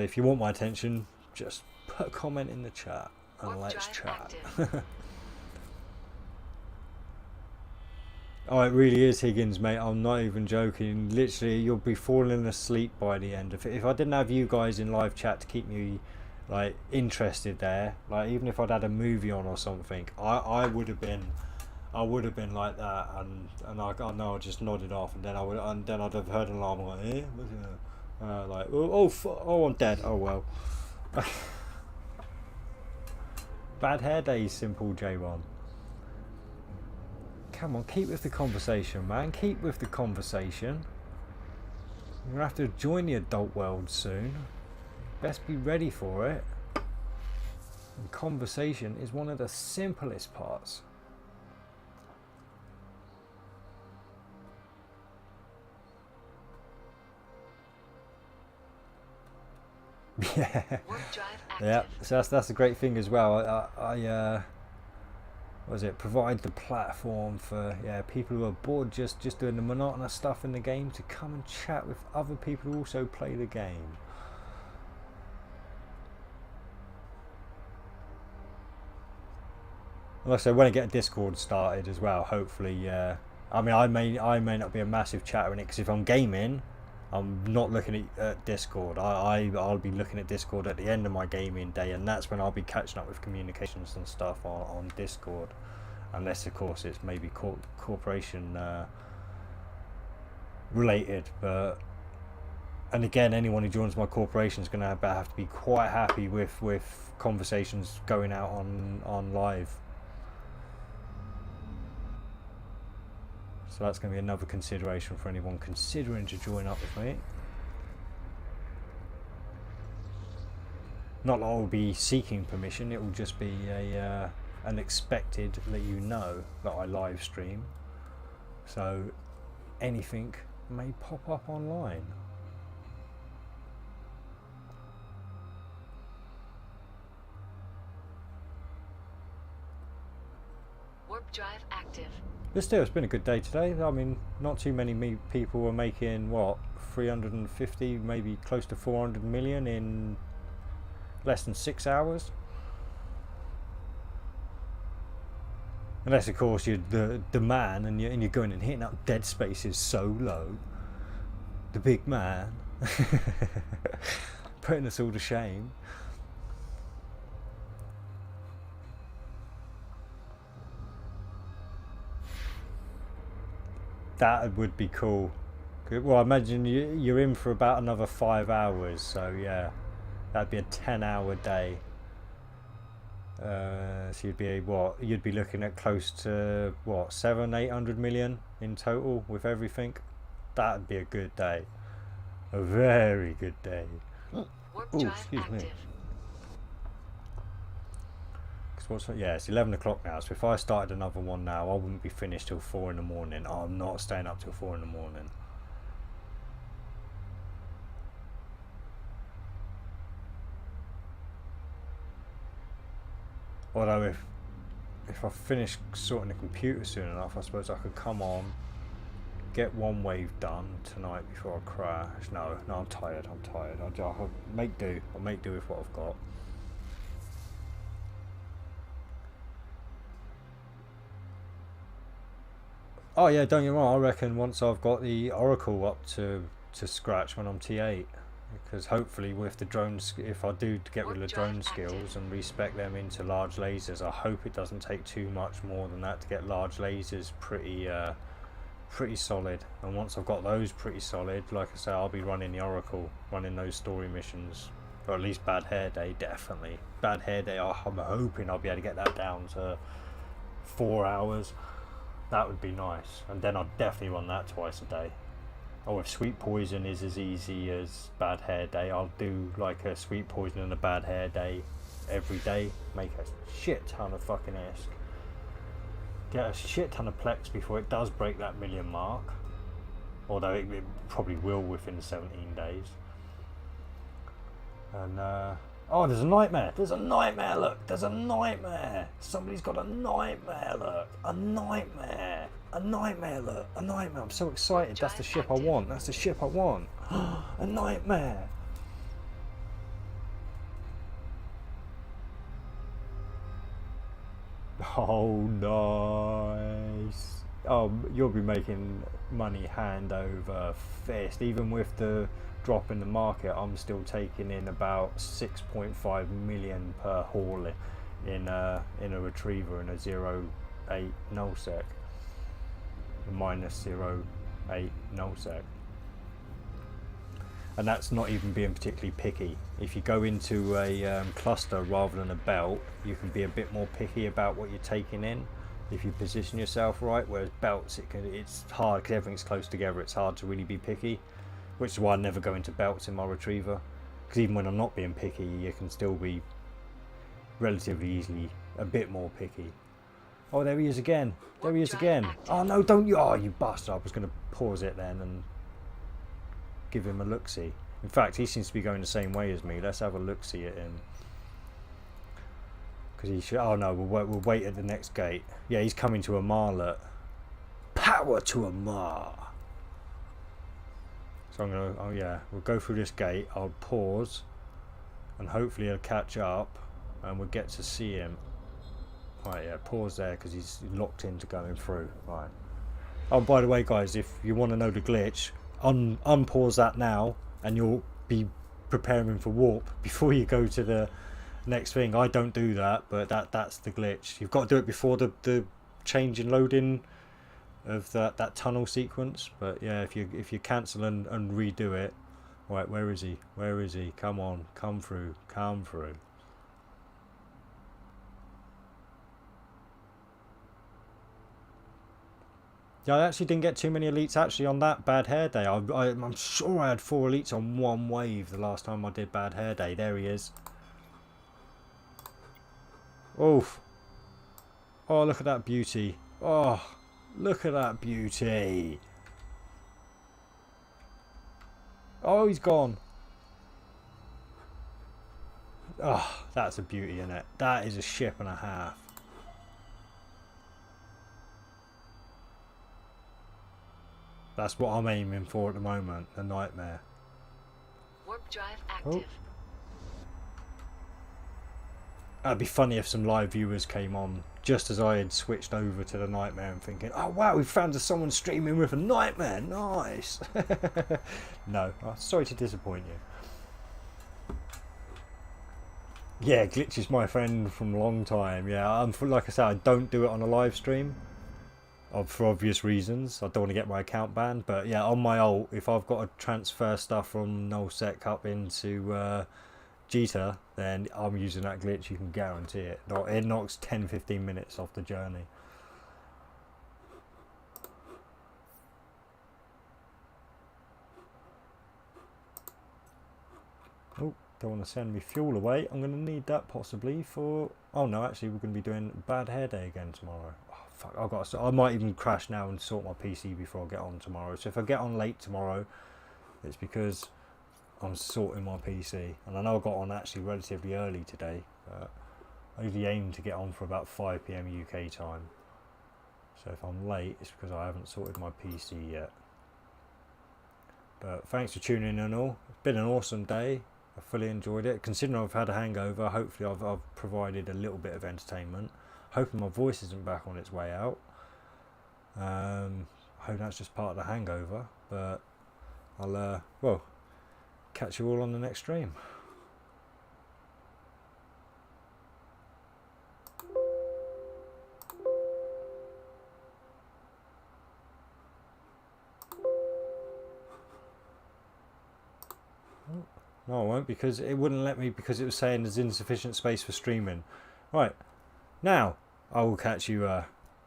if you want my attention, just put a comment in the chat and let's chat. Oh, it really is, Higgins, mate. I'm not even joking. Literally, you'll be falling asleep by the end. If I didn't have you guys in live chat to keep me like interested there, like even if I'd had a movie on or something, I would have been like that, and I know I just nodded off, and then I'd have heard an alarm like, eh, like oh I'm dead. Oh well. Bad hair days, simple J1. Come on, keep with the conversation, man. Keep with the conversation. You're gonna have to join the adult world soon. Best be ready for it. And conversation is one of the simplest parts. Yeah, so that's a great thing as well. I provide the platform for people who are bored just doing the monotonous stuff in the game to come and chat with other people who also play the game. Like I said, when I get a Discord started as well, hopefully, I mean, I may not be a massive chatter in it, because if I'm gaming, I'm not looking at Discord. I'll be looking at Discord at the end of my gaming day, and that's when I'll be catching up with communications and stuff on Discord, unless of course it's maybe corporation related. And again, anyone who joins my corporation is going to have to be quite happy with conversations going out on live. So that's going to be another consideration for anyone considering to join up with me. Not that I'll be seeking permission, it will just be an expected that you know that I live stream. So anything may pop up online. Warp drive active. But still, it's been a good day today. I mean, not too many people were making, what, 350, maybe close to 400 million in less than 6 hours. Unless, of course, you're the man and you're going and hitting up dead spaces solo. The big man. Putting us all to shame. That would be cool. Well, I imagine you're in for about another 5 hours, so yeah, that'd be a 10-hour day. So you'd be you'd be looking at close to what, 700-800 million in total with everything. That'd be a good day, a very good day. Warp drive excuse me. active. Yeah, it's 11 o'clock now, so if I started another one now, I wouldn't be finished till 4 in the morning. I'm not staying up till 4 in the morning. Although if I finish sorting the computer soon enough, I suppose I could come on, get one wave done tonight before I crash. No, I'm tired. I'll make do. I'll make do with what I've got. Oh yeah, don't get me wrong. I reckon once I've got the Oracle up to scratch when I'm T8, because hopefully with the drones, if I do get rid of the drone skills and respec them into large lasers, I hope it doesn't take too much more than that to get large lasers pretty solid. And once I've got those pretty solid, like I say, I'll be running the Oracle, running those story missions, or at least Bad Hair Day. Definitely Bad Hair Day. I'm hoping I'll be able to get that down to 4 hours. That would be nice, and then I'd definitely run that twice a day. Or if Sweet Poison is as easy as Bad Hair Day, I'll do like a Sweet Poison and a Bad Hair Day every day. Make a shit ton of fucking ISK. Get a shit ton of Plex before it does break that million mark. Although it probably will within 17 days. And oh, there's a nightmare. There's a nightmare, look. There's a nightmare. Somebody's got a nightmare, look. A nightmare. A nightmare, look. A nightmare. I'm so excited. That's the ship I want. That's the ship I want. A nightmare. Oh, nice. Oh, you'll be making money hand over fist. Even with the drop in the market, I'm still taking in about 6.5 million per haul in a retriever and a 0.8 nullsec, minus 0.8 nullsec. And that's not even being particularly picky. If you go into a cluster rather than a belt, you can be a bit more picky about what you're taking in if you position yourself right. Whereas belts, it's hard because everything's close together. It's hard to really be picky, which is why I never go into belts in my retriever, because even when I'm not being picky, you can still be relatively easily a bit more picky. Oh, there he is again. There he is again. Oh no, don't you. Oh, you bastard. I was going to pause it then and give him a look-see. In fact, he seems to be going the same way as me. Let's have a look-see at him. Because he should. Oh no, we'll wait at the next gate. Yeah, he's coming to a marlet. Power to a mar. So I'm gonna. Oh yeah, we'll go through this gate. I'll pause, and hopefully he'll catch up, and we'll get to see him. Right, yeah, pause there because he's locked into going through. Right. Oh, by the way, guys, if you want to know the glitch, unpause that now, and you'll be preparing for warp before you go to the next thing. I don't do that, but that's the glitch. You've got to do it before the change in loading of that tunnel sequence. But yeah, if you cancel and redo it. Right, where is he? Where is he? Come on, come through, come through. Yeah, I actually didn't get too many elites actually on that Bad Hair Day. I'm sure I had 4 elites on one wave the last time I did Bad Hair Day. There he is. Oof. Oh, look at that beauty. Oh, look at that beauty. Oh, he's gone. Oh, that's a beauty, isn't it? That is a ship and a half. That's what I'm aiming for at the moment, a nightmare. Warp drive active. Oh. That'd be funny if some live viewers came on just as I had switched over to the nightmare and thinking, oh wow, we found someone streaming with a nightmare, nice. No, oh, sorry to disappoint you. Yeah, Glitch is my friend from a long time. Yeah, like I said, I don't do it on a live stream. For obvious reasons. I don't want to get my account banned, but yeah, on my ult, if I've got to transfer stuff from nullsec up into Jita, then I'm using that glitch. You can guarantee it. It knocks 10-15 minutes off the journey. Oh, Don't want to send me fuel away. I'm going to need that possibly for... Oh no, actually we're going to be doing bad hair day again tomorrow. Oh fuck, I've got to... I might even crash now and sort my PC before I get on tomorrow. So if I get on late tomorrow, it's because I'm sorting my PC. And I know I got on actually relatively early today. I usually aim to get on for about 5 PM UK time. So if I'm late, it's because I haven't sorted my PC yet. But thanks for tuning in and all. It's been an awesome day. I fully enjoyed it. Considering I've had a hangover, hopefully I've provided a little bit of entertainment. Hoping my voice isn't back on its way out. I hope that's just part of the hangover. But I'll, well, catch you all on the next stream. No, I won't, because it wouldn't let me, because it was saying there's insufficient space for streaming. Right, now I will catch you